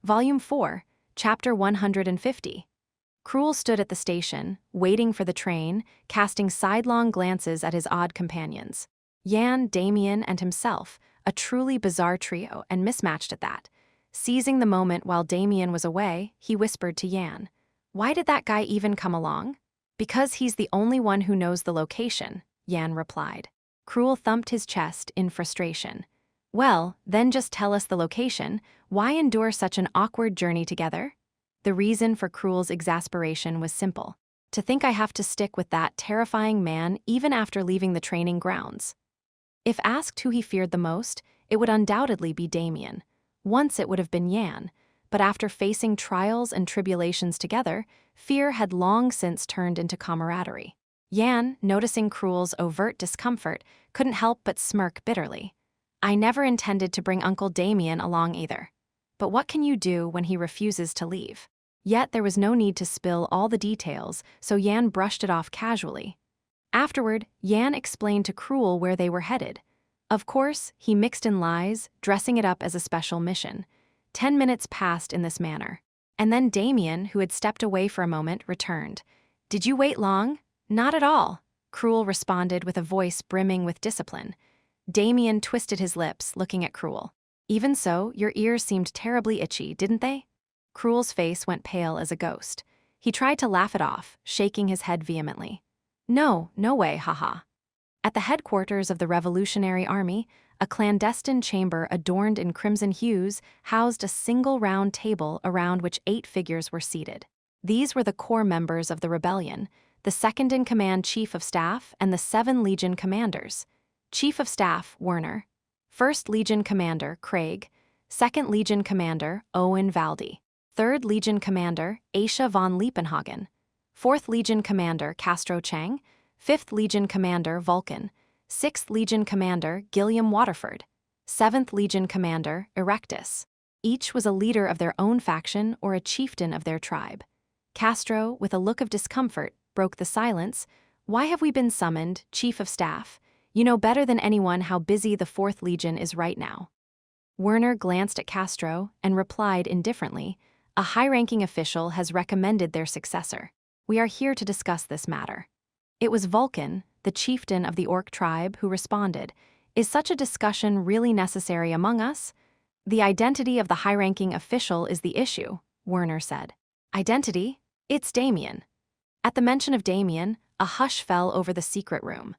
Volume 4, Chapter 150. Cruel stood at the station, waiting for the train, casting sidelong glances at his odd companions. Yan, Damien, and himself, a truly bizarre trio and mismatched at that. Seizing the moment while Damien was away, he whispered to Yan, "Why did that guy even come along?" "Because he's the only one who knows the location," Yan replied. Cruel thumped his chest in frustration. "Well, then just tell us the location. Why endure such an awkward journey together?" The reason for Cruel's exasperation was simple. To think I have to stick with that terrifying man even after leaving the training grounds. If asked who he feared the most, it would undoubtedly be Damien. Once it would have been Yan, but after facing trials and tribulations together, fear had long since turned into camaraderie. Yan, noticing Cruel's overt discomfort, couldn't help but smirk bitterly. "I never intended to bring Uncle Damien along either. But what can you do when he refuses to leave?" Yet there was no need to spill all the details, so Yan brushed it off casually. Afterward, Yan explained to Cruel where they were headed. Of course, he mixed in lies, dressing it up as a special mission. 10 minutes passed in this manner. And then Damien, who had stepped away for a moment, returned. "Did you wait long?" "Not at all," Cruel responded with a voice brimming with discipline. Damien twisted his lips, looking at Cruel. "Even so, your ears seemed terribly itchy, didn't they?" Cruel's face went pale as a ghost. He tried to laugh it off, shaking his head vehemently. "No, no way, haha." At the headquarters of the Revolutionary Army, a clandestine chamber adorned in crimson hues housed a single round table around which 8 figures were seated. These were the core members of the rebellion, the second-in-command Chief of Staff and the 7 Legion commanders. Chief of Staff, Werner. 1st Legion Commander, Craig. 2nd Legion Commander, Owen Valdi. 3rd Legion Commander, Aisha von Liepenhagen. 4th Legion Commander, Castro Chang. 5th Legion Commander, Vulcan. 6th Legion Commander, Gilliam Waterford. 7th Legion Commander, Erectus. Each was a leader of their own faction or a chieftain of their tribe. Castro, with a look of discomfort, broke the silence. "Why have we been summoned, Chief of Staff? You know better than anyone how busy the 4th Legion is right now." Werner glanced at Castro and replied indifferently, "A high-ranking official has recommended their successor. We are here to discuss this matter." It was Vulcan, the chieftain of the Orc tribe, who responded, "Is such a discussion really necessary among us?" "The identity of the high-ranking official is the issue," Werner said. "Identity? It's Damien." At the mention of Damien, a hush fell over the secret room.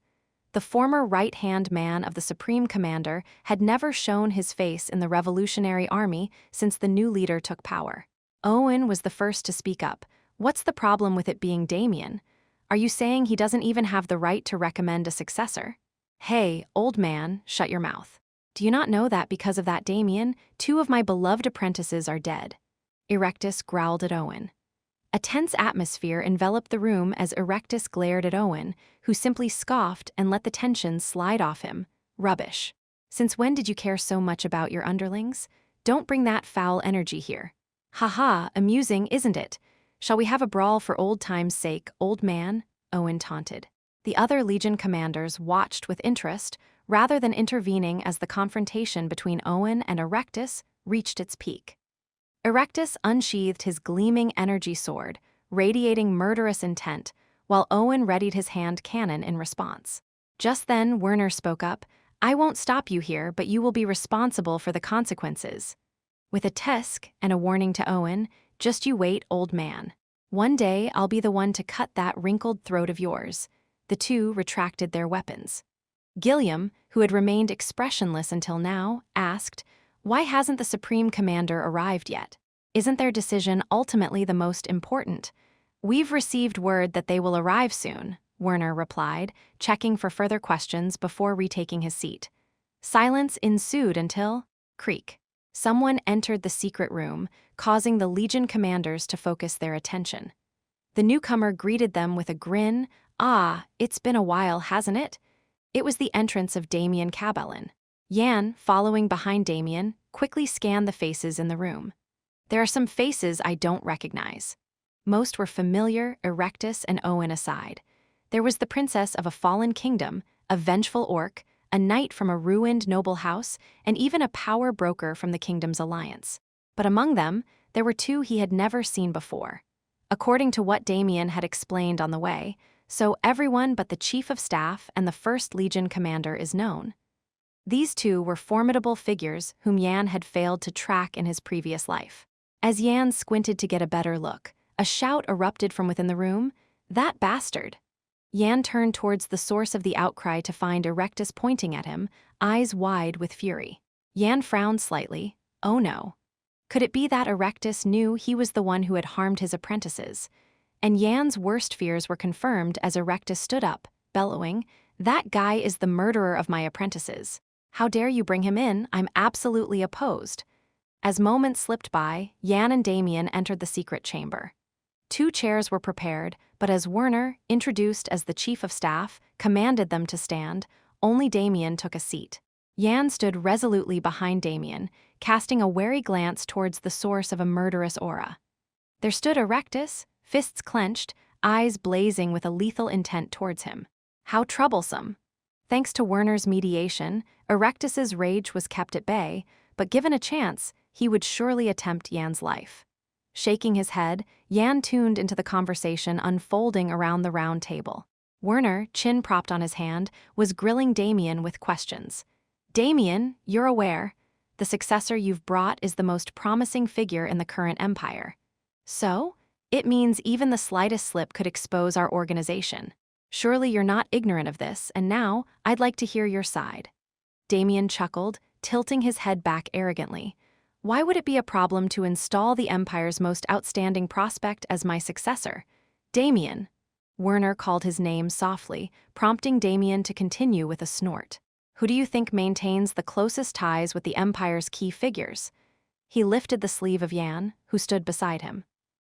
The former right-hand man of the Supreme Commander had never shown his face in the Revolutionary Army since the new leader took power. Owen was the first to speak up. "What's the problem with it being Damien? Are you saying he doesn't even have the right to recommend a successor?" "Hey, old man, shut your mouth. Do you not know that because of that Damien, 2 of my beloved apprentices are dead?" Erectus growled at Owen. A tense atmosphere enveloped the room as Erectus glared at Owen, who simply scoffed and let the tension slide off him. "Rubbish. Since when did you care so much about your underlings? Don't bring that foul energy here." "Haha, amusing, isn't it? Shall we have a brawl for old time's sake, old man?" Owen taunted. The other Legion commanders watched with interest, rather than intervening as the confrontation between Owen and Erectus reached its peak. Erectus unsheathed his gleaming energy sword, radiating murderous intent, while Owen readied his hand cannon in response. Just then, Werner spoke up, "I won't stop you here, but you will be responsible for the consequences." With a tisk and a warning to Owen, "Just you wait, old man. One day I'll be the one to cut that wrinkled throat of yours." The 2 retracted their weapons. Gilliam, who had remained expressionless until now, asked, "Why hasn't the Supreme Commander arrived yet? Isn't their decision ultimately the most important?" "We've received word that they will arrive soon," Werner replied, checking for further questions before retaking his seat. Silence ensued until, creak. Someone entered the secret room, causing the Legion commanders to focus their attention. The newcomer greeted them with a grin. "Ah, it's been a while, hasn't it?" It was the entrance of Damien Cabellin. Yan, following behind Damien, quickly scanned the faces in the room. "There are some faces I don't recognize." Most were familiar, Erectus and Owen aside. There was the princess of a fallen kingdom, a vengeful orc, a knight from a ruined noble house, and even a power broker from the kingdom's alliance. But among them, there were two he had never seen before. According to what Damien had explained on the way, so everyone but the Chief of Staff and the First Legion commander is known. These two were formidable figures whom Yan had failed to track in his previous life. As Yan squinted to get a better look, a shout erupted from within the room, "That bastard!" Yan turned towards the source of the outcry to find Erectus pointing at him, eyes wide with fury. Yan frowned slightly. Oh no. Could it be that Erectus knew he was the one who had harmed his apprentices? And Yan's worst fears were confirmed as Erectus stood up, bellowing, "That guy is the murderer of my apprentices. How dare you bring him in? I'm absolutely opposed." As moments slipped by, Yan and Damien entered the secret chamber. 2 chairs were prepared, but as Werner, introduced as the Chief of Staff, commanded them to stand, only Damien took a seat. Yan stood resolutely behind Damien, casting a wary glance towards the source of a murderous aura. There stood Erectus, fists clenched, eyes blazing with a lethal intent towards him. How troublesome! Thanks to Werner's mediation, Erectus's rage was kept at bay, but given a chance, he would surely attempt Yan's life. Shaking his head, Yan tuned into the conversation unfolding around the round table. Werner, chin propped on his hand, was grilling Damien with questions. "Damien, you're aware. The successor you've brought is the most promising figure in the current empire. So, it means even the slightest slip could expose our organization. Surely you're not ignorant of this, and now I'd like to hear your side." Damien chuckled, tilting his head back arrogantly. "Why would it be a problem to install the Empire's most outstanding prospect as my successor? Damien." Werner called his name softly, prompting Damien to continue with a snort. "Who do you think maintains the closest ties with the Empire's key figures?" He lifted the sleeve of Yan, who stood beside him.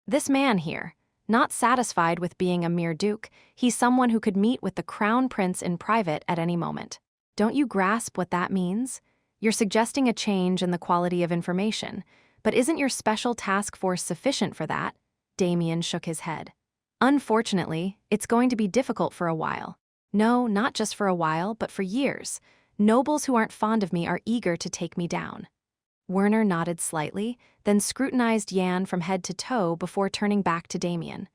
"This man here. Not satisfied with being a mere duke, he's someone who could meet with the Crown Prince in private at any moment. Don't you grasp what that means? You're suggesting a change in the quality of information, but isn't your special task force sufficient for that?" Damien shook his head. "Unfortunately, it's going to be difficult for a while. No, not just for a while, but for years. Nobles who aren't fond of me are eager to take me down." Werner nodded slightly, then scrutinized Yan from head to toe before turning back to Damien.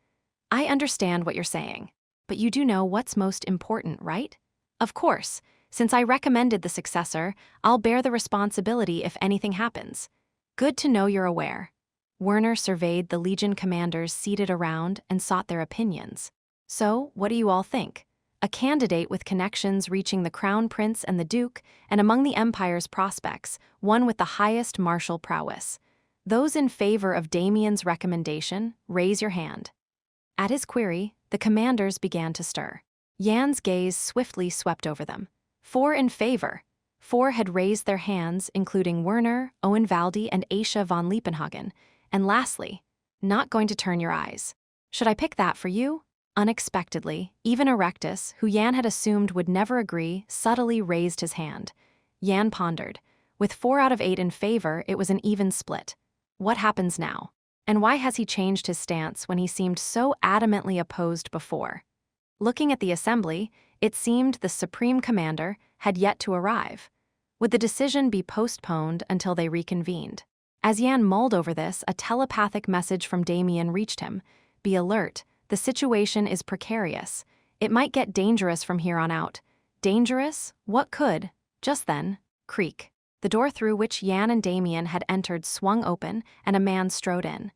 "I understand what you're saying, but you do know what's most important, right? Of course. Since I recommended the successor, I'll bear the responsibility if anything happens. Good to know you're aware." Werner surveyed the Legion commanders seated around and sought their opinions. "So, what do you all think? A candidate with connections reaching the Crown Prince and the Duke, and among the Empire's prospects, one with the highest martial prowess. Those in favor of Damien's recommendation, raise your hand." At his query, the commanders began to stir. Yan's gaze swiftly swept over them. 4 in favor. 4 had raised their hands, including Werner, Owenvaldi, and Aisha von Liepenhagen. And lastly, "Not going to turn your eyes. Should I pick that for you?" Unexpectedly, even Erectus, who Yan had assumed would never agree, subtly raised his hand. Yan pondered. With 4 out of 8 in favor, it was an even split. What happens now? And why has he changed his stance when he seemed so adamantly opposed before? Looking at the assembly, it seemed the Supreme Commander had yet to arrive. Would the decision be postponed until they reconvened? As Yan mulled over this, a telepathic message from Damien reached him. "Be alert. The situation is precarious. It might get dangerous from here on out." Dangerous? What could? Just then, creak. The door through which Yan and Damien had entered swung open, and a man strode in.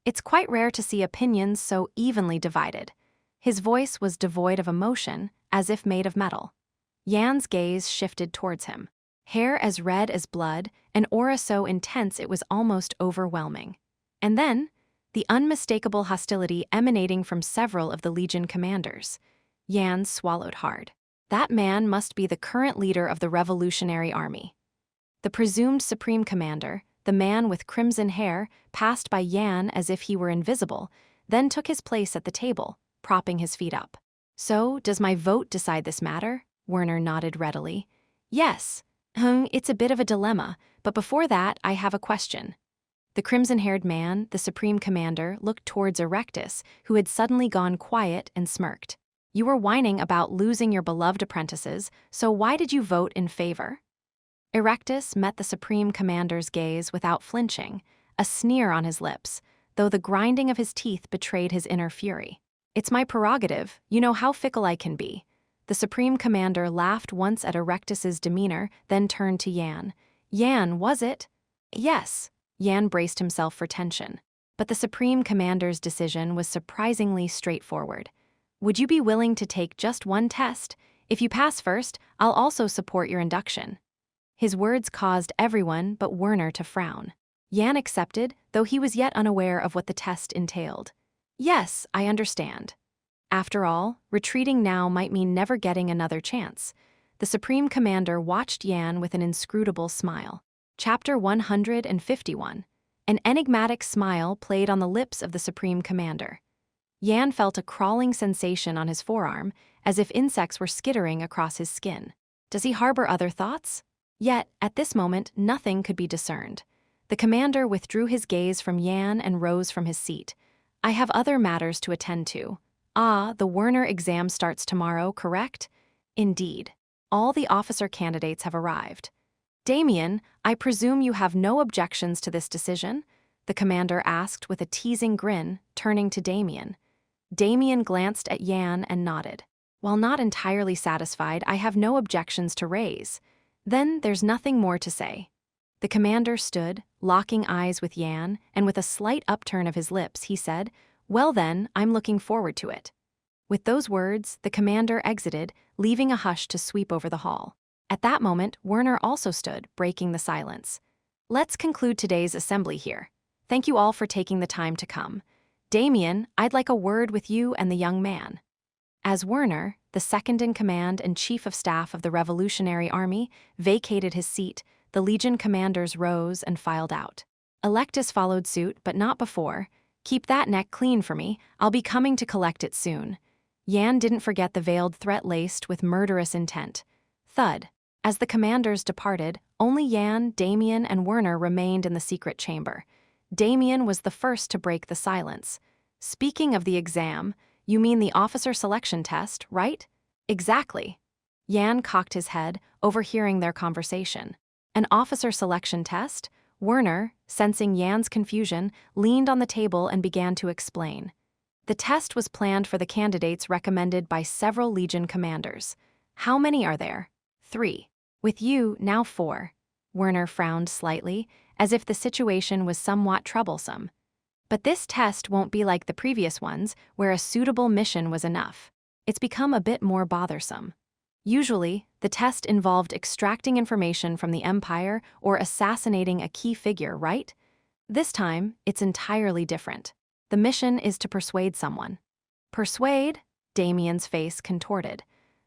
It's quite rare to see opinions so evenly divided. His voice was devoid of emotion, as if made of metal. Yan's gaze shifted towards him. Hair as red as blood, an aura so intense it was almost overwhelming. And then, the unmistakable hostility emanating from several of the Legion commanders. Yan swallowed hard. That man must be the current leader of the Revolutionary Army. The presumed Supreme Commander, the man with crimson hair, passed by Yan as if he were invisible, then took his place at the table, propping his feet up. "So, does my vote decide this matter?" Werner nodded readily. "Yes. It's a bit of a dilemma, but before that, I have a question." The crimson-haired man, the Supreme Commander, looked towards Erectus, who had suddenly gone quiet and smirked. "You were whining about losing your beloved apprentices, so why did you vote in favor?" Erectus met the Supreme Commander's gaze without flinching, a sneer on his lips, though the grinding of his teeth betrayed his inner fury. "It's my prerogative, you know how fickle I can be." The Supreme Commander laughed once at Erectus's demeanor, then turned to Yan. "Yan, was it?" "Yes." Yan braced himself for tension. But the Supreme Commander's decision was surprisingly straightforward. "Would you be willing to take just one test? If you pass first, I'll also support your induction." His words caused everyone but Werner to frown. Yan accepted, though he was yet unaware of what the test entailed. "Yes, I understand." After all, retreating now might mean never getting another chance. The Supreme Commander watched Yan with an inscrutable smile. Chapter 151. An enigmatic smile played on the lips of the Supreme Commander. Yan felt a crawling sensation on his forearm, as if insects were skittering across his skin. Does he harbor other thoughts? Yet, at this moment, nothing could be discerned. The commander withdrew his gaze from Yan and rose from his seat. "I have other matters to attend to." "Ah, the Werner exam starts tomorrow, correct?" "Indeed. All the officer candidates have arrived." "Damien, I presume you have no objections to this decision?" the commander asked with a teasing grin, turning to Damien. Damien glanced at Yan and nodded. "While not entirely satisfied, I have no objections to raise." "Then there's nothing more to say." The commander stood, locking eyes with Yan, and with a slight upturn of his lips, he said, "Well then, I'm looking forward to it." With those words, the commander exited, leaving a hush to sweep over the hall. At that moment, Werner also stood, breaking the silence. "Let's conclude today's assembly here. Thank you all for taking the time to come. Damien, I'd like a word with you and the young man." As Werner, the second-in-command and chief of staff of the Revolutionary Army, vacated his seat, the Legion commanders rose and filed out. Electus followed suit, but not before. "Keep that neck clean for me, I'll be coming to collect it soon." Yan didn't forget the veiled threat laced with murderous intent. Thud. As the commanders departed, only Yan, Damien, and Werner remained in the secret chamber. Damien was the first to break the silence. "Speaking of the exam, you mean the officer selection test, right?" "Exactly." Yan cocked his head, overhearing their conversation. "An officer selection test?" Werner, sensing Yan's confusion, leaned on the table and began to explain. "The test was planned for the candidates recommended by several Legion commanders." "How many are there?" "3. With you, now 4. Werner frowned slightly, as if the situation was somewhat troublesome. "But this test won't be like the previous ones, where a suitable mission was enough. It's become a bit more bothersome. Usually, the test involved extracting information from the Empire or assassinating a key figure, right? This time, it's entirely different. The mission is to persuade someone." "Persuade?" Damien's face contorted.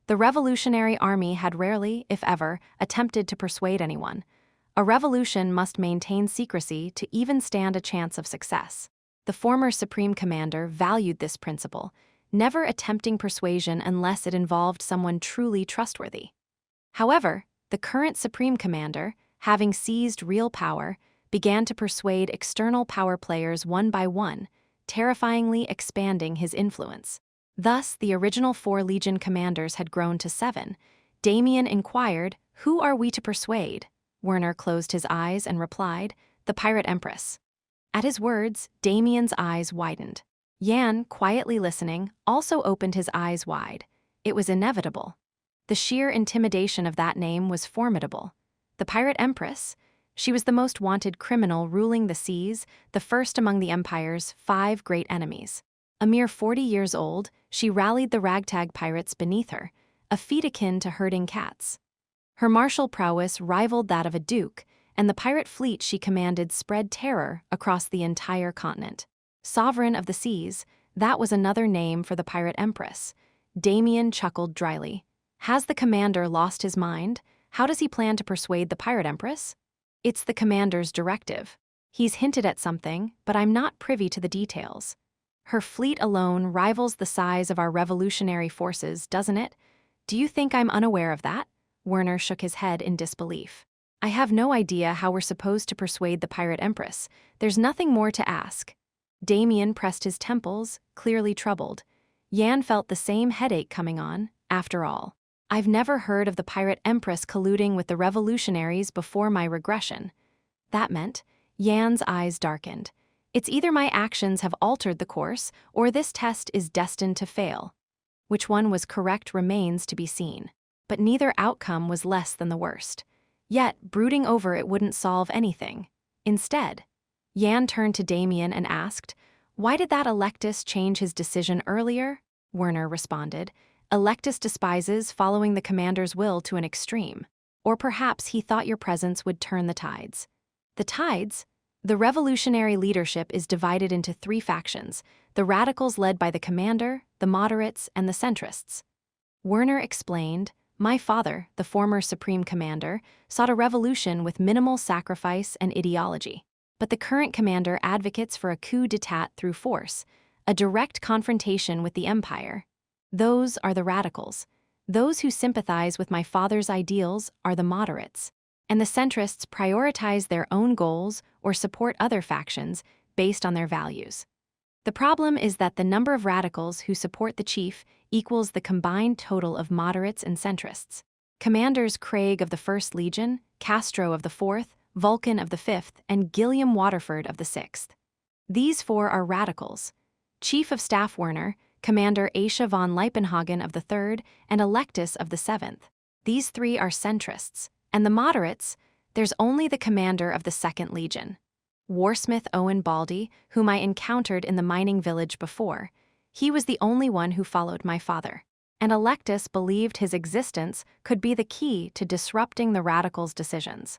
The Revolutionary Army had rarely, if ever, attempted to persuade anyone. A revolution must maintain secrecy to even stand a chance of success. The former Supreme Commander valued this principle, never attempting persuasion unless it involved someone truly trustworthy. However, the current Supreme Commander, having seized real power, began to persuade external power players one by one, terrifyingly expanding his influence. Thus, the original 4 Legion commanders had grown to 7. Damien inquired, "Who are we to persuade?" Werner closed his eyes and replied, "The Pirate Empress." At his words, Damien's eyes widened. Yan, quietly listening, also opened his eyes wide. It was inevitable. The sheer intimidation of that name was formidable. The Pirate Empress? She was the most wanted criminal ruling the seas, the first among the Empire's 5 great enemies. A mere 40 years old, she rallied the ragtag pirates beneath her, a feat akin to herding cats. Her martial prowess rivaled that of a duke, and the pirate fleet she commanded spread terror across the entire continent. Sovereign of the seas, that was another name for the Pirate Empress. Damien chuckled dryly. Has the commander lost his mind? How does he plan to persuade the Pirate Empress? It's the commander's directive. He's hinted at something, but I'm not privy to the details. Her fleet alone rivals the size of our revolutionary forces, doesn't it? Do you think I'm unaware of that? Werner shook his head in disbelief. I have no idea how we're supposed to persuade the Pirate Empress. There's nothing more to ask. Damien pressed his temples, clearly troubled. Yan felt the same headache coming on, after all. I've never heard of the Pirate Empress colluding with the revolutionaries before my regression. That meant, Yan's eyes darkened. It's either my actions have altered the course, or this test is destined to fail. Which one was correct remains to be seen. But neither outcome was less than the worst. Yet, brooding over it wouldn't solve anything. Instead, Yan turned to Damien and asked, "Why did that Electus change his decision earlier?" Werner responded, "Electus despises following the commander's will to an extreme. Or perhaps he thought your presence would turn the tides." The tides? The revolutionary leadership is divided into 3 factions: the radicals led by the commander, the moderates, and the centrists. Werner explained, "My father, the former supreme commander, sought a revolution with minimal sacrifice and ideology. But the current commander advocates for a coup d'etat through force, a direct confrontation with the empire. Those are the radicals. Those who sympathize with my father's ideals are the moderates. And the centrists prioritize their own goals or support other factions based on their values. The problem is that the number of radicals who support the chief equals the combined total of moderates and centrists. Commanders Craig of the 1st Legion, Castro of the 4th, Vulcan of the 5th, and Gilliam Waterford of the 6th. These 4 are radicals. Chief of Staff Werner, Commander Aisha von Leipenhagen of the 3rd, and Electus of the 7th. These 3 are centrists. And the moderates, there's only the commander of the 2nd Legion. Warsmith Owen Baldy, whom I encountered in the mining village before. He was the only one who followed my father. And Electus believed his existence could be the key to disrupting the radicals' decisions."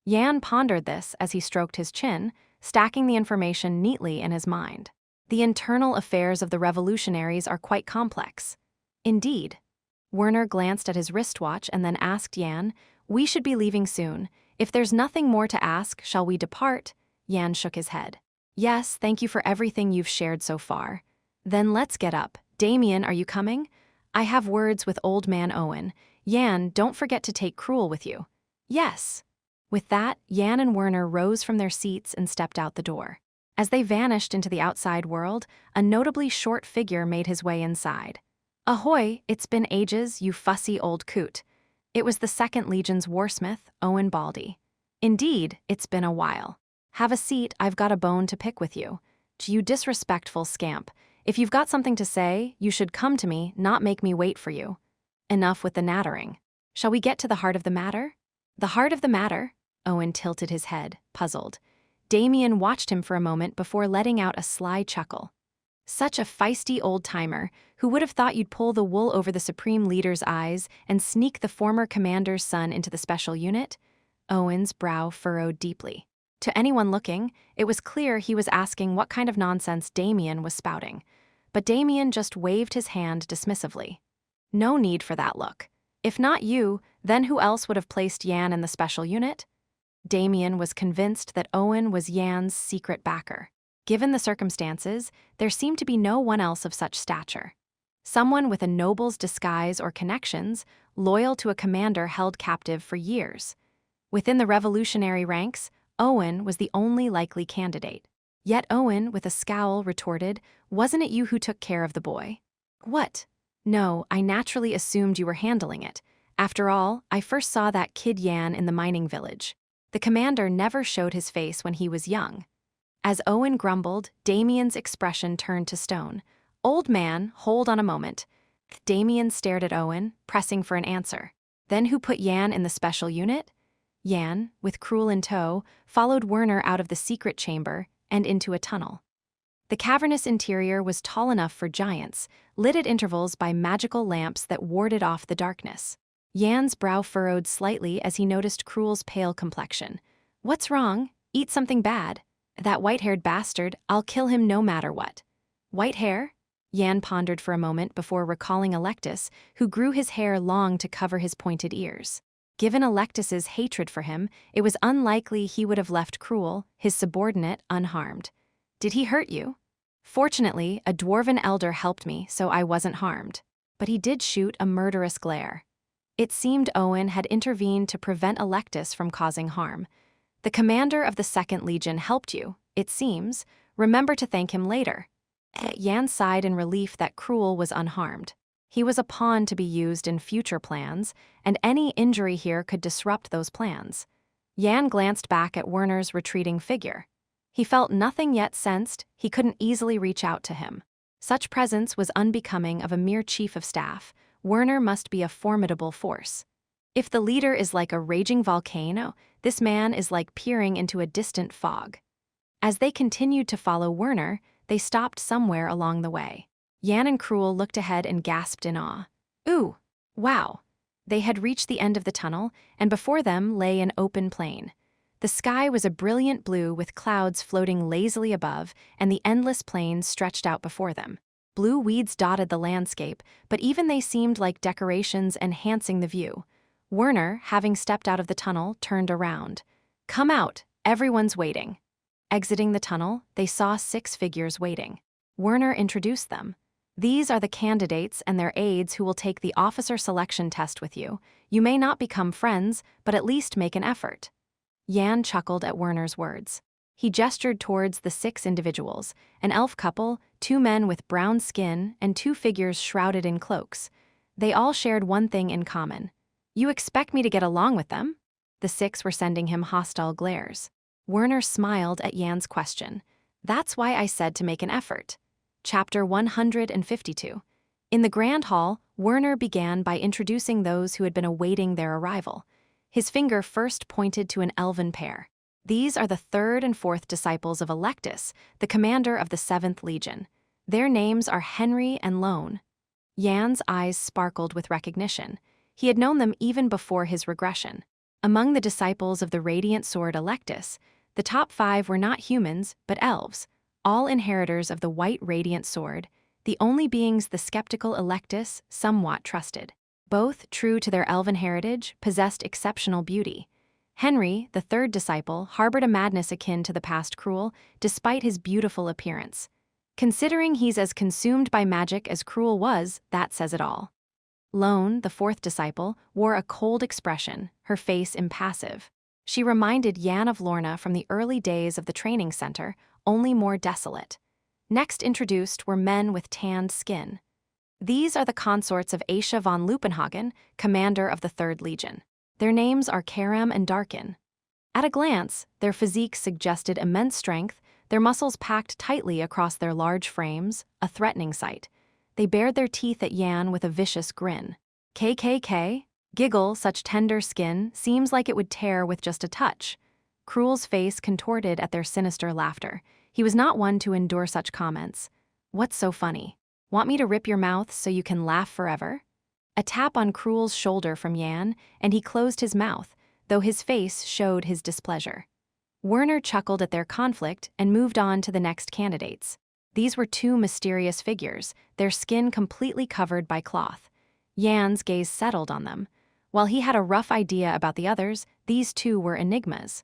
Yan pondered this as he stroked his chin, stacking the information neatly in his mind. The internal affairs of the revolutionaries are quite complex. Indeed. Werner glanced at his wristwatch and then asked Yan, "We should be leaving soon. If there's nothing more to ask, shall we depart?" Yan shook his head. "Yes, thank you for everything you've shared so far." "Then let's get up. Damien, are you coming?" "I have words with Old Man Owen. Yan, don't forget to take Cruel with you." "Yes." With that, Yan and Werner rose from their seats and stepped out the door. As they vanished into the outside world, a notably short figure made his way inside. "Ahoy, it's been ages, you fussy old coot." It was the 2nd Legion's warsmith, Owen Baldy. "Indeed, it's been a while. Have a seat, I've got a bone to pick with you." "You disrespectful scamp. If you've got something to say, you should come to me, not make me wait for you." "Enough with the nattering. Shall we get to the heart of the matter?" "The heart of the matter?" Owen tilted his head, puzzled. Damien watched him for a moment before letting out a sly chuckle. "Such a feisty old-timer. Who would have thought you'd pull the wool over the Supreme Leader's eyes and sneak the former commander's son into the special unit?" Owen's brow furrowed deeply. To anyone looking, it was clear he was asking what kind of nonsense Damien was spouting. But Damien just waved his hand dismissively. "No need for that look. If not you, then who else would have placed Yan in the special unit?" Damien was convinced that Owen was Yan's secret backer. Given the circumstances, there seemed to be no one else of such stature. Someone with a noble's disguise or connections, loyal to a commander held captive for years. Within the revolutionary ranks, Owen was the only likely candidate. Yet Owen, with a scowl, retorted, "Wasn't it you who took care of the boy?" "What?" "No, I naturally assumed you were handling it. After all, I first saw that kid Yan in the mining village. The commander never showed his face when he was young." As Owen grumbled, Damien's expression turned to stone. "Old man, hold on a moment." Damien stared at Owen, pressing for an answer. "Then who put Yan in the special unit?" Yan, with Cruel in tow, followed Werner out of the secret chamber and into a tunnel. The cavernous interior was tall enough for giants, lit at intervals by magical lamps that warded off the darkness. Yan's brow furrowed slightly as he noticed Cruel's pale complexion. "What's wrong? Eat something bad." "That white-haired bastard, I'll kill him no matter what." "White hair?" Yan pondered for a moment before recalling Electus, who grew his hair long to cover his pointed ears. Given Electus's hatred for him, it was unlikely he would have left Cruel, his subordinate, unharmed. "Did he hurt you?" "Fortunately, a dwarven elder helped me, so I wasn't harmed. But he did shoot a murderous glare." It seemed Owen had intervened to prevent Electus from causing harm. "The commander of the 2nd Legion helped you, it seems. Remember to thank him later." Yan sighed in relief that Cruel was unharmed. He was a pawn to be used in future plans, and any injury here could disrupt those plans. Yan glanced back at Werner's retreating figure. He felt nothing yet sensed he couldn't easily reach out to him. Such presence was unbecoming of a mere chief of staff. Werner must be a formidable force. If the leader is like a raging volcano, this man is like peering into a distant fog. As they continued to follow Werner, they stopped somewhere along the way. Yan and Cruel looked ahead and gasped in awe. Ooh, wow. They had reached the end of the tunnel, and before them lay an open plain. The sky was a brilliant blue with clouds floating lazily above, and the endless plain stretched out before them. Blue weeds dotted the landscape, but even they seemed like decorations enhancing the view. Werner, having stepped out of the tunnel, turned around. Come out, everyone's waiting. Exiting the tunnel, they saw 6 figures waiting. Werner introduced them. These are the candidates and their aides who will take the officer selection test with you. You may not become friends, but at least make an effort. Yan chuckled at Werner's words. He gestured towards the 6 individuals, an elf couple, 2 men with brown skin, and 2 figures shrouded in cloaks. They all shared one thing in common. You expect me to get along with them? The 6 were sending him hostile glares. Werner smiled at Yan's question. That's why I said to make an effort. Chapter 152. In the Grand Hall, Werner began by introducing those who had been awaiting their arrival. His finger first pointed to an elven pair. These are the 3rd and 4th disciples of Electus, the commander of the 7th Legion. Their names are Henry and Lone. Yan's eyes sparkled with recognition. He had known them even before his regression. Among the disciples of the Radiant Sword Electus, the top 5 were not humans, but elves, all inheritors of the White Radiant Sword, the only beings the skeptical Electus somewhat trusted. Both, true to their elven heritage, possessed exceptional beauty. Henry, the 3rd disciple, harbored a madness akin to the past Cruel, despite his beautiful appearance. Considering he's as consumed by magic as Cruel was, that says it all. Lone, the 4th disciple, wore a cold expression, her face impassive. She reminded Yan of Lorna from the early days of the training center, only more desolate. Next introduced were men with tanned skin. These are the consorts of Aisha von Lupenhagen, commander of the 3rd Legion. Their names are Karam and Darkin. At a glance, their physiques suggested immense strength, their muscles packed tightly across their large frames, a threatening sight. They bared their teeth at Yan with a vicious grin. KKK? Giggle, such tender skin, seems like it would tear with just a touch. Cruel's face contorted at their sinister laughter. He was not one to endure such comments. What's so funny? Want me to rip your mouth so you can laugh forever? A tap on Cruel's shoulder from Yan, and he closed his mouth, though his face showed his displeasure. Werner chuckled at their conflict and moved on to the next candidates. These were 2 mysterious figures, their skin completely covered by cloth. Yan's gaze settled on them. While he had a rough idea about the others, these 2 were enigmas.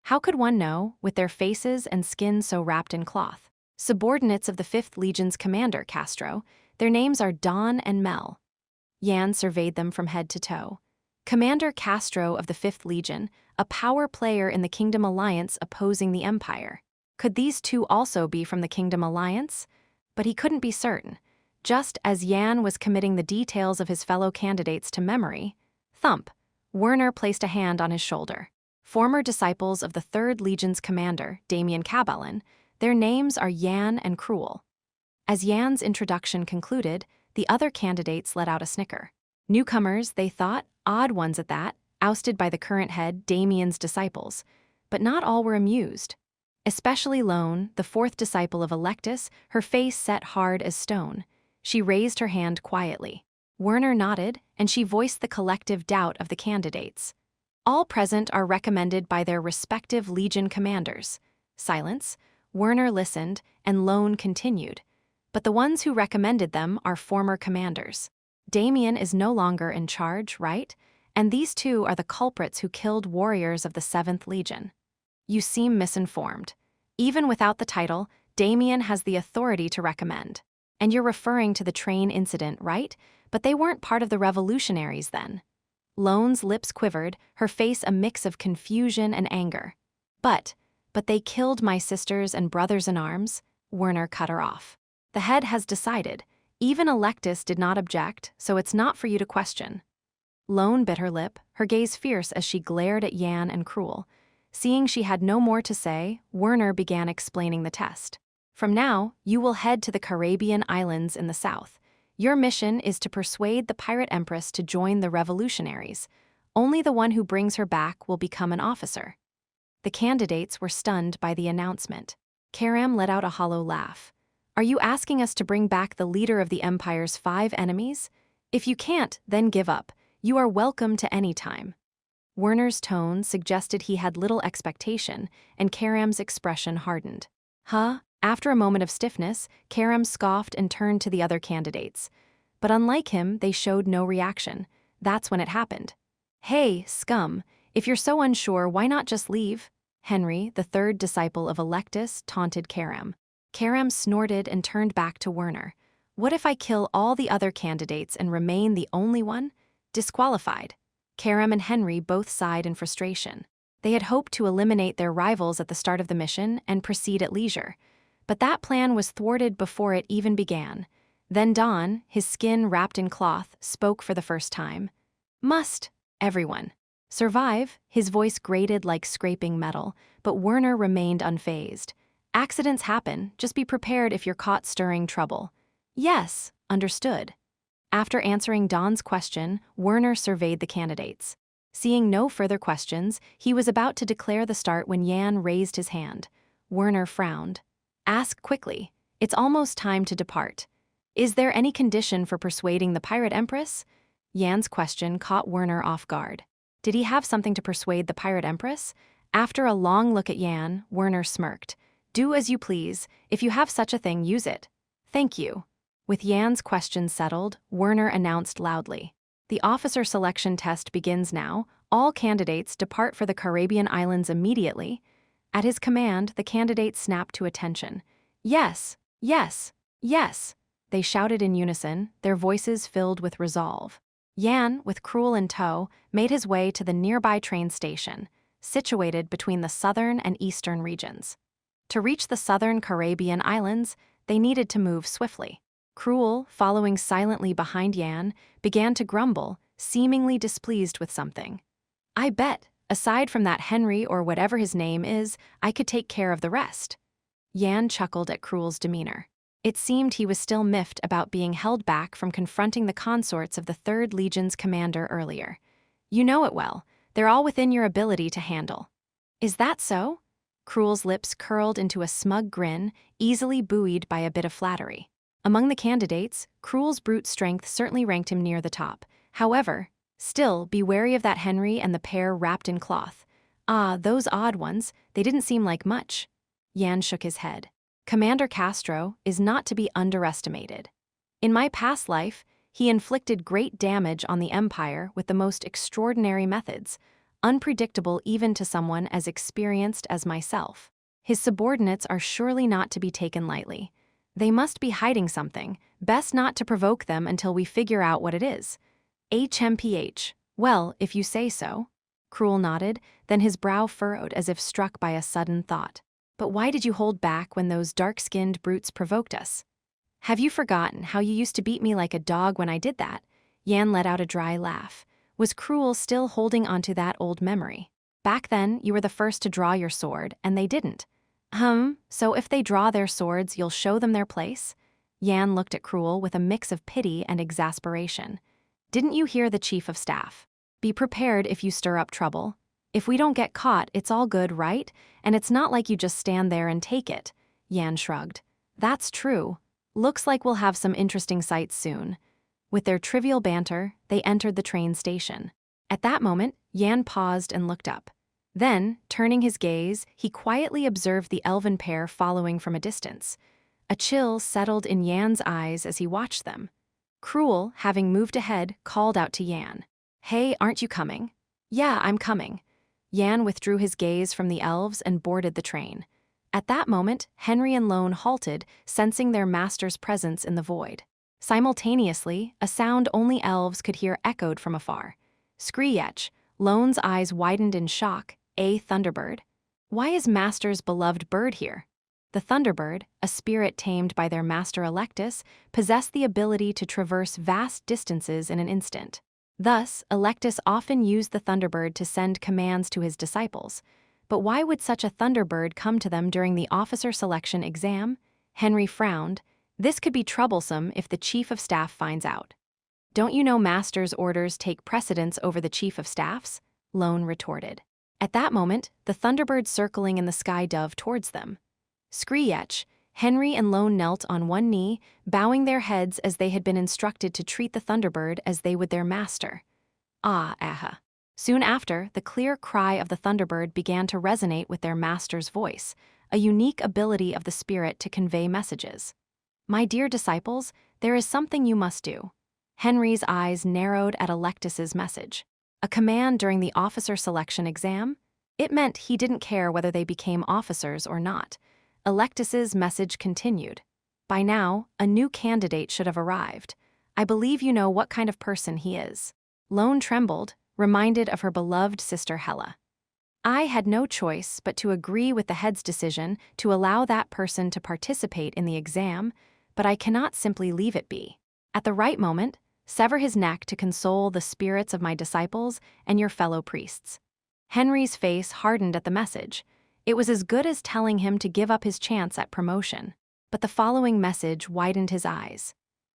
How could one know, with their faces and skin so wrapped in cloth? Subordinates of the 5th Legion's commander, Castro. Their names are Dawn and Mel. Yan surveyed them from head to toe. Commander Castro of the 5th Legion, a power player in the Kingdom Alliance opposing the Empire. Could these 2 also be from the Kingdom Alliance? But he couldn't be certain. Just as Yan was committing the details of his fellow candidates to memory, thump, Werner placed a hand on his shoulder. Former disciples of the 3rd Legion's commander, Damien Cabellin, their names are Yan and Cruel. As Yan's introduction concluded, the other candidates let out a snicker. Newcomers, they thought, odd ones at that, ousted by the current head, Damien's disciples. But not all were amused. Especially Lone, the 4th disciple of Electus, her face set hard as stone. She raised her hand quietly. Werner nodded, and she voiced the collective doubt of the candidates. All present are recommended by their respective Legion commanders. Silence. Werner listened, and Lone continued. But the ones who recommended them are former commanders. Damien is no longer in charge, right? And these 2 are the culprits who killed warriors of the 7th Legion. You seem misinformed. Even without the title, Damien has the authority to recommend. And you're referring to the train incident, right? But they weren't part of the revolutionaries then. Lone's lips quivered, her face a mix of confusion and anger. But they killed my sisters and brothers in arms, Werner cut her off. The head has decided. Even Electus did not object, so it's not for you to question. Lone bit her lip, her gaze fierce as she glared at Yan and Cruel. Seeing she had no more to say, Werner began explaining the test. From now, you will head to the Caribbean islands in the south. Your mission is to persuade the pirate empress to join the revolutionaries. Only the one who brings her back will become an officer. The candidates were stunned by the announcement. Karam let out a hollow laugh. Are you asking us to bring back the leader of the Empire's 5 enemies? If you can't, then give up. You are welcome to any time. Werner's tone suggested he had little expectation, and Karam's expression hardened. Huh? After a moment of stiffness, Karam scoffed and turned to the other candidates. But unlike him, they showed no reaction. That's when it happened. Hey, scum, if you're so unsure, why not just leave? Henry, the third disciple of Electus, taunted Karam. Karam snorted and turned back to Werner. What if I kill all the other candidates and remain the only one? Disqualified. Karam and Henry both sighed in frustration. They had hoped to eliminate their rivals at the start of the mission and proceed at leisure. But that plan was thwarted before it even began. Then Don, his skin wrapped in cloth, spoke for the first time. Must, everyone. Survive, his voice grated like scraping metal, but Werner remained unfazed. Accidents happen, just be prepared if you're caught stirring trouble. Yes, understood. After answering Don's question, Werner surveyed the candidates. Seeing no further questions, he was about to declare the start when Jan raised his hand. Werner frowned. Ask quickly. It's almost time to depart. Is there any condition for persuading the pirate empress? Jan's question caught Werner off guard. Did he have something to persuade the pirate empress? After a long look at Jan, Werner smirked. Do as you please. If you have such a thing, use it. Thank you. With Jan's question settled, Werner announced loudly. The officer selection test begins now. All candidates depart for the Caribbean islands immediately. At his command, the candidates snapped to attention. Yes, yes, yes, they shouted in unison, their voices filled with resolve. Jan, with Cruel in tow, made his way to the nearby train station, situated between the southern and eastern regions. To reach the southern Caribbean islands, they needed to move swiftly. Cruel, following silently behind Jan, began to grumble, seemingly displeased with something. I bet, aside from that Henry or whatever his name is, I could take care of the rest. Jan chuckled at Cruel's demeanor. It seemed he was still miffed about being held back from confronting the consorts of the 3rd Legion's commander earlier. You know it well. They're all within your ability to handle. Is that so? Cruel's lips curled into a smug grin, easily buoyed by a bit of flattery. Among the candidates, Cruel's brute strength certainly ranked him near the top. However, still, be wary of that Henry and the pair wrapped in cloth. Ah, those odd ones, they didn't seem like much. Jan shook his head. Commander Castro is not to be underestimated. In my past life, he inflicted great damage on the Empire with the most extraordinary methods, unpredictable even to someone as experienced as myself. His subordinates are surely not to be taken lightly. They must be hiding something, best not to provoke them until we figure out what it is. HMPH. Well, if you say so. Cruel nodded, then his brow furrowed as if struck by a sudden thought. But why did you hold back when those dark-skinned brutes provoked us? Have you forgotten how you used to beat me like a dog when I did that? Jan let out a dry laugh. Was Cruel still holding onto that old memory? Back then, you were the first to draw your sword, and they didn't. So if they draw their swords, you'll show them their place? Jan looked at Cruel with a mix of pity and exasperation. Didn't you hear the chief of staff? Be prepared if you stir up trouble. If we don't get caught, it's all good, right? And it's not like you just stand there and take it. Jan shrugged. That's true. Looks like we'll have some interesting sights soon. With their trivial banter, they entered the train station. At that moment, Jan paused and looked up. Then, turning his gaze, he quietly observed the elven pair following from a distance. A chill settled in Jan's eyes as he watched them. Cruel, having moved ahead, called out to Jan. Hey, aren't you coming? Yeah, I'm coming. Jan withdrew his gaze from the elves and boarded the train. At that moment, Henry and Lone halted, sensing their master's presence in the void. Simultaneously, a sound only elves could hear echoed from afar. Screech. Lone's eyes widened in shock. A Thunderbird? Why is Master's beloved bird here? The Thunderbird, a spirit tamed by their master Electus, possessed the ability to traverse vast distances in an instant. Thus, Electus often used the Thunderbird to send commands to his disciples. But why would such a thunderbird come to them during the officer selection exam? Henry frowned. This could be troublesome if the chief of staff finds out. Don't you know master's orders take precedence over the chief of staff's? Lone retorted. At that moment, the thunderbird circling in the sky dove towards them. Screech! Henry and Lone knelt on one knee, bowing their heads as they had been instructed to treat the thunderbird as they would their master. Ah, aha. Soon after, the clear cry of the thunderbird began to resonate with their master's voice, a unique ability of the spirit to convey messages. My dear disciples, there is something you must do. Henry's eyes narrowed at Electus's message. A command during the officer selection exam? It meant he didn't care whether they became officers or not. Electus's message continued. By now, a new candidate should have arrived. I believe you know what kind of person he is. Lone trembled, reminded of her beloved sister Hela. I had no choice but to agree with the head's decision to allow that person to participate in the exam, but I cannot simply leave it be. At the right moment, sever his neck to console the spirits of my disciples and your fellow priests. Henry's face hardened at the message. It was as good as telling him to give up his chance at promotion. But the following message widened his eyes.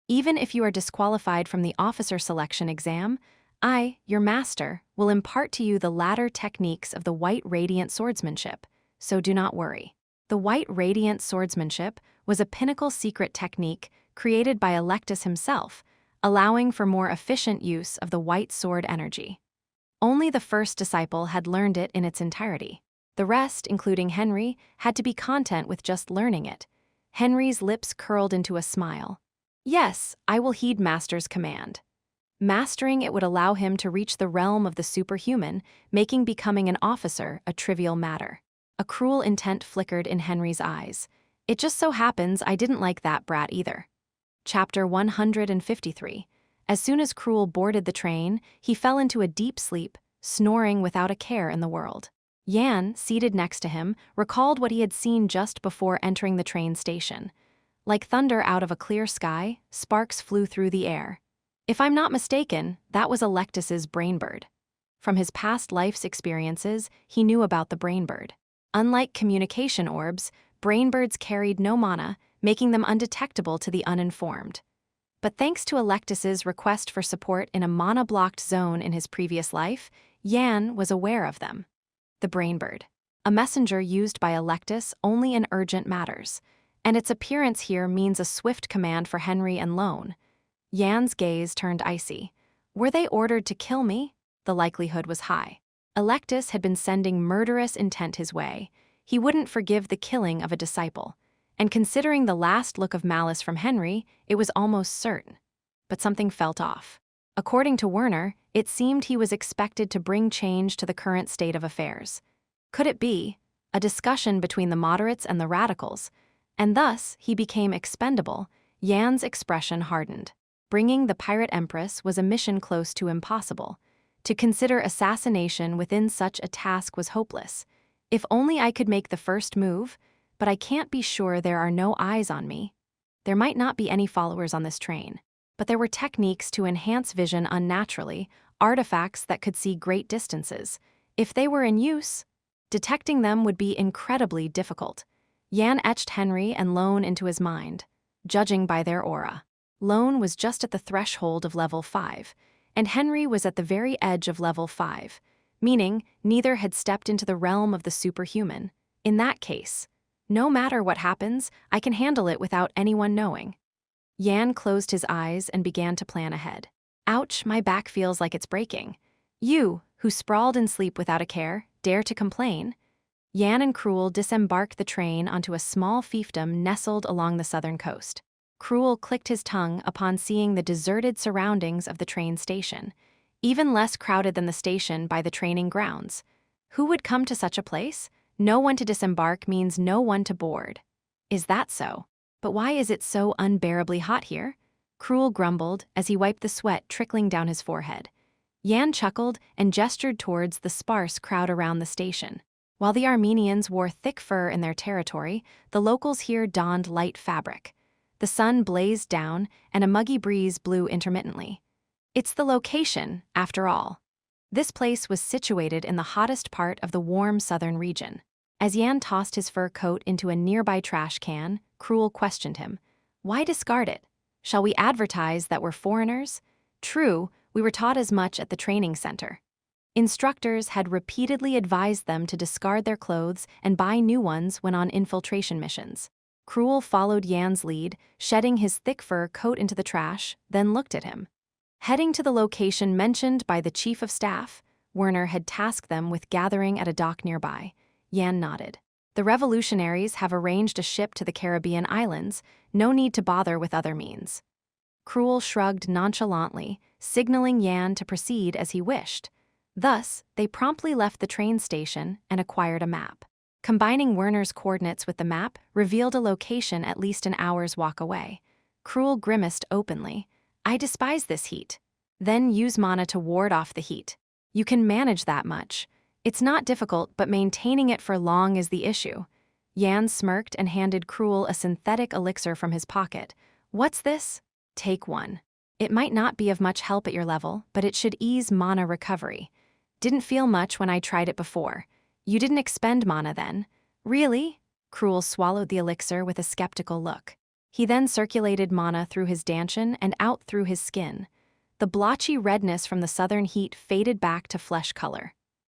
Even if you are disqualified from the officer selection exam, I, your master, will impart to you the latter techniques of the white radiant swordsmanship, so do not worry. The white radiant swordsmanship was a pinnacle secret technique created by Electus himself, allowing for more efficient use of the white sword energy. Only the first disciple had learned it in its entirety. The rest, including Henry, had to be content with just learning it. Henry's lips curled into a smile. Yes, I will heed Master's command. Mastering it would allow him to reach the realm of the superhuman, making becoming an officer a trivial matter. A cruel intent flickered in Henry's eyes. It just so happens I didn't like that brat either. Chapter 153. As soon as Cruel boarded the train, he fell into a deep sleep, snoring without a care in the world. Yan, seated next to him, recalled what he had seen just before entering the train station. Like thunder out of a clear sky, sparks flew through the air. If I'm not mistaken, that was Electus's brainbird. From his past life's experiences, he knew about the brainbird. Unlike communication orbs, brainbirds carried no mana, making them undetectable to the uninformed. But thanks to Electus's request for support in a mana-blocked zone in his previous life, Yan was aware of them. The brainbird, a messenger used by Electus only in urgent matters, and its appearance here means a swift command for Henry and Lone. Yan's gaze turned icy. Were they ordered to kill me? The likelihood was high. Electus had been sending murderous intent his way. He wouldn't forgive the killing of a disciple. And considering the last look of malice from Henry, it was almost certain. But something felt off. According to Werner, it seemed he was expected to bring change to the current state of affairs. Could it be a discussion between the moderates and the radicals? And thus, he became expendable. Yan's expression hardened. Bringing the pirate empress was a mission close to impossible. To consider assassination within such a task was hopeless. If only I could make the first move, but I can't be sure there are no eyes on me. There might not be any followers on this train, but there were techniques to enhance vision unnaturally, artifacts that could see great distances. If they were in use, detecting them would be incredibly difficult. Yan etched Henry and Lone into his mind, judging by their aura. Lone was just at the threshold of level 5, and Henry was at the very edge of level 5, meaning neither had stepped into the realm of the superhuman. In that case, no matter what happens, I can handle it without anyone knowing. Yan closed his eyes and began to plan ahead. Ouch, my back feels like it's breaking. You, who sprawled in sleep without a care, dare to complain? Yan and Cruel disembarked the train onto a small fiefdom nestled along the southern coast. Cruel clicked his tongue upon seeing the deserted surroundings of the train station, even less crowded than the station by the training grounds. Who would come to such a place? No one to disembark means no one to board. Is that so? But why is it so unbearably hot here? Cruel grumbled as he wiped the sweat trickling down his forehead. Yan chuckled and gestured towards the sparse crowd around the station. While the Armenians wore thick fur in their territory, the locals here donned light fabric. The sun blazed down, and a muggy breeze blew intermittently. It's the location, after all. This place was situated in the hottest part of the warm southern region. As Yan tossed his fur coat into a nearby trash can, Cruel questioned him. Why discard it? Shall we advertise that we're foreigners? True, we were taught as much at the training center. Instructors had repeatedly advised them to discard their clothes and buy new ones when on infiltration missions. Cruel followed Yan's lead, shedding his thick fur coat into the trash, then looked at him. Heading to the location mentioned by the chief of staff, Werner had tasked them with gathering at a dock nearby. Yan nodded. The revolutionaries have arranged a ship to the Caribbean islands, no need to bother with other means. Cruel shrugged nonchalantly, signaling Yan to proceed as he wished. Thus, they promptly left the train station and acquired a map. Combining Werner's coordinates with the map revealed a location at least an hour's walk away. Cruel grimaced openly. I despise this heat. Then use mana to ward off the heat. You can manage that much. It's not difficult, but maintaining it for long is the issue. Yan smirked and handed Cruel a synthetic elixir from his pocket. What's this? Take one. It might not be of much help at your level, but it should ease mana recovery. Didn't feel much when I tried it before. You didn't expend mana then? Really? Cruel swallowed the elixir with a skeptical look. He then circulated mana through his dantian and out through his skin. The blotchy redness from the southern heat faded back to flesh color.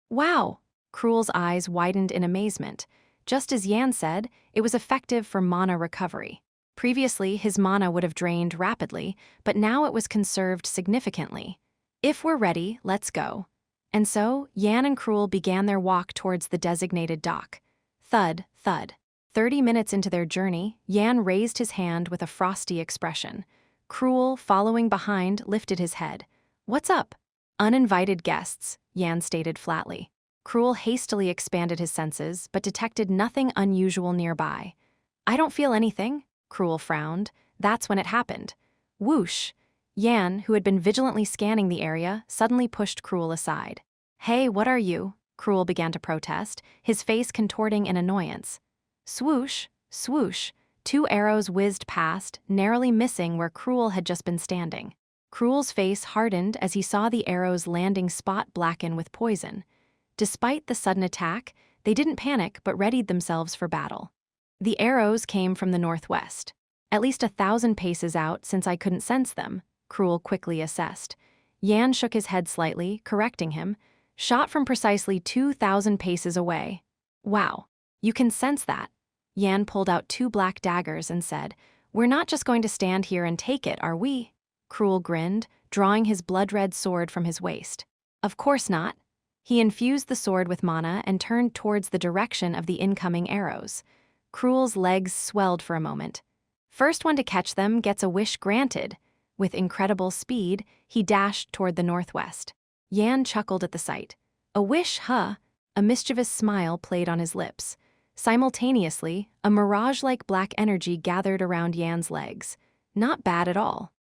Wow! Cruel's eyes widened in amazement. Just as Yan said, it was effective for mana recovery. Previously, his mana would have drained rapidly, but now it was conserved significantly. If we're ready, let's go. And so, Yan and Cruel began their walk towards the designated dock. Thud, thud. 30 minutes into their journey, Yan raised his hand with a frosty expression. Cruel, following behind, lifted his head. What's up? Uninvited guests, Yan stated flatly. Cruel hastily expanded his senses, but detected nothing unusual nearby. I don't feel anything, Cruel frowned. That's when it happened. Whoosh! Yan, who had been vigilantly scanning the area, suddenly pushed Cruel aside. Hey, what are you? Cruel began to protest, his face contorting in annoyance. Swoosh, swoosh. 2 arrows whizzed past, narrowly missing where Cruel had just been standing. Cruel's face hardened as he saw the arrows' landing spot blacken with poison. Despite the sudden attack, they didn't panic but readied themselves for battle. The arrows came from the northwest. At least 1,000 paces out since I couldn't sense them, Cruel quickly assessed. Yan shook his head slightly, correcting him. Shot from precisely 2,000 paces away. Wow, you can sense that. Yan pulled out 2 black daggers and said, We're not just going to stand here and take it, are we? Cruel grinned, drawing his blood-red sword from his waist. Of course not. He infused the sword with mana and turned towards the direction of the incoming arrows. Cruel's legs swelled for a moment. First one to catch them gets a wish granted. With incredible speed, he dashed toward the northwest. Yan chuckled at the sight. A wish, huh? A mischievous smile played on his lips. Simultaneously, a mirage-like black energy gathered around Yan's legs. Not bad at all.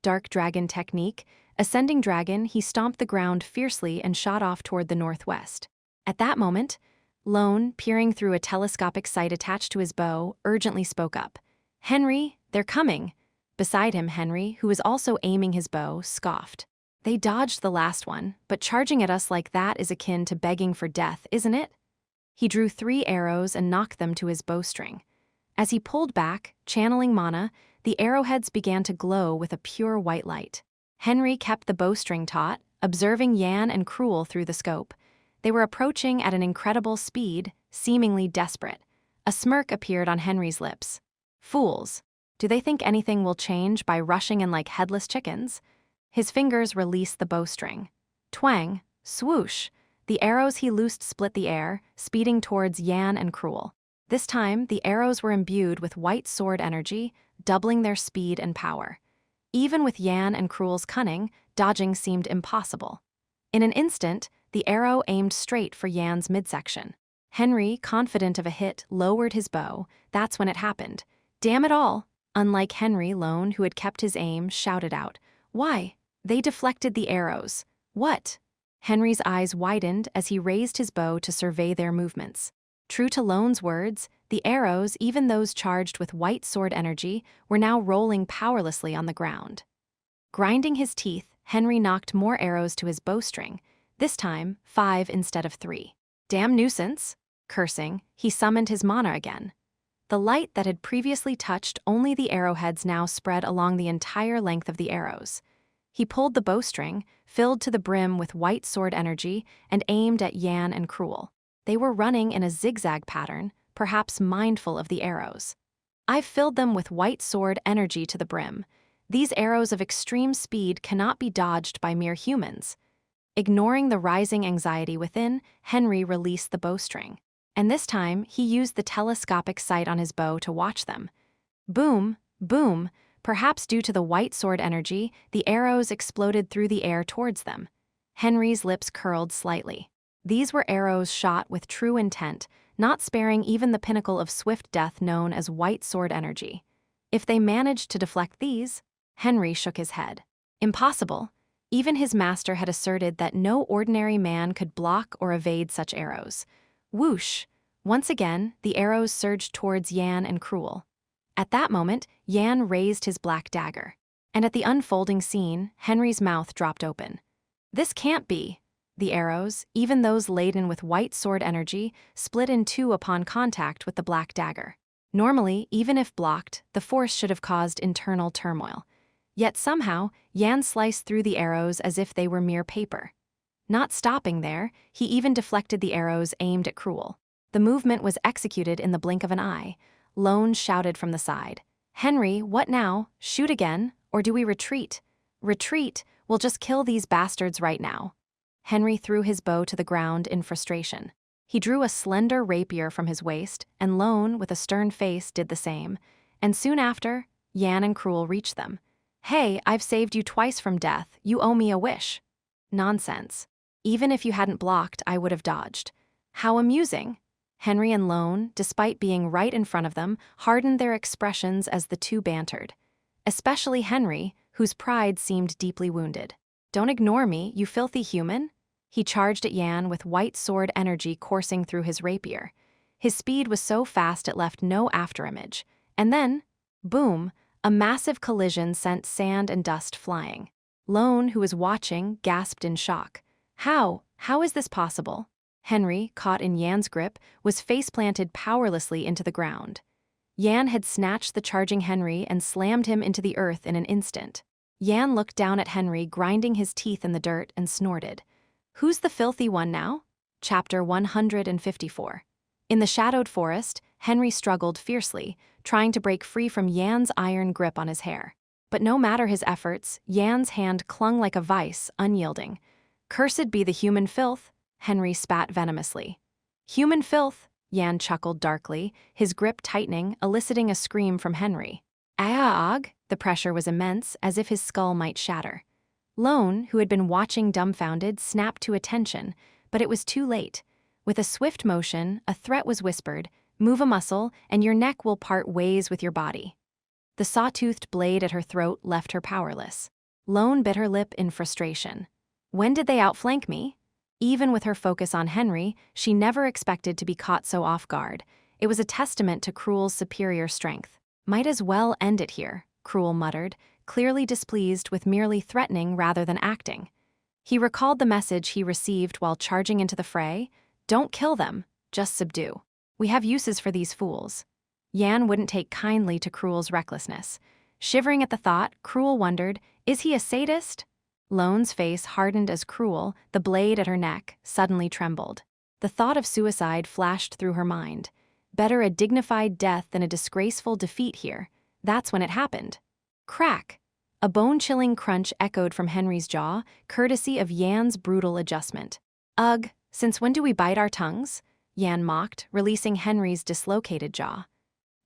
Dark dragon technique. Ascending dragon, he stomped the ground fiercely and shot off toward the northwest. At that moment, Lone, peering through a telescopic sight attached to his bow, urgently spoke up. Henry, they're coming. Beside him, Henry, who was also aiming his bow, scoffed. They dodged the last one, but charging at us like that is akin to begging for death, isn't it? He drew 3 arrows and knocked them to his bowstring. As he pulled back, channeling mana, the arrowheads began to glow with a pure white light. Henry kept the bowstring taut, observing Yan and Cruel through the scope. They were approaching at an incredible speed, seemingly desperate. A smirk appeared on Henry's lips. Fools. Do they think anything will change by rushing in like headless chickens? His fingers released the bowstring. Twang, swoosh. The arrows he loosed split the air, speeding towards Yan and Cruel. This time, the arrows were imbued with white sword energy, doubling their speed and power. Even with Yan and Cruel's cunning, dodging seemed impossible. In an instant, the arrow aimed straight for Yan's midsection. Henry, confident of a hit, lowered his bow. That's when it happened. Damn it all! Unlike Henry, Lone, who had kept his aim, shouted out. Why? They deflected the arrows. What? Henry's eyes widened as he raised his bow to survey their movements. True to Lone's words, the arrows, even those charged with white sword energy, were now rolling powerlessly on the ground. Grinding his teeth, Henry knocked more arrows to his bowstring. This time, 5 instead of 3. Damn nuisance! Cursing, he summoned his mana again. The light that had previously touched only the arrowheads now spread along the entire length of the arrows. He pulled the bowstring, filled to the brim with white sword energy, and aimed at Yan and Cruel. They were running in a zigzag pattern, perhaps mindful of the arrows. I've filled them with white sword energy to the brim. These arrows of extreme speed cannot be dodged by mere humans. Ignoring the rising anxiety within, Henry released the bowstring. And this time, he used the telescopic sight on his bow to watch them. Boom, boom, perhaps due to the white sword energy, the arrows exploded through the air towards them. Henry's lips curled slightly. These were arrows shot with true intent, not sparing even the pinnacle of swift death known as white sword energy. If they managed to deflect these, Henry shook his head. Impossible. Even his master had asserted that no ordinary man could block or evade such arrows. Whoosh! Once again, the arrows surged towards Yan and Cruel. At that moment, Yan raised his black dagger. And at the unfolding scene, Henry's mouth dropped open. This can't be. The arrows, even those laden with white sword energy, split in two upon contact with the black dagger. Normally, even if blocked, the force should have caused internal turmoil. Yet somehow, Yan sliced through the arrows as if they were mere paper. Not stopping there, he even deflected the arrows aimed at Cruel. The movement was executed in the blink of an eye. Lone shouted from the side. "Henry, what now? Shoot again? Or do we retreat?" "Retreat? We'll just kill these bastards right now." Henry threw his bow to the ground in frustration. He drew a slender rapier from his waist, and Lone, with a stern face, did the same. And soon after, Yan and Cruel reached them. "Hey, I've saved you twice from death. You owe me a wish." Nonsense. Even if you hadn't blocked, I would have dodged. How amusing. Henry and Lone, despite being right in front of them, hardened their expressions as the two bantered. Especially Henry, whose pride seemed deeply wounded. "Don't ignore me, you filthy human." He charged at Yan with white sword energy coursing through his rapier. His speed was so fast it left no afterimage. And then, boom, a massive collision sent sand and dust flying. Lone, who was watching, gasped in shock. How is this possible? Henry, caught in Yan's grip, was face-planted powerlessly into the ground. Yan had snatched the charging Henry and slammed him into the earth in an instant. Yan looked down at Henry, grinding his teeth in the dirt, and snorted. "Who's the filthy one now?" Chapter 154. In the shadowed forest, Henry struggled fiercely, trying to break free from Yan's iron grip on his hair. But no matter his efforts, Yan's hand clung like a vice, unyielding. "Cursed be the human filth," Henry spat venomously. "Human filth," Yan chuckled darkly, his grip tightening, eliciting a scream from Henry. "Aag!" The pressure was immense, as if his skull might shatter. Lone, who had been watching dumbfounded, snapped to attention, but it was too late. With a swift motion, a threat was whispered, "Move a muscle, and your neck will part ways with your body." The saw-toothed blade at her throat left her powerless. Lone bit her lip in frustration. When did they outflank me? Even with her focus on Henry, she never expected to be caught so off guard. It was a testament to Cruel's superior strength. "Might as well end it here," Cruel muttered, clearly displeased with merely threatening rather than acting. He recalled the message he received while charging into the fray. "Don't kill them, just subdue. We have uses for these fools." Yan wouldn't take kindly to Cruel's recklessness. Shivering at the thought, Cruel wondered, is he a sadist? Lone's face hardened as Cruel, the blade at her neck, suddenly trembled. The thought of suicide flashed through her mind. Better a dignified death than a disgraceful defeat here. That's when it happened. Crack! A bone-chilling crunch echoed from Henry's jaw, courtesy of Yan's brutal adjustment. "Ugh, since when do we bite our tongues?" Yan mocked, releasing Henry's dislocated jaw.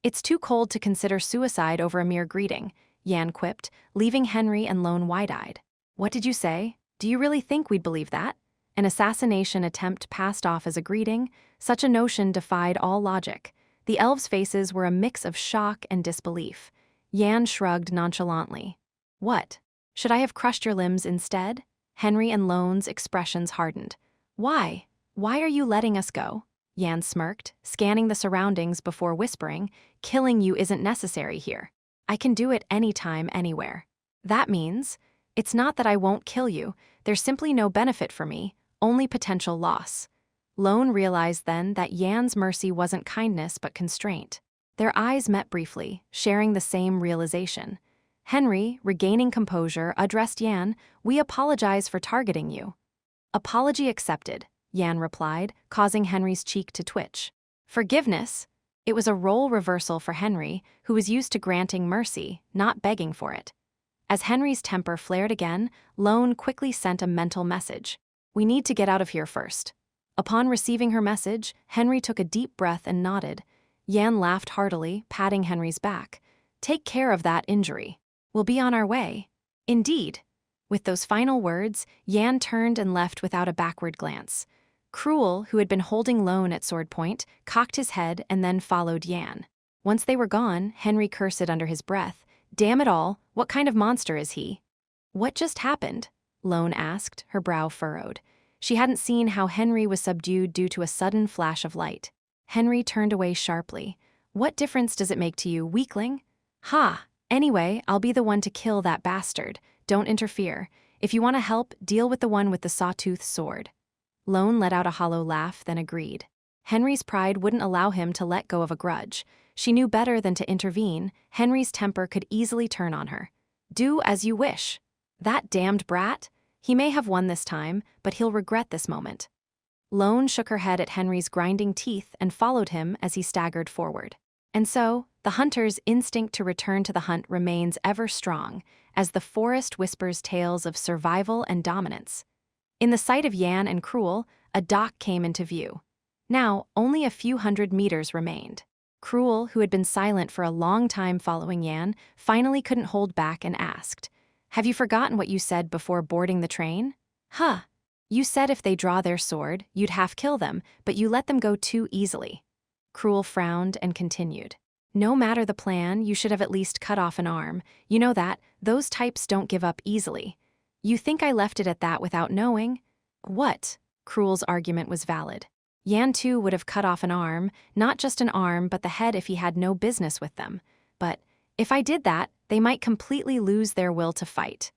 "It's too cold to consider suicide over a mere greeting," Yan quipped, leaving Henry and Lone wide-eyed. "What did you say? Do you really think we'd believe that?" An assassination attempt passed off as a greeting? Such a notion defied all logic. The elves' faces were a mix of shock and disbelief. Yan shrugged nonchalantly. "What? Should I have crushed your limbs instead?" Henry and Lone's expressions hardened. "Why? Why are you letting us go?" Yan smirked, scanning the surroundings before whispering, "Killing you isn't necessary here. I can do it anytime, anywhere. That means, it's not that I won't kill you, there's simply no benefit for me, only potential loss. Lone realized then that Yan's mercy wasn't kindness but constraint. Their eyes met briefly, sharing the same realization. Henry, regaining composure, addressed Yan, "We apologize for targeting you." "Apology accepted," Yan replied, causing Henry's cheek to twitch. "Forgiveness?" It was a role reversal for Henry, who was used to granting mercy, not begging for it. As Henry's temper flared again, Lone quickly sent a mental message. "We need to get out of here first." Upon receiving her message, Henry took a deep breath and nodded. Yan laughed heartily, patting Henry's back. "Take care of that injury. We'll be on our way." "Indeed." With those final words, Yan turned and left without a backward glance. Cruel, who had been holding Lone at sword point, cocked his head and then followed Yan. Once they were gone, Henry cursed under his breath. "Damn it all, what kind of monster is he?" "What just happened?" Lone asked, her brow furrowed. She hadn't seen how Henry was subdued due to a sudden flash of light. Henry turned away sharply. "What difference does it make to you, weakling?" "Ha! Anyway, I'll be the one to kill that bastard. Don't interfere. If you want to help, deal with the one with the sawtooth sword." Lone let out a hollow laugh, then agreed. Henry's pride wouldn't allow him to let go of a grudge. She knew better than to intervene. Henry's temper could easily turn on her. "Do as you wish." "That damned brat? He may have won this time, but he'll regret this moment." Lone shook her head at Henry's grinding teeth and followed him as he staggered forward. And so, the hunter's instinct to return to the hunt remains ever strong, as the forest whispers tales of survival and dominance. In the sight of Yan and Cruel, a dock came into view. Now, only a few hundred meters remained. Cruel, who had been silent for a long time following Yan, finally couldn't hold back and asked, "Have you forgotten what you said before boarding the train?" "Huh. You said if they draw their sword, you'd half kill them, but you let them go too easily." Cruel frowned and continued. "No matter the plan, you should have at least cut off an arm. You know that, those types don't give up easily. You think I left it at that without knowing?" "What?" Cruel's argument was valid. Yan too would have cut off an arm, not just an arm but the head if he had no business with them. But, if I did that, they might completely lose their will to fight.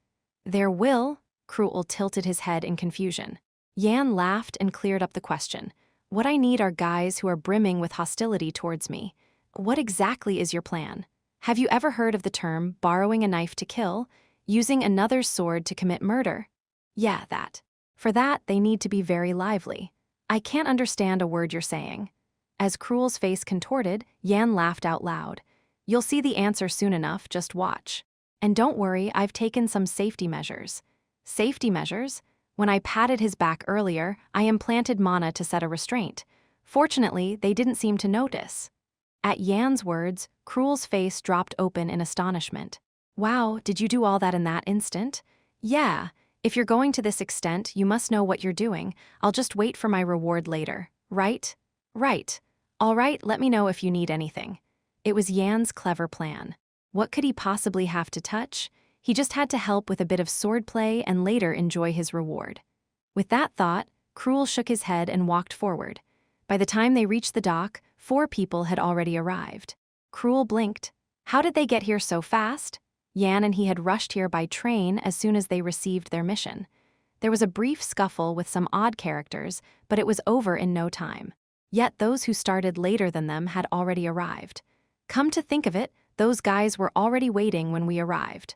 "Their will?" Cruel tilted his head in confusion. Yan laughed and cleared up the question. "What I need are guys who are brimming with hostility towards me. What exactly is your plan? Have you ever heard of the term borrowing a knife to kill? Using another's sword to commit murder?" "Yeah, that. For that, they need to be very lively. I can't understand a word you're saying." As Cruel's face contorted, Yan laughed out loud. "You'll see the answer soon enough, just watch. And don't worry, I've taken some safety measures." "Safety measures?" "When I patted his back earlier, I implanted mana to set a restraint. Fortunately, they didn't seem to notice." At Yan's words, Cruel's face dropped open in astonishment. "Wow, did you do all that in that instant?" "Yeah. If you're going to this extent, you must know what you're doing. I'll just wait for my reward later. Right?" "Right. All right, let me know if you need anything." It was Yan's clever plan. What could he possibly have to touch? He just had to help with a bit of swordplay and later enjoy his reward. With that thought, Cruel shook his head and walked forward. By the time they reached the dock, 4 people had already arrived. Cruel blinked. How did they get here so fast? Yan and he had rushed here by train as soon as they received their mission. There was a brief scuffle with some odd characters, but it was over in no time. Yet those who started later than them had already arrived. Come to think of it, those guys were already waiting when we arrived.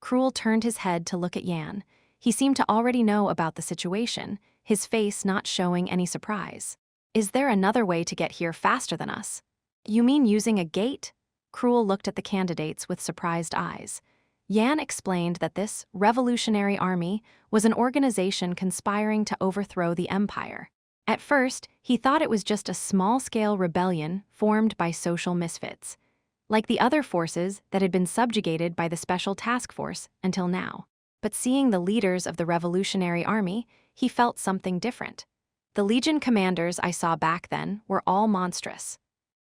Cruel turned his head to look at Yan. He seemed to already know about the situation, his face not showing any surprise. "Is there another way to get here faster than us?" "You mean using a gate?" Cruel looked at the candidates with surprised eyes. Yan explained that this revolutionary army was an organization conspiring to overthrow the empire. At first, he thought it was just a small-scale rebellion formed by social misfits, like the other forces that had been subjugated by the Special Task Force until now. But seeing the leaders of the Revolutionary Army, he felt something different. The Legion commanders I saw back then were all monstrous.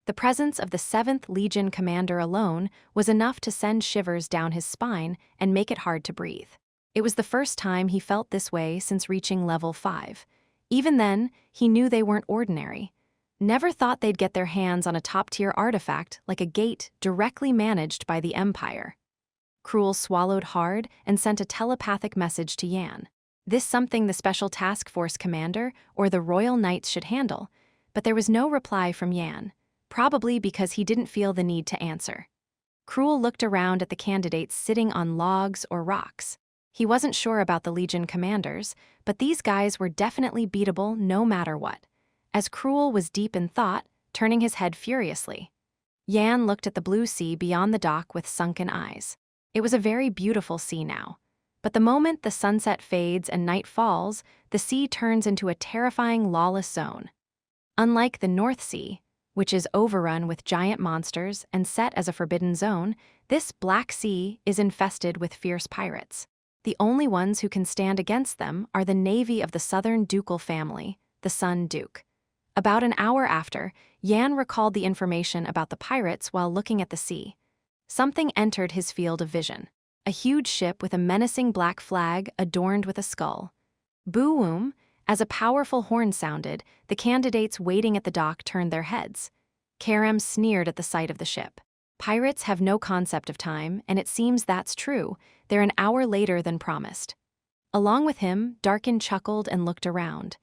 The presence of the 7th Legion commander alone was enough to send shivers down his spine and make it hard to breathe. It was the first time he felt this way since reaching level 5. Even then, he knew they weren't ordinary. Never thought they'd get their hands on a top-tier artifact like a gate directly managed by the Empire. Cruel swallowed hard and sent a telepathic message to Yan. This something the Special Task Force commander or the Royal Knights should handle, but there was no reply from Yan, probably because he didn't feel the need to answer. Cruel looked around at the candidates sitting on logs or rocks. He wasn't sure about the Legion commanders, but these guys were definitely beatable no matter what. As Cruel was deep in thought, turning his head furiously, Yan looked at the blue sea beyond the dock with sunken eyes. It was a very beautiful sea now. But the moment the sunset fades and night falls, the sea turns into a terrifying, lawless zone. Unlike the North Sea, which is overrun with giant monsters and set as a forbidden zone, this Black Sea is infested with fierce pirates. The only ones who can stand against them are the navy of the southern ducal family, the Sun Duke. About an hour after, Yan recalled the information about the pirates while looking at the sea. Something entered his field of vision. A huge ship with a menacing black flag adorned with a skull. Boom! As a powerful horn sounded, the candidates waiting at the dock turned their heads. Karam sneered at the sight of the ship. Pirates have no concept of time, and it seems that's true. They're an hour later than promised. Along with him, Darkin chuckled and looked around.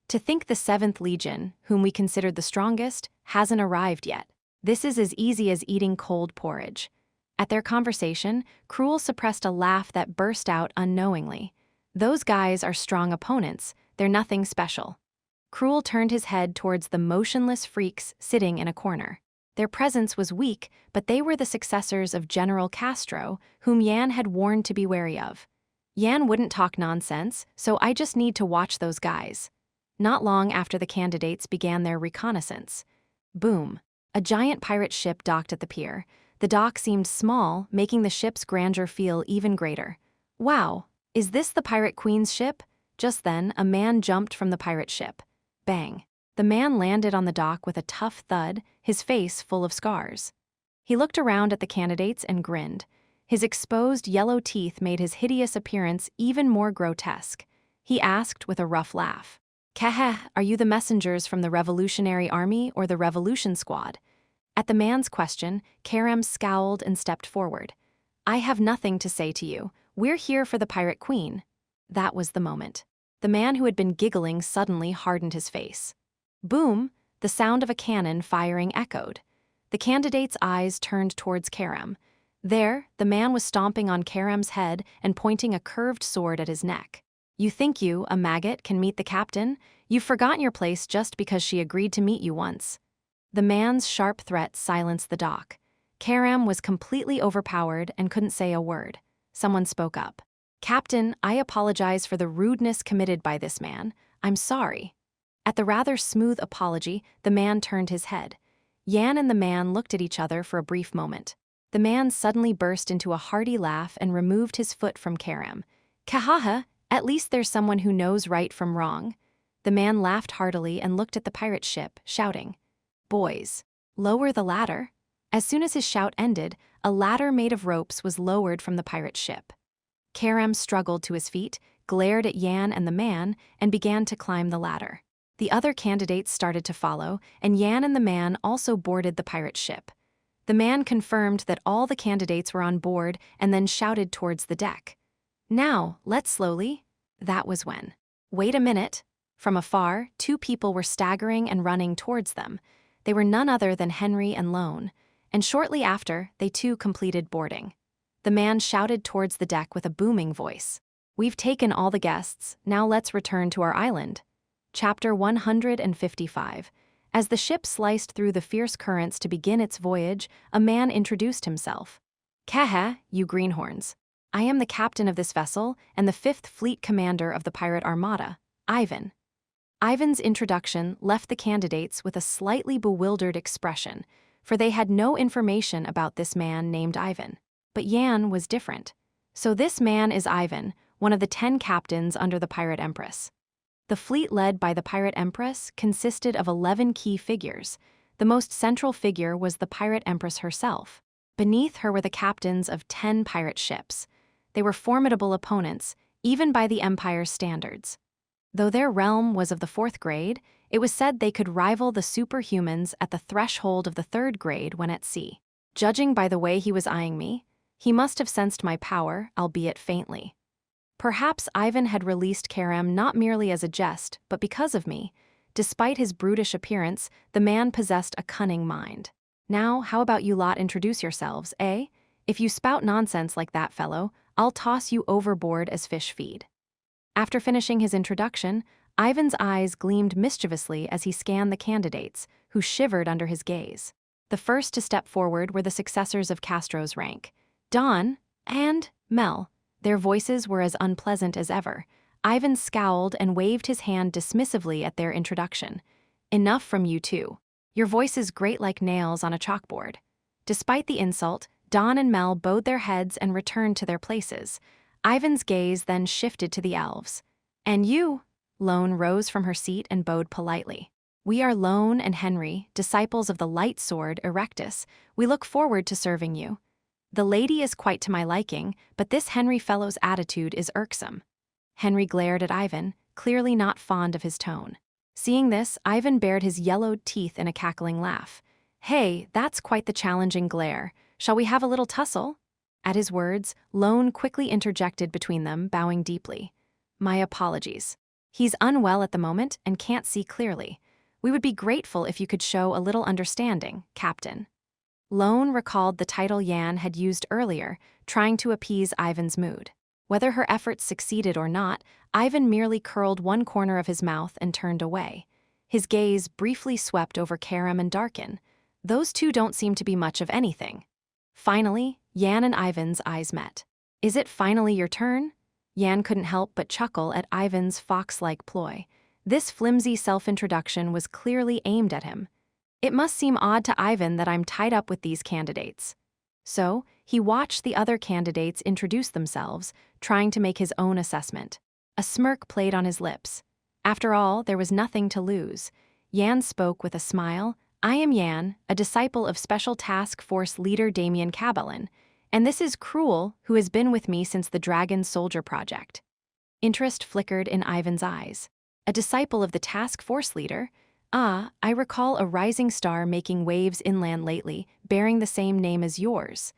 To think the 7th Legion, whom we considered the strongest, hasn't arrived yet. This is as easy as eating cold porridge. At their conversation, Cruel suppressed a laugh that burst out unknowingly. Those guys are strong opponents, they're nothing special. Cruel turned his head towards the motionless freaks sitting in a corner. Their presence was weak, but they were the successors of General Castro, whom Yan had warned to be wary of. Yan wouldn't talk nonsense, so I just need to watch those guys. Not long after the candidates began their reconnaissance. Boom! A giant pirate ship docked at the pier. The dock seemed small, making the ship's grandeur feel even greater. Wow, is this the Pirate Queen's ship? Just then, a man jumped from the pirate ship. Bang! The man landed on the dock with a tough thud, his face full of scars. He looked around at the candidates and grinned. His exposed yellow teeth made his hideous appearance even more grotesque. He asked with a rough laugh, "Keheh, are you the messengers from the Revolutionary Army or the Revolution Squad?" At the man's question, Karam scowled and stepped forward. "I have nothing to say to you. We're here for the Pirate Queen." That was the moment. The man who had been giggling suddenly hardened his face. Boom! The sound of a cannon firing echoed. The candidate's eyes turned towards Karam. There, the man was stomping on Karam's head and pointing a curved sword at his neck. "You think you, a maggot, can meet the captain? You've forgotten your place just because she agreed to meet you once." The man's sharp threat silenced the dock. Karam was completely overpowered and couldn't say a word. Someone spoke up. "Captain, I apologize for the rudeness committed by this man. I'm sorry." At the rather smooth apology, the man turned his head. Yan and the man looked at each other for a brief moment. The man suddenly burst into a hearty laugh and removed his foot from Karam. "Kahaha, at least there's someone who knows right from wrong." The man laughed heartily and looked at the pirate ship, shouting, "Boys, lower the ladder." As soon as his shout ended, a ladder made of ropes was lowered from the pirate ship. Karam struggled to his feet, glared at Yan and the man, and began to climb the ladder. The other candidates started to follow, and Yan and the man also boarded the pirate ship. The man confirmed that all the candidates were on board and then shouted towards the deck. "Now, let's slowly." That was when. Wait a minute. From afar, two people were staggering and running towards them. They were none other than Henry and Lone, and shortly after, they too completed boarding. The man shouted towards the deck with a booming voice. "We've taken all the guests, now let's return to our island." Chapter 155. As the ship sliced through the fierce currents to begin its voyage, a man introduced himself. "Keheh, you greenhorns. I am the captain of this vessel and the 5th Fleet commander of the pirate armada, Ivan." Ivan's introduction left the candidates with a slightly bewildered expression, for they had no information about this man named Ivan. But Yan was different. "So this man is Ivan, one of the 10 captains under the Pirate Empress." The fleet led by the Pirate Empress consisted of 11 key figures. The most central figure was the Pirate Empress herself. Beneath her were the captains of 10 pirate ships. They were formidable opponents, even by the Empire's standards. Though their realm was of the 4th grade, it was said they could rival the superhumans at the threshold of the 3rd grade when at sea. Judging by the way he was eyeing me, he must have sensed my power, albeit faintly. Perhaps Ivan had released Kerem not merely as a jest, but because of me. Despite his brutish appearance, the man possessed a cunning mind. Now, how about you lot introduce yourselves, eh? If you spout nonsense like that, fellow, I'll toss you overboard as fish feed. After finishing his introduction, Ivan's eyes gleamed mischievously as he scanned the candidates, who shivered under his gaze. The first to step forward were the successors of Castro's rank, Don and Mel. Their voices were as unpleasant as ever. Ivan scowled and waved his hand dismissively at their introduction. Enough from you two. Your voices grate like nails on a chalkboard. Despite the insult, Don and Mel bowed their heads and returned to their places. Ivan's gaze then shifted to the elves. And you? Lone rose from her seat and bowed politely. We are Lone and Henry, disciples of the light sword, Erectus. We look forward to serving you. The lady is quite to my liking, but this Henry fellow's attitude is irksome. Henry glared at Ivan, clearly not fond of his tone. Seeing this, Ivan bared his yellowed teeth in a cackling laugh. Hey, that's quite the challenging glare. Shall we have a little tussle? At his words, Lone quickly interjected between them, bowing deeply. My apologies. He's unwell at the moment and can't see clearly. We would be grateful if you could show a little understanding, Captain. Lone recalled the title Yan had used earlier, trying to appease Ivan's mood. Whether her efforts succeeded or not, Ivan merely curled one corner of his mouth and turned away. His gaze briefly swept over Kerem and Darkin. Those two don't seem to be much of anything. Finally, Yan and Ivan's eyes met. Is it finally your turn? Yan couldn't help but chuckle at Ivan's fox-like ploy. This flimsy self-introduction was clearly aimed at him. It must seem odd to Ivan that I'm tied up with these candidates. So, he watched the other candidates introduce themselves, trying to make his own assessment. A smirk played on his lips. After all, there was nothing to lose. Yan spoke with a smile. I am Yan, a disciple of Special Task Force leader Damien Cabellin, and this is Cruel, who has been with me since the Dragon Soldier Project. Interest flickered in Ivan's eyes. A disciple of the task force leader? Ah, I recall a rising star making waves inland lately, bearing the same name as yours.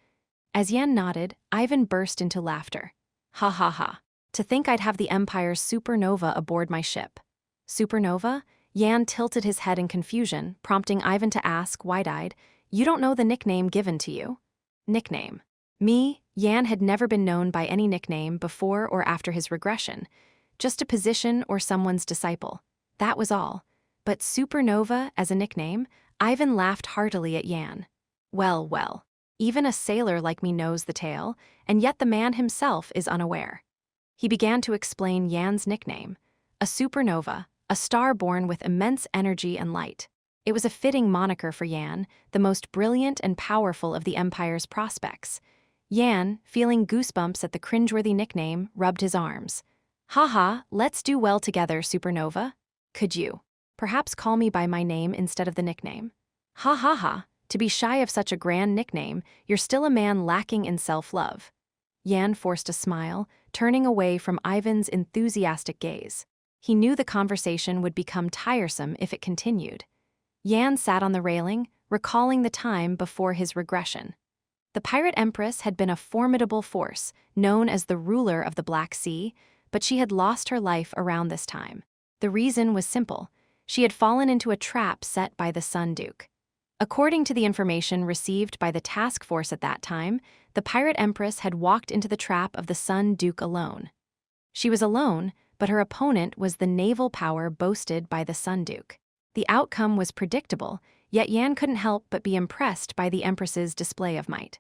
As Yan nodded, Ivan burst into laughter. Ha ha ha. To think I'd have the Empire's supernova aboard my ship. Supernova? Yan tilted his head in confusion, prompting Ivan to ask, wide-eyed, you don't know the nickname given to you? Nickname. Me, Yan had never been known by any nickname before or after his regression. Just a position or someone's disciple. That was all. But supernova as a nickname? Ivan laughed heartily at Yan. Well, well. Even a sailor like me knows the tale, and yet the man himself is unaware. He began to explain Yan's nickname. A supernova, a star born with immense energy and light. It was a fitting moniker for Yan, the most brilliant and powerful of the Empire's prospects. Yan, feeling goosebumps at the cringeworthy nickname, rubbed his arms. Haha, let's do well together, supernova. Could you perhaps call me by my name instead of the nickname? Ha ha ha, to be shy of such a grand nickname, you're still a man lacking in self-love. Yan forced a smile, turning away from Ivan's enthusiastic gaze. He knew the conversation would become tiresome if it continued. Yan sat on the railing, recalling the time before his regression. The Pirate Empress had been a formidable force, known as the ruler of the Black Sea, but she had lost her life around this time. The reason was simple. She had fallen into a trap set by the Sun Duke. According to the information received by the task force at that time, the Pirate Empress had walked into the trap of the Sun Duke alone. She was alone, but her opponent was the naval power boasted by the Sun Duke. The outcome was predictable, yet Yan couldn't help but be impressed by the Empress's display of might.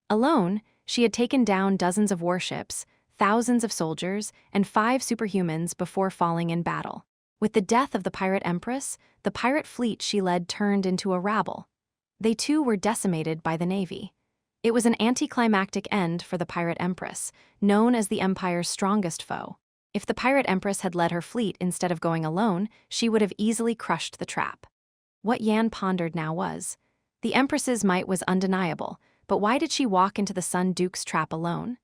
Alone, she had taken down dozens of warships, thousands of soldiers, and 5 superhumans before falling in battle. With the death of the Pirate Empress, the pirate fleet she led turned into a rabble. They too were decimated by the Navy. It was an anticlimactic end for the Pirate Empress, known as the Empire's strongest foe. If the Pirate Empress had led her fleet instead of going alone, she would have easily crushed the trap. What Yan pondered now was, the Empress's might was undeniable, but why did she walk into the Sun Duke's trap alone?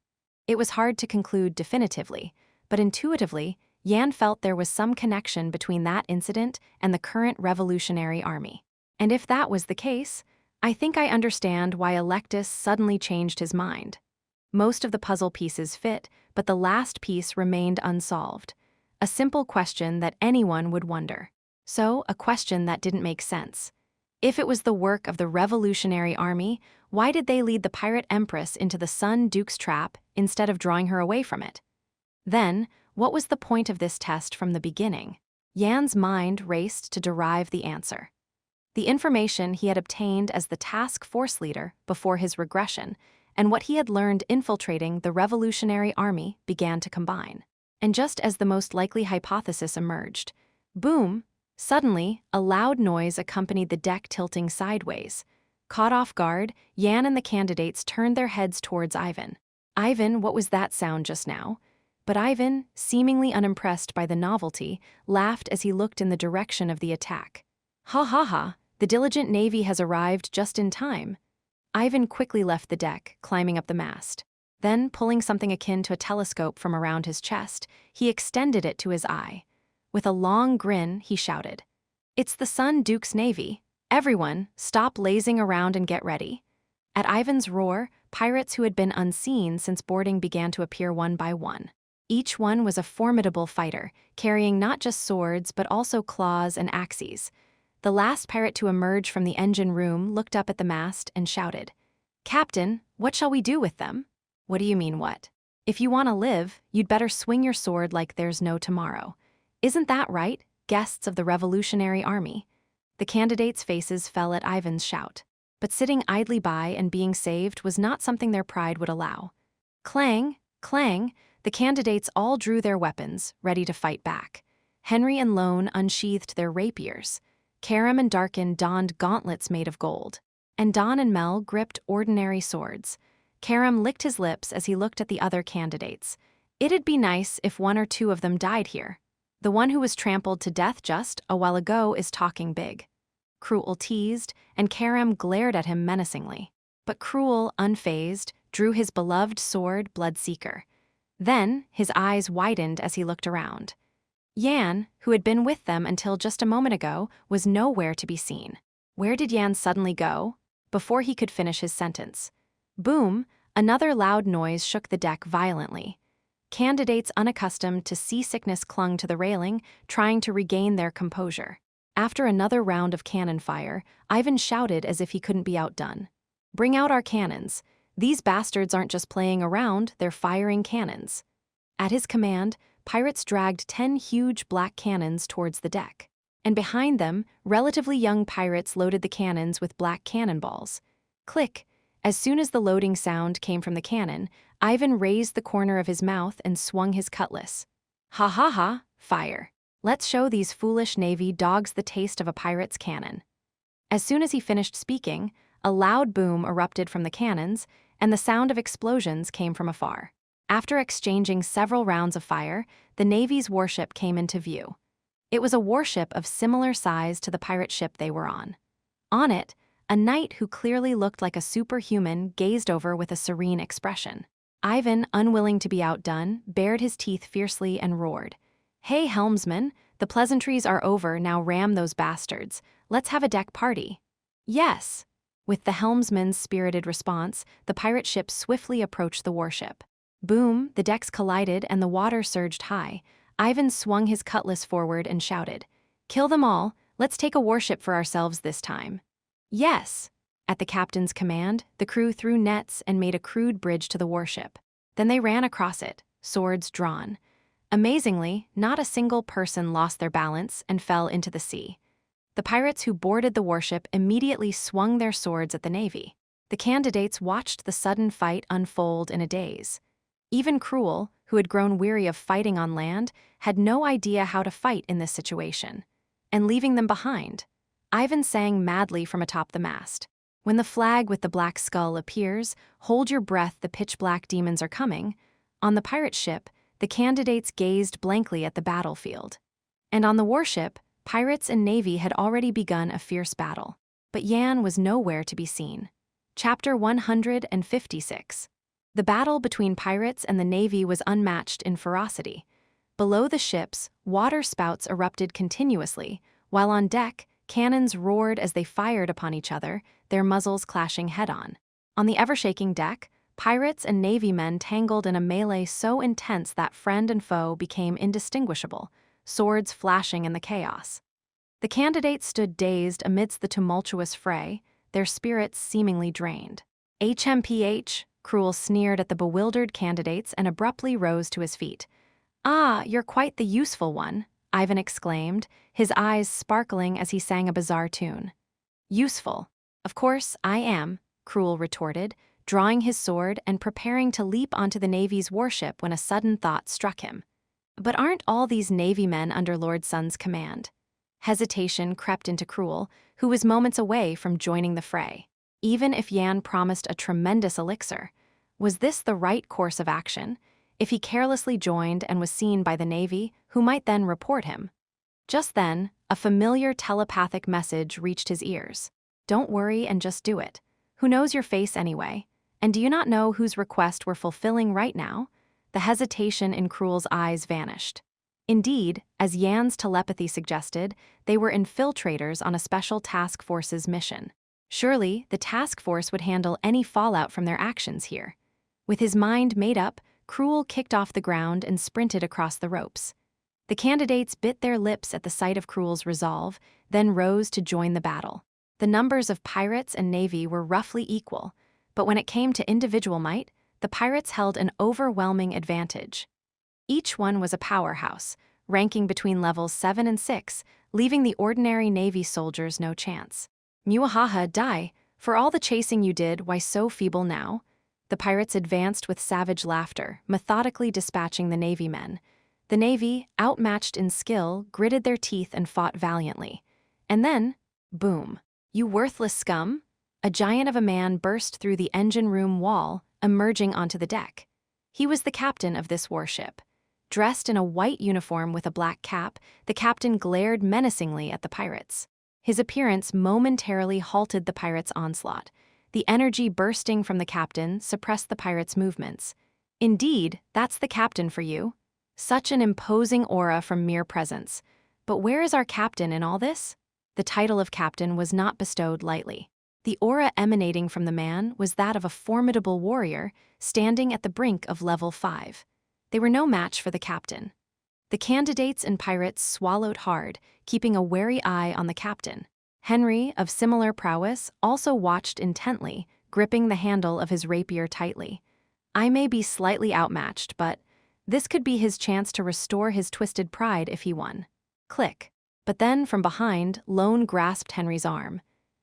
It was hard to conclude definitively, but intuitively, Yan felt there was some connection between that incident and the current revolutionary army. And if that was the case, I think I understand why Electus suddenly changed his mind. Most of the puzzle pieces fit, but the last piece remained unsolved. A simple question that anyone would wonder. So, a question that didn't make sense. If it was the work of the Revolutionary Army, why did they lead the pirate empress into the Sun Duke's trap instead of drawing her away from it? Then, what was the point of this test from the beginning? Yan's mind raced to derive the answer. The information he had obtained as the task force leader before his regression and what he had learned infiltrating the Revolutionary Army began to combine. And just as the most likely hypothesis emerged, boom, suddenly, a loud noise accompanied the deck tilting sideways. Caught off guard, Yan and the candidates turned their heads towards Ivan. "Ivan, what was that sound just now?" But Ivan, seemingly unimpressed by the novelty, laughed as he looked in the direction of the attack. "Ha ha ha, the diligent Navy has arrived just in time." Ivan quickly left the deck, climbing up the mast. Then, pulling something akin to a telescope from around his chest, he extended it to his eye. With a long grin, he shouted, "It's the Sun Duke's Navy. Everyone, stop lazing around and get ready." At Ivan's roar, pirates who had been unseen since boarding began to appear one by one. Each one was a formidable fighter, carrying not just swords but also claws and axes. The last pirate to emerge from the engine room looked up at the mast and shouted, "Captain, what shall we do with them?" "What do you mean, what? If you want to live, you'd better swing your sword like there's no tomorrow. Isn't that right, guests of the Revolutionary Army?" The candidates' faces fell at Ivan's shout. But sitting idly by and being saved was not something their pride would allow. Clang, clang, the candidates all drew their weapons, ready to fight back. Henry and Lone unsheathed their rapiers. Karam and Darkin donned gauntlets made of gold. And Don and Mel gripped ordinary swords. Karam licked his lips as he looked at the other candidates. It'd be nice if one or two of them died here. The one who was trampled to death just a while ago is talking big. Cruel teased, and Karam glared at him menacingly. But Cruel, unfazed, drew his beloved sword, Bloodseeker. Then, his eyes widened as he looked around. Yan, who had been with them until just a moment ago, was nowhere to be seen. Where did Yan suddenly go? Before he could finish his sentence. Boom, another loud noise shook the deck violently. Candidates unaccustomed to seasickness clung to the railing, trying to regain their composure. After another round of cannon fire, Ivan shouted as if he couldn't be outdone. "Bring out our cannons. These bastards aren't just playing around, they're firing cannons." At his command, pirates dragged 10 huge black cannons towards the deck. And behind them, relatively young pirates loaded the cannons with black cannonballs. Click! As soon as the loading sound came from the cannon, Ivan raised the corner of his mouth and swung his cutlass. "Ha ha ha, fire. Let's show these foolish Navy dogs the taste of a pirate's cannon." As soon as he finished speaking, a loud boom erupted from the cannons, and the sound of explosions came from afar. After exchanging several rounds of fire, the Navy's warship came into view. It was a warship of similar size to the pirate ship they were on. On it, a knight who clearly looked like a superhuman gazed over with a serene expression. Ivan, unwilling to be outdone, bared his teeth fiercely and roared, "Hey, helmsman, the pleasantries are over, now ram those bastards. Let's have a deck party." "Yes." With the helmsman's spirited response, the pirate ship swiftly approached the warship. Boom, the decks collided and the water surged high. Ivan swung his cutlass forward and shouted, "Kill them all, let's take a warship for ourselves this time." "Yes." At the captain's command, the crew threw nets and made a crude bridge to the warship. Then they ran across it, swords drawn. Amazingly, not a single person lost their balance and fell into the sea. The pirates who boarded the warship immediately swung their swords at the Navy. The candidates watched the sudden fight unfold in a daze. Even Cruel, who had grown weary of fighting on land, had no idea how to fight in this situation. And leaving them behind, Ivan sang madly from atop the mast. "When the flag with the black skull appears, hold your breath, the pitch-black demons are coming." On the pirate ship, the candidates gazed blankly at the battlefield. And on the warship, pirates and Navy had already begun a fierce battle. But Yan was nowhere to be seen. Chapter 156. The battle between pirates and the Navy was unmatched in ferocity. Below the ships, water spouts erupted continuously, while on deck, cannons roared as they fired upon each other, their muzzles clashing head-on. On the ever-shaking deck, Pirates and Navy men tangled in a melee so intense that friend and foe became indistinguishable, swords flashing in the chaos. The candidates stood dazed amidst the tumultuous fray, their spirits seemingly drained. HMPH, Cruel sneered at the bewildered candidates and abruptly rose to his feet. "Ah, you're quite the useful one," Ivan exclaimed, his eyes sparkling as he sang a bizarre tune. "Useful? Of course, I am," Cruel retorted, drawing his sword and preparing to leap onto the Navy's warship when a sudden thought struck him. But aren't all these Navy men under Lord Sun's command? Hesitation crept into Cruel, who was moments away from joining the fray. Even if Yan promised a tremendous elixir, was this the right course of action? If he carelessly joined and was seen by the Navy, who might then report him? Just then, a familiar telepathic message reached his ears. "Don't worry and just do it. Who knows your face anyway? And do you not know whose request we're fulfilling right now?" The hesitation in Cruel's eyes vanished. Indeed, as Yan's telepathy suggested, they were infiltrators on a special task force's mission. Surely, the task force would handle any fallout from their actions here. With his mind made up, Cruel kicked off the ground and sprinted across the ropes. The candidates bit their lips at the sight of Cruel's resolve, then rose to join the battle. The numbers of pirates and Navy were roughly equal, but when it came to individual might, the pirates held an overwhelming advantage. Each one was a powerhouse, ranking between levels 7 and 6, leaving the ordinary Navy soldiers no chance. "Muahaha, die! For all the chasing you did, why so feeble now?" The pirates advanced with savage laughter, methodically dispatching the Navy men. The Navy, outmatched in skill, gritted their teeth and fought valiantly. And then, boom. "You worthless scum!" A giant of a man burst through the engine room wall, emerging onto the deck. He was the captain of this warship. Dressed in a white uniform with a black cap, the captain glared menacingly at the pirates. His appearance momentarily halted the pirates' onslaught. The energy bursting from the captain suppressed the pirates' movements. Indeed, that's the captain for you. Such an imposing aura from mere presence. But where is our captain in all this? The title of captain was not bestowed lightly. The aura emanating from the man was that of a formidable warrior standing at the brink of level 5. They were no match for the captain. The candidates and pirates swallowed hard, keeping a wary eye on the captain. Henry, of similar prowess, also watched intently, gripping the handle of his rapier tightly. I may be slightly outmatched, but this could be his chance to restore his twisted pride if he won. Click. But then, from behind, Lone grasped Henry's arm.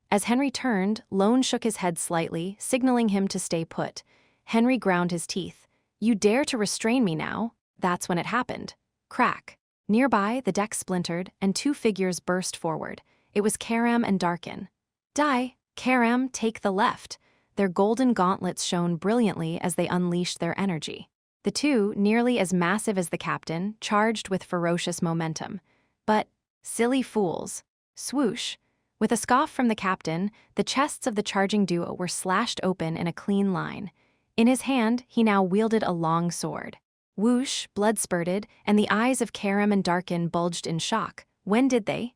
As Henry turned, Lone shook his head slightly, signaling him to stay put. Henry ground his teeth. "You dare to restrain me now?" That's when it happened. Crack. Nearby, the deck splintered, and two figures burst forward. It was Karam and Darkin. "Die, Karam, take the left." Their golden gauntlets shone brilliantly as they unleashed their energy. The two, nearly as massive as the captain, charged with ferocious momentum. But, silly fools. Swoosh. With a scoff from the captain, the chests of the charging duo were slashed open in a clean line. In his hand, he now wielded a long sword. Whoosh, blood spurted, and the eyes of Karam and Darkin bulged in shock. When did they?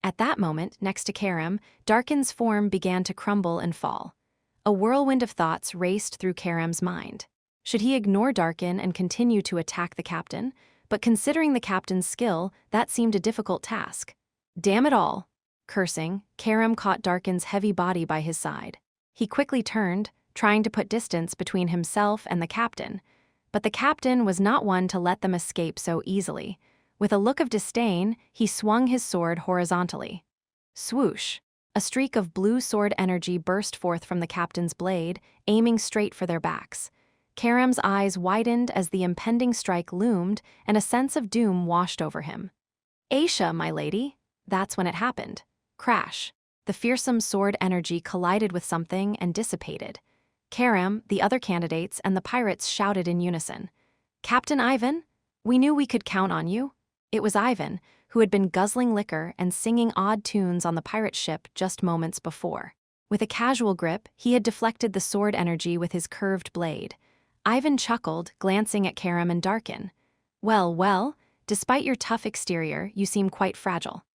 At that moment, next to Karam, Darkin's form began to crumble and fall. A whirlwind of thoughts raced through Karam's mind. Should he ignore Darkin and continue to attack the captain? But considering the captain's skill, that seemed a difficult task. Damn it all! Cursing, Karam caught Darkin's heavy body by his side. He quickly turned, trying to put distance between himself and the captain. But the captain was not one to let them escape so easily. With a look of disdain, he swung his sword horizontally. Swoosh! A streak of blue sword energy burst forth from the captain's blade, aiming straight for their backs. Karam's eyes widened as the impending strike loomed, and a sense of doom washed over him. "Aisha, my lady." That's when it happened. Crash. The fearsome sword energy collided with something and dissipated. Karam, the other candidates, and the pirates shouted in unison. "Captain Ivan? We knew we could count on you." It was Ivan, who had been guzzling liquor and singing odd tunes on the pirate ship just moments before. With a casual grip, he had deflected the sword energy with his curved blade. Ivan chuckled, glancing at Karam and Darkin. Well, well, despite your tough exterior, you seem quite fragile."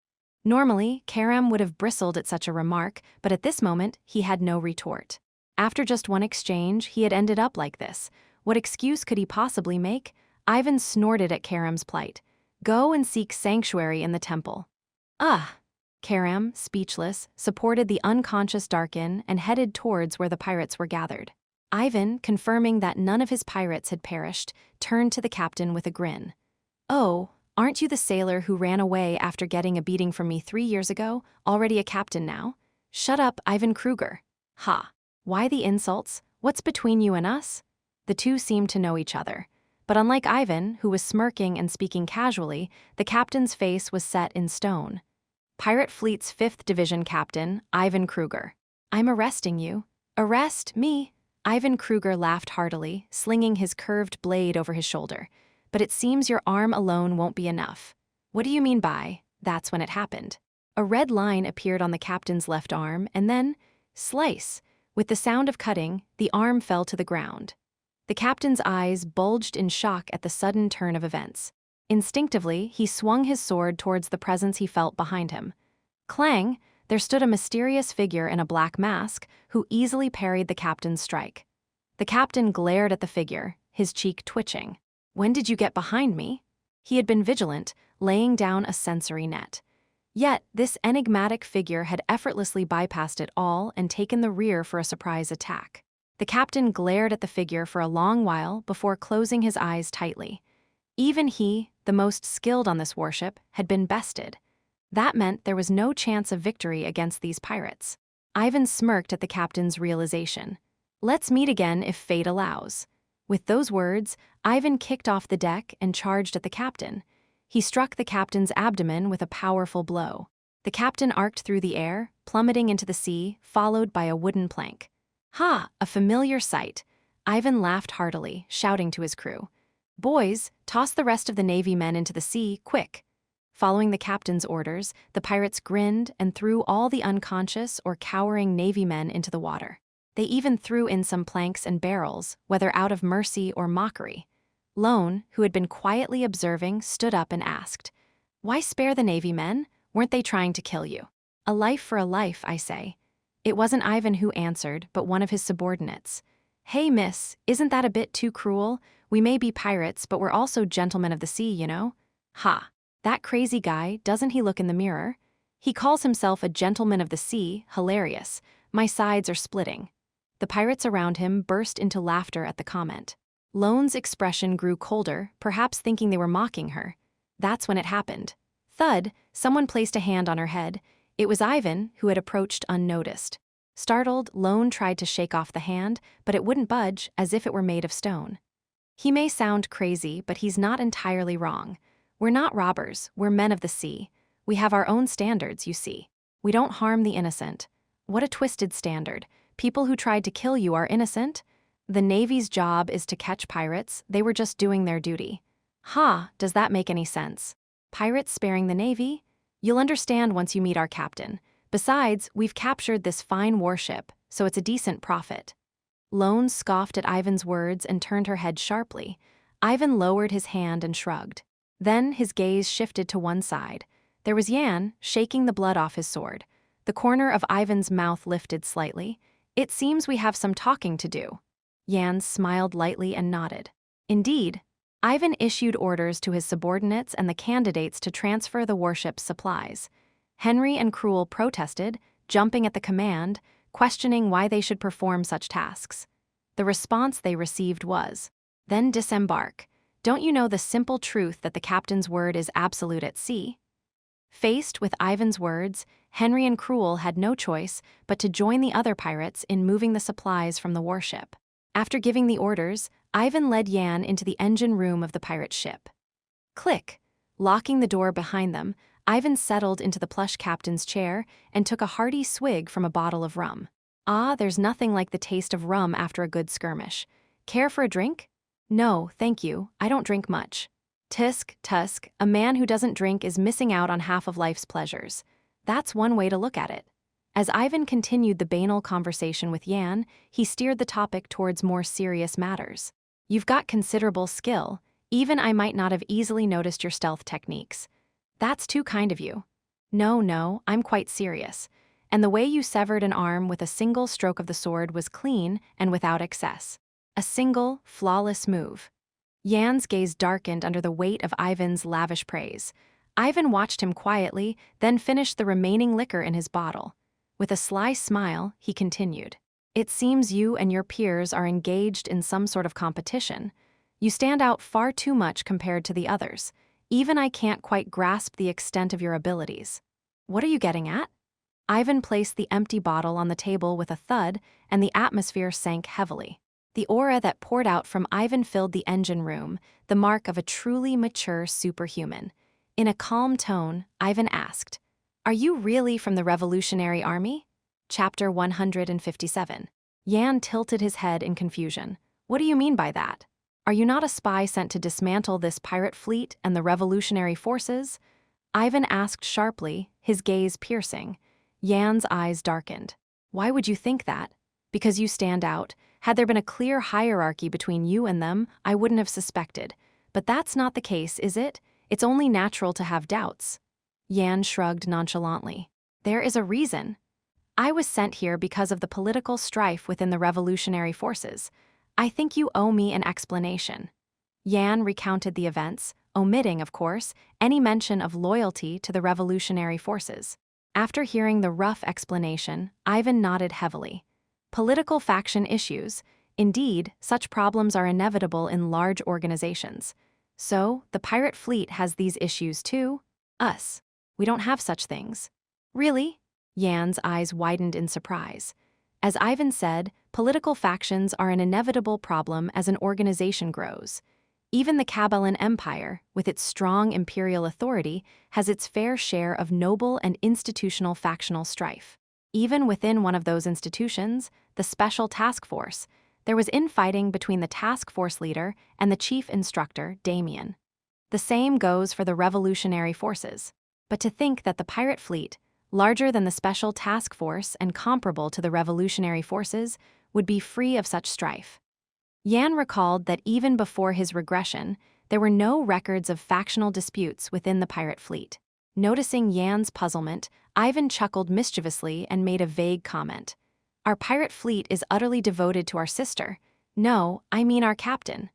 Normally, Karam would have bristled at such a remark, but at this moment, he had no retort. After just one exchange, he had ended up like this. What excuse could he possibly make? Ivan snorted at Karam's plight. Go and seek sanctuary in the temple. Ah! Karam, speechless, supported the unconscious Darkin and headed towards where the pirates were gathered. Ivan, confirming that none of his pirates had perished, turned to the captain with a grin. Oh, aren't you the sailor who ran away after getting a beating from me 3 years ago, already a captain now? Shut up, Ivan Kruger. Ha! Why the insults? What's between you and us? The two seemed to know each other. But unlike Ivan, who was smirking and speaking casually, the captain's face was set in stone. Pirate Fleet's 5th Division Captain, Ivan Kruger. I'm arresting you. Arrest me? Ivan Kruger laughed heartily, slinging his curved blade over his shoulder. But it seems your arm alone won't be enough. What do you mean by? That's when it happened. A red line appeared on the captain's left arm, and then, slice. With the sound of cutting, the arm fell to the ground. The captain's eyes bulged in shock at the sudden turn of events. Instinctively, he swung his sword towards the presence he felt behind him. Clang! There stood a mysterious figure in a black mask who easily parried the captain's strike. The captain glared at the figure, his cheek twitching. When did you get behind me? He had been vigilant, laying down a sensory net. Yet, this enigmatic figure had effortlessly bypassed it all and taken the rear for a surprise attack. The captain glared at the figure for a long while before closing his eyes tightly. Even he, the most skilled on this warship, had been bested. That meant there was no chance of victory against these pirates. Ivan smirked at the captain's realization. Let's meet again if fate allows. With those words, Ivan kicked off the deck and charged at the captain. He struck the captain's abdomen with a powerful blow. The captain arced through the air, plummeting into the sea, followed by a wooden plank. Ha! A familiar sight. Ivan laughed heartily, shouting to his crew. Boys, toss the rest of the Navy men into the sea, quick. Following the captain's orders, the pirates grinned and threw all the unconscious or cowering Navy men into the water. They even threw in some planks and barrels, whether out of mercy or mockery. Lone, who had been quietly observing, stood up and asked, Why spare the Navy men? Weren't they trying to kill you? A life for a life, I say. It wasn't Ivan who answered, but one of his subordinates. Hey, miss, isn't that a bit too cruel? We may be pirates, but we're also gentlemen of the sea, you know? Ha! That crazy guy, doesn't he look in the mirror? He calls himself a gentleman of the sea, hilarious. My sides are splitting. The pirates around him burst into laughter at the comment. Lone's expression grew colder, perhaps thinking they were mocking her. That's when it happened. Thud, someone placed a hand on her head. It was Ivan, who had approached unnoticed. Startled, Lone tried to shake off the hand, but it wouldn't budge, as if it were made of stone. He may sound crazy, but he's not entirely wrong. We're not robbers, we're men of the sea. We have our own standards, you see. We don't harm the innocent. What a twisted standard. People who tried to kill you are innocent? The Navy's job is to catch pirates, they were just doing their duty. Ha, does that make any sense? Pirates sparing the Navy? You'll understand once you meet our captain. Besides, we've captured this fine warship, so it's a decent profit. Lone scoffed at Ivan's words and turned her head sharply. Ivan lowered his hand and shrugged. Then his gaze shifted to one side. There was Yan, shaking the blood off his sword. The corner of Ivan's mouth lifted slightly. It seems we have some talking to do. Yan smiled lightly and nodded. Indeed. Ivan issued orders to his subordinates and the candidates to transfer the warship's supplies. Henry and Cruel protested, jumping at the command, questioning why they should perform such tasks. The response they received was, Then disembark. Don't you know the simple truth that the captain's word is absolute at sea? Faced with Ivan's words, Henry and Cruel had no choice but to join the other pirates in moving the supplies from the warship. After giving the orders, Ivan led Yan into the engine room of the pirate ship. Click! Locking the door behind them, Ivan settled into the plush captain's chair and took a hearty swig from a bottle of rum. Ah, there's nothing like the taste of rum after a good skirmish. Care for a drink? No, thank you, I don't drink much. Tusk, a man who doesn't drink is missing out on half of life's pleasures. That's one way to look at it. As Ivan continued the banal conversation with Yan, he steered the topic towards more serious matters. You've got considerable skill. Even I might not have easily noticed your stealth techniques. That's too kind of you. No, I'm quite serious. and the way you severed an arm with a single stroke of the sword was clean and without excess. A single, flawless move. Yan's gaze darkened under the weight of Ivan's lavish praise. Ivan watched him quietly, then finished the remaining liquor in his bottle. With a sly smile, he continued. It seems you and your peers are engaged in some sort of competition. You stand out far too much compared to the others. Even I can't quite grasp the extent of your abilities. What are you getting at? Ivan placed the empty bottle on the table with a thud, and the atmosphere sank heavily. The aura that poured out from Ivan filled the engine room, the mark of a truly mature superhuman. In a calm tone, Ivan asked, "Are you really from the Revolutionary Army?" Chapter 157. Yan tilted his head in confusion. What do you mean by that? Are you not a spy sent to dismantle this pirate fleet and the revolutionary forces? Ivan asked sharply, his gaze piercing. Yan's eyes darkened. Why would you think that? Because you stand out. Had there been a clear hierarchy between you and them, I wouldn't have suspected. But that's not the case, is it? It's only natural to have doubts. Yan shrugged nonchalantly. There is a reason. I was sent here because of the political strife within the revolutionary forces. I think you owe me an explanation. Yan recounted the events, omitting, of course, any mention of loyalty to the revolutionary forces. After hearing the rough explanation, Ivan nodded heavily. Political faction issues. Indeed, such problems are inevitable in large organizations. So, the pirate fleet has these issues too? Us. We don't have such things. Really? Yan's eyes widened in surprise. As Ivan said, political factions are an inevitable problem as an organization grows. Even the Kabalan Empire, with its strong imperial authority, has its fair share of noble and institutional factional strife. Even within one of those institutions, the Special Task Force, there was infighting between the task force leader and the chief instructor, Damien. The same goes for the revolutionary forces. But to think that the pirate fleet, larger than the Special Task Force and comparable to the revolutionary forces, would be free of such strife. Yan recalled that even before his regression, there were no records of factional disputes within the pirate fleet. Noticing Yan's puzzlement, Ivan chuckled mischievously and made a vague comment. Our pirate fleet is utterly devoted to our sister. No, I mean our captain.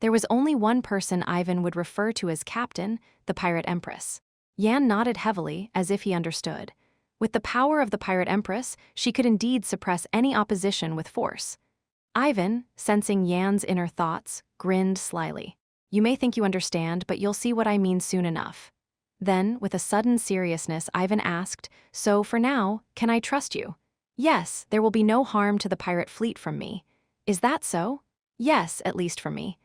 There was only one person Ivan would refer to as captain, the pirate empress. Yan nodded heavily, as if he understood. With the power of the pirate empress, she could indeed suppress any opposition with force. Ivan, sensing Yan's inner thoughts, grinned slyly. You may think you understand, but you'll see what I mean soon enough. Then, with a sudden seriousness, Ivan asked, So, for now, can I trust you? Yes, there will be no harm to the pirate fleet from me. Is that so? Yes, at least from me. ...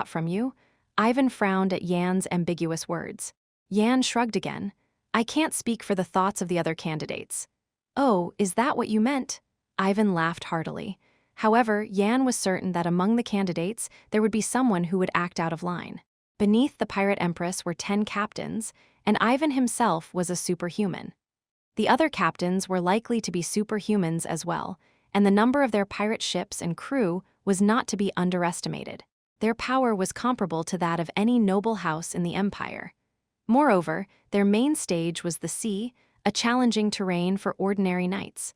from you? Ivan frowned at Yan's ambiguous words. Yan shrugged again. I can't speak for the thoughts of the other candidates. Oh, is that what you meant? Ivan laughed heartily. However, Yan was certain that among the candidates, there would be someone who would act out of line. Beneath the pirate empress were 10 captains, and Ivan himself was a superhuman. The other captains were likely to be superhumans as well, and the number of their pirate ships and crew was not to be underestimated. Their power was comparable to that of any noble house in the empire. Moreover, their main stage was the sea, a challenging terrain for ordinary knights.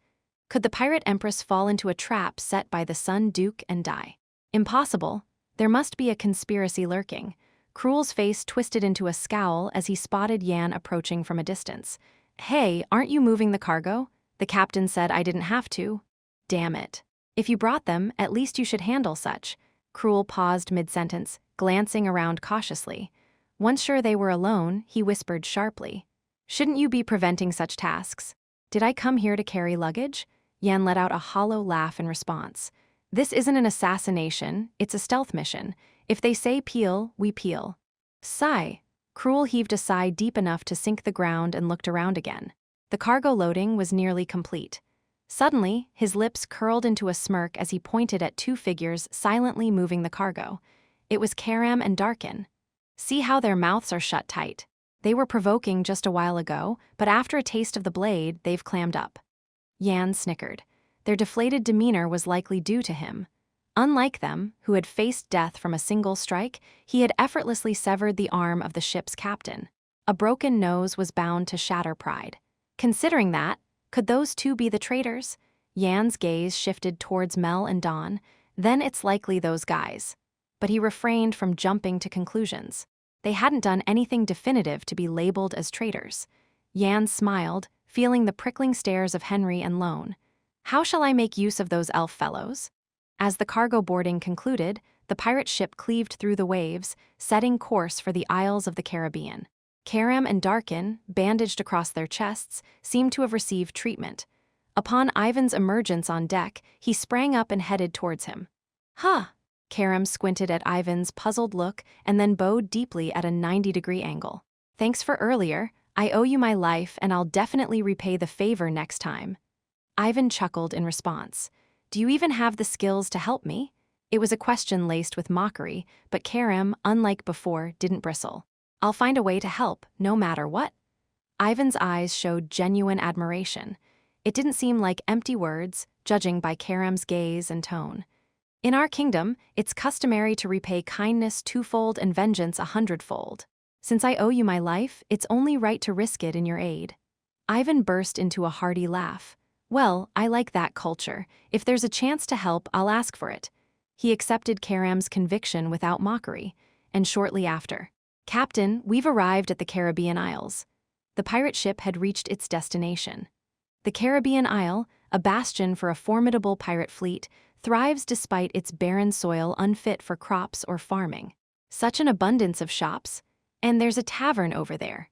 Could the pirate empress fall into a trap set by the Sun Duke and die? Impossible. There must be a conspiracy lurking. Cruel's face twisted into a scowl as he spotted Yan approaching from a distance. Hey, aren't you moving the cargo? The captain said I didn't have to. Damn it. If you brought them, at least you should handle such. Cruel paused mid-sentence, glancing around cautiously. Once sure they were alone, he whispered sharply. Shouldn't you be preventing such tasks? Did I come here to carry luggage? Yan let out a hollow laugh in response. This isn't an assassination, it's a stealth mission. If they say peel, we peel. Sigh. Cruel heaved a sigh deep enough to sink the ground and looked around again. The cargo loading was nearly complete. Suddenly, his lips curled into a smirk as he pointed at 2 figures silently moving the cargo. It was Karam and Darkin. See how their mouths are shut tight. They were provoking just a while ago, but after a taste of the blade, they've clammed up. Yan snickered. Their deflated demeanor was likely due to him. Unlike them, who had faced death from a single strike, he had effortlessly severed the arm of the ship's captain. A broken nose was bound to shatter pride. Considering that, Could those two be the traitors? Yan's gaze shifted towards Mel and Dawn. Then it's likely those guys. But he refrained from jumping to conclusions. They hadn't done anything definitive to be labeled as traitors. Yan smiled, feeling the prickling stares of Henry and Lone. How shall I make use of those elf fellows? As the cargo boarding concluded, the pirate ship cleaved through the waves, setting course for the Isles of the Caribbean. Karam and Darkin, bandaged across their chests, seemed to have received treatment. Upon Ivan's emergence on deck, he sprang up and headed towards him. Huh! Karam squinted at Ivan's puzzled look and then bowed deeply at a 90-degree angle. Thanks for earlier. I owe you my life and I'll definitely repay the favor next time. Ivan chuckled in response. Do you even have the skills to help me? It was a question laced with mockery, but Karam, unlike before, didn't bristle. I'll find a way to help, no matter what. Ivan's eyes showed genuine admiration. It didn't seem like empty words, judging by Karam's gaze and tone. In our kingdom, it's customary to repay kindness twofold and vengeance 100-fold. Since I owe you my life, it's only right to risk it in your aid. Ivan burst into a hearty laugh. Well, I like that culture. If there's a chance to help, I'll ask for it. He accepted Karam's conviction without mockery, and shortly after, Captain, we've arrived at the Caribbean Isles. The pirate ship had reached its destination. The Caribbean Isle, a bastion for a formidable pirate fleet, thrives despite its barren soil unfit for crops or farming. Such an abundance of shops, and there's a tavern over there.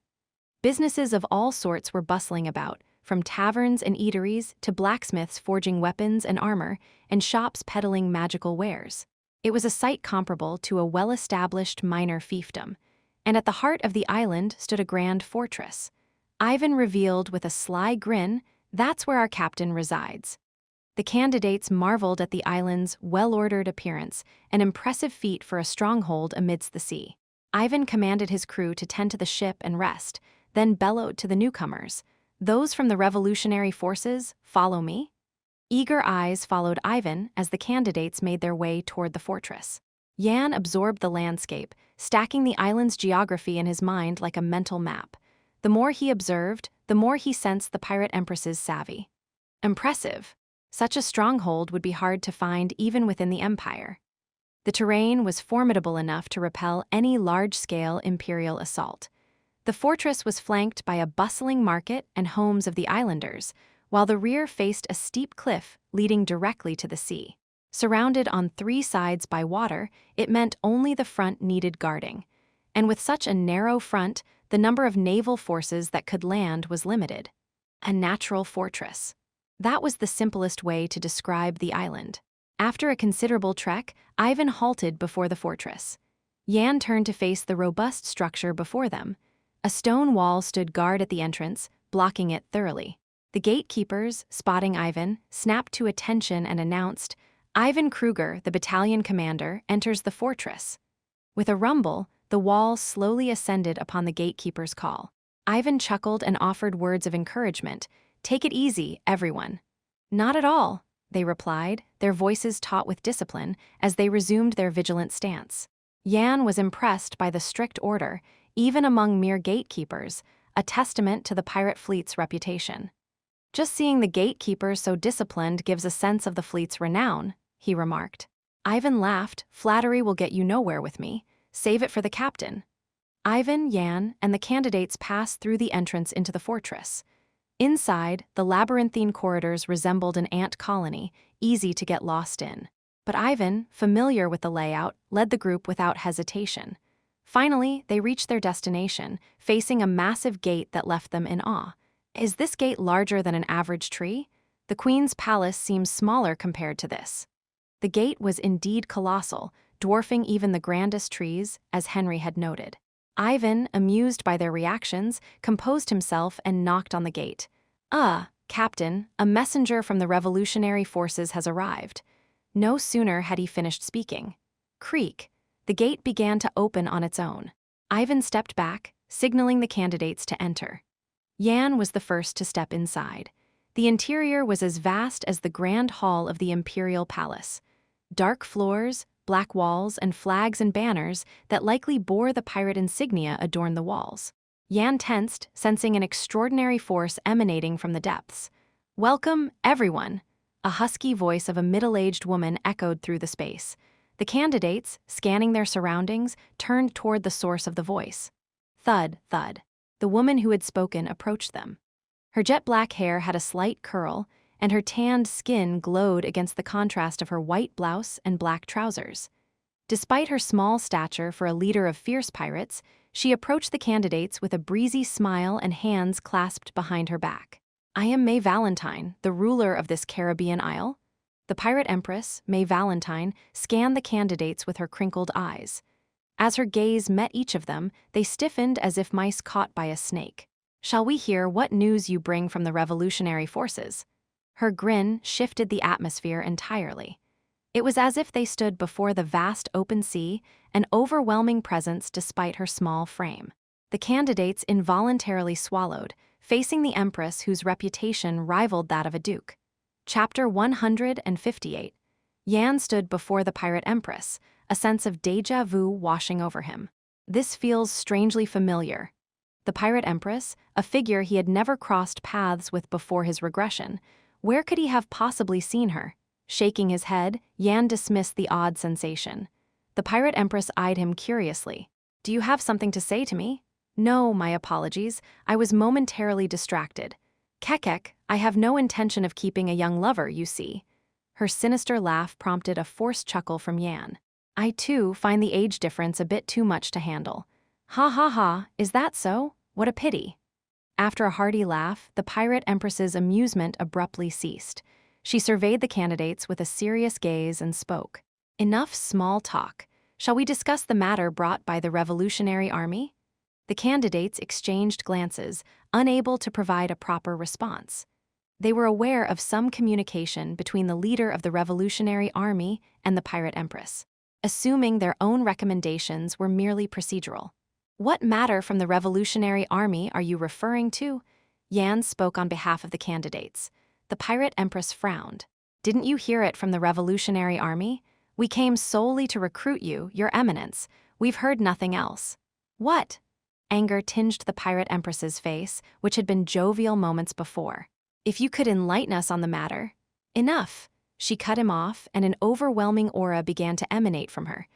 Businesses of all sorts were bustling about, from taverns and eateries to blacksmiths forging weapons and armor, and shops peddling magical wares. It was a sight comparable to a well-established minor fiefdom, and at the heart of the island stood a grand fortress. Ivan revealed with a sly grin, that's where our captain resides. The candidates marveled at the island's well-ordered appearance, an impressive feat for a stronghold amidst the sea. Ivan commanded his crew to tend to the ship and rest, then bellowed to the newcomers, "Those from the revolutionary forces, follow me." Eager eyes followed Ivan as the candidates made their way toward the fortress. Yan absorbed the landscape, stacking the island's geography in his mind like a mental map. The more he observed, the more he sensed the pirate empress's savvy. Impressive. Such a stronghold would be hard to find even within the empire. The terrain was formidable enough to repel any large-scale imperial assault. The fortress was flanked by a bustling market and homes of the islanders, while the rear faced a steep cliff leading directly to the sea. Surrounded on 3 sides by water, it meant only the front needed guarding. And with such a narrow front, the number of naval forces that could land was limited. A natural fortress. That was the simplest way to describe the island. After a considerable trek, Ivan halted before the fortress. Yan turned to face the robust structure before them. A stone wall stood guard at the entrance, blocking it thoroughly. The gatekeepers, spotting Ivan, snapped to attention and announced, "Ivan Kruger, the battalion commander, enters the fortress." With a rumble, the wall slowly ascended upon the gatekeeper's call. Ivan chuckled and offered words of encouragement. "Take it easy, everyone." "Not at all," they replied, their voices taut with discipline as they resumed their vigilant stance. Yan was impressed by the strict order, even among mere gatekeepers, a testament to the pirate fleet's reputation. "Just seeing the gatekeepers so disciplined gives a sense of the fleet's renown," he remarked. Ivan laughed. "Flattery will get you nowhere with me. Save it for the captain." Ivan, Yan, and the candidates passed through the entrance into the fortress. Inside, the labyrinthine corridors resembled an ant colony, easy to get lost in. But Ivan, familiar with the layout, led the group without hesitation. Finally, they reached their destination, facing a massive gate that left them in awe. Is this gate larger than an average tree? The Queen's palace seems smaller compared to this. The gate was indeed colossal, dwarfing even the grandest trees, as Henry had noted. Ivan, amused by their reactions, composed himself and knocked on the gate. Captain, a messenger from the revolutionary forces has arrived." No sooner had he finished speaking. Creak. The gate began to open on its own. Ivan stepped back, signaling the candidates to enter. Yan was the first to step inside. The interior was as vast as the grand hall of the imperial palace. Dark floors, black walls, and flags and banners that likely bore the pirate insignia adorned the walls. Yan tensed, sensing an extraordinary force emanating from the depths. Welcome, everyone. A husky voice of a middle-aged woman echoed through the space. The candidates, scanning their surroundings, turned toward the source of the voice. Thud, thud. The woman who had spoken approached them. Her jet-black hair had a slight curl, and her tanned skin glowed against the contrast of her white blouse and black trousers. Despite her small stature for a leader of fierce pirates, she approached the candidates with a breezy smile and hands clasped behind her back. I am May Valentine, the ruler of this Caribbean isle. The pirate empress, May Valentine, scanned the candidates with her crinkled eyes. As her gaze met each of them, they stiffened as if mice caught by a snake. Shall we hear what news you bring from the revolutionary forces? Her grin shifted the atmosphere entirely. It was as if they stood before the vast open sea, an overwhelming presence despite her small frame. The candidates involuntarily swallowed, facing the empress whose reputation rivaled that of a duke. Chapter 158. Yan stood before the pirate empress, a sense of déjà vu washing over him. This feels strangely familiar. The pirate empress, a figure he had never crossed paths with before his regression. Where could he have possibly seen her? Shaking his head, Yan dismissed the odd sensation. The pirate empress eyed him curiously. Do you have something to say to me? No, my apologies. I was momentarily distracted. Kekek, I have no intention of keeping a young lover, you see. Her sinister laugh prompted a forced chuckle from Yan. I, too, find the age difference a bit too much to handle. Ha ha ha, is that so? What a pity. After a hearty laugh, the pirate empress's amusement abruptly ceased. She surveyed the candidates with a serious gaze and spoke. Enough small talk. Shall we discuss the matter brought by the Revolutionary Army? The candidates exchanged glances, unable to provide a proper response. They were aware of some communication between the leader of the Revolutionary Army and the pirate empress, assuming their own recommendations were merely procedural. What matter from the Revolutionary Army are you referring to? Yan spoke on behalf of the candidates. The pirate empress frowned. Didn't you hear it from the Revolutionary Army? We came solely to recruit you, Your Eminence. We've heard nothing else. What? Anger tinged the pirate empress's face, which had been jovial moments before. If you could enlighten us on the matter. Enough. She cut him off, and an overwhelming aura began to emanate from her.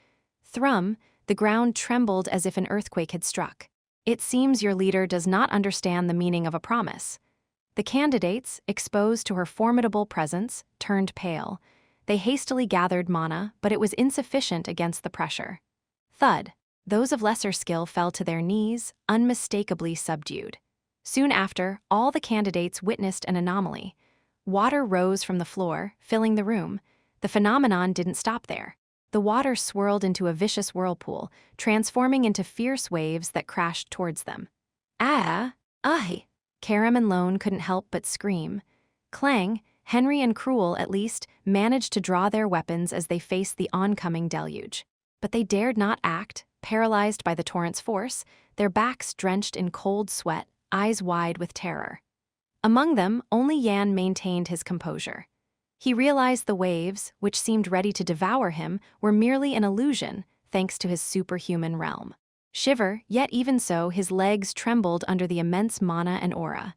Thrum, the ground trembled as if an earthquake had struck. It seems your leader does not understand the meaning of a promise. The candidates, exposed to her formidable presence, turned pale. They hastily gathered mana, but it was insufficient against the pressure. Thud. Those of lesser skill fell to their knees, unmistakably subdued. Soon after, all the candidates witnessed an anomaly. Water rose from the floor, filling the room. The phenomenon didn't stop there. The water swirled into a vicious whirlpool, transforming into fierce waves that crashed towards them. Karam and Lone couldn't help but scream. Clang, Henry and Cruel, at least, managed to draw their weapons as they faced the oncoming deluge. But they dared not act, paralyzed by the torrent's force, their backs drenched in cold sweat, eyes wide with terror. Among them, only Yan maintained his composure. He realized the waves, which seemed ready to devour him, were merely an illusion, thanks to his superhuman realm. Shiver, yet even so, his legs trembled under the immense mana and aura.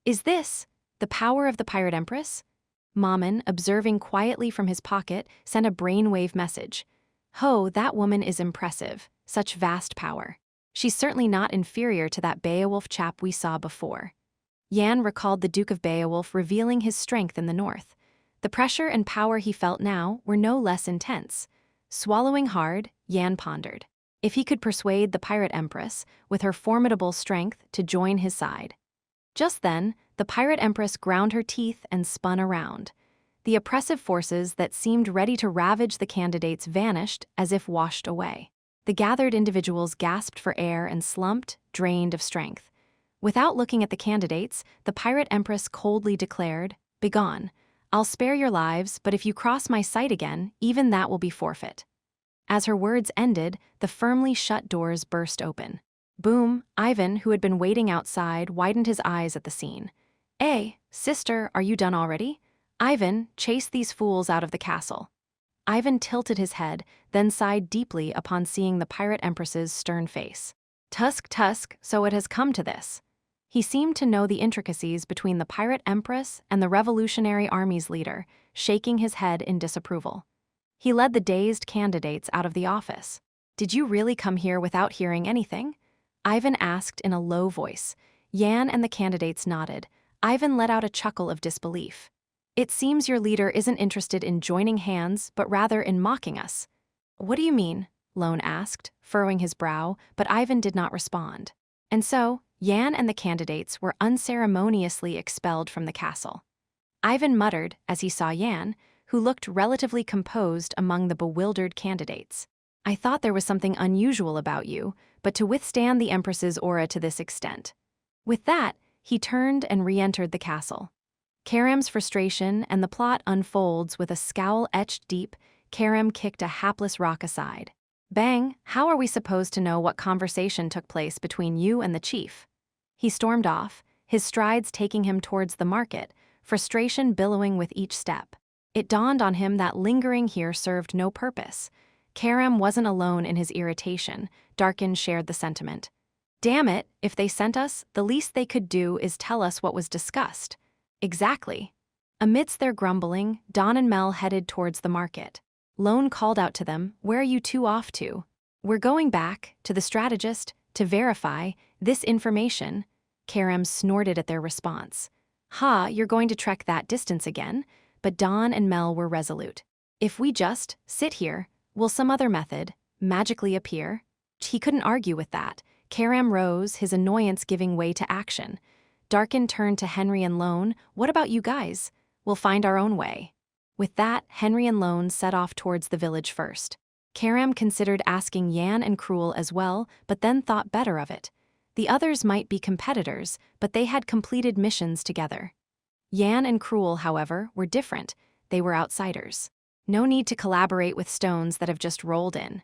Is this the power of the pirate empress? Mammon, observing quietly from his pocket, sent a brainwave message. Ho, that woman is impressive. Such vast power. She's certainly not inferior to that Beowulf chap we saw before. Yan recalled the Duke of Beowulf revealing his strength in the north. The pressure and power he felt now were no less intense. Swallowing hard, Yan pondered. If he could persuade the pirate empress, with her formidable strength, to join his side. Just then, the pirate empress ground her teeth and spun around. The oppressive forces that seemed ready to ravage the candidates vanished as if washed away. The gathered individuals gasped for air and slumped, drained of strength. Without looking at the candidates, the pirate empress coldly declared, "Begone. I'll spare your lives, but if you cross my sight again, even that will be forfeit." As her words ended, the firmly shut doors burst open. Boom, Ivan, who had been waiting outside, widened his eyes at the scene. Sister, are you done already? Ivan, chase these fools out of the castle." Ivan tilted his head, then sighed deeply upon seeing the pirate empress's stern face. Tusk, so it has come to this. He seemed to know the intricacies between the pirate empress and the Revolutionary Army's leader, shaking his head in disapproval. He led the dazed candidates out of the office. "Did you really come here without hearing anything?" Ivan asked in a low voice. Yan and the candidates nodded. Ivan let out a chuckle of disbelief. "It seems your leader isn't interested in joining hands, but rather in mocking us." "What do you mean?" Lone asked, furrowing his brow, but Ivan did not respond. And so, Yan and the candidates were unceremoniously expelled from the castle. Ivan muttered as he saw Yan, who looked relatively composed among the bewildered candidates. "I thought there was something unusual about you, but to withstand the Empress's aura to this extent." With that, he turned and re-entered the castle. Karam's frustration and the plot unfolds with a scowl etched deep. Karam kicked a hapless rock aside. "Bang, how are we supposed to know what conversation took place between you and the chief?" He stormed off, his strides taking him towards the market, frustration billowing with each step. It dawned on him that lingering here served no purpose. Karam wasn't alone in his irritation. Darkin shared the sentiment. "Damn it, if they sent us, the least they could do is tell us what was discussed." "Exactly." Amidst their grumbling, Don and Mel headed towards the market. Lone called out to them, "Where are you two off to?" "We're going back, to the strategist, to verify this information." Karam snorted at their response. "Ha, you're going to trek that distance again?" But Don and Mel were resolute. "If we just sit here, will some other method magically appear?" He couldn't argue with that. Karam rose, his annoyance giving way to action. Darkin turned to Henry and Lone. "What about you guys? We'll find our own way." With that, Henry and Lone set off towards the village first. Karam considered asking Yan and Cruel as well, but then thought better of it. The others might be competitors, but they had completed missions together. Yan and Cruel, however, were different. They were outsiders. No need to collaborate with stones that have just rolled in.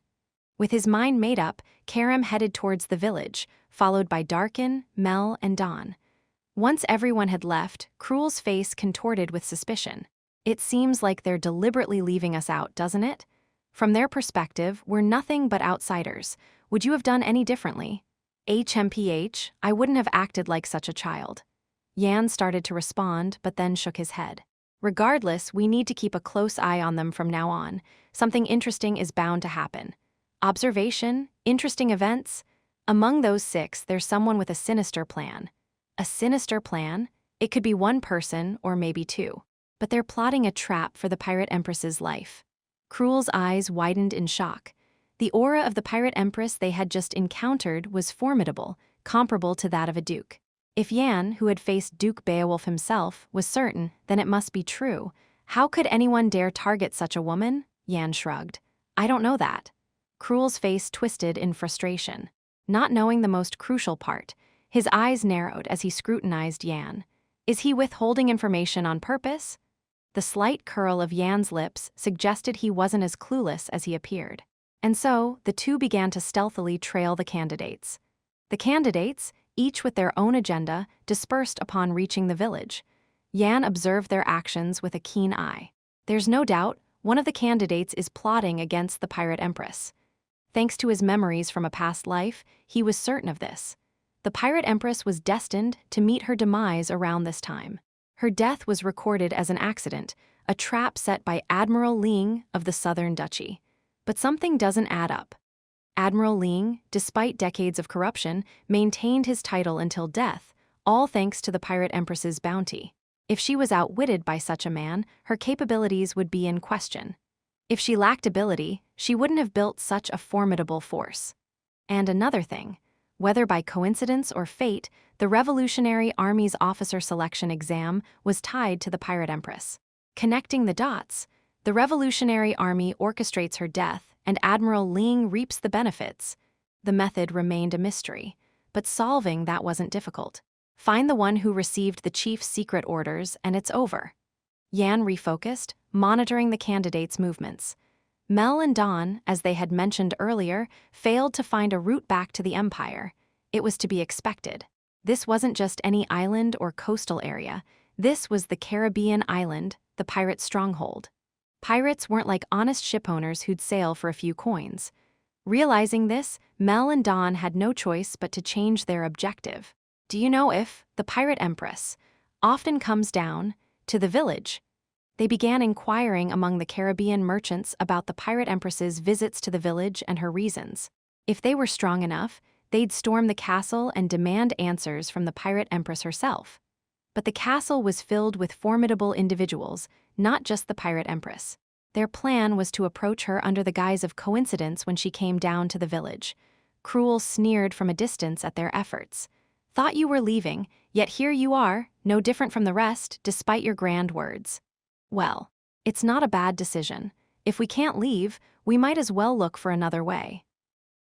With his mind made up, Karam headed towards the village, followed by Darkin, Mel, and Don. Once everyone had left, Cruel's face contorted with suspicion. "It seems like they're deliberately leaving us out, doesn't it? From their perspective, we're nothing but outsiders. Would you have done any differently?" "HMPH, I wouldn't have acted like such a child." Yan started to respond, but then shook his head. "Regardless, we need to keep a close eye on them from now on. Something interesting is bound to happen." Observation, interesting events. Among those 6, there's someone with a sinister plan. A sinister plan? It could be one person, or maybe 2. But they're plotting a trap for the Pirate Empress's life. Cruel's eyes widened in shock. The aura of the Pirate Empress they had just encountered was formidable, comparable to that of a duke. If Yan, who had faced Duke Beowulf himself, was certain, then it must be true. How could anyone dare target such a woman? Yan shrugged. "I don't know that." Cruel's face twisted in frustration. Not knowing the most crucial part, his eyes narrowed as he scrutinized Yan. Is he withholding information on purpose? The slight curl of Yan's lips suggested he wasn't as clueless as he appeared. And so, the two began to stealthily trail the candidates. The candidates, each with their own agenda, dispersed upon reaching the village. Yan observed their actions with a keen eye. There's no doubt, one of the candidates is plotting against the Pirate Empress. Thanks to his memories from a past life, he was certain of this. The Pirate Empress was destined to meet her demise around this time. Her death was recorded as an accident, a trap set by Admiral Ling of the Southern Duchy. But something doesn't add up. Admiral Ling, despite decades of corruption, maintained his title until death, all thanks to the Pirate Empress's bounty. If she was outwitted by such a man, her capabilities would be in question. If she lacked ability, she wouldn't have built such a formidable force. And another thing, whether by coincidence or fate, the Revolutionary Army's officer selection exam was tied to the Pirate Empress. Connecting the dots, the Revolutionary Army orchestrates her death, and Admiral Ling reaps the benefits. The method remained a mystery, but solving that wasn't difficult. Find the one who received the chief's secret orders, and it's over. Yan refocused, monitoring the candidates' movements. Mel and Don, as they had mentioned earlier, failed to find a route back to the Empire. It was to be expected. This wasn't just any island or coastal area. This was the Caribbean island, the pirate stronghold. Pirates weren't like honest shipowners who'd sail for a few coins. Realizing this, Mel and Don had no choice but to change their objective. Do you know if the pirate empress often comes down to the village? They began inquiring among the Caribbean merchants about the pirate empress's visits to the village and her reasons. If they were strong enough, they'd storm the castle and demand answers from the pirate empress herself. But the castle was filled with formidable individuals, not just the pirate empress. Their plan was to approach her under the guise of coincidence when she came down to the village. Cruel sneered from a distance at their efforts. Thought you were leaving, yet here you are, no different from the rest, despite your grand words. Well, it's not a bad decision. If we can't leave, we might as well look for another way.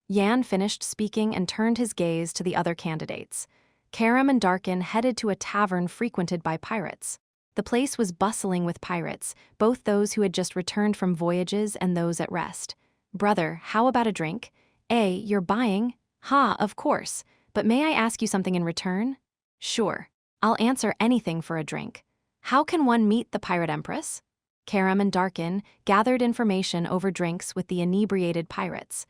Yan finished speaking and turned his gaze to the other candidates. Karam and Darkin headed to a tavern frequented by pirates. The place was bustling with pirates, both those who had just returned from voyages and those at rest. Brother, how about a drink? You're buying? Ha, of course. But may I ask you something in return? Sure. I'll answer anything for a drink. How can one meet the pirate empress? Karam and Darkin gathered information over drinks with the inebriated pirates.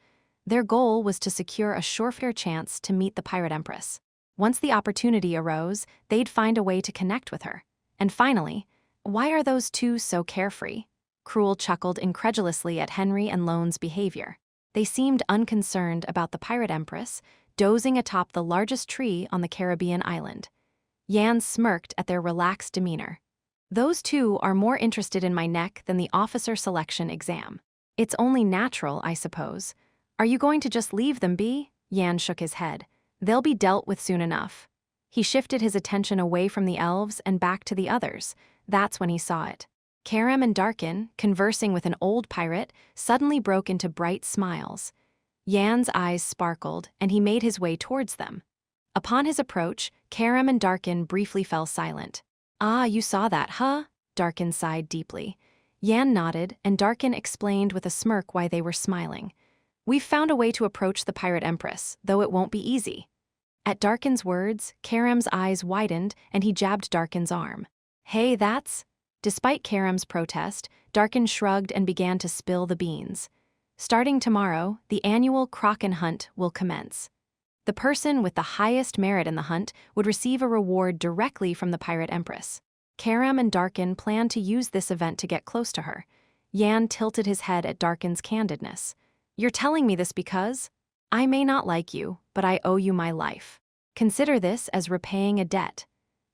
Their goal was to secure a surefire chance to meet the pirate empress. Once the opportunity arose, they'd find a way to connect with her. And finally, why are those two so carefree? Cruel chuckled incredulously at Henry and Lone's behavior. They seemed unconcerned about the pirate empress, dozing atop the largest tree on the Caribbean island. Yan smirked at their relaxed demeanor. Those two are more interested in my neck than the officer selection exam. It's only natural, I suppose. Are you going to just leave them be? Yan shook his head. They'll be dealt with soon enough. He shifted his attention away from the elves and back to the others. That's when he saw it. Karam and Darkin, conversing with an old pirate, suddenly broke into bright smiles. Yan's eyes sparkled, and he made his way towards them. Upon his approach, Karam and Darkin briefly fell silent. Ah, you saw that, huh? Darkin sighed deeply. Yan nodded, and Darkin explained with a smirk why they were smiling. We've found a way to approach the pirate empress, though it won't be easy. At Darkin's words, Karam's eyes widened, and he jabbed Darkin's arm. Hey, that's... Despite Karam's protest, Darkin shrugged and began to spill the beans. Starting tomorrow, the annual Kraken hunt will commence. The person with the highest merit in the hunt would receive a reward directly from the pirate empress. Karam and Darkin planned to use this event to get close to her. Yan tilted his head at Darkin's candidness. You're telling me this because? I may not like you, but I owe you my life. Consider this as repaying a debt.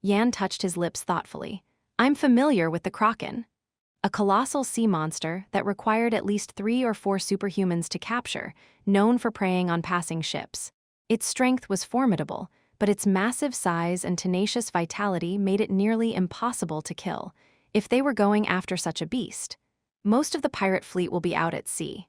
Yan touched his lips thoughtfully. I'm familiar with the Kraken. A colossal sea monster that required at least 3 or 4 superhumans to capture, known for preying on passing ships. Its strength was formidable, but its massive size and tenacious vitality made it nearly impossible to kill, if they were going after such a beast. Most of the pirate fleet will be out at sea.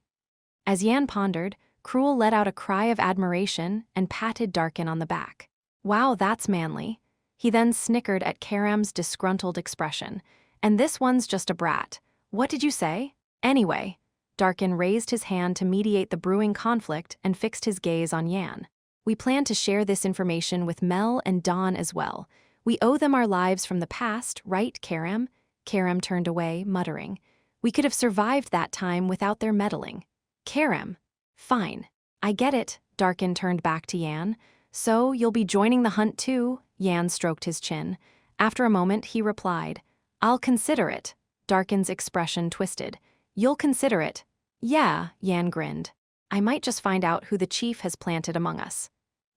As Yan pondered, Cruel let out a cry of admiration and patted Darkin on the back. Wow, that's manly. He then snickered at Karam's disgruntled expression. And this one's just a brat. What did you say? Anyway, Darkin raised his hand to mediate the brewing conflict and fixed his gaze on Yan. We plan to share this information with Mel and Dawn as well. We owe them our lives from the past, right, Karam? Karam turned away, muttering. We could have survived that time without their meddling. Karam. Fine. I get it, Darkin turned back to Yan. So, you'll be joining the hunt too? Yan stroked his chin. After a moment, he replied. I'll consider it. Darkin's expression twisted. You'll consider it. Yeah, Yan grinned. I might just find out who the chief has planted among us.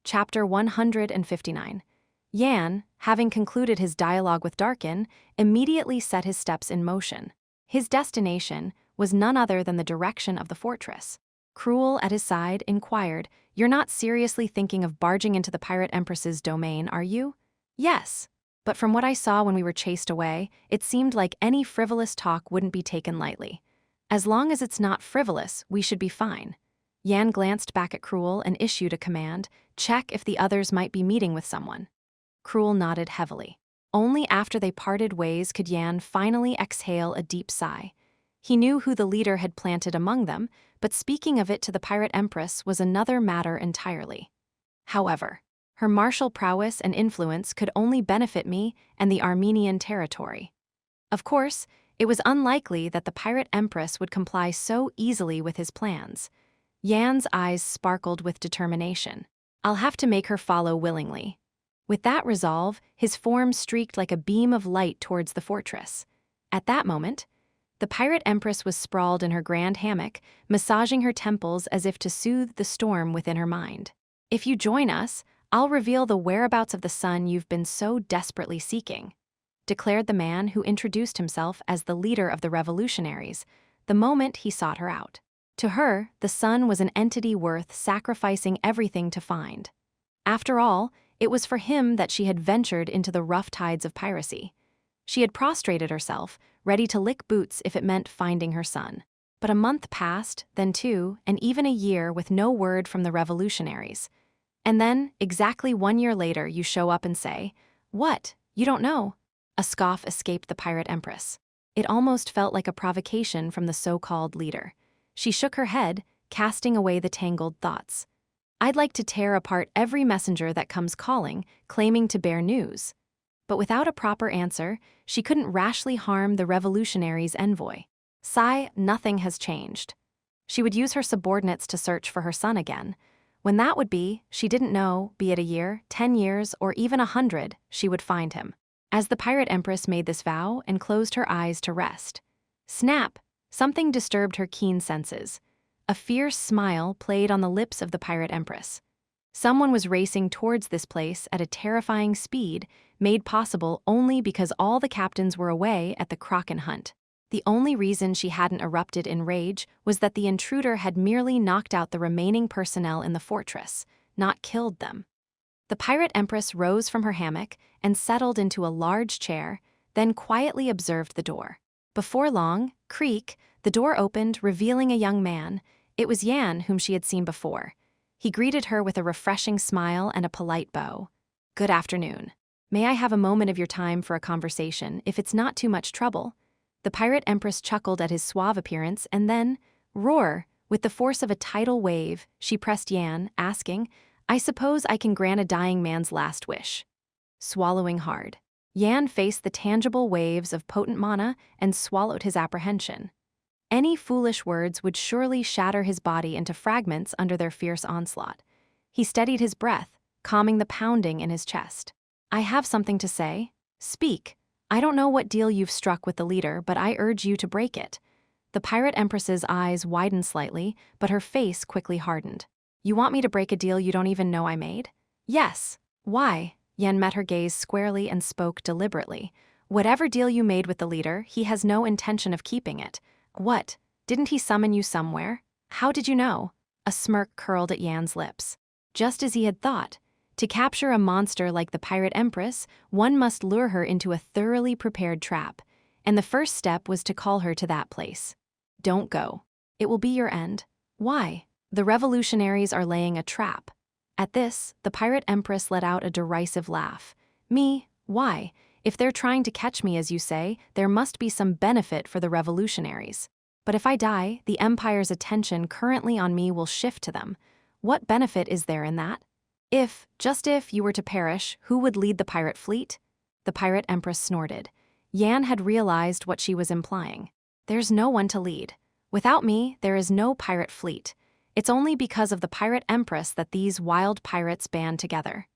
Chapter 159. Yan, having concluded his dialogue with Darkin, immediately set his steps in motion. His destination was none other than the direction of the fortress. Cruel, at his side, inquired, You're not seriously thinking of barging into the pirate empress's domain, are you? Yes. But from what I saw when we were chased away, it seemed like any frivolous talk wouldn't be taken lightly. As long as it's not frivolous, we should be fine. Yan glanced back at Cruel and issued a command, check if the others might be meeting with someone. Cruel nodded heavily. Only after they parted ways could Yan finally exhale a deep sigh. He knew who the leader had planted among them, but speaking of it to the pirate empress was another matter entirely. However, her martial prowess and influence could only benefit me and the Armenian territory. Of course, it was unlikely that the pirate empress would comply so easily with his plans. Yan's eyes sparkled with determination. I'll have to make her follow willingly. With that resolve, his form streaked like a beam of light towards the fortress. At that moment, the pirate empress was sprawled in her grand hammock, massaging her temples as if to soothe the storm within her mind. "If you join us, I'll reveal the whereabouts of the sun you've been so desperately seeking," declared the man who introduced himself as the leader of the revolutionaries, the moment he sought her out. To her, the sun was an entity worth sacrificing everything to find. After all, it was for him that she had ventured into the rough tides of piracy. She had prostrated herself, ready to lick boots if it meant finding her son. But a month passed, then 2, and even a year with no word from the revolutionaries. And then, exactly 1 year later, you show up and say, "What? You don't know?" A scoff escaped the pirate empress. It almost felt like a provocation from the so-called leader. She shook her head, casting away the tangled thoughts. "I'd like to tear apart every messenger that comes calling, claiming to bear news." But without a proper answer, she couldn't rashly harm the revolutionaries' envoy. Sigh, nothing has changed. She would use her subordinates to search for her son again. When that would be, she didn't know, be it a year, 10 years, or even 100, she would find him. As the pirate empress made this vow and closed her eyes to rest. Snap! Something disturbed her keen senses. A fierce smile played on the lips of the pirate empress. Someone was racing towards this place at a terrifying speed, made possible only because all the captains were away at the Kraken hunt. The only reason she hadn't erupted in rage was that the intruder had merely knocked out the remaining personnel in the fortress, not killed them. The pirate empress rose from her hammock and settled into a large chair, then quietly observed the door. Before long, creak, the door opened, revealing a young man. It was Yan, whom she had seen before. He greeted her with a refreshing smile and a polite bow. "Good afternoon. May I have a moment of your time for a conversation, if it's not too much trouble?" The pirate empress chuckled at his suave appearance and then, roar, with the force of a tidal wave, she pressed Yan, asking, "I suppose I can grant a dying man's last wish." Swallowing hard, Yan faced the tangible waves of potent mana and swallowed his apprehension. Any foolish words would surely shatter his body into fragments under their fierce onslaught. He steadied his breath, calming the pounding in his chest. "I have something to say. Speak. I don't know what deal you've struck with the leader, but I urge you to break it." The pirate empress's eyes widened slightly, but her face quickly hardened. "You want me to break a deal you don't even know I made?" "Yes. Why?" Yen met her gaze squarely and spoke deliberately. "Whatever deal you made with the leader, he has no intention of keeping it." "What? Didn't he summon you somewhere? How did you know?" A smirk curled at Yan's lips. Just as he had thought. To capture a monster like the pirate empress, one must lure her into a thoroughly prepared trap, and the first step was to call her to that place. "Don't go. It will be your end." "Why?" "The revolutionaries are laying a trap." At this, the pirate empress let out a derisive laugh. "Me? Why? If they're trying to catch me, as you say, there must be some benefit for the revolutionaries. But if I die, the Empire's attention currently on me will shift to them. What benefit is there in that? If, just if, you were to perish, who would lead the pirate fleet?" The pirate empress snorted. Yan had realized what she was implying. "There's no one to lead. Without me, there is no pirate fleet. It's only because of the pirate empress that these wild pirates band together."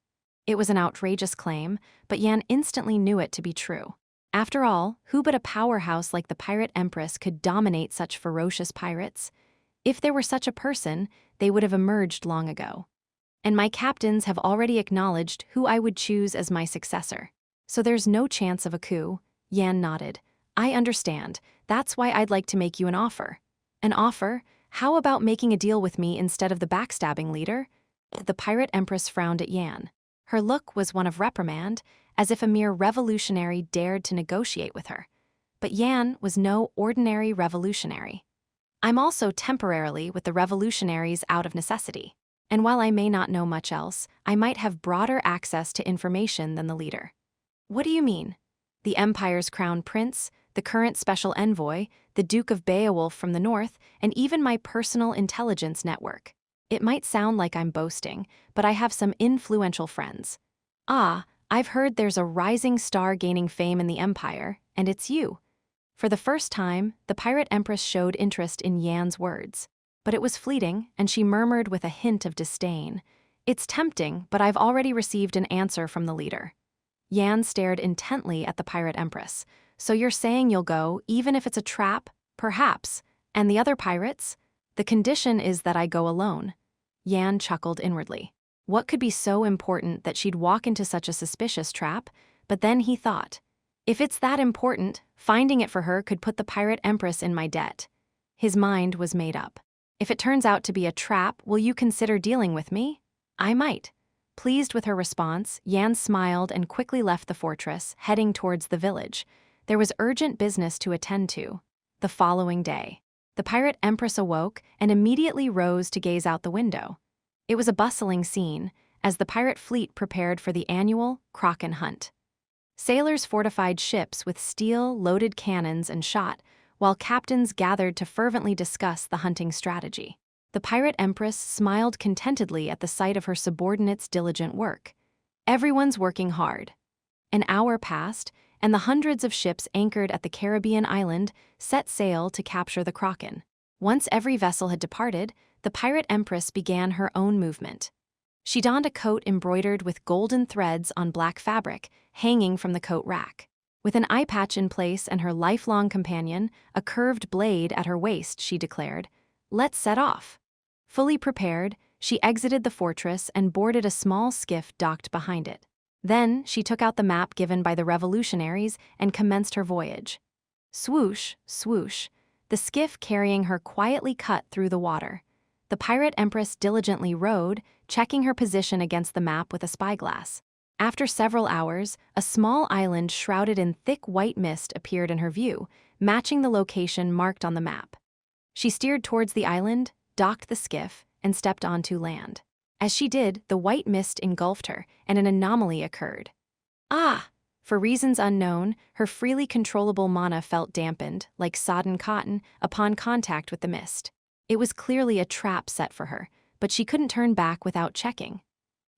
It was an outrageous claim, but Yan instantly knew it to be true. After all, who but a powerhouse like the pirate empress could dominate such ferocious pirates? If there were such a person, they would have emerged long ago. "And my captains have already acknowledged who I would choose as my successor. So there's no chance of a coup." Yan nodded. "I understand. That's why I'd like to make you an offer." "An offer? How about making a deal with me instead of the backstabbing leader?" The pirate empress frowned at Yan. Her look was one of reprimand, as if a mere revolutionary dared to negotiate with her. But Yan was no ordinary revolutionary. "I'm also temporarily with the revolutionaries out of necessity. And while I may not know much else, I might have broader access to information than the leader." "What do you mean?" "The Empire's crown prince, the current special envoy, the Duke of Beowulf from the north, and even my personal intelligence network. It might sound like I'm boasting, but I have some influential friends." "Ah, I've heard there's a rising star gaining fame in the Empire, and it's you." For the first time, the pirate empress showed interest in Yan's words. But it was fleeting, and she murmured with a hint of disdain, It's tempting, but I've already received an answer from the leader. Yan stared intently at the pirate empress. So you're saying you'll go, even if it's a trap? Perhaps. And the other pirates? The condition is that I go alone. Yan chuckled inwardly. What could be so important that she'd walk into such a suspicious trap? But then he thought, if it's that important, finding it for her could put the pirate empress in my debt. His mind was made up. If it turns out to be a trap, will you consider dealing with me? I might. Pleased with her response, Yan smiled and quickly left the fortress, heading towards the village. There was urgent business to attend to. The following day, the pirate empress awoke and immediately rose to gaze out the window. It was a bustling scene, as the pirate fleet prepared for the annual Kraken hunt. Sailors fortified ships with steel-loaded cannons and shot, while captains gathered to fervently discuss the hunting strategy. The pirate empress smiled contentedly at the sight of her subordinates' diligent work. Everyone's working hard. An hour passed, and the hundreds of ships anchored at the Caribbean island set sail to capture the Kraken. Once every vessel had departed, the pirate empress began her own movement. She donned a coat embroidered with golden threads on black fabric, hanging from the coat rack. With an eye patch in place and her lifelong companion, a curved blade at her waist, she declared, "Let's set off." Fully prepared, she exited the fortress and boarded a small skiff docked behind it. Then she took out the map given by the revolutionaries and commenced her voyage. Swoosh, swoosh, the skiff carrying her quietly cut through the water. The pirate empress diligently rowed, checking her position against the map with a spyglass. After several hours, a small island shrouded in thick white mist appeared in her view, matching the location marked on the map. She steered towards the island, docked the skiff, and stepped onto land. As she did, the white mist engulfed her, and an anomaly occurred. Ah! For reasons unknown, her freely controllable mana felt dampened, like sodden cotton, upon contact with the mist. It was clearly a trap set for her, but she couldn't turn back without checking.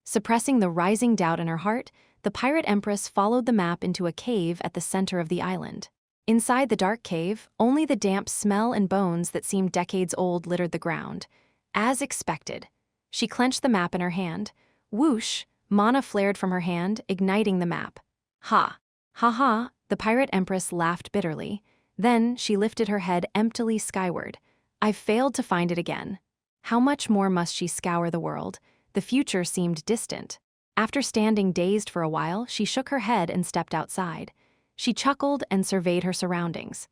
Suppressing the rising doubt in her heart, the pirate empress followed the map into a cave at the center of the island. Inside the dark cave, only the damp smell and bones that seemed decades old littered the ground. As expected, she clenched the map in her hand. Whoosh, mana flared from her hand, igniting the map. Ha! Ha ha! The pirate empress laughed bitterly. Then she lifted her head emptily skyward. I've failed to find it again. How much more must she scour the world? The future seemed distant. After standing dazed for a while, she shook her head and stepped outside. She chuckled and surveyed her surroundings.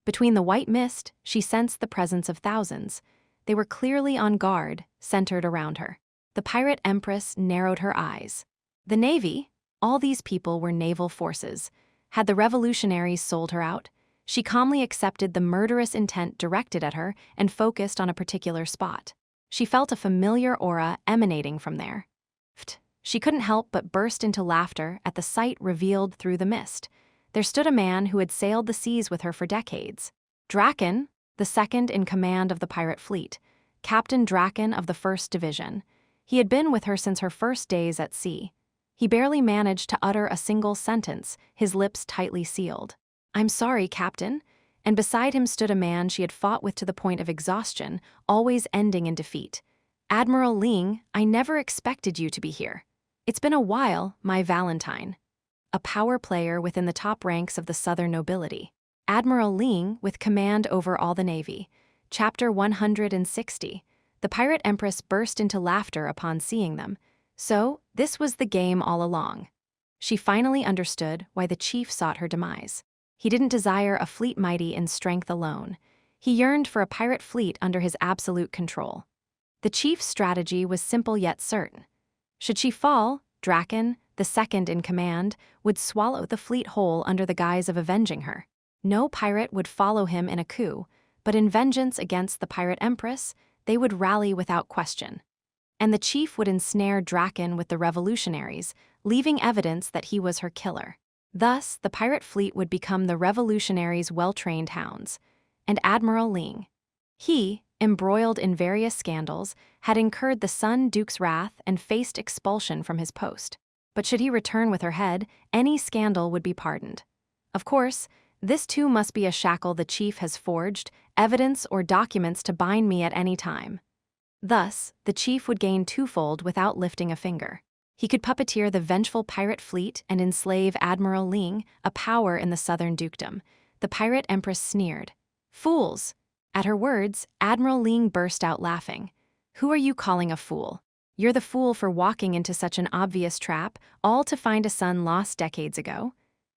Between the white mist, she sensed the presence of thousands. They were clearly on guard, centered around her. The pirate empress narrowed her eyes. The Navy? All these people were naval forces. Had the revolutionaries sold her out? She calmly accepted the murderous intent directed at her and focused on a particular spot. She felt a familiar aura emanating from there. She couldn't help but burst into laughter at the sight revealed through the mist. There stood a man who had sailed the seas with her for decades. Draken, the second in command of the pirate fleet. Captain Draken of the 1st Division. He had been with her since her first days at sea. He barely managed to utter a single sentence, his lips tightly sealed. "I'm sorry, Captain." And beside him stood a man she had fought with to the point of exhaustion, always ending in defeat. "Admiral Ling, I never expected you to be here. It's been a while, my Valentine." A power player within the top ranks of the southern nobility. Admiral Ling, with command over all the Navy. Chapter 160. The pirate empress burst into laughter upon seeing them. So, this was the game all along. She finally understood why the chief sought her demise. He didn't desire a fleet mighty in strength alone. He yearned for a pirate fleet under his absolute control. The chief's strategy was simple yet certain. Should she fall, Draken, the second in command, would swallow the fleet whole under the guise of avenging her. No pirate would follow him in a coup, but in vengeance against the pirate empress, they would rally without question. And the chief would ensnare Draken with the revolutionaries, leaving evidence that he was her killer. Thus, the pirate fleet would become the revolutionaries' well-trained hounds. And Admiral Ling. He, embroiled in various scandals, had incurred the Sun Duke's wrath and faced expulsion from his post. But should he return with her head, any scandal would be pardoned. Of course, this too must be a shackle the chief has forged, evidence or documents to bind me at any time. Thus, the chief would gain twofold without lifting a finger. He could puppeteer the vengeful pirate fleet and enslave Admiral Ling, a power in the southern dukedom. The pirate empress sneered. "Fools!" At her words, Admiral Ling burst out laughing. "Who are you calling a fool? You're the fool for walking into such an obvious trap, all to find a son lost decades ago."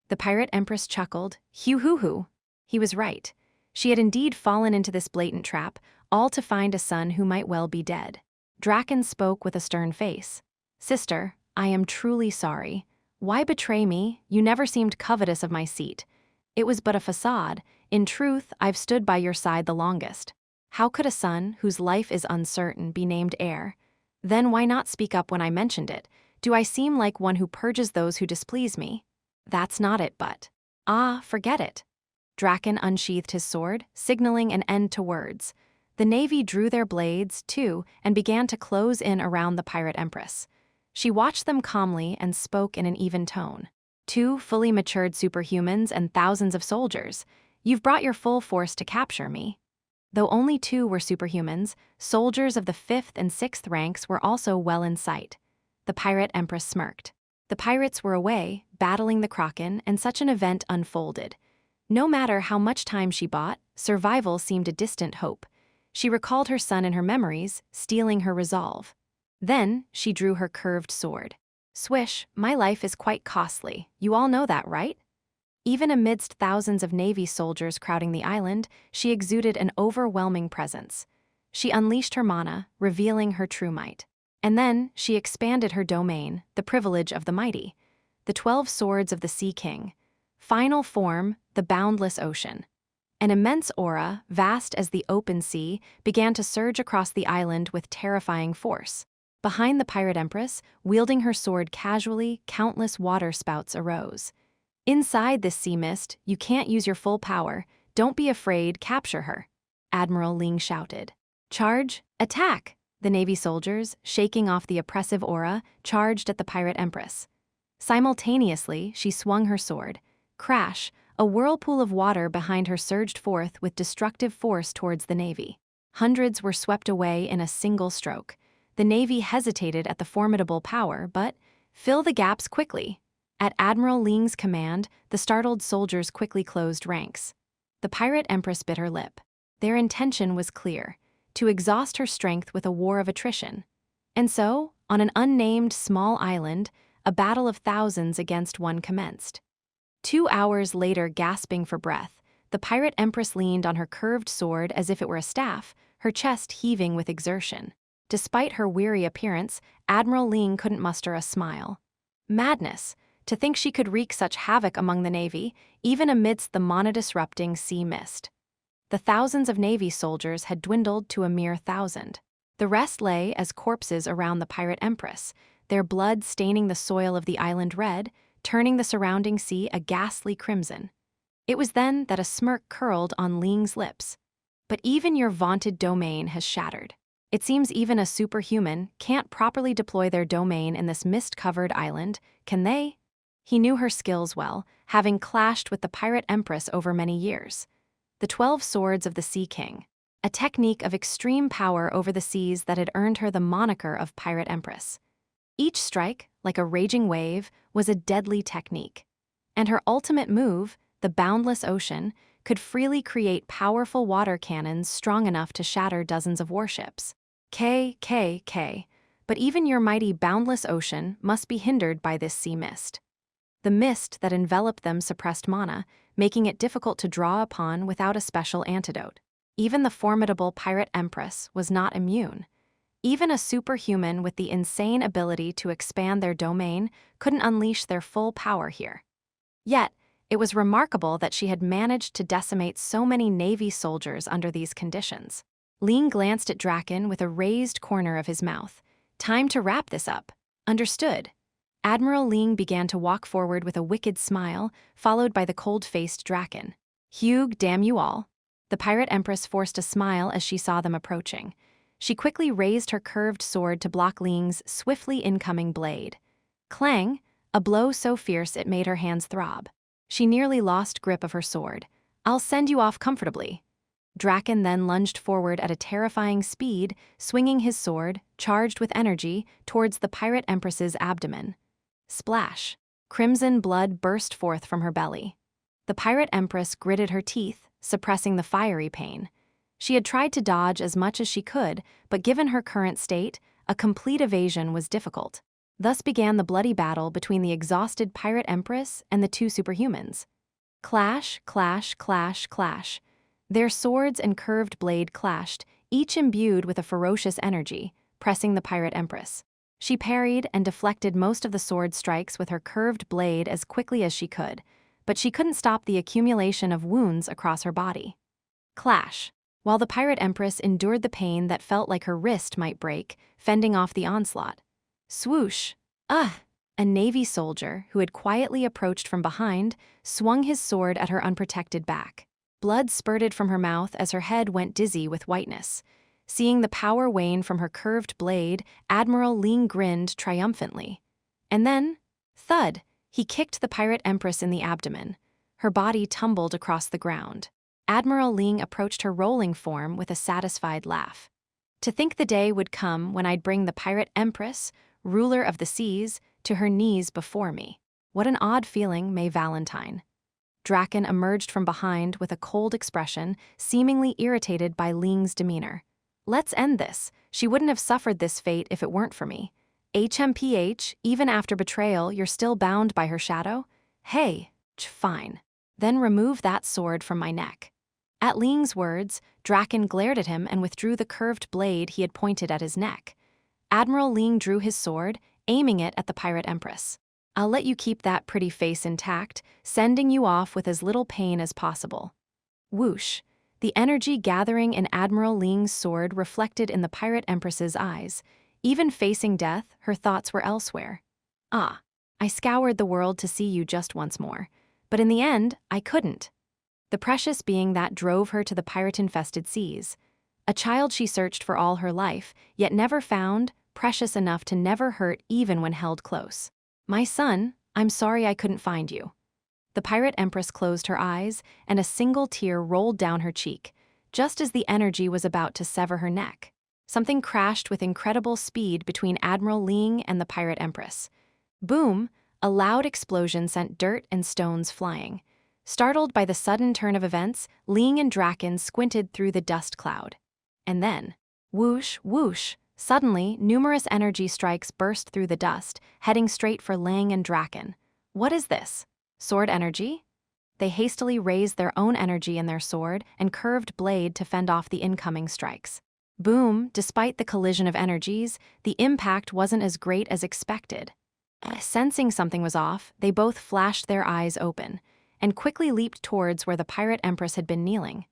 The pirate empress chuckled. Hoo-hoo-hoo. He was right. She had indeed fallen into this blatant trap, all to find a son who might well be dead. Draken spoke with a stern face. "Sister, I am truly sorry. Why betray me? You never seemed covetous of my seat. It was but a facade. In truth, I've stood by your side the longest. How could a son, whose life is uncertain, be named heir? Then why not speak up when I mentioned it? Do I seem like one who purges those who displease me? That's not it, but—" "Ah, forget it." Draken unsheathed his sword, signaling an end to words. The navy drew their blades, too, and began to close in around the pirate empress. She watched them calmly and spoke in an even tone. "Two fully matured superhumans and thousands of soldiers. You've brought your full force to capture me." Though only 2 were superhumans, soldiers of the 5th and 6th ranks were also well in sight. The pirate empress smirked. The pirates were away, battling the Kraken, and such an event unfolded. No matter how much time she bought, survival seemed a distant hope. She recalled her son in her memories, steeling her resolve. Then, she drew her curved sword. "Swish, my life is quite costly. You all know that, right?" Even amidst thousands of Navy soldiers crowding the island, she exuded an overwhelming presence. She unleashed her mana, revealing her true might. And then, she expanded her domain, the privilege of the mighty. The 12 swords of the Sea King. Final form, the boundless ocean. An immense aura, vast as the open sea, began to surge across the island with terrifying force. Behind the pirate empress, wielding her sword casually, countless water spouts arose. "Inside this sea mist, you can't use your full power. Don't be afraid, capture her," Admiral Ling shouted. "Charge! Attack!" The Navy soldiers, shaking off the oppressive aura, charged at the pirate empress. Simultaneously, she swung her sword. Crash! A whirlpool of water behind her surged forth with destructive force towards the Navy. Hundreds were swept away in a single stroke. The Navy hesitated at the formidable power, but "Fill the gaps quickly." At Admiral Ling's command, the startled soldiers quickly closed ranks. The pirate empress bit her lip. Their intention was clear: to exhaust her strength with a war of attrition. And so, on an unnamed small island, a battle of thousands against one commenced. 2 hours later, gasping for breath, the pirate empress leaned on her curved sword as if it were a staff, her chest heaving with exertion. Despite her weary appearance, Admiral Ling couldn't muster a smile. Madness! To think she could wreak such havoc among the Navy, even amidst the mana-disrupting sea mist. The thousands of Navy soldiers had dwindled to a mere 1,000. The rest lay as corpses around the pirate empress, their blood staining the soil of the island red, turning the surrounding sea a ghastly crimson. It was then that a smirk curled on Ling's lips. "But even your vaunted domain has shattered. It seems even a superhuman can't properly deploy their domain in this mist-covered island, can they?" He knew her skills well, having clashed with the pirate empress over many years. The 12 swords of the Sea King. A technique of extreme power over the seas that had earned her the moniker of Pirate Empress. Each strike, like a raging wave, was a deadly technique. And her ultimate move, the boundless ocean, could freely create powerful water cannons strong enough to shatter dozens of warships. But even your mighty boundless ocean must be hindered by this sea mist. The mist that enveloped them suppressed mana, making it difficult to draw upon without a special antidote. Even the formidable Pirate Empress was not immune. Even a superhuman with the insane ability to expand their domain couldn't unleash their full power here. Yet, it was remarkable that she had managed to decimate so many Navy soldiers under these conditions. Ling glanced at Draken with a raised corner of his mouth. "Time to wrap this up." "Understood." Admiral Ling began to walk forward with a wicked smile, followed by the cold-faced Draken. "Hugh, damn you all." The Pirate Empress forced a smile as she saw them approaching. She quickly raised her curved sword to block Ling's swiftly incoming blade. Clang! A blow so fierce it made her hands throb. She nearly lost grip of her sword. "I'll send you off comfortably." Draken then lunged forward at a terrifying speed, swinging his sword, charged with energy, towards the pirate empress's abdomen. Splash! Crimson blood burst forth from her belly. The pirate empress gritted her teeth, suppressing the fiery pain. She had tried to dodge as much as she could, but given her current state, a complete evasion was difficult. Thus began the bloody battle between the exhausted pirate empress and the two superhumans. Clash, clash, clash, clash. Their swords and curved blade clashed, each imbued with a ferocious energy, pressing the pirate empress. She parried and deflected most of the sword strikes with her curved blade as quickly as she could, but she couldn't stop the accumulation of wounds across her body. Clash. While the pirate empress endured the pain that felt like her wrist might break, fending off the onslaught. Swoosh! Ugh! A Navy soldier, who had quietly approached from behind, swung his sword at her unprotected back. Blood spurted from her mouth as her head went dizzy with whiteness. Seeing the power wane from her curved blade, Admiral Ling grinned triumphantly. And then, thud, he kicked the pirate empress in the abdomen. Her body tumbled across the ground. Admiral Ling approached her rolling form with a satisfied laugh. To think the day would come when I'd bring the pirate empress, ruler of the seas, to her knees before me. What an odd feeling, May Valentine. Draken emerged from behind with a cold expression, seemingly irritated by Ling's demeanor. Let's end this. She wouldn't have suffered this fate if it weren't for me. HMPH, even after betrayal, you're still bound by her shadow? Hey, fine. Then remove that sword from my neck. At Ling's words, Draken glared at him and withdrew the curved blade he had pointed at his neck. Admiral Ling drew his sword, aiming it at the pirate empress. I'll let you keep that pretty face intact, sending you off with as little pain as possible. Whoosh! The energy gathering in Admiral Ling's sword reflected in the pirate empress's eyes. Even facing death, her thoughts were elsewhere. Ah, I scoured the world to see you just once more. But in the end, I couldn't. The precious being that drove her to the pirate-infested seas. A child she searched for all her life, yet never found, precious enough to never hurt even when held close. My son, I'm sorry I couldn't find you. The pirate empress closed her eyes, and a single tear rolled down her cheek, just as the energy was about to sever her neck. Something crashed with incredible speed between Admiral Ling and the pirate empress. Boom! A loud explosion sent dirt and stones flying. Startled by the sudden turn of events, Ling and Draken squinted through the dust cloud. And then, whoosh, whoosh, suddenly numerous energy strikes burst through the dust, heading straight for Lang and Draken. What is this? Sword energy? They hastily raised their own energy in their sword and curved blade to fend off the incoming strikes. Boom, despite the collision of energies, the impact wasn't as great as expected. Sensing something was off, they both flashed their eyes open and quickly leaped towards where the pirate empress had been kneeling.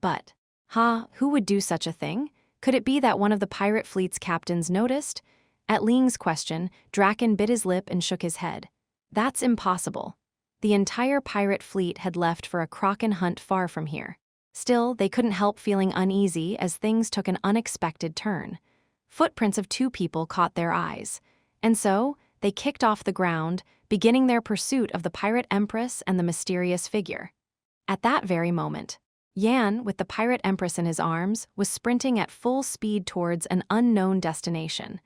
But, who would do such a thing? Could it be that one of the pirate fleet's captains noticed? At Ling's question, Draken bit his lip and shook his head. That's impossible. The entire pirate fleet had left for a kraken hunt far from here. Still, they couldn't help feeling uneasy as things took an unexpected turn. Footprints of two people caught their eyes. And so, they kicked off the ground, beginning their pursuit of the pirate empress and the mysterious figure. At that very moment, Yan, with the pirate empress in his arms, was sprinting at full speed towards an unknown destination.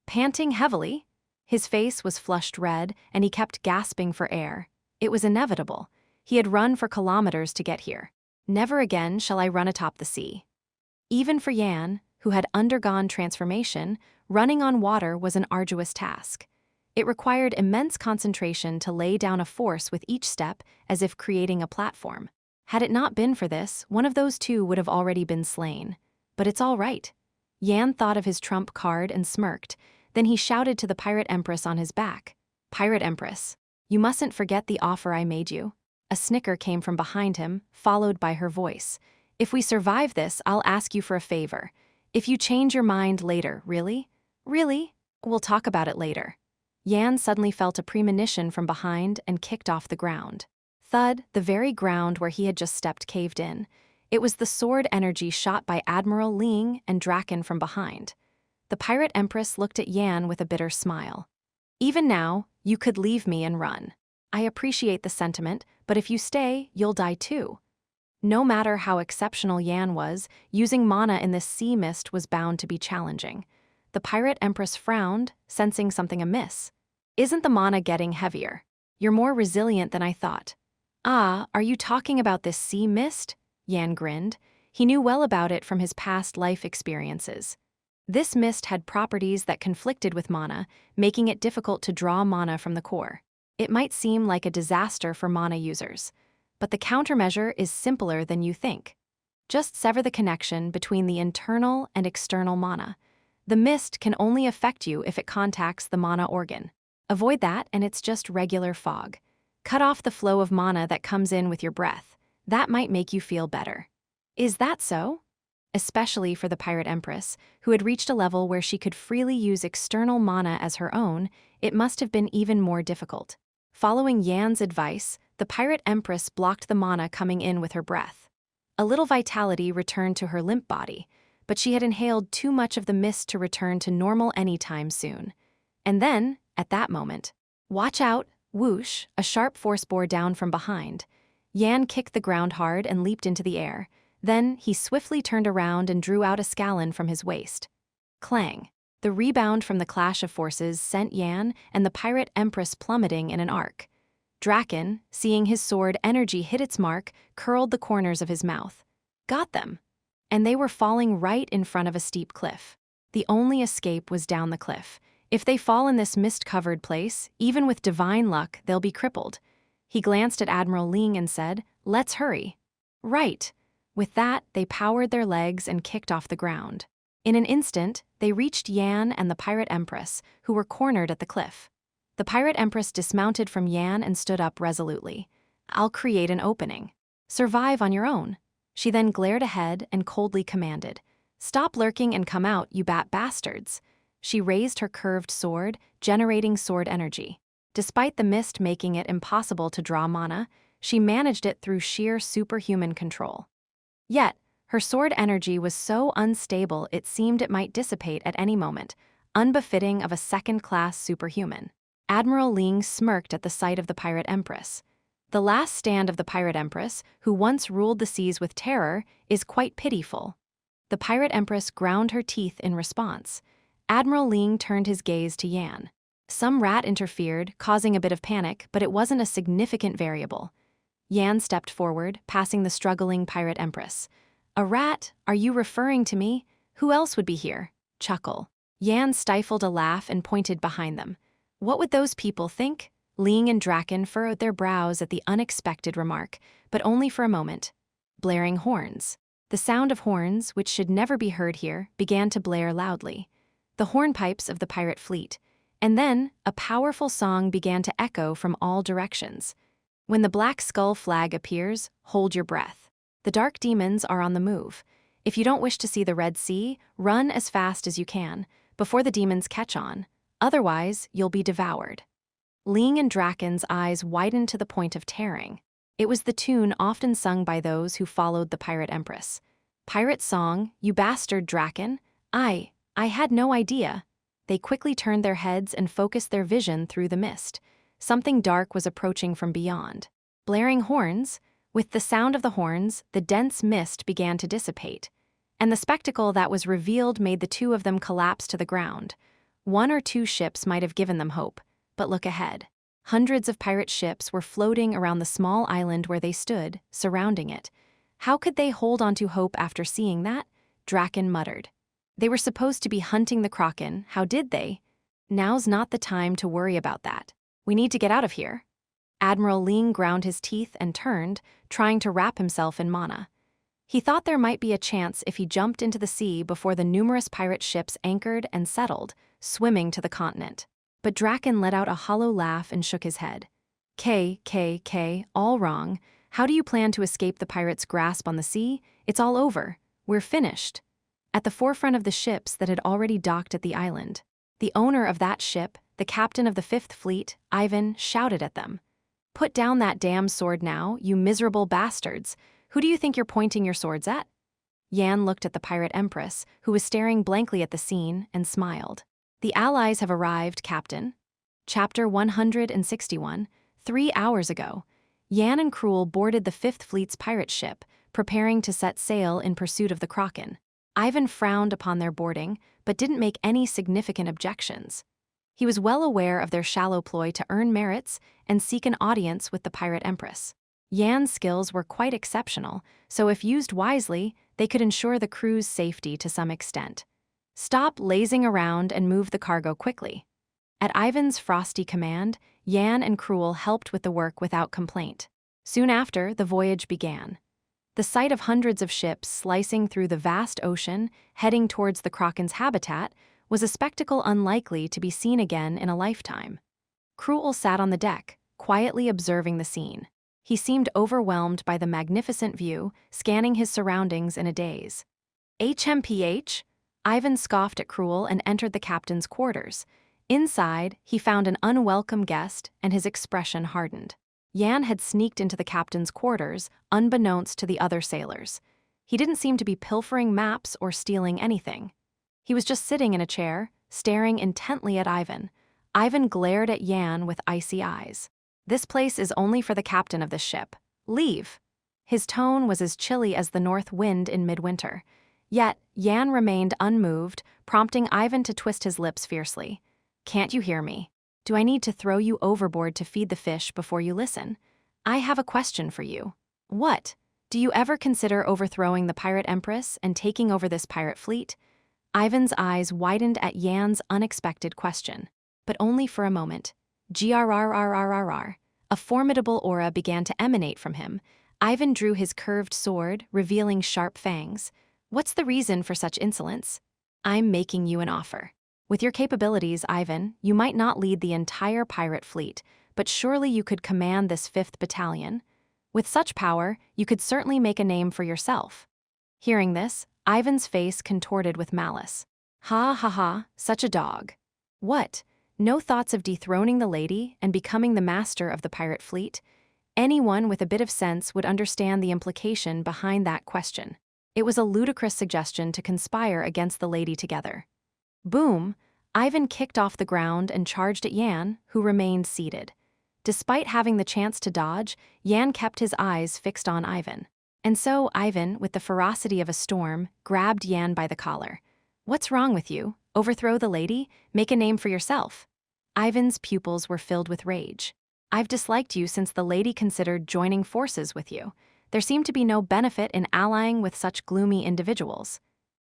Panting heavily, his face was flushed red and he kept gasping for air. It was inevitable. He had run for kilometers to get here. Never again shall I run atop the sea. Even for Yan, who had undergone transformation, running on water was an arduous task. It required immense concentration to lay down a force with each step, as if creating a platform. Had it not been for this, one of those two would have already been slain. But it's all right. Yan thought of his trump card and smirked. Then he shouted to the pirate empress on his back. Pirate empress, you mustn't forget the offer I made you. A snicker came from behind him, followed by her voice. If we survive this, I'll ask you for a favor. If you change your mind later, really? Really? We'll talk about it later. Yan suddenly felt a premonition from behind and kicked off the ground. Thud, the very ground where he had just stepped caved in. It was the sword energy shot by Admiral Ling and Draken from behind. The pirate empress looked at Yan with a bitter smile. Even now, you could leave me and run. I appreciate the sentiment, but if you stay, you'll die too. No matter how exceptional Yan was, using mana in this sea mist was bound to be challenging. The pirate empress frowned, sensing something amiss. Isn't the mana getting heavier? You're more resilient than I thought. Ah, are you talking about this sea mist? Yan grinned. He knew well about it from his past life experiences. This mist had properties that conflicted with mana, making it difficult to draw mana from the core. It might seem like a disaster for mana users, but the countermeasure is simpler than you think. Just sever the connection between the internal and external mana. The mist can only affect you if it contacts the mana organ. Avoid that and it's just regular fog. Cut off the flow of mana that comes in with your breath. That might make you feel better. Is that so? Especially for the pirate empress, who had reached a level where she could freely use external mana as her own, it must have been even more difficult. Following Yan's advice, the pirate empress blocked the mana coming in with her breath. A little vitality returned to her limp body, but she had inhaled too much of the mist to return to normal anytime soon. And then, at that moment, watch out, whoosh, a sharp force bore down from behind. Yan kicked the ground hard and leaped into the air. Then, he swiftly turned around and drew out a scallon from his waist. Clang. The rebound from the clash of forces sent Yan and the pirate empress plummeting in an arc. Draken, seeing his sword energy hit its mark, curled the corners of his mouth. Got them. And they were falling right in front of a steep cliff. The only escape was down the cliff. If they fall in this mist-covered place, even with divine luck, they'll be crippled. He glanced at Admiral Ling and said, "Let's hurry." Right. With that, they powered their legs and kicked off the ground. In an instant, they reached Yan and the pirate empress, who were cornered at the cliff. The pirate empress dismounted from Yan and stood up resolutely. "I'll create an opening. Survive on your own." She then glared ahead and coldly commanded, "Stop lurking and come out, you bat bastards." She raised her curved sword, generating sword energy. Despite the mist making it impossible to draw mana, she managed it through sheer superhuman control. Yet, her sword energy was so unstable it seemed it might dissipate at any moment, unbefitting of a second-class superhuman. Admiral Ling smirked at the sight of the pirate empress. The last stand of the pirate empress, who once ruled the seas with terror, is quite pitiful. The pirate empress ground her teeth in response. Admiral Ling turned his gaze to Yan. Some rat interfered, causing a bit of panic, but it wasn't a significant variable. Yan stepped forward, passing the struggling pirate empress. "A rat? Are you referring to me? Who else would be here?" Chuckle. Yan stifled a laugh and pointed behind them. "What would those people think?" Ling and Draken furrowed their brows at the unexpected remark, but only for a moment. Blaring horns. The sound of horns, which should never be heard here, began to blare loudly. The hornpipes of the pirate fleet. And then, a powerful song began to echo from all directions. When the black skull flag appears, hold your breath. The dark demons are on the move. If you don't wish to see the Red Sea, run as fast as you can, before the demons catch on. Otherwise, you'll be devoured. Ling and Draken's eyes widened to the point of tearing. It was the tune often sung by those who followed the pirate empress. "Pirate song, you bastard Draken? I had no idea." They quickly turned their heads and focused their vision through the mist. Something dark was approaching from beyond. Blaring horns. With the sound of the horns, the dense mist began to dissipate. And the spectacle that was revealed made the two of them collapse to the ground. One or two ships might have given them hope, but look ahead. Hundreds of pirate ships were floating around the small island where they stood, surrounding it. How could they hold on to hope after seeing that? Draken muttered. They were supposed to be hunting the Kraken, how did they? Now's not the time to worry about that. We need to get out of here. Admiral Ling ground his teeth and turned, trying to wrap himself in mana. He thought there might be a chance if he jumped into the sea before the numerous pirate ships anchored and settled, swimming to the continent. But Draken let out a hollow laugh and shook his head. All wrong. How do you plan to escape the pirates' grasp on the sea? It's all over. We're finished. At the forefront of the ships that had already docked at the island, the owner of that ship, the captain of the Fifth Fleet, Ivan, shouted at them. "Put down that damn sword now, you miserable bastards. Who do you think you're pointing your swords at?" Yan looked at the pirate empress, who was staring blankly at the scene, and smiled. "The allies have arrived, Captain." Chapter 161, 3 hours ago. Yan and Cruel boarded the Fifth Fleet's pirate ship, preparing to set sail in pursuit of the Kraken. Ivan frowned upon their boarding, but didn't make any significant objections. He was well aware of their shallow ploy to earn merits and seek an audience with the pirate empress. Yan's skills were quite exceptional, so if used wisely, they could ensure the crew's safety to some extent. Stop lazing around and move the cargo quickly. At Ivan's frosty command, Yan and Cruel helped with the work without complaint. Soon after, the voyage began. The sight of hundreds of ships slicing through the vast ocean, heading towards the Kraken's habitat, was a spectacle unlikely to be seen again in a lifetime. Cruel sat on the deck, quietly observing the scene. He seemed overwhelmed by the magnificent view, scanning his surroundings in a daze. HMPH? Ivan scoffed at Cruel and entered the captain's quarters. Inside, he found an unwelcome guest, and his expression hardened. Yan had sneaked into the captain's quarters, unbeknownst to the other sailors. He didn't seem to be pilfering maps or stealing anything. He was just sitting in a chair, staring intently at Ivan. Ivan glared at Yan with icy eyes. "This place is only for the captain of this ship. Leave." His tone was as chilly as the north wind in midwinter. Yet, Yan remained unmoved, prompting Ivan to twist his lips fiercely. "Can't you hear me? Do I need to throw you overboard to feed the fish before you listen? I have a question for you. What? Do you ever consider overthrowing the pirate empress and taking over this pirate fleet?" Ivan's eyes widened at Yan's unexpected question, but only for a moment. Grrrrrrrrr. A formidable aura began to emanate from him. Ivan drew his curved sword, revealing sharp fangs. "What's the reason for such insolence?" "I'm making you an offer. With your capabilities, Ivan, you might not lead the entire pirate fleet, but surely you could command this 5th Battalion. With such power, you could certainly make a name for yourself." Hearing this, Ivan's face contorted with malice. "Ha ha ha, such a dog. What? No thoughts of dethroning the lady and becoming the master of the pirate fleet?" Anyone with a bit of sense would understand the implication behind that question. It was a ludicrous suggestion to conspire against the lady together. Boom! Ivan kicked off the ground and charged at Yan, who remained seated. Despite having the chance to dodge, Yan kept his eyes fixed on Ivan. And so Ivan, with the ferocity of a storm, grabbed Yan by the collar. "What's wrong with you? Overthrow the lady? Make a name for yourself?" Ivan's pupils were filled with rage. "I've disliked you since the lady considered joining forces with you. There seemed to be no benefit in allying with such gloomy individuals."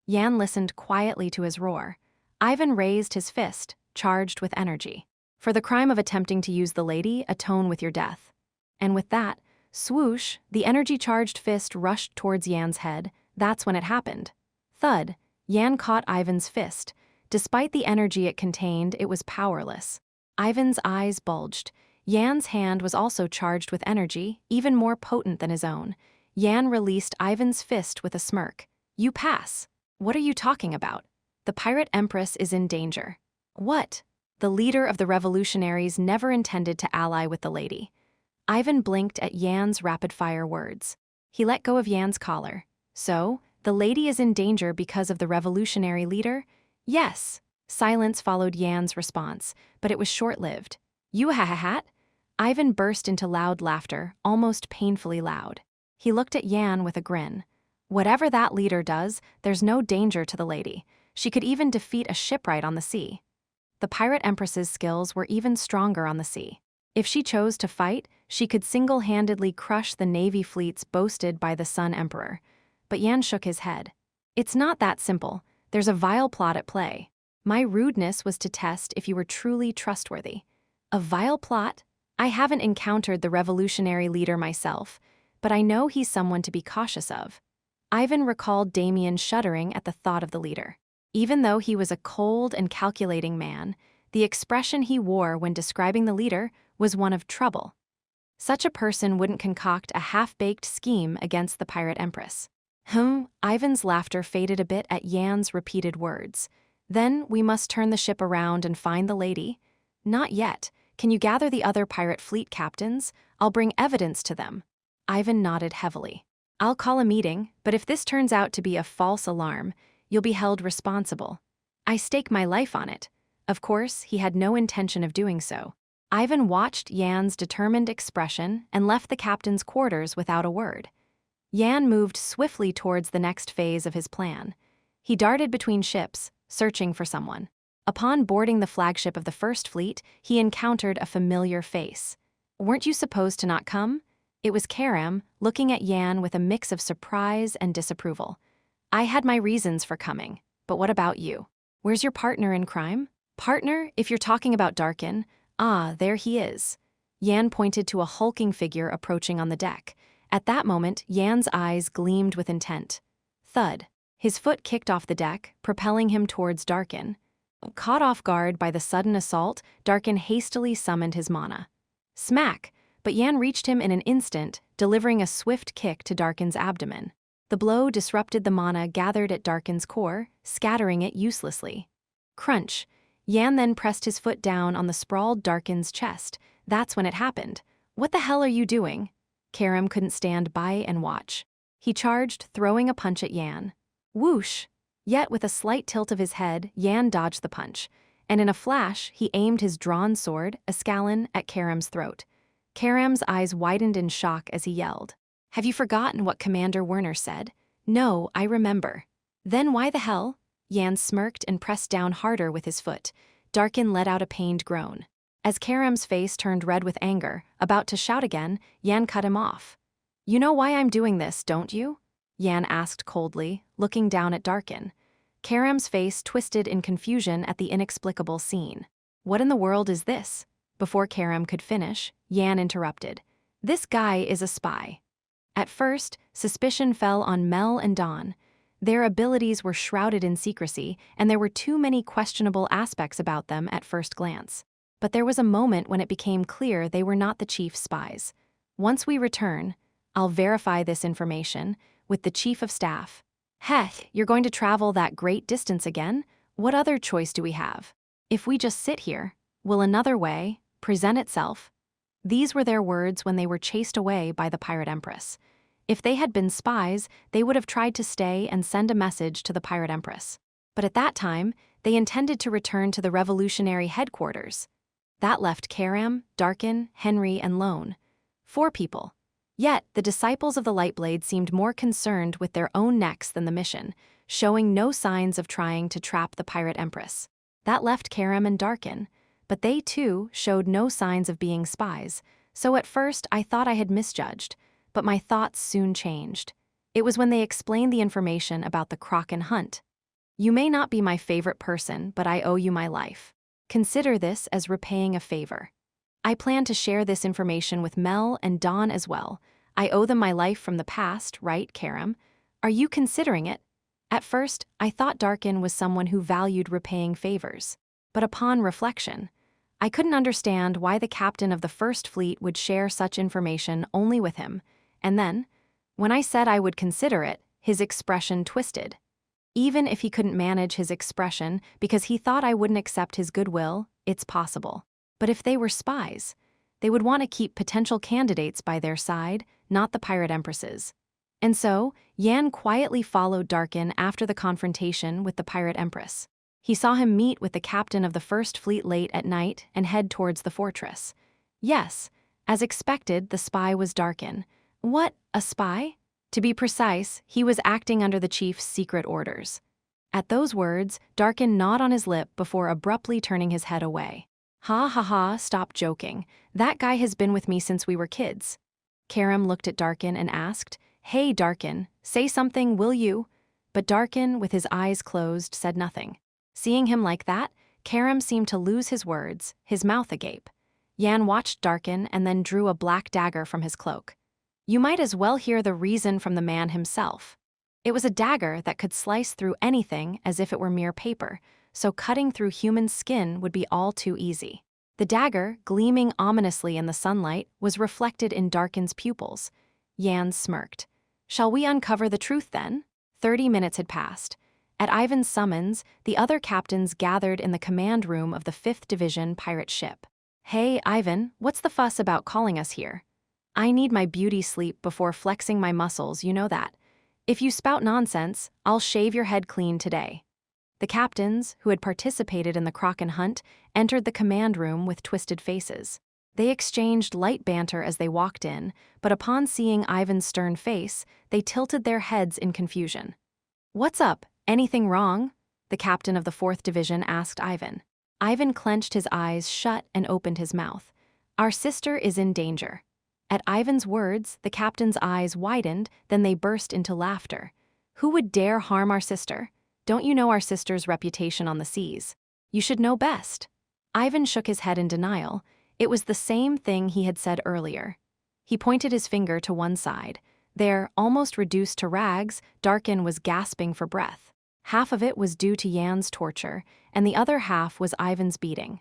Yan listened quietly to his roar. Ivan raised his fist, charged with energy. "For the crime of attempting to use the lady, atone with your death." And with that, swoosh, the energy-charged fist rushed towards Yan's head. That's when it happened. Thud! Yan caught Ivan's fist. Despite the energy it contained, it was powerless. Ivan's eyes bulged. Yan's hand was also charged with energy, even more potent than his own. Yan released Ivan's fist with a smirk. "You pass." "What are you talking about? The pirate empress is in danger." "What?" The leader of the revolutionaries never intended to ally with the lady. Ivan blinked at Yan's rapid-fire words. He let go of Yan's collar. "So, the lady is in danger because of the revolutionary leader?" "Yes." Silence followed Yan's response, but it was short-lived. "You ha-ha-hat?" Ivan burst into loud laughter, almost painfully loud. He looked at Yan with a grin. "Whatever that leader does, there's no danger to the lady. She could even defeat a shipwright on the sea." The pirate empress's skills were even stronger on the sea. If she chose to fight, she could single-handedly crush the navy fleets boasted by the Sun Emperor. But Yan shook his head. "It's not that simple. There's a vile plot at play. My rudeness was to test if you were truly trustworthy." "A vile plot? I haven't encountered the revolutionary leader myself, but I know he's someone to be cautious of." Ivan recalled Damien shuddering at the thought of the leader. Even though he was a cold and calculating man, the expression he wore when describing the leader was one of trouble. Such a person wouldn't concoct a half-baked scheme against the pirate empress. Ivan's laughter faded a bit at Yan's repeated words. "Then we must turn the ship around and find the lady?" "Not yet. Can you gather the other pirate fleet captains? I'll bring evidence to them." Ivan nodded heavily. "I'll call a meeting, but if this turns out to be a false alarm, you'll be held responsible." "I stake my life on it." Of course, he had no intention of doing so. Ivan watched Yan's determined expression and left the captain's quarters without a word. Yan moved swiftly towards the next phase of his plan. He darted between ships, searching for someone. Upon boarding the flagship of the First Fleet, he encountered a familiar face. "Weren't you supposed to not come?" It was Karam, looking at Yan with a mix of surprise and disapproval. "I had my reasons for coming, but what about you? Where's your partner in crime?" "Partner, if you're talking about Darkin, there he is." Yan pointed to a hulking figure approaching on the deck. At that moment, Yan's eyes gleamed with intent. Thud. His foot kicked off the deck, propelling him towards Darkin. Caught off guard by the sudden assault, Darkin hastily summoned his mana. Smack! But Yan reached him in an instant, delivering a swift kick to Darkin's abdomen. The blow disrupted the mana gathered at Darkin's core, scattering it uselessly. Crunch! Yan then pressed his foot down on the sprawled Darkin's chest. That's when it happened. "What the hell are you doing?" Karam couldn't stand by and watch. He charged, throwing a punch at Yan. Whoosh! Yet with a slight tilt of his head, Yan dodged the punch, and in a flash, he aimed his drawn sword, Escalon, at Karam's throat. Karam's eyes widened in shock as he yelled. "Have you forgotten what Commander Werner said?" "No, I remember." "Then why the hell?" Yan smirked and pressed down harder with his foot. Darkin let out a pained groan. As Karam's face turned red with anger, about to shout again, Yan cut him off. "You know why I'm doing this, don't you?" Yan asked coldly, looking down at Darkin. Karam's face twisted in confusion at the inexplicable scene. "What in the world is this?" Before Karam could finish, Yan interrupted. "This guy is a spy." At first, suspicion fell on Mel and Dawn. Their abilities were shrouded in secrecy, and there were too many questionable aspects about them at first glance. But there was a moment when it became clear they were not the chief's spies. "Once we return, I'll verify this information with the chief of staff." "Heh, you're going to travel that great distance again? What other choice do we have? If we just sit here, will another way present itself?" These were their words when they were chased away by the Pirate Empress. If they had been spies, they would have tried to stay and send a message to the Pirate Empress. But at that time, they intended to return to the revolutionary headquarters. That left Karam, Darkin, Henry, and Lone. 4 people. Yet, the disciples of the Lightblade seemed more concerned with their own necks than the mission, showing no signs of trying to trap the Pirate Empress. That left Karam and Darkin, but they too showed no signs of being spies, so at first I thought I had misjudged, but my thoughts soon changed. It was when they explained the information about the Kraken hunt. "You may not be my favorite person, but I owe you my life. Consider this as repaying a favor. I plan to share this information with Mel and Dawn as well. I owe them my life from the past, right, Karam? Are you considering it?" At first, I thought Darkin was someone who valued repaying favors. But upon reflection, I couldn't understand why the captain of the First Fleet would share such information only with him. And then, when I said I would consider it, his expression twisted. Even if he couldn't manage his expression because he thought I wouldn't accept his goodwill, it's possible. But if they were spies, they would want to keep potential candidates by their side, not the Pirate Empresses. And so, Yan quietly followed Darkin after the confrontation with the Pirate Empress. He saw him meet with the captain of the First Fleet late at night and head towards the fortress. Yes, as expected, the spy was Darkin. What, a spy? To be precise, he was acting under the chief's secret orders. At those words, Darkin gnawed on his lip before abruptly turning his head away. "Ha ha ha, stop joking. That guy has been with me since we were kids." Karam looked at Darkin and asked, "Hey Darkin, say something, will you?" But Darkin, with his eyes closed, said nothing. Seeing him like that, Karam seemed to lose his words, his mouth agape. Yan watched Darkin and then drew a black dagger from his cloak. You might as well hear the reason from the man himself. It was a dagger that could slice through anything as if it were mere paper, so cutting through human skin would be all too easy. The dagger, gleaming ominously in the sunlight, was reflected in Darkin's pupils. Yan smirked. "Shall we uncover the truth then?" 30 minutes had passed. At Ivan's summons, the other captains gathered in the command room of the 5th Division pirate ship. "Hey, Ivan, what's the fuss about calling us here?" "I need my beauty sleep before flexing my muscles, you know that. If you spout nonsense, I'll shave your head clean today." The captains, who had participated in the Kraken hunt, entered the command room with twisted faces. They exchanged light banter as they walked in, but upon seeing Ivan's stern face, they tilted their heads in confusion. "What's up? Anything wrong?" the captain of the 4th Division asked Ivan. Ivan clenched his eyes shut and opened his mouth. "Our sister is in danger." At Ivan's words, the captain's eyes widened, then they burst into laughter. "Who would dare harm our sister? Don't you know our sister's reputation on the seas? You should know best." Ivan shook his head in denial. It was the same thing he had said earlier. He pointed his finger to one side. There, almost reduced to rags, Darkin was gasping for breath. Half of it was due to Yan's torture, and the other half was Ivan's beating.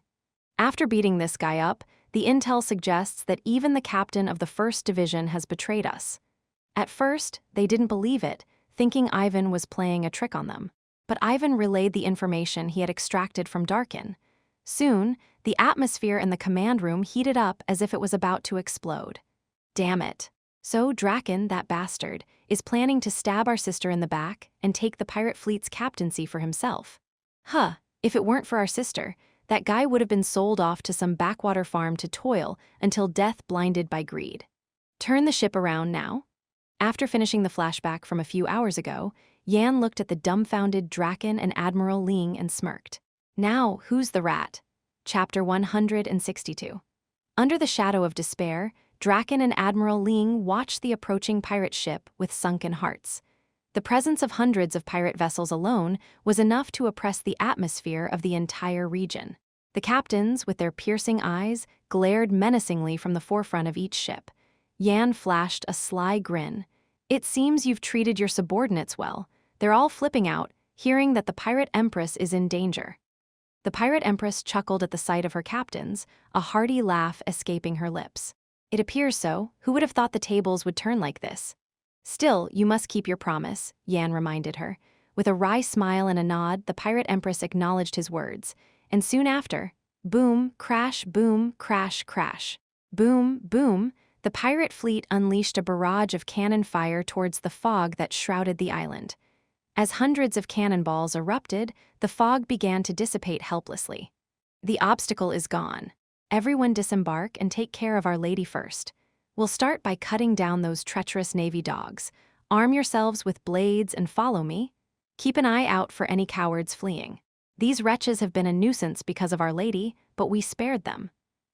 After beating this guy up, the intel suggests that even the captain of the 1st Division has betrayed us. At first, they didn't believe it, thinking Ivan was playing a trick on them. But Ivan relayed the information he had extracted from Darkin. Soon, the atmosphere in the command room heated up as if it was about to explode. "Damn it. So Draken, that bastard, is planning to stab our sister in the back and take the pirate fleet's captaincy for himself. Huh, if it weren't for our sister, that guy would have been sold off to some backwater farm to toil until death blinded by greed. Turn the ship around now." After finishing the flashback from a few hours ago, Yan looked at the dumbfounded Draken and Admiral Ling and smirked. "Now, who's the rat?" Chapter 162. Under the shadow of despair, Draken and Admiral Ling watched the approaching pirate ship with sunken hearts. The presence of hundreds of pirate vessels alone was enough to oppress the atmosphere of the entire region. The captains, with their piercing eyes, glared menacingly from the forefront of each ship. Yan flashed a sly grin. "It seems you've treated your subordinates well. They're all flipping out, hearing that the pirate empress is in danger." The pirate empress chuckled at the sight of her captains, a hearty laugh escaping her lips. "It appears so. Who would have thought the tables would turn like this?" "Still, you must keep your promise," Yan reminded her. With a wry smile and a nod, the pirate empress acknowledged his words. And soon after, boom, crash, crash. Boom, boom, the pirate fleet unleashed a barrage of cannon fire towards the fog that shrouded the island. As hundreds of cannonballs erupted, the fog began to dissipate helplessly. "The obstacle is gone. Everyone disembark and take care of Our Lady first. We'll start by cutting down those treacherous Navy dogs. Arm yourselves with blades and follow me. Keep an eye out for any cowards fleeing. These wretches have been a nuisance because of Our Lady, but we spared them.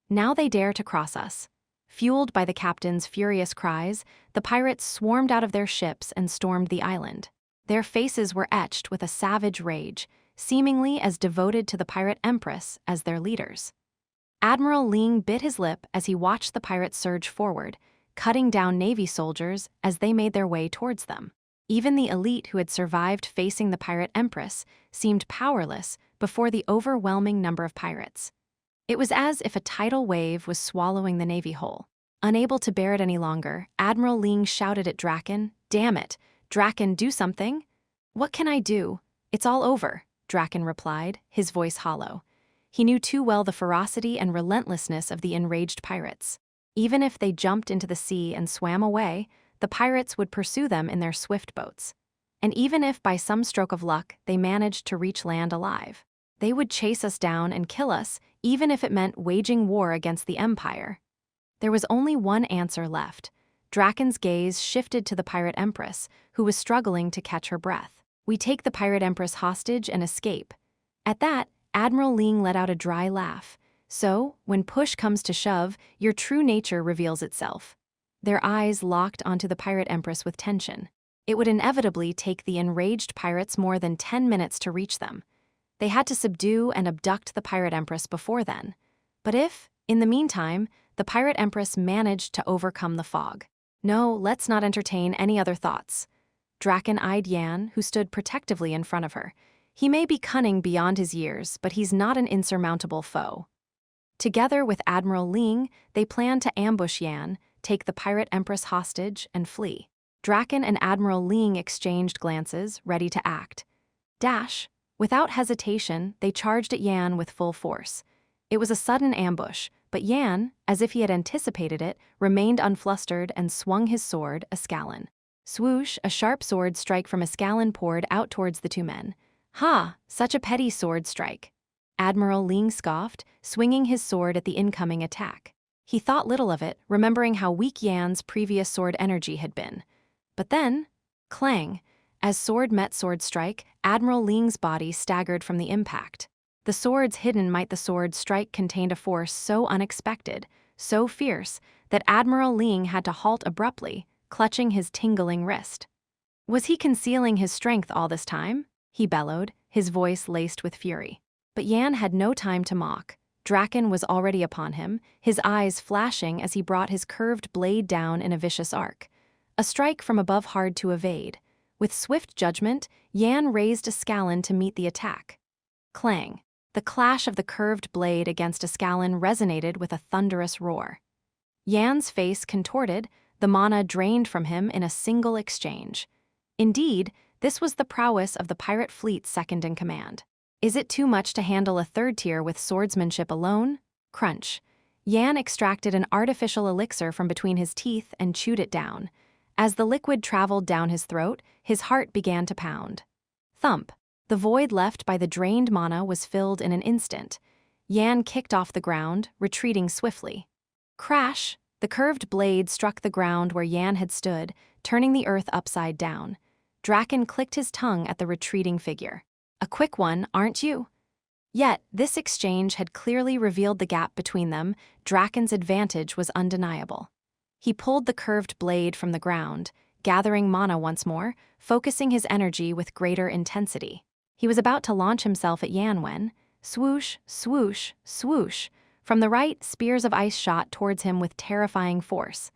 Now they dare to cross us." Fueled by the captain's furious cries, the pirates swarmed out of their ships and stormed the island. Their faces were etched with a savage rage, seemingly as devoted to the pirate empress as their leaders. Admiral Ling bit his lip as he watched the pirates surge forward, cutting down Navy soldiers as they made their way towards them. Even the elite who had survived facing the pirate empress seemed powerless before the overwhelming number of pirates. It was as if a tidal wave was swallowing the Navy whole. Unable to bear it any longer, Admiral Ling shouted at Draken, "Damn it! Draken, do something." "What can I do? It's all over," Draken replied, his voice hollow. He knew too well the ferocity and relentlessness of the enraged pirates. Even if they jumped into the sea and swam away, the pirates would pursue them in their swift boats. And even if by some stroke of luck they managed to reach land alive, they would chase us down and kill us, even if it meant waging war against the Empire. There was only one answer left. Draken's gaze shifted to the pirate empress, who was struggling to catch her breath. "We take the pirate empress hostage and escape." At that, Admiral Ling let out a dry laugh. "So, when push comes to shove, your true nature reveals itself." Their eyes locked onto the pirate empress with tension. It would inevitably take the enraged pirates more than 10 minutes to reach them. They had to subdue and abduct the pirate empress before then. But if, in the meantime, the pirate empress managed to overcome the fog. "No, let's not entertain any other thoughts." Draken eyed Yan, who stood protectively in front of her. "He may be cunning beyond his years, but he's not an insurmountable foe." Together with Admiral Ling, they planned to ambush Yan, take the pirate empress hostage, and flee. Draken and Admiral Ling exchanged glances, ready to act. Dash! Without hesitation, they charged at Yan with full force. It was a sudden ambush, but Yan, as if he had anticipated it, remained unflustered and swung his sword, Escalon. Swoosh, a sharp sword strike from Escalon poured out towards the two men. "Ha! Such a petty sword strike." Admiral Ling scoffed, swinging his sword at the incoming attack. He thought little of it, remembering how weak Yan's previous sword energy had been. But then, clang, as sword met sword strike, Admiral Ling's body staggered from the impact. The sword's hidden might the sword strike contained a force so unexpected, so fierce, that Admiral Ling had to halt abruptly, clutching his tingling wrist. Was he concealing his strength all this time? He bellowed, his voice laced with fury. But Yan had no time to mock. Draken was already upon him, his eyes flashing as he brought his curved blade down in a vicious arc. A strike from above hard to evade. With swift judgment, Yan raised a scallon to meet the attack. Clang. The clash of the curved blade against a scallon resonated with a thunderous roar. Yan's face contorted, the mana drained from him in a single exchange. Indeed, this was the prowess of the pirate fleet's second-in-command. Is it too much to handle a third tier with swordsmanship alone? Crunch. Yan extracted an artificial elixir from between his teeth and chewed it down. As the liquid traveled down his throat, his heart began to pound. Thump. The void left by the drained mana was filled in an instant. Yan kicked off the ground, retreating swiftly. Crash! The curved blade struck the ground where Yan had stood, turning the earth upside down. Draken clicked his tongue at the retreating figure. A quick one, aren't you? Yet, this exchange had clearly revealed the gap between them. Draken's advantage was undeniable. He pulled the curved blade from the ground, gathering mana once more, focusing his energy with greater intensity. He was about to launch himself at Yan when, swoosh, swoosh, swoosh, from the right, spears of ice shot towards him with terrifying force.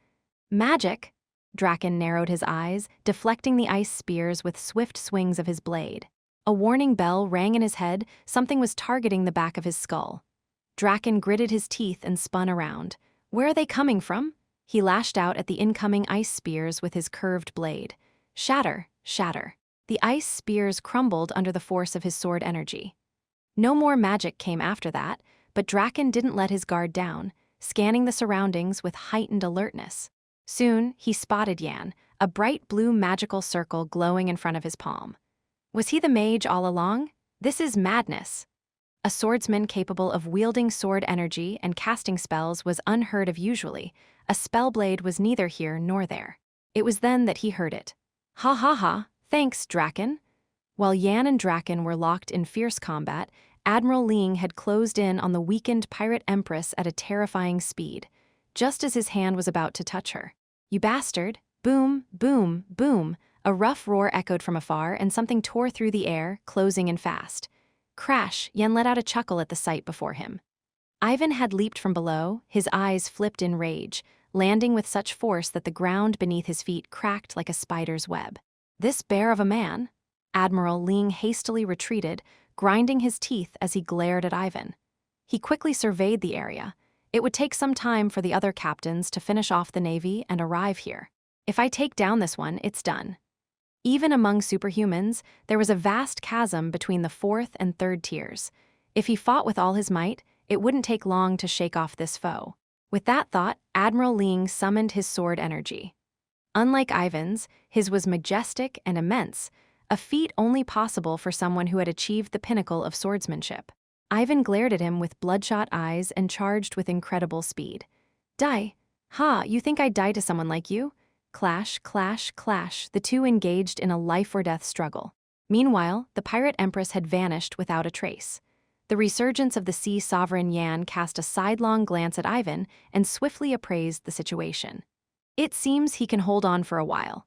Magic! Draken narrowed his eyes, deflecting the ice spears with swift swings of his blade. A warning bell rang in his head, something was targeting the back of his skull. Draken gritted his teeth and spun around. Where are they coming from? He lashed out at the incoming ice spears with his curved blade. Shatter, shatter. The ice spears crumbled under the force of his sword energy. No more magic came after that, but Draken didn't let his guard down, scanning the surroundings with heightened alertness. Soon, he spotted Yan, a bright blue magical circle glowing in front of his palm. Was he the mage all along? This is madness. A swordsman capable of wielding sword energy and casting spells was unheard of usually. A spellblade was neither here nor there. It was then that he heard it. Ha ha ha, thanks, Draken. While Yan and Draken were locked in fierce combat, Admiral Ling had closed in on the weakened pirate empress at a terrifying speed, just as his hand was about to touch her. You bastard! Boom, boom, boom! A rough roar echoed from afar, and something tore through the air, closing in fast. Crash! Yan let out a chuckle at the sight before him. Ivan had leaped from below, his eyes flipped in rage, landing with such force that the ground beneath his feet cracked like a spider's web. This bear of a man? Admiral Ling hastily retreated, grinding his teeth as he glared at Ivan. He quickly surveyed the area. It would take some time for the other captains to finish off the Navy and arrive here. If I take down this one, it's done. Even among superhumans, there was a vast chasm between the fourth and third tiers. If he fought with all his might, it wouldn't take long to shake off this foe. With that thought, Admiral Ling summoned his sword energy. Unlike Ivan's, his was majestic and immense, a feat only possible for someone who had achieved the pinnacle of swordsmanship. Ivan glared at him with bloodshot eyes and charged with incredible speed. Die? Ha, you think I'd die to someone like you? Clash, clash, clash, the two engaged in a life-or-death struggle. Meanwhile, the pirate empress had vanished without a trace. The resurgence of the sea sovereign Yan cast a sidelong glance at Ivan and swiftly appraised the situation. It seems he can hold on for a while.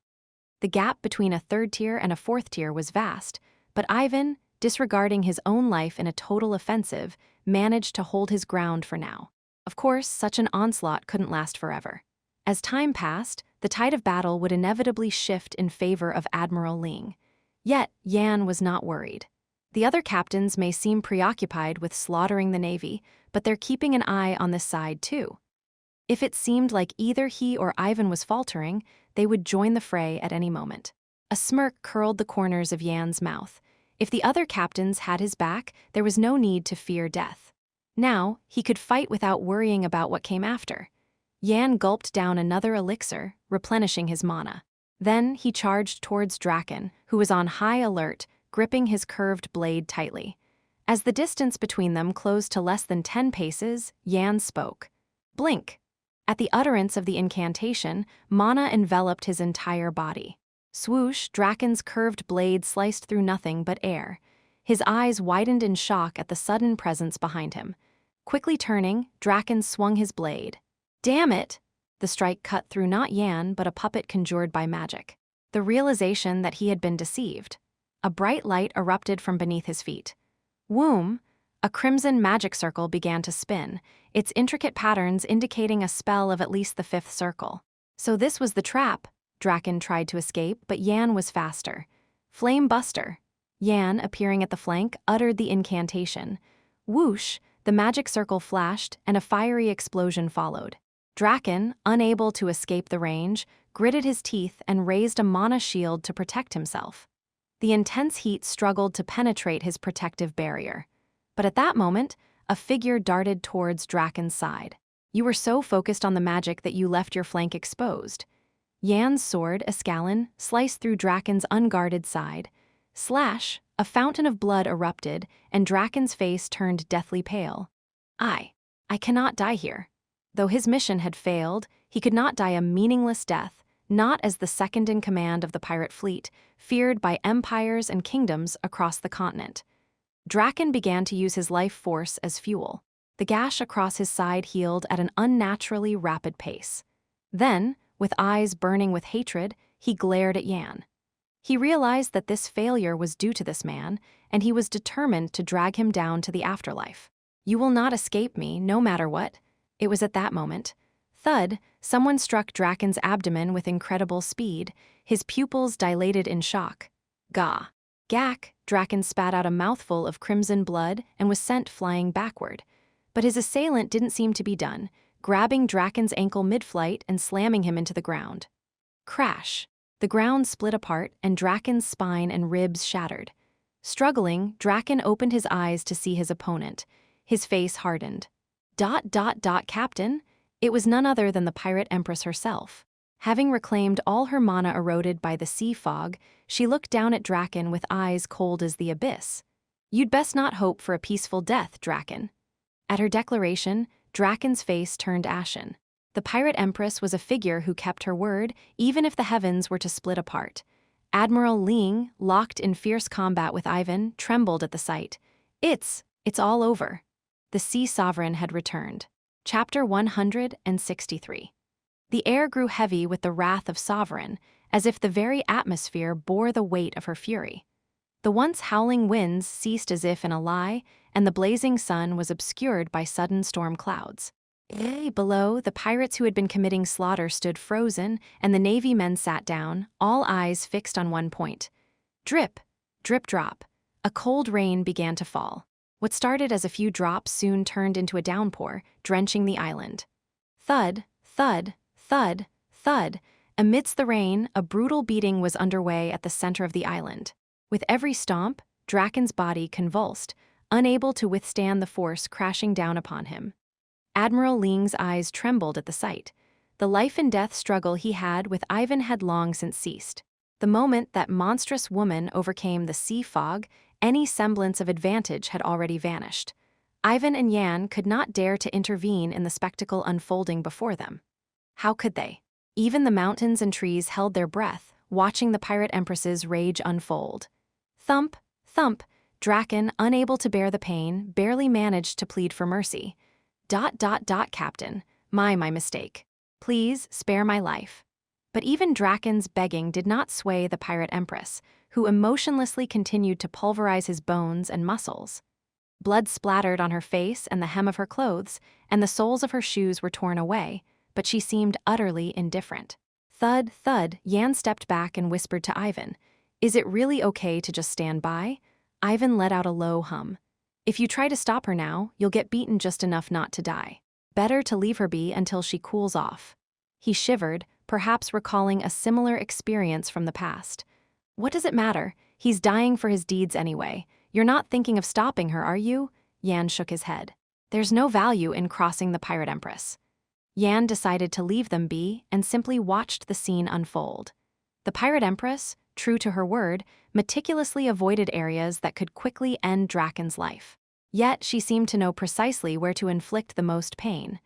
The gap between a third tier and a fourth tier was vast, but Ivan, disregarding his own life in a total offensive, managed to hold his ground for now. Of course, such an onslaught couldn't last forever. As time passed, the tide of battle would inevitably shift in favor of Admiral Ling. Yet, Yan was not worried. The other captains may seem preoccupied with slaughtering the Navy, but they're keeping an eye on this side too. If it seemed like either he or Ivan was faltering, they would join the fray at any moment. A smirk curled the corners of Yan's mouth. If the other captains had his back, there was no need to fear death. Now, he could fight without worrying about what came after. Yan gulped down another elixir, replenishing his mana. Then he charged towards Draken, who was on high alert, gripping his curved blade tightly. As the distance between them closed to less than 10 paces, Yan spoke. Blink. At the utterance of the incantation, mana enveloped his entire body. Swoosh, Draken's curved blade sliced through nothing but air. His eyes widened in shock at the sudden presence behind him. Quickly turning, Draken swung his blade. Damn it! The strike cut through not Yan but a puppet conjured by magic. The realization that he had been deceived. A bright light erupted from beneath his feet. Womb! A crimson magic circle began to spin, its intricate patterns indicating a spell of at least the 5th circle. So this was the trap. Draken tried to escape, but Yan was faster. Flame Buster! Yan, appearing at the flank, uttered the incantation. Whoosh! The magic circle flashed, and a fiery explosion followed. Draken, unable to escape the range, gritted his teeth and raised a mana shield to protect himself. The intense heat struggled to penetrate his protective barrier. But at that moment, a figure darted towards Draken's side. You were so focused on the magic that you left your flank exposed. Yan's sword, Escalon, sliced through Draken's unguarded side. Slash! A fountain of blood erupted, and Draken's face turned deathly pale. I cannot die here. Though his mission had failed, he could not die a meaningless death, not as the second in command of the pirate fleet, feared by empires and kingdoms across the continent. Draken began to use his life force as fuel. The gash across his side healed at an unnaturally rapid pace. Then, with eyes burning with hatred, he glared at Yan. He realized that this failure was due to this man, and he was determined to drag him down to the afterlife. You will not escape me, no matter what. It was at that moment. Thud, someone struck Draken's abdomen with incredible speed. His pupils dilated in shock. Gah! Gak! Draken spat out a mouthful of crimson blood and was sent flying backward. But his assailant didn't seem to be done, grabbing Draken's ankle mid-flight and slamming him into the ground. Crash! The ground split apart and Draken's spine and ribs shattered. Struggling, Draken opened his eyes to see his opponent. His face hardened. Captain? It was none other than the pirate empress herself. Having reclaimed all her mana eroded by the sea fog, she looked down at Draken with eyes cold as the abyss. You'd best not hope for a peaceful death, Draken. At her declaration, Draken's face turned ashen. The pirate empress was a figure who kept her word, even if the heavens were to split apart. Admiral Ling, locked in fierce combat with Ivan, trembled at the sight. It's all over. The sea sovereign had returned. Chapter 163. The air grew heavy with the wrath of Sovereign, as if the very atmosphere bore the weight of her fury. The once howling winds ceased as if in a lie, and the blazing sun was obscured by sudden storm clouds. Below, the pirates who had been committing slaughter stood frozen, and the Navy men sat down, all eyes fixed on one point. Drip, drip drop. A cold rain began to fall. What started as a few drops soon turned into a downpour, drenching the island. Thud, thud, thud, thud. Amidst the rain, a brutal beating was underway at the center of the island. With every stomp, Draken's body convulsed, unable to withstand the force crashing down upon him. Admiral Ling's eyes trembled at the sight. The life-and-death struggle he had with Ivan had long since ceased. The moment that monstrous woman overcame the sea fog, any semblance of advantage had already vanished. Ivan and Yan could not dare to intervene in the spectacle unfolding before them. How could they? Even the mountains and trees held their breath, watching the pirate empress's rage unfold. Thump, thump, Draken, unable to bear the pain, barely managed to plead for mercy. Captain, my mistake. Please, spare my life. But even Draken's begging did not sway the pirate empress, who emotionlessly continued to pulverize his bones and muscles. Blood splattered on her face and the hem of her clothes, and the soles of her shoes were torn away, but she seemed utterly indifferent. Thud, thud, Yan stepped back and whispered to Ivan, "Is it really okay to just stand by?" Ivan let out a low hum. "If you try to stop her now, you'll get beaten just enough not to die. Better to leave her be until she cools off." He shivered, perhaps recalling a similar experience from the past. "What does it matter? He's dying for his deeds anyway. You're not thinking of stopping her, are you?" Yan shook his head. "There's no value in crossing the pirate empress." Yan decided to leave them be and simply watched the scene unfold. The pirate empress, true to her word, meticulously avoided areas that could quickly end Draken's life. Yet she seemed to know precisely where to inflict the most pain.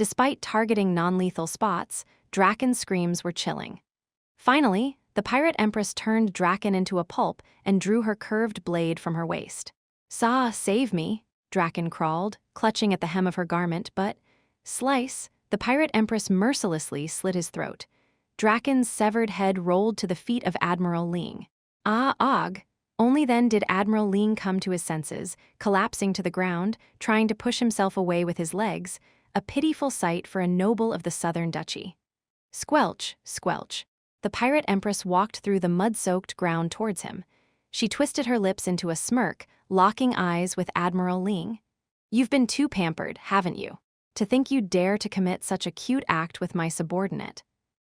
Despite targeting non-lethal spots, Draken's screams were chilling. Finally, the pirate empress turned Draken into a pulp and drew her curved blade from her waist. "Saw, save me," Draken crawled, clutching at the hem of her garment, but slice, the pirate empress mercilessly slit his throat. Draken's severed head rolled to the feet of Admiral Ling. Ah, og! Only then did Admiral Ling come to his senses, collapsing to the ground, trying to push himself away with his legs, a pitiful sight for a noble of the southern duchy. Squelch, squelch. The pirate empress walked through the mud-soaked ground towards him. She twisted her lips into a smirk, locking eyes with Admiral Ling. "You've been too pampered, haven't you? To think you'd dare to commit such a cute act with my subordinate.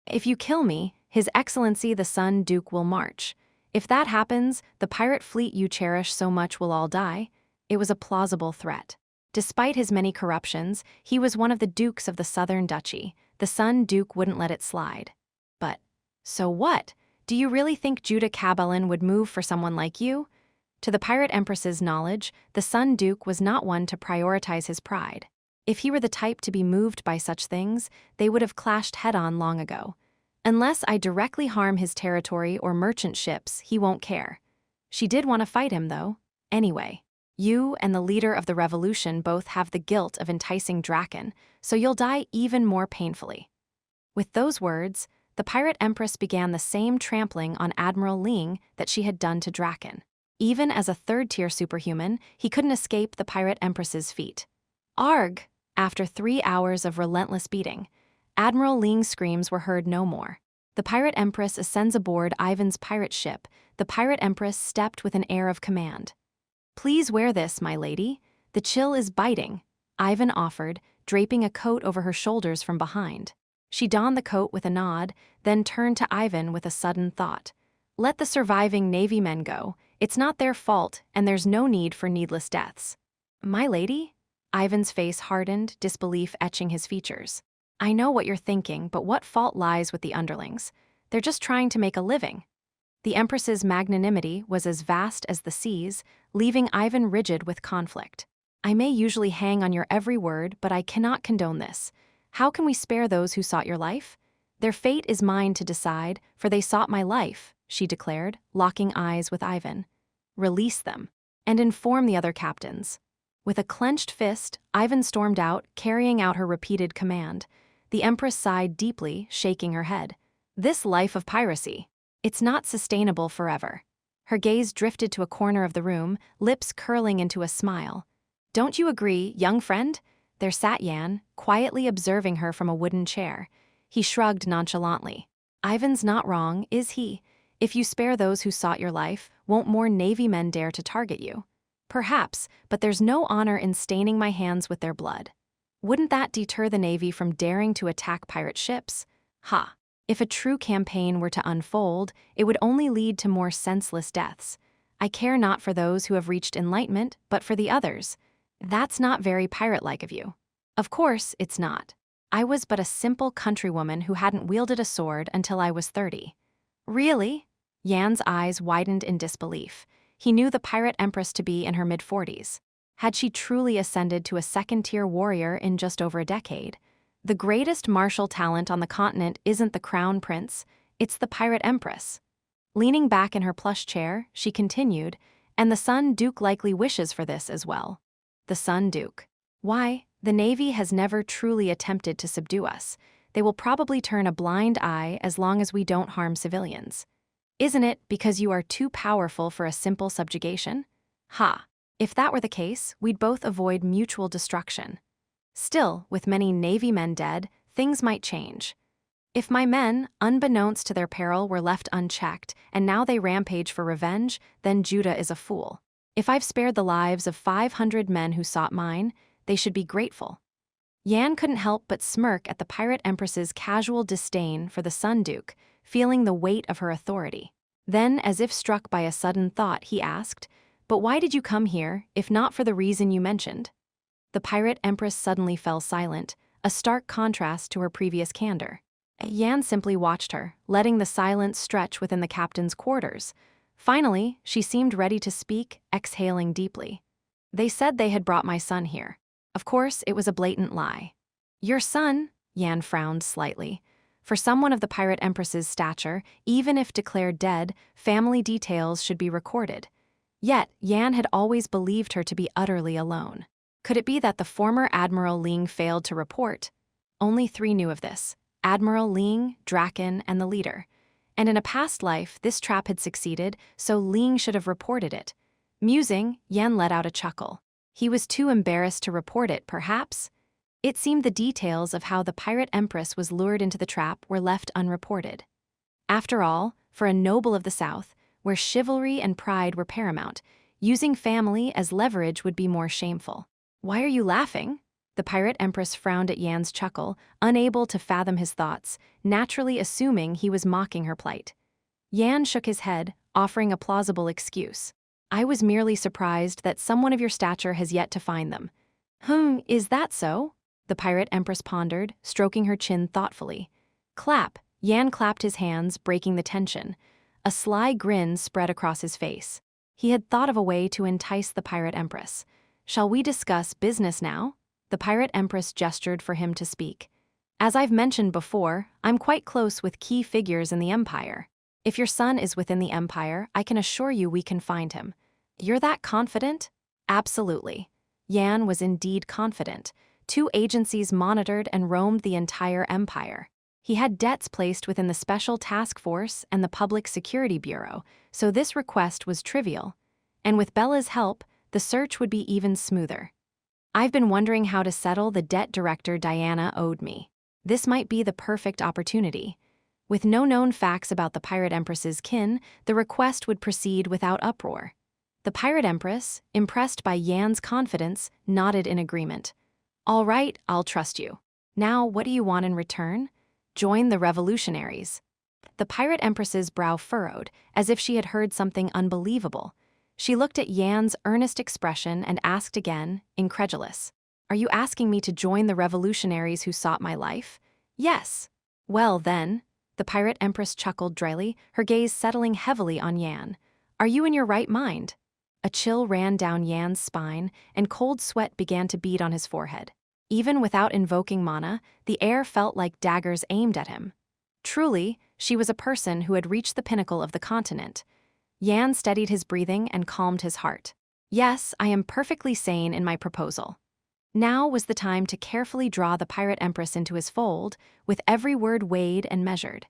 If you kill me, His Excellency the Sun Duke will march. If that happens, the pirate fleet you cherish so much will all die." It was a plausible threat. Despite his many corruptions, he was one of the dukes of the southern duchy. The Sun Duke wouldn't let it slide. But so what? Do you really think Judah Cabalin would move for someone like you? To the pirate empress's knowledge, the Sun Duke was not one to prioritize his pride. If he were the type to be moved by such things, they would have clashed head-on long ago. "Unless I directly harm his territory or merchant ships, he won't care." She did want to fight him, though. "Anyway, you and the leader of the revolution both have the guilt of enticing Draken, so you'll die even more painfully." With those words, the pirate empress began the same trampling on Admiral Ling that she had done to Draken. Even as a third-tier superhuman, he couldn't escape the pirate empress's feet. Arg! After 3 hours of relentless beating, Admiral Ling's screams were heard no more. The pirate empress ascends aboard Ivan's pirate ship. The pirate empress stepped with an air of command. "Please wear this, my lady. The chill is biting," Ivan offered, draping a coat over her shoulders from behind. She donned the coat with a nod, then turned to Ivan with a sudden thought. "Let the surviving Navy men go. It's not their fault, and there's no need for needless deaths." "My lady?" Ivan's face hardened, disbelief etching his features. "I know what you're thinking, but what fault lies with the underlings? They're just trying to make a living." The Empress's magnanimity was as vast as the seas, leaving Ivan rigid with conflict. "I may usually hang on your every word, but I cannot condone this. How can we spare those who sought your life? Their fate is mine to decide, for they sought my life," she declared, locking eyes with Ivan. "Release them, and inform the other captains." With a clenched fist, Ivan stormed out, carrying out her repeated command. The Empress sighed deeply, shaking her head. "This life of piracy, it's not sustainable forever." Her gaze drifted to a corner of the room, lips curling into a smile. "Don't you agree, young friend?" There sat Yan, quietly observing her from a wooden chair. He shrugged nonchalantly. "Ivan's not wrong, is he? If you spare those who sought your life, won't more Navy men dare to target you?" "Perhaps, but there's no honor in staining my hands with their blood." "Wouldn't that deter the Navy from daring to attack pirate ships?" "Ha! If a true campaign were to unfold, it would only lead to more senseless deaths. I care not for those who have reached enlightenment, but for the others." "That's not very pirate-like of you." "Of course, it's not. I was but a simple countrywoman who hadn't wielded a sword until I was 30. "Really?" Yan's eyes widened in disbelief. He knew the pirate empress to be in her mid-40s. Had she truly ascended to a second-tier warrior in just over a decade? The greatest martial talent on the continent isn't the crown prince, it's the pirate empress. Leaning back in her plush chair, she continued, "And the Sun Duke likely wishes for this as well." The Sun Duke. "Why, the Navy has never truly attempted to subdue us. They will probably turn a blind eye as long as we don't harm civilians. Isn't it because you are too powerful for a simple subjugation?" "Ha! If that were the case, we'd both avoid mutual destruction. Still, with many Navy men dead, things might change. If my men, unbeknownst to their peril, were left unchecked, and now they rampage for revenge, then Judah is a fool. If I've spared the lives of 500 men who sought mine, they should be grateful." Yan couldn't help but smirk at the pirate empress's casual disdain for the Sun Duke, feeling the weight of her authority. Then, as if struck by a sudden thought, he asked, "But why did you come here, if not for the reason you mentioned?" The pirate empress suddenly fell silent, a stark contrast to her previous candor. Yan simply watched her, letting the silence stretch within the captain's quarters. Finally, she seemed ready to speak, exhaling deeply. "They said they had brought my son here. Of course, it was a blatant lie." Your son, Yan frowned slightly. For someone of the pirate empress's stature, even if declared dead, family details should be recorded. Yet, Yan had always believed her to be utterly alone. Could it be that the former Admiral Ling failed to report? Only 3 knew of this: Admiral Ling, Draken, and the leader. And in a past life, this trap had succeeded, so Ling should have reported it. Musing, Yan let out a chuckle. He was too embarrassed to report it, perhaps? It seemed the details of how the pirate empress was lured into the trap were left unreported. After all, for a noble of the South, where chivalry and pride were paramount, using family as leverage would be more shameful. Why are you laughing? The pirate empress frowned at Yan's chuckle, unable to fathom his thoughts, naturally assuming he was mocking her plight. Yan shook his head, offering a plausible excuse. I was merely surprised that someone of your stature has yet to find them. Is that so? The pirate empress pondered, stroking her chin thoughtfully. Clap. Yan clapped his hands, breaking the tension. A sly grin spread across his face. He had thought of a way to entice the pirate empress. Shall we discuss business now? The pirate empress gestured for him to speak. As I've mentioned before, I'm quite close with key figures in the Empire. If your son is within the Empire, I can assure you we can find him. You're that confident? Absolutely. Yan was indeed confident. 2 agencies monitored and roamed the entire Empire. He had debts placed within the Special Task Force and the Public Security Bureau, so this request was trivial. And with Bella's help, the search would be even smoother. I've been wondering how to settle the debt Director Diana owed me. This might be the perfect opportunity. With no known facts about the Pirate Empress's kin, the request would proceed without uproar. The Pirate Empress, impressed by Yan's confidence, nodded in agreement. All right, I'll trust you. Now, what do you want in return? Join the revolutionaries. The Pirate Empress's brow furrowed, as if she had heard something unbelievable. She looked at Yan's earnest expression and asked again, incredulous. Are you asking me to join the revolutionaries who sought my life? Yes. Well, then, the Pirate Empress chuckled dryly, her gaze settling heavily on Yan. Are you in your right mind? A chill ran down Yan's spine, and cold sweat began to bead on his forehead. Even without invoking mana, the air felt like daggers aimed at him. Truly, she was a person who had reached the pinnacle of the continent. Yan steadied his breathing and calmed his heart. Yes, I am perfectly sane in my proposal. Now was the time to carefully draw the Pirate Empress into his fold, with every word weighed and measured.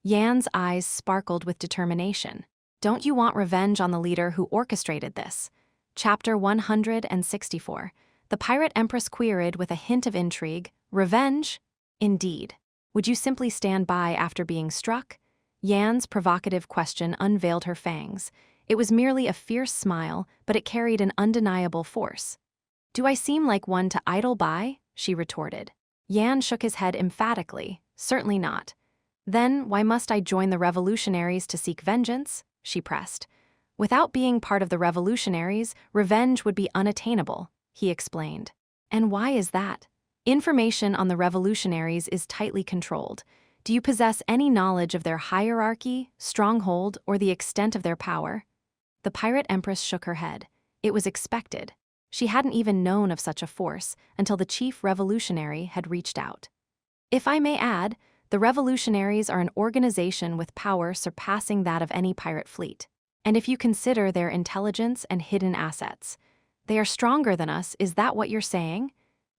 Yan's eyes sparkled with determination. Don't you want revenge on the leader who orchestrated this? Chapter 164. The Pirate Empress queried with a hint of intrigue. Revenge? Indeed. Would you simply stand by after being struck? Yan's provocative question unveiled her fangs. It was merely a fierce smile, but it carried an undeniable force. Do I seem like one to idle by? She retorted. Yan shook his head emphatically. Certainly not. Then why must I join the revolutionaries to seek vengeance? She pressed. Without being part of the revolutionaries, revenge would be unattainable, he explained. And why is that? Information on the revolutionaries is tightly controlled. Do you possess any knowledge of their hierarchy, stronghold, or the extent of their power? The Pirate Empress shook her head. It was expected. She hadn't even known of such a force until the chief revolutionary had reached out. If I may add, the revolutionaries are an organization with power surpassing that of any pirate fleet. And if you consider their intelligence and hidden assets, they are stronger than us, is that what you're saying?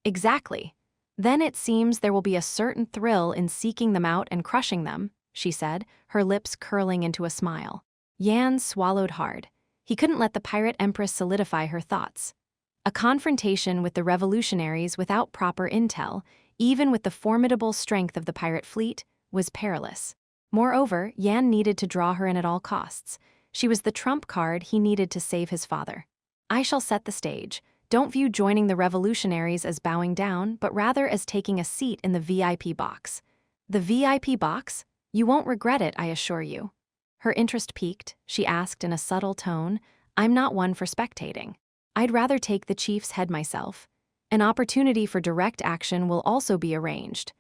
Exactly. Then it seems there will be a certain thrill in seeking them out and crushing them, she said, her lips curling into a smile. Yan swallowed hard. He couldn't let the Pirate Empress solidify her thoughts. A confrontation with the revolutionaries without proper intel, even with the formidable strength of the pirate fleet, was perilous. Moreover, Yan needed to draw her in at all costs. She was the trump card he needed to save his father. I shall set the stage. Don't view joining the revolutionaries as bowing down, but rather as taking a seat in the VIP box. The VIP box? You won't regret it, I assure you. Her interest piqued. She asked in a subtle tone, I'm not one for spectating. I'd rather take the chief's head myself. An opportunity for direct action will also be arranged.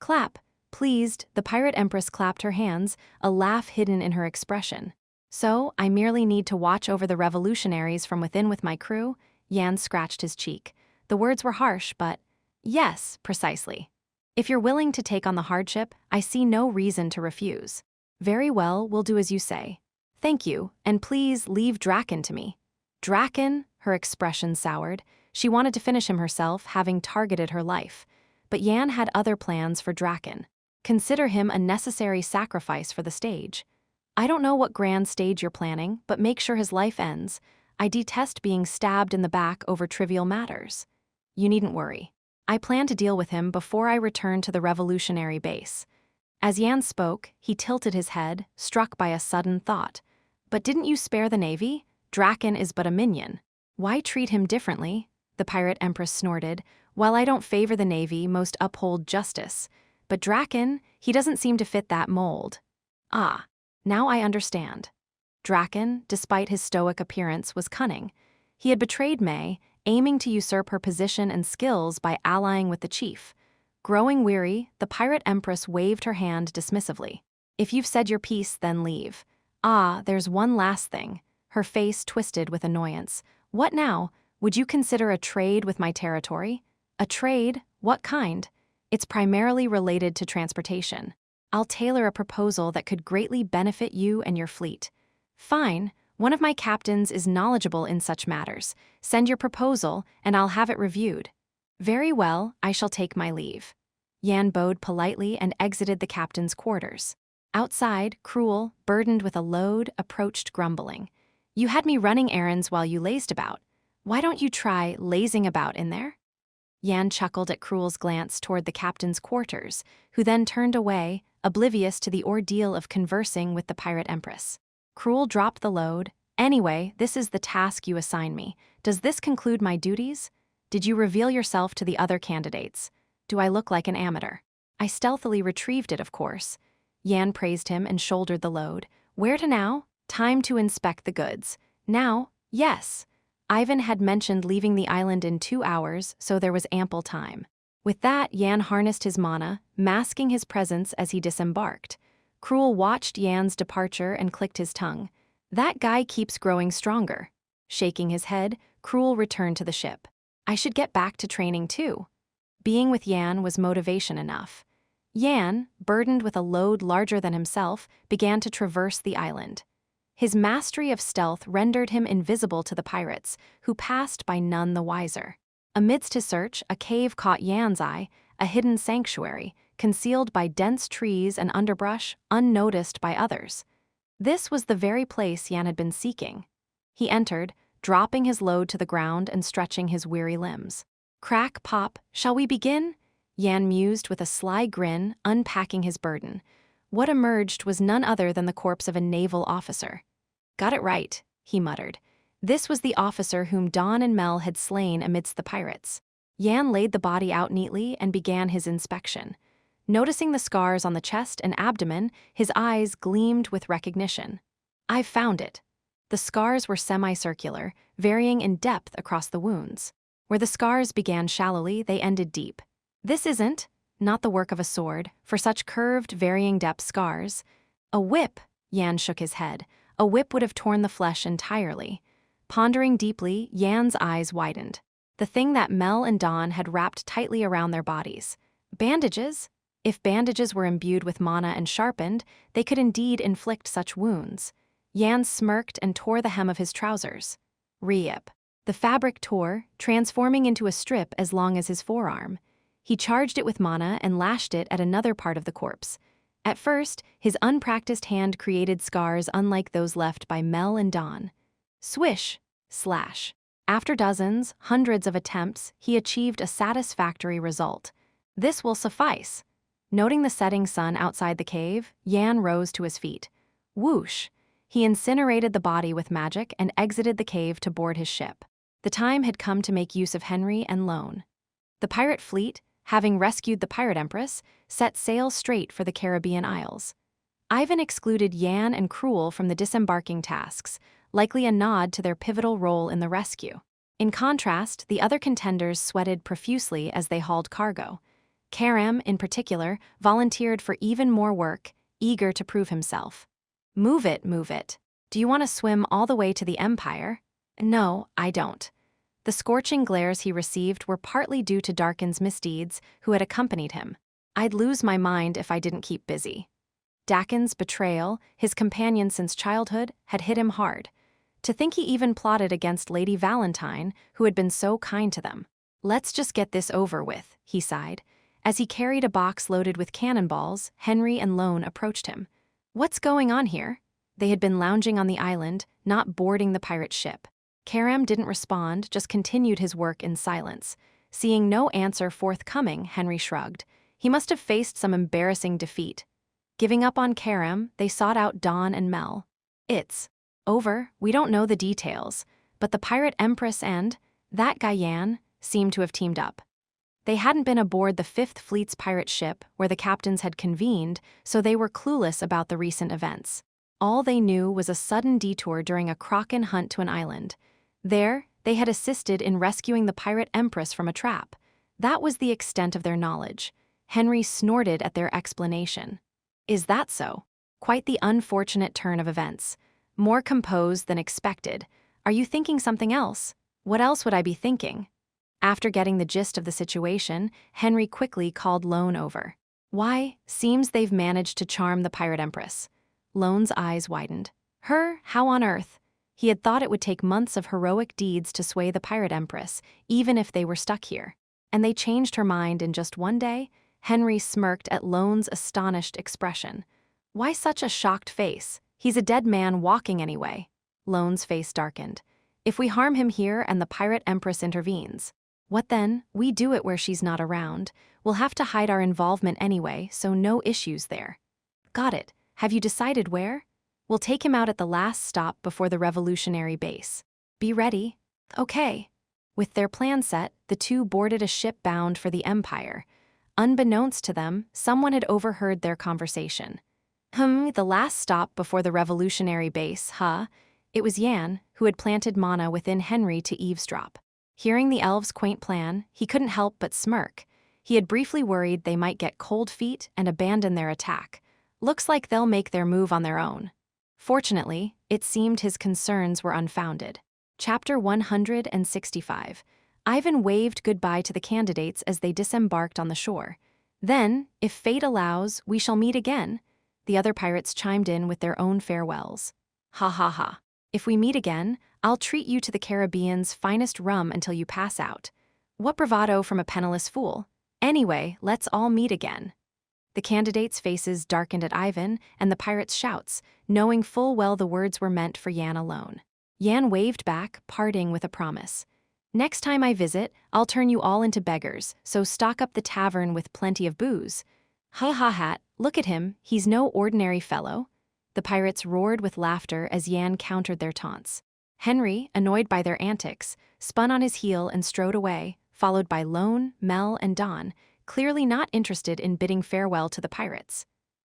Clap. Pleased, the Pirate Empress clapped her hands, a laugh hidden in her expression. So, I merely need to watch over the revolutionaries from within with my crew? Yan scratched his cheek. The words were harsh, but... Yes, precisely. If you're willing to take on the hardship, I see no reason to refuse. Very well, we'll do as you say. Thank you, and please leave Draken to me. Draken? Her expression soured. She wanted to finish him herself, having targeted her life. But Yan had other plans for Draken. Consider him a necessary sacrifice for the stage. I don't know what grand stage you're planning, but make sure his life ends. I detest being stabbed in the back over trivial matters. You needn't worry. I plan to deal with him before I return to the revolutionary base. As Yan spoke, he tilted his head, struck by a sudden thought. But didn't you spare the Navy? Draken is but a minion. Why treat him differently? The pirate empress snorted. While I don't favor the Navy, most uphold justice. But Draken, he doesn't seem to fit that mold. Ah, now I understand. Draken, despite his stoic appearance, was cunning. He had betrayed May, aiming to usurp her position and skills by allying with the chief. Growing weary, the pirate empress waved her hand dismissively. If you've said your piece, then leave. Ah, there's one last thing. Her face twisted with annoyance. What now? Would you consider a trade with my territory? A trade? What kind? It's primarily related to transportation. I'll tailor a proposal that could greatly benefit you and your fleet. Fine, one of my captains is knowledgeable in such matters. Send your proposal, and I'll have it reviewed. Very well, I shall take my leave. Yan bowed politely and exited the captain's quarters. Outside, Cruel, burdened with a load, approached grumbling. You had me running errands while you lazed about. Why don't you try lazing about in there? Yan chuckled at Cruel's glance toward the captain's quarters, who then turned away, oblivious to the ordeal of conversing with the pirate empress. Cruel dropped the load. Anyway, this is the task you assign me. Does this conclude my duties? Did you reveal yourself to the other candidates? Do I look like an amateur? I stealthily retrieved it, of course. Yan praised him and shouldered the load. Where to now? Time to inspect the goods. Now? Yes. Ivan had mentioned leaving the island in 2 hours, so there was ample time. With that, Yan harnessed his mana, masking his presence as he disembarked. Cruel watched Yan's departure and clicked his tongue. That guy keeps growing stronger. Shaking his head, Cruel returned to the ship. I should get back to training too. Being with Yan was motivation enough. Yan, burdened with a load larger than himself, began to traverse the island. His mastery of stealth rendered him invisible to the pirates, who passed by none the wiser. Amidst his search, a cave caught Yan's eye, a hidden sanctuary, concealed by dense trees and underbrush, unnoticed by others. This was the very place Yan had been seeking. He entered, dropping his load to the ground and stretching his weary limbs. Crack, pop, shall we begin? Yan mused with a sly grin, unpacking his burden. What emerged was none other than the corpse of a naval officer. Got it right, he muttered. This was the officer whom Dawn and Mel had slain amidst the pirates. Yan laid the body out neatly and began his inspection. Noticing the scars on the chest and abdomen, his eyes gleamed with recognition. I've found it. The scars were semicircular, varying in depth across the wounds. Where the scars began shallowly, they ended deep. This isn't, not the work of a sword, for such curved, varying depth scars. A whip, Yan shook his head. A whip would have torn the flesh entirely. Pondering deeply, Yan's eyes widened. The thing that Mel and Dawn had wrapped tightly around their bodies. Bandages? If bandages were imbued with mana and sharpened, they could indeed inflict such wounds. Yan smirked and tore the hem of his trousers. Rip. The fabric tore, transforming into a strip as long as his forearm. He charged it with mana and lashed it at another part of the corpse. At first, his unpracticed hand created scars unlike those left by Mel and Dawn. Swish, slash. After dozens, hundreds of attempts, he achieved a satisfactory result. This will suffice. Noting the setting sun outside the cave, Yan rose to his feet. Whoosh! He incinerated the body with magic and exited the cave to board his ship. The time had come to make use of Henry and Lone. The pirate fleet, having rescued the pirate empress, set sail straight for the Caribbean Isles. Ivan excluded Yan and Cruel from the disembarking tasks, likely a nod to their pivotal role in the rescue. In contrast, the other contenders sweated profusely as they hauled cargo. Karam, in particular, volunteered for even more work, eager to prove himself. Move it, move it. Do you want to swim all the way to the Empire? No, I don't. The scorching glares he received were partly due to Darkin's misdeeds, who had accompanied him. I'd lose my mind if I didn't keep busy. Dakin's betrayal, his companion since childhood, had hit him hard. To think he even plotted against Lady Valentine, who had been so kind to them. Let's just get this over with, he sighed. As he carried a box loaded with cannonballs, Henry and Lone approached him. What's going on here? They had been lounging on the island, not boarding the pirate ship. Karam didn't respond, just continued his work in silence. Seeing no answer forthcoming, Henry shrugged. He must have faced some embarrassing defeat. Giving up on Karam, they sought out Dawn and Mel. It's over, we don't know the details, but the pirate Empress and that guy Yan seemed to have teamed up. They hadn't been aboard the Fifth Fleet's pirate ship where the captains had convened, so they were clueless about the recent events. All they knew was a sudden detour during a kraken hunt to an island. There, they had assisted in rescuing the pirate Empress from a trap. That was the extent of their knowledge. Henry snorted at their explanation. Is that so? Quite the unfortunate turn of events. More composed than expected. Are you thinking something else? What else would I be thinking? After getting the gist of the situation, Henry quickly called Lone over. Why, seems they've managed to charm the pirate Empress. Lone's eyes widened. Her? How on earth? He had thought it would take months of heroic deeds to sway the pirate Empress, even if they were stuck here. And they changed her mind in just one day? Henry smirked at Lone's astonished expression. Why such a shocked face? He's a dead man walking anyway. Lone's face darkened. If we harm him here and the pirate Empress intervenes, what then? We do it where she's not around. We'll have to hide our involvement anyway, so no issues there. Got it. Have you decided where? We'll take him out at the last stop before the revolutionary base. Be ready. Okay. With their plan set, the two boarded a ship bound for the Empire. Unbeknownst to them, someone had overheard their conversation. The last stop before the revolutionary base, huh? It was Yan, who had planted mana within Henry to eavesdrop. Hearing the elves' quaint plan, he couldn't help but smirk. He had briefly worried they might get cold feet and abandon their attack. Looks like they'll make their move on their own. Fortunately, it seemed his concerns were unfounded. Chapter 165. Ivan waved goodbye to the candidates as they disembarked on the shore. Then, if fate allows, we shall meet again. The other pirates chimed in with their own farewells. Ha ha ha. If we meet again, I'll treat you to the Caribbean's finest rum until you pass out. What bravado from a penniless fool. Anyway, let's all meet again. The candidates' faces darkened at Ivan and the pirates' shouts, knowing full well the words were meant for Yan alone. Yan waved back, parting with a promise. Next time I visit, I'll turn you all into beggars, so stock up the tavern with plenty of booze. Ha ha ha, look at him, he's no ordinary fellow. The pirates roared with laughter as Yan countered their taunts. Henry, annoyed by their antics, spun on his heel and strode away, followed by Lone, Mel, and Dawn, clearly not interested in bidding farewell to the pirates.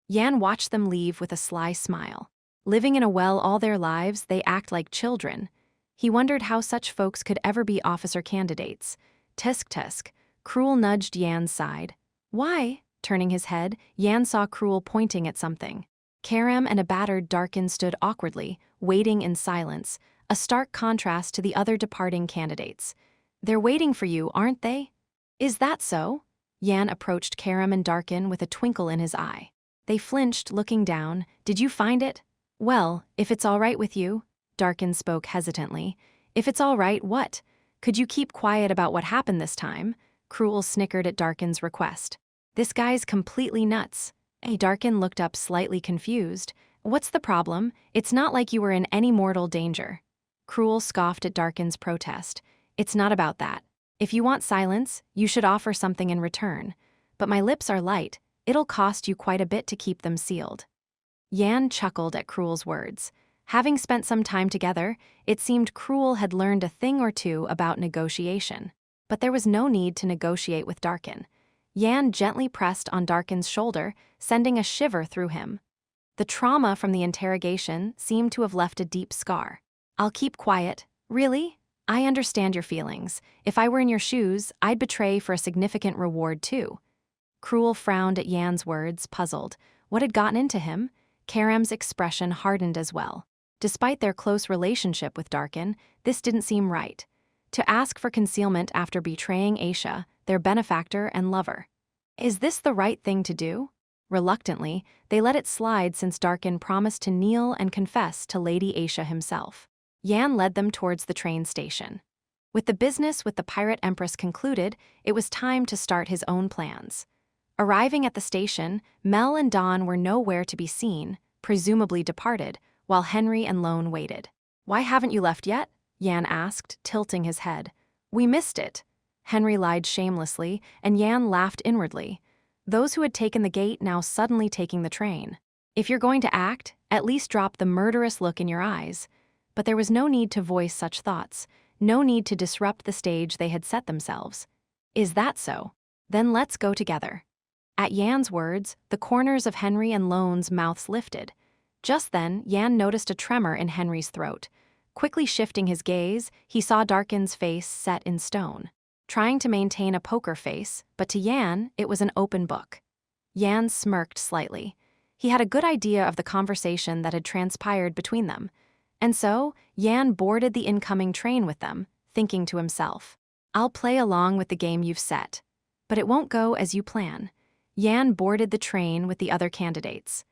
Yan watched them leave with a sly smile. Living in a well all their lives, they act like children. He wondered how such folks could ever be officer candidates. Tusk tusk, Cruel nudged Yan's side. Why? Turning his head, Yan saw Cruel pointing at something. Karam and a battered Darkin stood awkwardly, waiting in silence, a stark contrast to the other departing candidates. They're waiting for you, aren't they? Is that so? Yan approached Karam and Darkin with a twinkle in his eye. They flinched, looking down. Did you find it? Well, if it's all right with you. Darkin spoke hesitantly. If it's all right, what? Could you keep quiet about what happened this time? Cruel snickered at Darkin's request. This guy's completely nuts. Darkin looked up slightly confused. What's the problem? It's not like you were in any mortal danger. Cruel scoffed at Darkin's protest. It's not about that. If you want silence, you should offer something in return. But my lips are light. It'll cost you quite a bit to keep them sealed. Yan chuckled at Cruel's words. Having spent some time together, it seemed Cruel had learned a thing or two about negotiation. But there was no need to negotiate with Darkin. Yan gently pressed on Darkin's shoulder, sending a shiver through him. The trauma from the interrogation seemed to have left a deep scar. I'll keep quiet. Really? I understand your feelings. If I were in your shoes, I'd betray for a significant reward too. Cruel frowned at Yan's words, puzzled. What had gotten into him? Karam's expression hardened as well. Despite their close relationship with Darkin, this didn't seem right. To ask for concealment after betraying Aisha, their benefactor and lover. Is this the right thing to do? Reluctantly, they let it slide since Darkin promised to kneel and confess to Lady Aisha himself. Yan led them towards the train station. With the business with the pirate empress concluded, it was time to start his own plans. Arriving at the station, Mel and Dawn were nowhere to be seen, presumably departed, while Henry and Lone waited. "Why haven't you left yet?" Yan asked, tilting his head. "We missed it." Henry lied shamelessly, and Yan laughed inwardly. Those who had taken the gate now suddenly taking the train. If you're going to act, at least drop the murderous look in your eyes. But there was no need to voice such thoughts, no need to disrupt the stage they had set themselves. Is that so? Then let's go together. At Yan's words, the corners of Henry and Lone's mouths lifted. Just then, Yan noticed a tremor in Henry's throat. Quickly shifting his gaze, he saw Darkin's face set in stone. Trying to maintain a poker face, but to Yan, it was an open book. Yan smirked slightly. He had a good idea of the conversation that had transpired between them. And so, Yan boarded the incoming train with them, thinking to himself, "I'll play along with the game you've set. But it won't go as you plan." Yan boarded the train with the other candidates.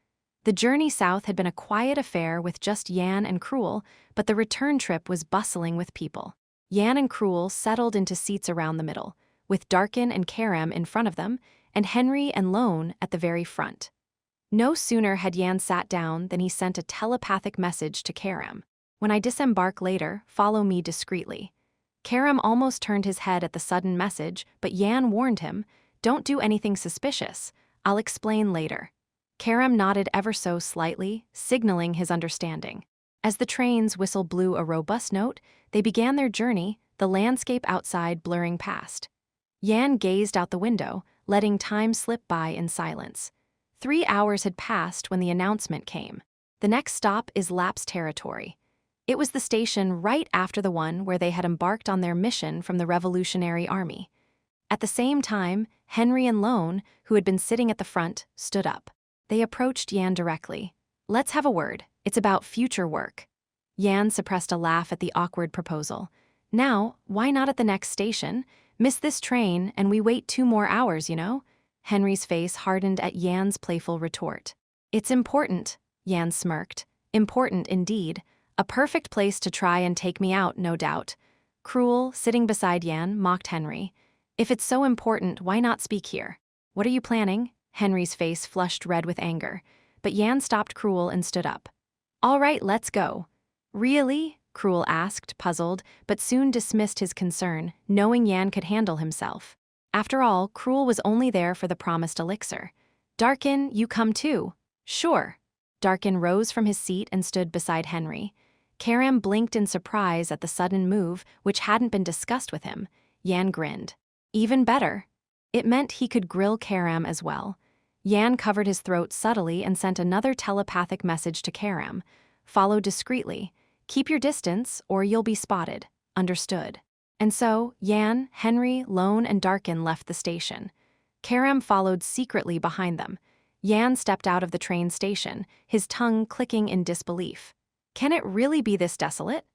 The journey south had been a quiet affair with just Yan and Cruel, but the return trip was bustling with people. Yan and Cruel settled into seats around the middle, with Darkin and Karam in front of them, and Henry and Lone at the very front. No sooner had Yan sat down than he sent a telepathic message to Karam. "When I disembark later, follow me discreetly." Karam almost turned his head at the sudden message, but Yan warned him, "Don't do anything suspicious. I'll explain later." Karam nodded ever so slightly, signaling his understanding. As the train's whistle blew a robust note, they began their journey, the landscape outside blurring past. Yan gazed out the window, letting time slip by in silence. 3 hours had passed when the announcement came. The next stop is Lap's territory. It was the station right after the one where they had embarked on their mission from the Revolutionary Army. At the same time, Henry and Lone, who had been sitting at the front, stood up. They approached Yan directly. "Let's have a word. It's about future work." Yan suppressed a laugh at the awkward proposal. "Now, why not at the next station? Miss this train, and we wait 2 more hours, you know?" Henry's face hardened at Yan's playful retort. "It's important," Yan smirked. "Important indeed. A perfect place to try and take me out, no doubt." Cruel, sitting beside Yan, mocked Henry. "If it's so important, why not speak here?" "What are you planning?" Henry's face flushed red with anger. But Yan stopped Cruel and stood up. "All right, let's go." "Really?" Cruel asked, puzzled, but soon dismissed his concern, knowing Yan could handle himself. After all, Cruel was only there for the promised elixir. "Darkin, you come too." "Sure." Darkin rose from his seat and stood beside Henry. Karam blinked in surprise at the sudden move, which hadn't been discussed with him. Yan grinned. Even better. It meant he could grill Karam as well. Yan covered his throat subtly and sent another telepathic message to Karam. "Follow discreetly. Keep your distance, or you'll be spotted. Understood." And so, Yan, Henry, Lone, and Darkin left the station. Karam followed secretly behind them. Yan stepped out of the train station, his tongue clicking in disbelief. Can it really be this desolate?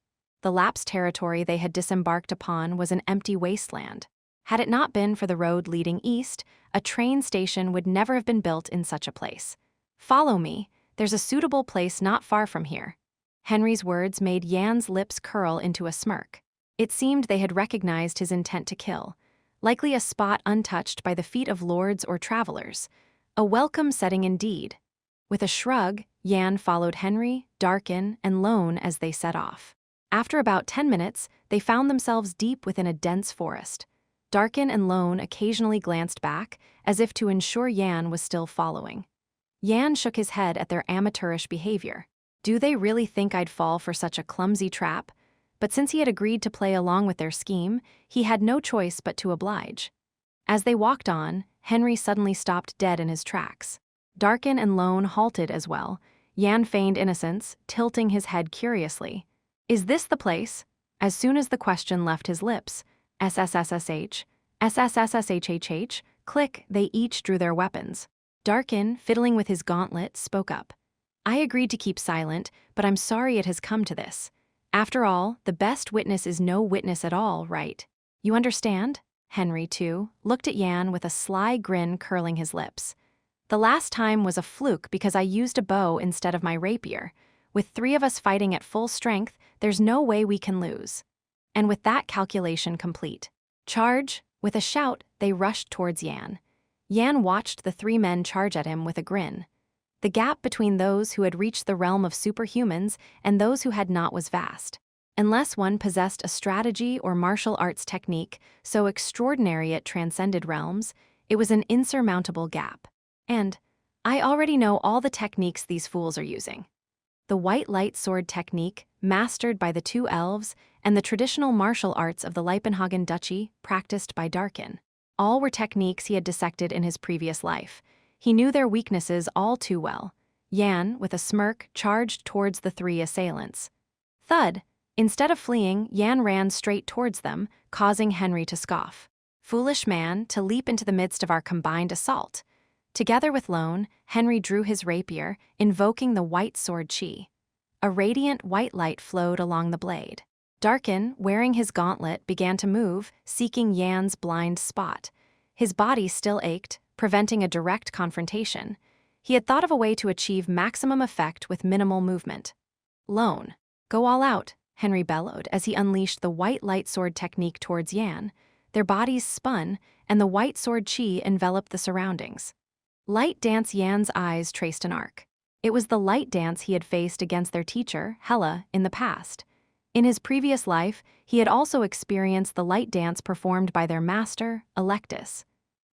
The Lap's territory they had disembarked upon was an empty wasteland. Had it not been for the road leading east, a train station would never have been built in such a place. "Follow me. There's a suitable place not far from here." Henry's words made Yan's lips curl into a smirk. It seemed they had recognized his intent to kill, likely a spot untouched by the feet of lords or travelers. A welcome setting indeed. With a shrug, Yan followed Henry, Darkin, and Lone as they set off. After about 10 minutes, they found themselves deep within a dense forest. Darkin and Lone occasionally glanced back, as if to ensure Yan was still following. Yan shook his head at their amateurish behavior. Do they really think I'd fall for such a clumsy trap? But since he had agreed to play along with their scheme, he had no choice but to oblige. As they walked on, Henry suddenly stopped dead in his tracks. Darkin and Lone halted as well. Yan feigned innocence, tilting his head curiously. "Is this the place?" As soon as the question left his lips, SSSSH, SSSSHHH, click, they each drew their weapons. Darkin, fiddling with his gauntlet, spoke up. "I agreed to keep silent, but I'm sorry it has come to this. After all, the best witness is no witness at all, right? You understand?" Henry, too, looked at Yan with a sly grin curling his lips. The last time was a fluke because I used a bow instead of my rapier. With 3 of us fighting at full strength, there's no way we can lose. And with that calculation complete, charge! With a shout, they rushed towards Yan. Yan watched the 3 men charge at him with a grin. The gap between those who had reached the realm of superhumans and those who had not was vast. Unless one possessed a strategy or martial arts technique so extraordinary it transcended realms, it was an insurmountable gap. And I already know all the techniques these fools are using. The white light sword technique, mastered by the 2 elves, and the traditional martial arts of the Lipenhagen Duchy, practiced by Darkin. All were techniques he had dissected in his previous life. He knew their weaknesses all too well. Yan, with a smirk, charged towards the 3 assailants. Thud! Instead of fleeing, Yan ran straight towards them, causing Henry to scoff. Foolish man, to leap into the midst of our combined assault. Together with Lone, Henry drew his rapier, invoking the white sword chi. A radiant white light flowed along the blade. Darkin, wearing his gauntlet, began to move, seeking Yan's blind spot. His body still ached, preventing a direct confrontation. He had thought of a way to achieve maximum effect with minimal movement. Lone, go all out, Henry bellowed as he unleashed the white light sword technique towards Yan. Their bodies spun, and the white sword chi enveloped the surroundings. Light Dance Yan's eyes traced an arc. It was the light dance he had faced against their teacher, Hela, in the past. In his previous life, he had also experienced the light dance performed by their master, Electus.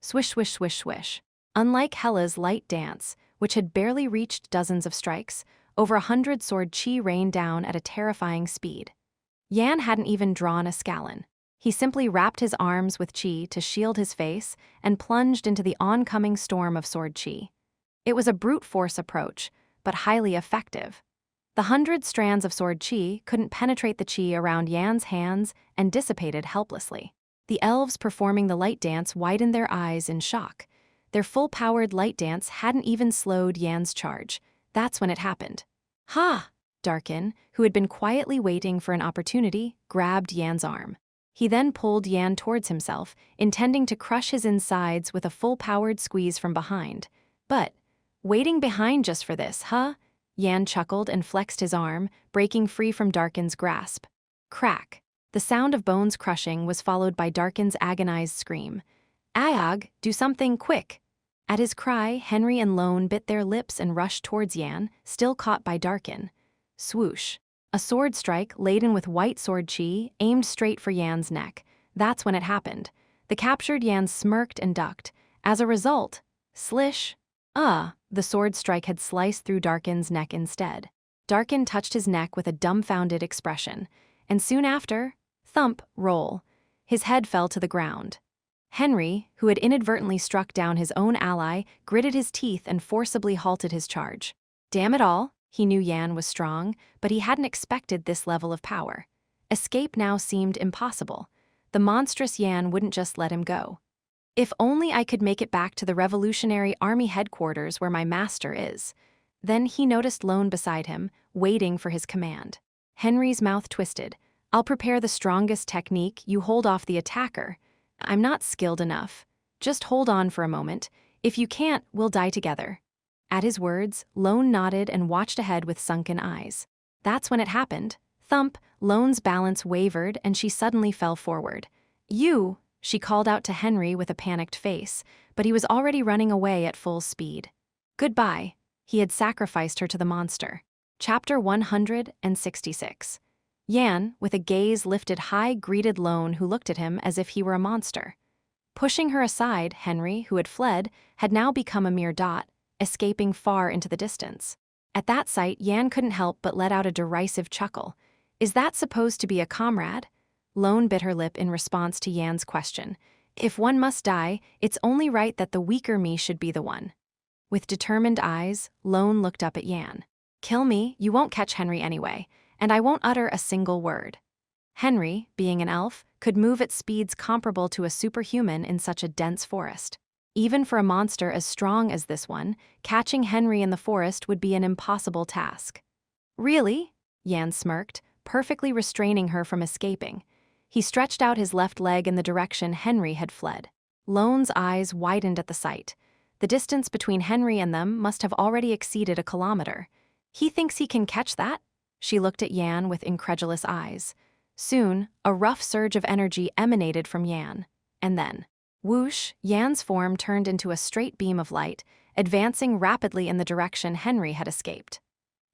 Swish, swish, swish, swish. Unlike Hela's light dance, which had barely reached dozens of strikes, over 100 sword chi rained down at a terrifying speed. Yan hadn't even drawn a scalon. He simply wrapped his arms with chi to shield his face and plunged into the oncoming storm of sword chi. It was a brute force approach, but highly effective. The 100 strands of sword chi couldn't penetrate the chi around Yan's hands and dissipated helplessly. The elves performing the light dance widened their eyes in shock. Their full-powered light dance hadn't even slowed Yan's charge. That's when it happened. Ha! Darkin, who had been quietly waiting for an opportunity, grabbed Yan's arm. He then pulled Yan towards himself, intending to crush his insides with a full-powered squeeze from behind. But, waiting behind just for this, huh? Yan chuckled and flexed his arm, breaking free from Darkin's grasp. Crack! The sound of bones crushing was followed by Darkin's agonized scream. Ayag, do something quick! At his cry, Henry and Lone bit their lips and rushed towards Yan, still caught by Darkin. Swoosh! A sword strike, laden with white sword chi, aimed straight for Yan's neck. That's when it happened. The captured Yan smirked and ducked. As a result, slish! The sword strike had sliced through Darkin's neck instead. Darkin touched his neck with a dumbfounded expression, and soon after, thump, roll. His head fell to the ground. Henry, who had inadvertently struck down his own ally, gritted his teeth and forcibly halted his charge. Damn it all, he knew Yan was strong, but he hadn't expected this level of power. Escape now seemed impossible. The monstrous Yan wouldn't just let him go. If only I could make it back to the Revolutionary Army headquarters where my master is. Then he noticed Lone beside him, waiting for his command. Henry's mouth twisted. I'll prepare the strongest technique, you hold off the attacker. I'm not skilled enough. Just hold on for a moment. If you can't, we'll die together. At his words, Lone nodded and watched ahead with sunken eyes. That's when it happened. Thump, Lone's balance wavered and she suddenly fell forward. You, she called out to Henry with a panicked face, but he was already running away at full speed. Goodbye. He had sacrificed her to the monster. Chapter 166. Yan, with a gaze lifted high, greeted Lone, who looked at him as if he were a monster. Pushing her aside, Henry, who had fled, had now become a mere dot, escaping far into the distance. At that sight, Yan couldn't help but let out a derisive chuckle. Is that supposed to be a comrade? Lone bit her lip in response to Yan's question. If one must die, it's only right that the weaker me should be the one. With determined eyes, Lone looked up at Yan. Kill me, you won't catch Henry anyway, and I won't utter a single word. Henry, being an elf, could move at speeds comparable to a superhuman in such a dense forest. Even for a monster as strong as this one, catching Henry in the forest would be an impossible task. Really? Yan smirked, perfectly restraining her from escaping. He stretched out his left leg in the direction Henry had fled. Lone's eyes widened at the sight. The distance between Henry and them must have already exceeded a kilometer. He thinks he can catch that? She looked at Yan with incredulous eyes. Soon, a rough surge of energy emanated from Yan. And then, whoosh, Yan's form turned into a straight beam of light, advancing rapidly in the direction Henry had escaped.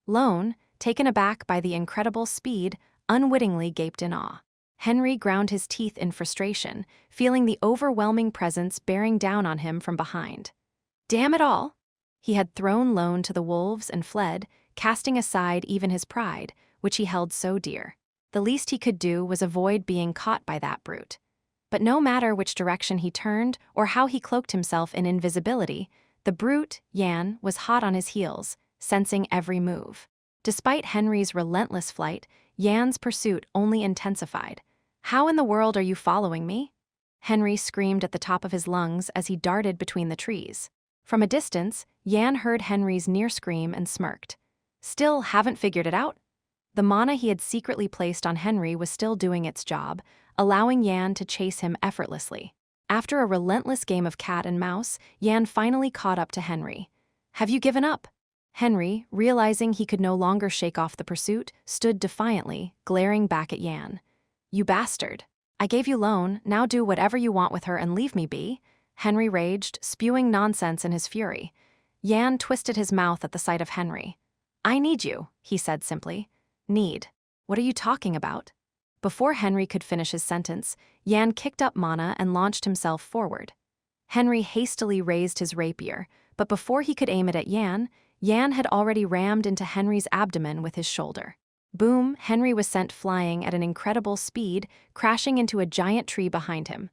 Lone, taken aback by the incredible speed, unwittingly gaped in awe. Henry ground his teeth in frustration, feeling the overwhelming presence bearing down on him from behind. Damn it all! He had thrown Lone to the wolves and fled, casting aside even his pride, which he held so dear. The least he could do was avoid being caught by that brute. But no matter which direction he turned or how he cloaked himself in invisibility, the brute, Yan, was hot on his heels, sensing every move. Despite Henry's relentless flight, Yan's pursuit only intensified. "How in the world are you following me?" Henry screamed at the top of his lungs as he darted between the trees. From a distance, Yan heard Henry's near scream and smirked. "Still haven't figured it out?" The mana he had secretly placed on Henry was still doing its job, allowing Yan to chase him effortlessly. After a relentless game of cat and mouse, Yan finally caught up to Henry. "Have you given up?" Henry, realizing he could no longer shake off the pursuit, stood defiantly, glaring back at Yan. "You bastard. I gave you Lone, now do whatever you want with her and leave me be." Henry raged, spewing nonsense in his fury. Yan twisted his mouth at the sight of Henry. "I need you," he said simply. "Need? What are you talking about?" Before Henry could finish his sentence, Yan kicked up mana and launched himself forward. Henry hastily raised his rapier, but before he could aim it at Yan, Yan had already rammed into Henry's abdomen with his shoulder. Boom, Henry was sent flying at an incredible speed, crashing into a giant tree behind him.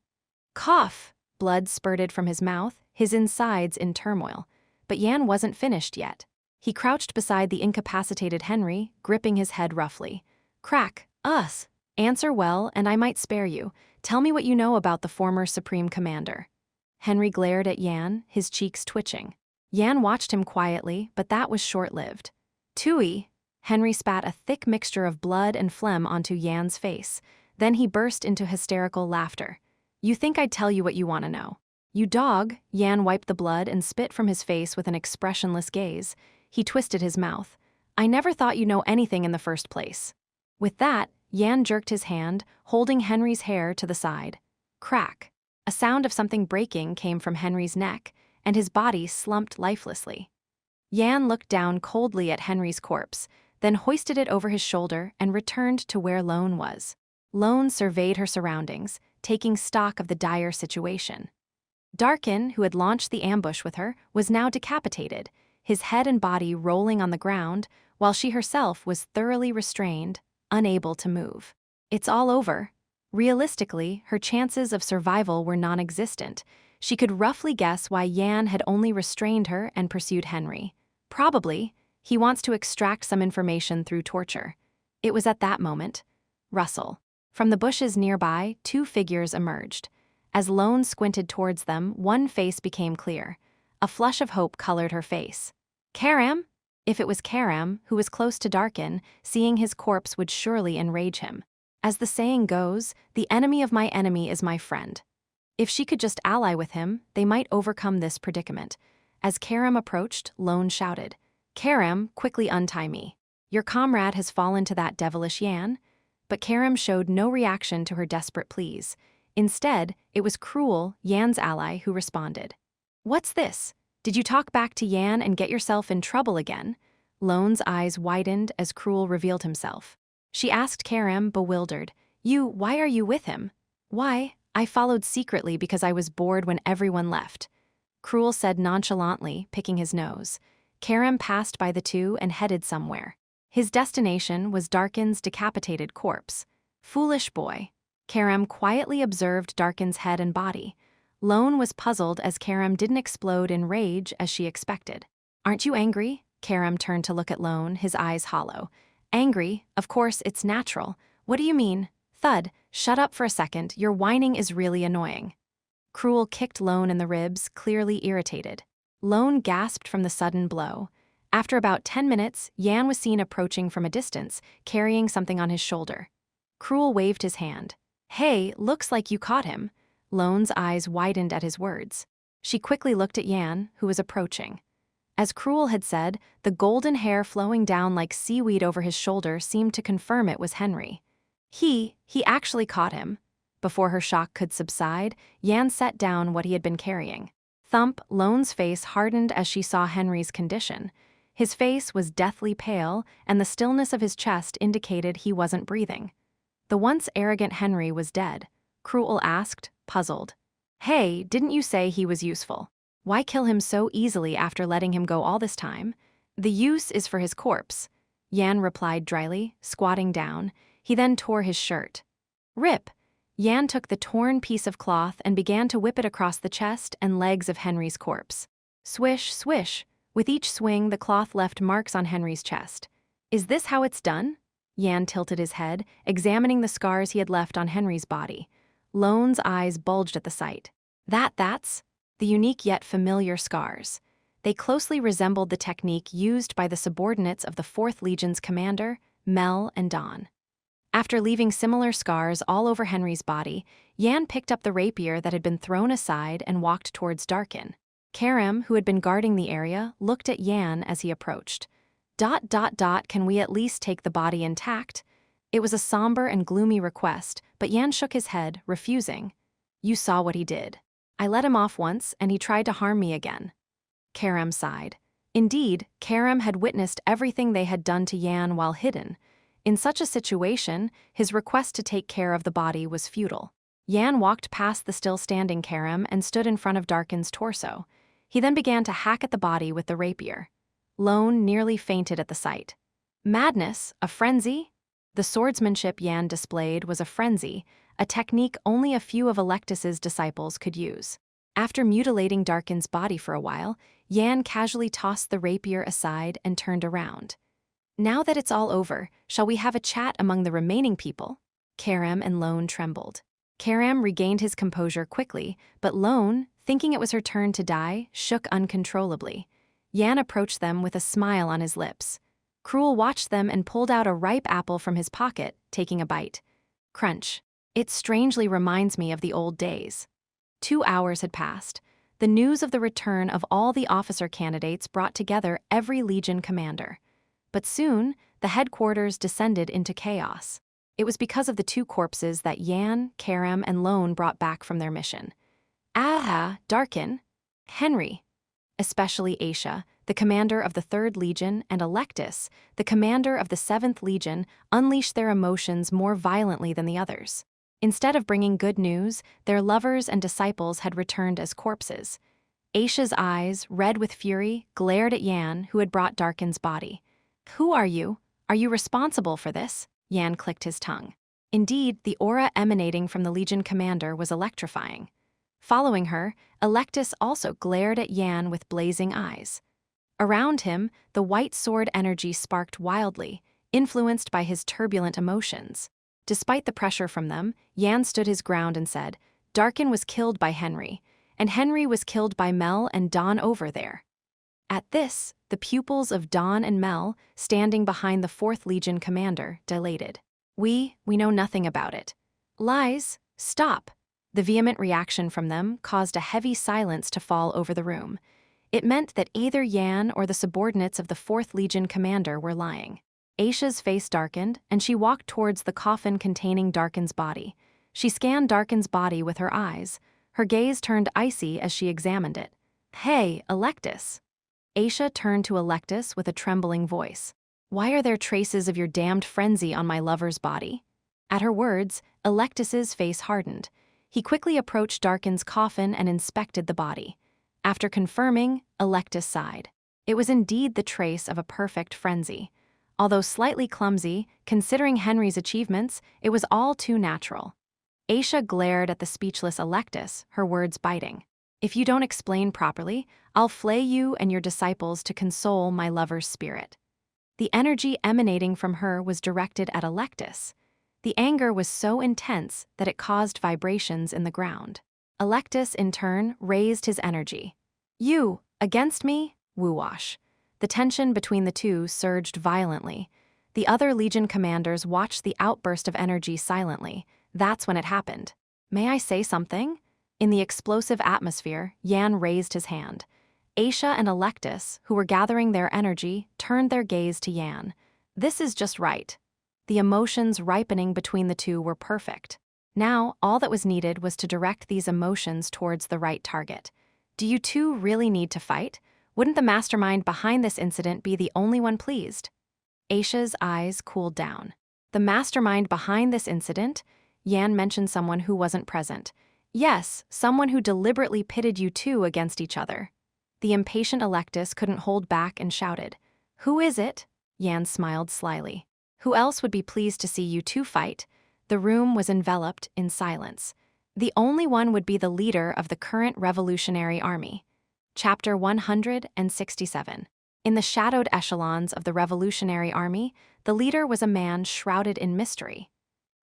Cough! Blood spurted from his mouth, his insides in turmoil. But Yan wasn't finished yet. He crouched beside the incapacitated Henry, gripping his head roughly. "Crack, us. Answer well, and I might spare you. Tell me what you know about the former Supreme Commander." Henry glared at Yan, his cheeks twitching. Yan watched him quietly, but that was short-lived. "Tui." Henry spat a thick mixture of blood and phlegm onto Yan's face. Then he burst into hysterical laughter. "You think I'd tell you what you want to know?" "You dog." Yan wiped the blood and spit from his face with an expressionless gaze. He twisted his mouth. "I never thought you know anything in the first place." With that, Yan jerked his hand, holding Henry's hair to the side. Crack. A sound of something breaking came from Henry's neck, and his body slumped lifelessly. Yan looked down coldly at Henry's corpse, then hoisted it over his shoulder and returned to where Lone was. Lone surveyed her surroundings, taking stock of the dire situation. Darkin, who had launched the ambush with her, was now decapitated, his head and body rolling on the ground, while she herself was thoroughly restrained, unable to move. It's all over. Realistically, her chances of survival were non-existent. She could roughly guess why Yan had only restrained her and pursued Henry. Probably, he wants to extract some information through torture. It was at that moment. Rustle. From the bushes nearby, two figures emerged. As Lone squinted towards them, one face became clear. A flush of hope colored her face. Karam? If it was Karam, who was close to Darkin, seeing his corpse would surely enrage him. As the saying goes, the enemy of my enemy is my friend. If she could just ally with him, they might overcome this predicament. As Karam approached, Lone shouted, "Karam, quickly untie me. Your comrade has fallen to that devilish Yan." But Karam showed no reaction to her desperate pleas. Instead, it was Cruel, Yan's ally, who responded. "What's this? Did you talk back to Yan and get yourself in trouble again?" Lone's eyes widened as Cruel revealed himself. She asked Karam, bewildered, Why are you with him?" "Why? I followed secretly because I was bored when everyone left." Cruel said nonchalantly, picking his nose. Karam passed by the two and headed somewhere. His destination was Darkin's decapitated corpse. Foolish boy. Karam quietly observed Darkin's head and body. Lone was puzzled as Karam didn't explode in rage as she expected. "Aren't you angry?" Karam turned to look at Lone, his eyes hollow. "Angry? Of course, it's natural. What do you mean?" "Thud, shut up for a second, your whining is really annoying." Cruel kicked Lone in the ribs, clearly irritated. Lone gasped from the sudden blow. After about 10 minutes, Yan was seen approaching from a distance, carrying something on his shoulder. Cruel waved his hand. Hey, looks like you caught him. Lone's eyes widened at his words. She quickly looked at Yan, who was approaching. As Cruel had said, the golden hair flowing down like seaweed over his shoulder seemed to confirm it was Henry. He actually caught him. Before her shock could subside, Yan set down what he had been carrying. Thump, Lone's face hardened as she saw Henry's condition. His face was deathly pale, and the stillness of his chest indicated he wasn't breathing. The once arrogant Henry was dead. Cruel asked, puzzled. Hey, didn't you say he was useful? Why kill him so easily after letting him go all this time? The use is for his corpse, Yan replied dryly, squatting down. He then tore his shirt. Rip! Yan took the torn piece of cloth and began to whip it across the chest and legs of Henry's corpse. Swish, swish. With each swing, the cloth left marks on Henry's chest. Is this how it's done? Yan tilted his head, examining the scars he had left on Henry's body. Lone's eyes bulged at the sight. That's the unique yet familiar scars. They closely resembled the technique used by the subordinates of the 4th Legion's commander, Mel and Don. After leaving similar scars all over Henry's body, Yan picked up the rapier that had been thrown aside and walked towards Darkin. Karam, who had been guarding the area, looked at Yan as he approached. Can we at least take the body intact? It was a somber and gloomy request, but Yan shook his head, refusing. You saw what he did. I let him off once, and he tried to harm me again. Karam sighed. Indeed, Karam had witnessed everything they had done to Yan while hidden. In such a situation, his request to take care of the body was futile. Yan walked past the still-standing Karam and stood in front of Darkin's torso. He then began to hack at the body with the rapier. Lone nearly fainted at the sight. Madness? A frenzy? The swordsmanship Yan displayed was a frenzy, a technique only a few of Electus's disciples could use. After mutilating Darkin's body for a while, Yan casually tossed the rapier aside and turned around. Now that it's all over, shall we have a chat among the remaining people? Karam and Lone trembled. Karam regained his composure quickly, but Lone, thinking it was her turn to die, shook uncontrollably. Yan approached them with a smile on his lips. Cruel watched them and pulled out a ripe apple from his pocket, taking a bite. Crunch. It strangely reminds me of the old days. 2 hours had passed. The news of the return of all the officer candidates brought together every Legion commander. But soon, the headquarters descended into chaos. It was because of the 2 corpses that Yan, Karam, and Lone brought back from their mission. Darkin, Henry, especially Aisha, the commander of the 3rd Legion, and Electus, the commander of the 7th Legion, unleashed their emotions more violently than the others. Instead of bringing good news, their lovers and disciples had returned as corpses. Aisha's eyes, red with fury, glared at Yan, who had brought Darkin's body. Who are you? Are you responsible for this? Yan clicked his tongue. Indeed, the aura emanating from the Legion commander was electrifying. Following her, Electus also glared at Yan with blazing eyes. Around him, the white sword energy sparked wildly, influenced by his turbulent emotions. Despite the pressure from them, Yan stood his ground and said, Darkin was killed by Henry, and Henry was killed by Mel and Don over there. At this, the pupils of Don and Mel, standing behind the 4th Legion commander, dilated. We know nothing about it. Lies, stop. The vehement reaction from them caused a heavy silence to fall over the room. It meant that either Yan or the subordinates of the 4th Legion commander were lying. Aisha's face darkened, and she walked towards the coffin containing Darkin's body. She scanned Darkin's body with her eyes. Her gaze turned icy as she examined it. Hey, Electus. Aisha turned to Electus with a trembling voice. Why are there traces of your damned frenzy on my lover's body? At her words, Electus's face hardened. He quickly approached Darkin's coffin and inspected the body. After confirming, Electus sighed. It was indeed the trace of a perfect frenzy. Although slightly clumsy, considering Henry's achievements, it was all too natural. Aisha glared at the speechless Electus, her words biting. If you don't explain properly, I'll flay you and your disciples to console my lover's spirit. The energy emanating from her was directed at Electus. The anger was so intense that it caused vibrations in the ground. Electus, in turn, raised his energy. You, against me? Woo-wash. The tension between the two surged violently. The other Legion commanders watched the outburst of energy silently, That's when it happened. May I say something? In the explosive atmosphere, Yan raised his hand. Aisha and Electus, who were gathering their energy, turned their gaze to Yan. This is just right. The emotions ripening between the two were perfect. Now, all that was needed was to direct these emotions towards the right target. Do you two really need to fight? Wouldn't the mastermind behind this incident be the only one pleased? Aisha's eyes cooled down. The mastermind behind this incident? Yan mentioned someone who wasn't present. Yes, someone who deliberately pitted you two against each other. The impatient Electus couldn't hold back and shouted. Who is it? Yan smiled slyly. Who else would be pleased to see you two fight? The room was enveloped in silence. The only one would be the leader of the current revolutionary army. Chapter 167. In the shadowed echelons of the revolutionary army, the leader was a man shrouded in mystery.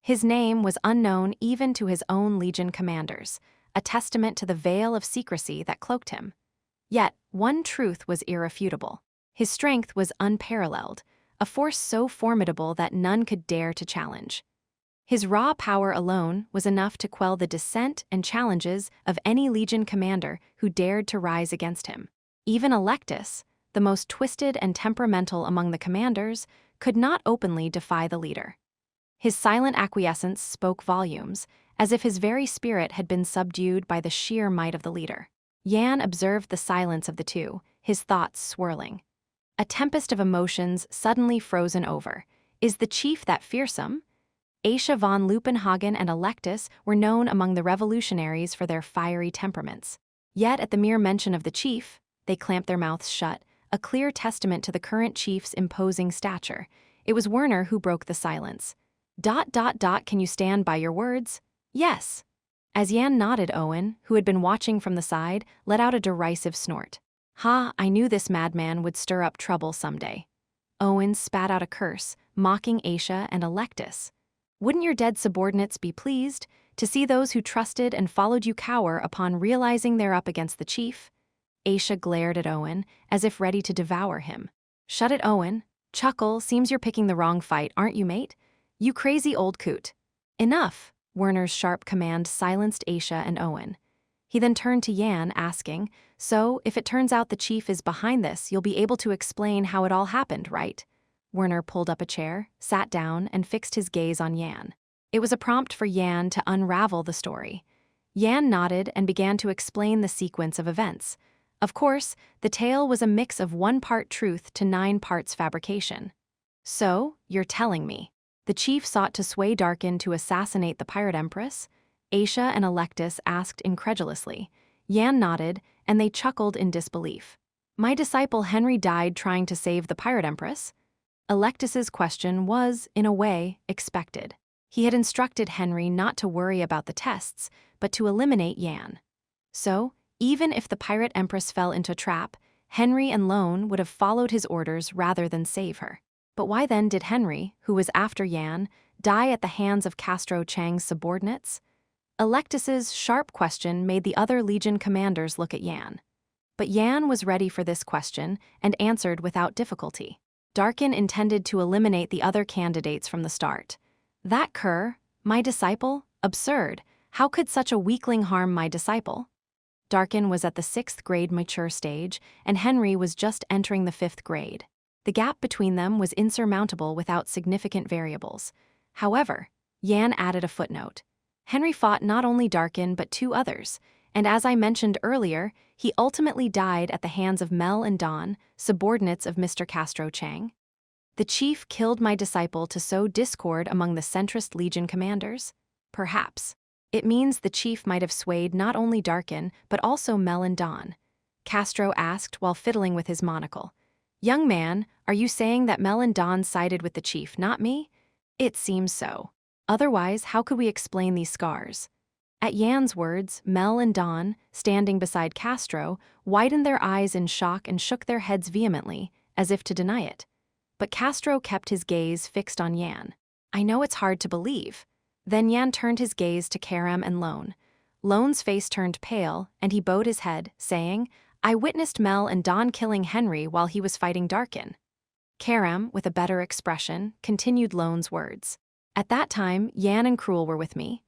His name was unknown even to his own legion commanders, a testament to the veil of secrecy that cloaked him. Yet, one truth was irrefutable. His strength was unparalleled, a force so formidable that none could dare to challenge. His raw power alone was enough to quell the dissent and challenges of any legion commander who dared to rise against him. Even Electus, the most twisted and temperamental among the commanders, could not openly defy the leader. His silent acquiescence spoke volumes, as if his very spirit had been subdued by the sheer might of the leader. Yan observed the silence of the two, his thoughts swirling. A tempest of emotions suddenly frozen over. Is the chief that fearsome? Aisha von Lupenhagen and Electus were known among the revolutionaries for their fiery temperaments. Yet at the mere mention of the chief, they clamped their mouths shut, a clear testament to the current chief's imposing stature. It was Werner who broke the silence. Can you stand by your words? Yes. As Yan nodded, Owen, who had been watching from the side, let out a derisive snort. Ha, I knew this madman would stir up trouble someday. Owen spat out a curse, mocking Aisha and Electus. Wouldn't your dead subordinates be pleased to see those who trusted and followed you cower upon realizing they're up against the chief? Aisha glared at Owen, as if ready to devour him. Shut it, Owen. Chuckle, seems you're picking the wrong fight, aren't you, mate? You crazy old coot. Enough. Werner's sharp command silenced Aisha and Owen. He then turned to Yan, asking, So, if it turns out the chief is behind this, you'll be able to explain how it all happened, right? Werner pulled up a chair, sat down, and fixed his gaze on Yan. It was a prompt for Yan to unravel the story. Yan nodded and began to explain the sequence of events. Of course, the tale was a mix of 1 part truth to 9 parts fabrication. So, you're telling me the chief sought to sway Darkin to assassinate the pirate empress? Aisha and Electus asked incredulously. Yan nodded, and they chuckled in disbelief. My disciple Henry died trying to save the pirate empress? Electus's question was, in a way, expected. He had instructed Henry not to worry about the tests, but to eliminate Yan. So, even if the pirate empress fell into a trap, Henry and Lone would have followed his orders rather than save her. But why then did Henry, who was after Yan, die at the hands of Castro Chang's subordinates? Electus's sharp question made the other Legion commanders look at Yan. But Yan was ready for this question and answered without difficulty. Darkin intended to eliminate the other candidates from the start. That cur, my disciple? Absurd. How could such a weakling harm my disciple? Darkin was at the 6th grade mature stage, and Henry was just entering the 5th grade. The gap between them was insurmountable without significant variables. However, Yan added a footnote. Henry fought not only Darkin but 2 others, and as I mentioned earlier, he ultimately died at the hands of Mel and Don, subordinates of Mr. Castro Chang. The chief killed my disciple to sow discord among the centrist Legion commanders? Perhaps. It means the chief might have swayed not only Darkin but also Mel and Don. Castro asked while fiddling with his monocle. Young man, are you saying that Mel and Don sided with the chief, not me? It seems so. Otherwise, how could we explain these scars? At Yan's words, Mel and Don, standing beside Castro, widened their eyes in shock and shook their heads vehemently, as if to deny it. But Castro kept his gaze fixed on Yan. I know it's hard to believe. Then Yan turned his gaze to Karam and Lone. Lone's face turned pale, and he bowed his head, saying, I witnessed Mel and Don killing Henry while he was fighting Darkin. Karam, with a better expression, continued Lone's words. At that time, Yan and Cruel were with me.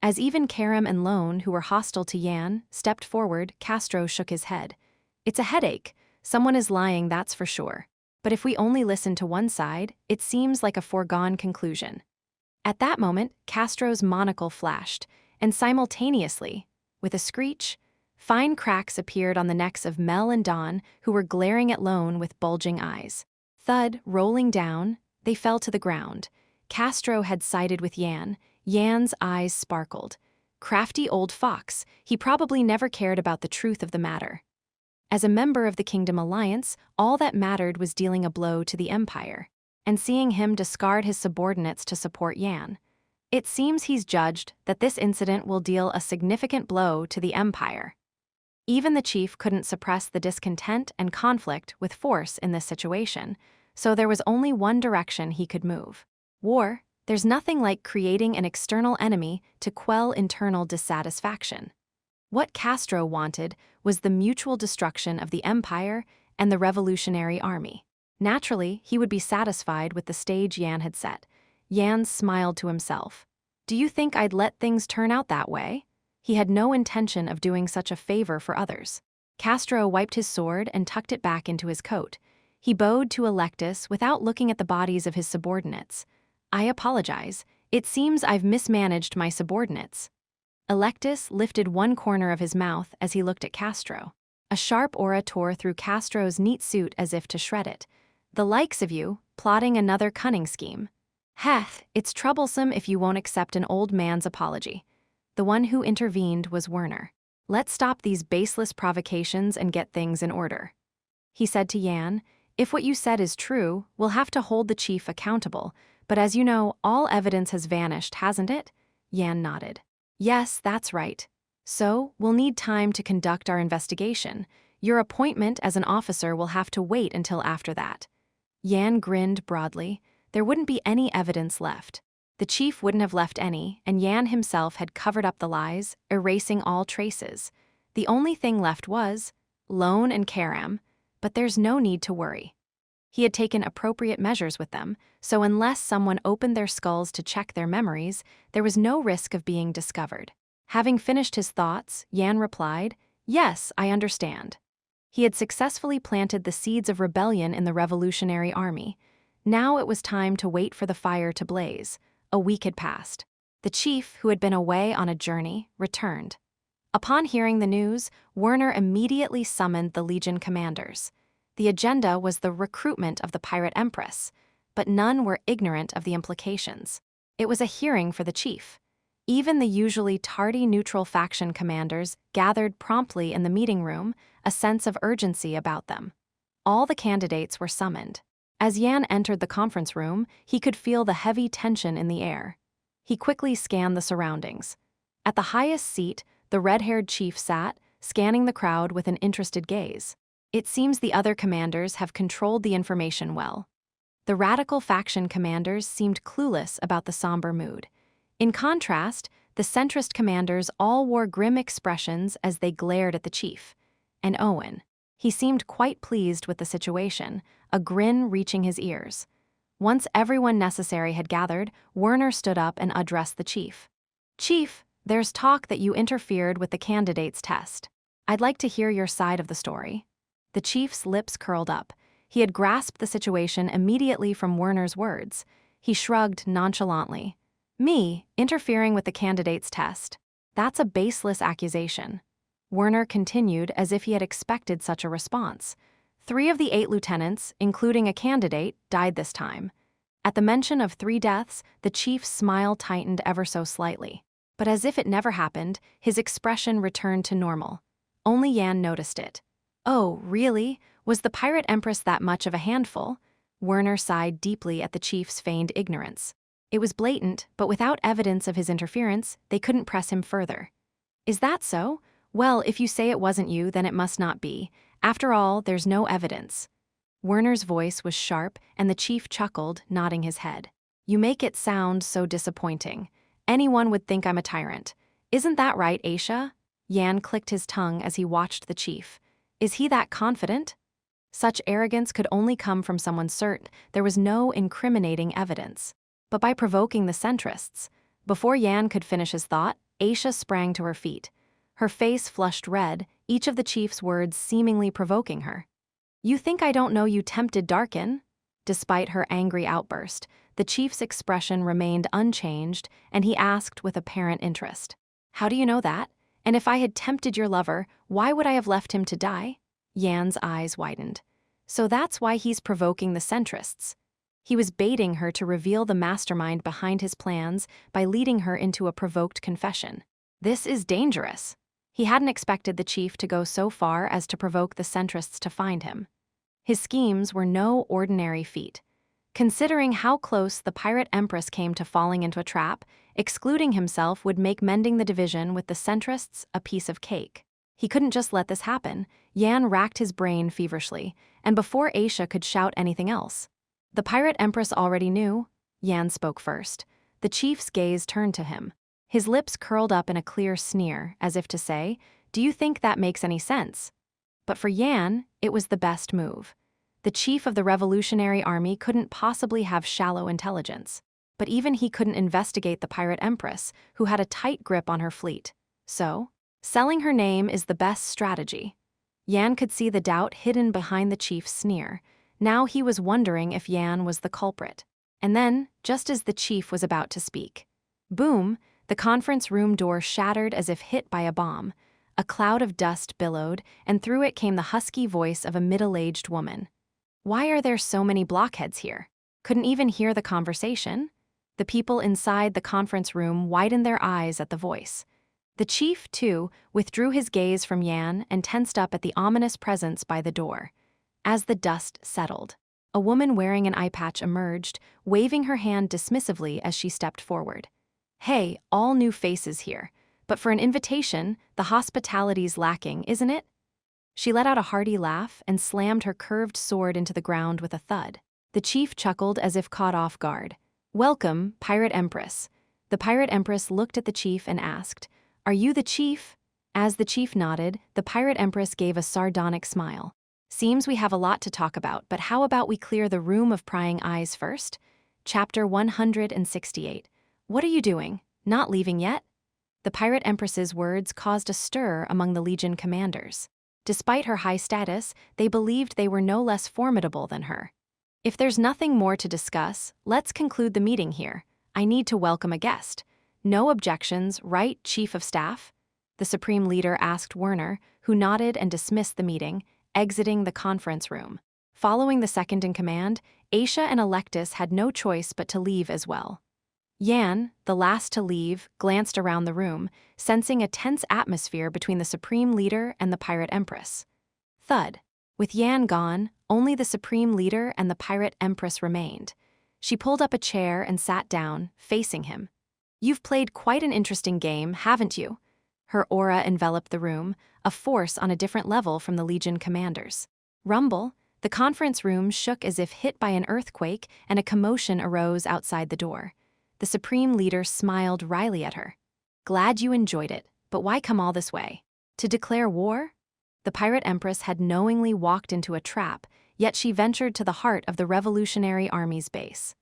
As even Karam and Lone, who were hostile to Yan, stepped forward, Castro shook his head. It's a headache. Someone is lying, that's for sure. But if we only listen to one side, it seems like a foregone conclusion. At that moment, Castro's monocle flashed, and simultaneously, with a screech, fine cracks appeared on the necks of Mel and Dawn, who were glaring at Lone with bulging eyes. Thud, rolling down, they fell to the ground. Castro had sided with Yan. Yan's eyes sparkled. Crafty old fox, he probably never cared about the truth of the matter. As a member of the Kingdom Alliance, all that mattered was dealing a blow to the Empire, and seeing him discard his subordinates to support Yan. It seems he's judged that this incident will deal a significant blow to the Empire. Even the chief couldn't suppress the discontent and conflict with force in this situation, so there was only one direction he could move. War. There's nothing like creating an external enemy to quell internal dissatisfaction. What Castro wanted was the mutual destruction of the Empire and the Revolutionary Army. Naturally, he would be satisfied with the stage Yan had set. Yan smiled to himself. Do you think I'd let things turn out that way? He had no intention of doing such a favor for others. Castro wiped his sword and tucked it back into his coat. He bowed to Electus without looking at the bodies of his subordinates. I apologize. It seems I've mismanaged my subordinates. Electus lifted one corner of his mouth as he looked at Castro. A sharp aura tore through Castro's neat suit as if to shred it. The likes of you, plotting another cunning scheme. Heth, it's troublesome if you won't accept an old man's apology. The one who intervened was Werner. Let's stop these baseless provocations and get things in order. He said to Yan, if what you said is true, we'll have to hold the chief accountable, but as you know, all evidence has vanished, hasn't it? Yan nodded. Yes, that's right. So, we'll need time to conduct our investigation. Your appointment as an officer will have to wait until after that. Yan grinned broadly. There wouldn't be any evidence left. The chief wouldn't have left any, and Yan himself had covered up the lies, erasing all traces. The only thing left was Lone and Karam, but there's no need to worry. He had taken appropriate measures with them, so unless someone opened their skulls to check their memories, there was no risk of being discovered. Having finished his thoughts, Yan replied, Yes, I understand. He had successfully planted the seeds of rebellion in the Revolutionary Army. Now it was time to wait for the fire to blaze. A week had passed. The chief, who had been away on a journey, returned. Upon hearing the news, Werner immediately summoned the Legion commanders. The agenda was the recruitment of the Pirate Empress, but none were ignorant of the implications. It was a hearing for the chief. Even the usually tardy neutral faction commanders gathered promptly in the meeting room, a sense of urgency about them. All the candidates were summoned. As Yan entered the conference room, he could feel the heavy tension in the air. He quickly scanned the surroundings. At the highest seat, the red-haired chief sat, scanning the crowd with an interested gaze. It seems the other commanders have controlled the information well. The radical faction commanders seemed clueless about the somber mood. In contrast, the centrist commanders all wore grim expressions as they glared at the chief. And Owen. He seemed quite pleased with the situation, a grin reaching his ears. Once everyone necessary had gathered, Werner stood up and addressed the chief. Chief, there's talk that you interfered with the candidates' test. I'd like to hear your side of the story. The chief's lips curled up. He had grasped the situation immediately from Werner's words. He shrugged nonchalantly. Me, interfering with the candidates' test. That's a baseless accusation. Werner continued as if he had expected such a response. 3 of the 8 lieutenants, including a candidate, died this time. At the mention of 3 deaths, the chief's smile tightened ever so slightly. But as if it never happened, his expression returned to normal. Only Yan noticed it. Oh, really? Was the Pirate Empress that much of a handful? Werner sighed deeply at the chief's feigned ignorance. It was blatant, but without evidence of his interference, they couldn't press him further. Is that so? Well, if you say it wasn't you, then it must not be. After all, there's no evidence. Werner's voice was sharp, and the chief chuckled, nodding his head. You make it sound so disappointing. Anyone would think I'm a tyrant. Isn't that right, Aisha? Yan clicked his tongue as he watched the chief. Is he that confident? Such arrogance could only come from someone certain there was no incriminating evidence. but by provoking the centrists. Before Yan could finish his thought, Aisha sprang to her feet. Her face flushed red, each of the chief's words seemingly provoking her. "You think I don't know you tempted Darkin?" Despite her angry outburst, the chief's expression remained unchanged, and he asked with apparent interest, "How do you know that? And if I had tempted your lover, why would I have left him to die?" Yan's eyes widened. "So that's why he's provoking the centrists." He was baiting her to reveal the mastermind behind his plans by leading her into a provoked confession. This is dangerous. He hadn't expected the chief to go so far as to provoke the centrists to find him. His schemes were no ordinary feat. Considering how close the pirate empress came to falling into a trap, excluding himself would make mending the division with the centrists a piece of cake. He couldn't just let this happen. Yan racked his brain feverishly, and before Aisha could shout anything else. "The pirate empress already knew." Yan spoke first. The chief's gaze turned to him. His lips curled up in a clear sneer, as if to say, "Do you think that makes any sense?" But for Yan, it was the best move. The chief of the Revolutionary Army couldn't possibly have shallow intelligence. But even he couldn't investigate the pirate empress, who had a tight grip on her fleet. So, selling her name is the best strategy. Yan could see the doubt hidden behind the chief's sneer. Now he was wondering if Yan was the culprit. And then, just as the chief was about to speak, boom, the conference room door shattered as if hit by a bomb. A cloud of dust billowed, and through it came the husky voice of a middle-aged woman. "Why are there so many blockheads here?" Couldn't even hear the conversation? The people inside the conference room widened their eyes at the voice. The chief, too, withdrew his gaze from Yan and tensed up at the ominous presence by the door. As the dust settled, a woman wearing an eye patch emerged, waving her hand dismissively as she stepped forward. "Hey, all new faces here. But for an invitation, the hospitality's lacking, isn't it?" She let out a hearty laugh and slammed her curved sword into the ground with a thud. The chief chuckled as if caught off guard. "Welcome, Pirate Empress." The Pirate Empress looked at the chief and asked, "Are you the chief?" As the chief nodded, the Pirate Empress gave a sardonic smile. "Seems we have a lot to talk about, but how about we clear the room of prying eyes first?" Chapter 168. "What are you doing? Not leaving yet?" The Pirate Empress's words caused a stir among the Legion commanders. Despite her high status, they believed they were no less formidable than her. "If there's nothing more to discuss, let's conclude the meeting here. I need to welcome a guest. No objections, right, Chief of Staff?" The Supreme Leader asked Werner, who nodded and dismissed the meeting, exiting the conference room. Following the second-in-command, Aisha and Electus had no choice but to leave as well. Yan, the last to leave, glanced around the room, sensing a tense atmosphere between the Supreme Leader and the Pirate Empress. Thud. With Yan gone, only the Supreme Leader and the Pirate Empress remained. She pulled up a chair and sat down, facing him. "You've played quite an interesting game, haven't you?" Her aura enveloped the room, a force on a different level from the Legion commanders. Rumble. The conference room shook as if hit by an earthquake, and a commotion arose outside the door. The Supreme Leader smiled wryly at her. "Glad you enjoyed it, but why come all this way? To declare war?" The Pirate Empress had knowingly walked into a trap, yet she ventured to the heart of the Revolutionary Army's base.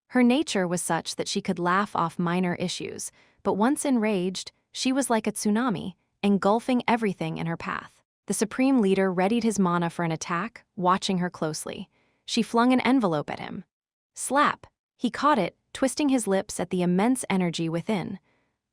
Her nature was such that she could laugh off minor issues, but once enraged, she was like a tsunami, engulfing everything in her path. The Supreme Leader readied his mana for an attack, watching her closely. She flung an envelope at him. Slap! He caught it, twisting his lips at the immense energy within.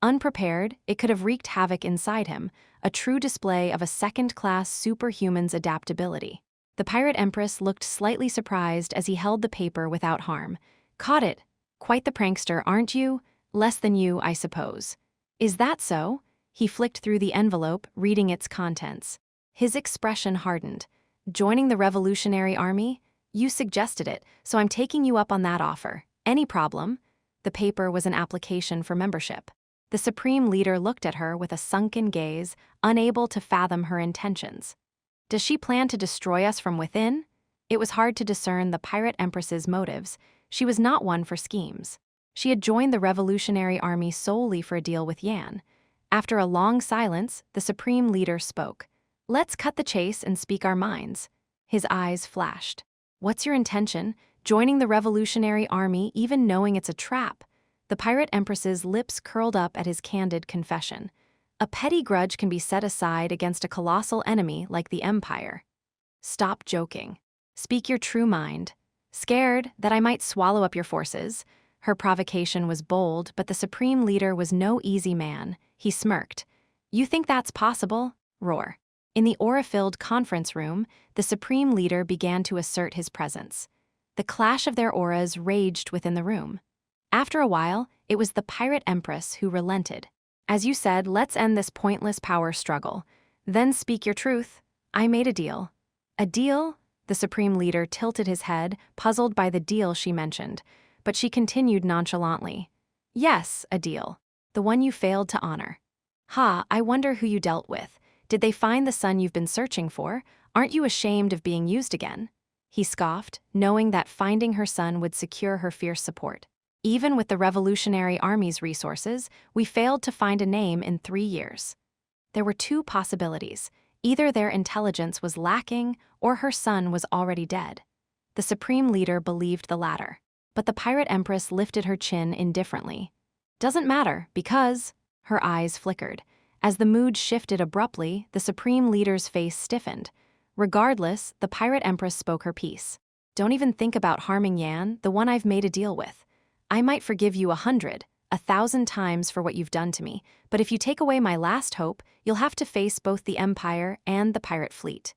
Unprepared, it could have wreaked havoc inside him, a true display of a second-class superhuman's adaptability. The Pirate Empress looked slightly surprised as he held the paper without harm. "Caught it. Quite the prankster, aren't you? Less than you, I suppose." "Is that so?" He flicked through the envelope, reading its contents. His expression hardened. "Joining the Revolutionary Army? You suggested it, so I'm taking you up on that offer. Any problem?" The paper was an application for membership. The Supreme Leader looked at her with a sunken gaze, unable to fathom her intentions. Does she plan to destroy us from within? It was hard to discern the Pirate Empress's motives. She was not one for schemes. She had joined the Revolutionary Army solely for a deal with Yan. After a long silence, the Supreme Leader spoke. "Let's cut the chase and speak our minds." His eyes flashed. "What's your intention? joining the revolutionary army even knowing it's a trap. The pirate empress's lips curled up at his candid confession. A petty grudge can be set aside against a colossal enemy like the Empire. Stop joking. Speak your true mind. Scared that I might swallow up your forces? Her provocation was bold, but the supreme leader was no easy man. He smirked. You think that's possible? Roar. In the aura-filled conference room, the supreme leader began to assert his presence. The clash of their auras raged within the room. After a while, it was the pirate empress who relented. As you said, let's end this pointless power struggle. Then speak your truth. I made a deal. A deal? The supreme leader tilted his head, puzzled by the deal she mentioned, but she continued nonchalantly. Yes, a deal. The one you failed to honor. Ha, I wonder who you dealt with. Did they find the son you've been searching for? Aren't you ashamed of being used again? He scoffed, knowing that finding her son would secure her fierce support. Even with the Revolutionary Army's resources, we failed to find a name in 3 years. There were 2 possibilities. Either their intelligence was lacking, or her son was already dead. The supreme leader believed the latter. But the pirate empress lifted her chin indifferently. Doesn't matter, because... Her eyes flickered. As the mood shifted abruptly, the supreme leader's face stiffened. Regardless, the pirate empress spoke her piece. Don't even think about harming Yan, the one I've made a deal with. I might forgive you 100, 1,000 times for what you've done to me, but if you take away my last hope, you'll have to face both the Empire and the pirate fleet.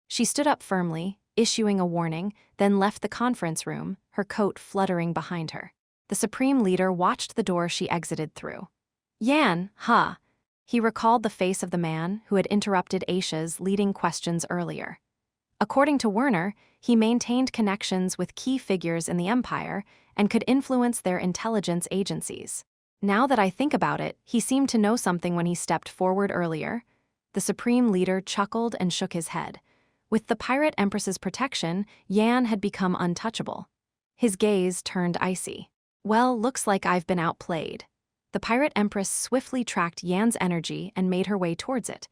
She stood up firmly, issuing a warning, then left the conference room, her coat fluttering behind her. The supreme leader watched the door she exited through. Yan, huh? He recalled the face of the man who had interrupted Aisha's leading questions earlier. According to Werner, he maintained connections with key figures in the Empire and could influence their intelligence agencies. Now that I think about it, he seemed to know something when he stepped forward earlier. The supreme leader chuckled and shook his head. With the pirate empress's protection, Yan had become untouchable. His gaze turned icy. Well, looks like I've been outplayed. The pirate empress swiftly tracked Yan's energy and made her way towards it.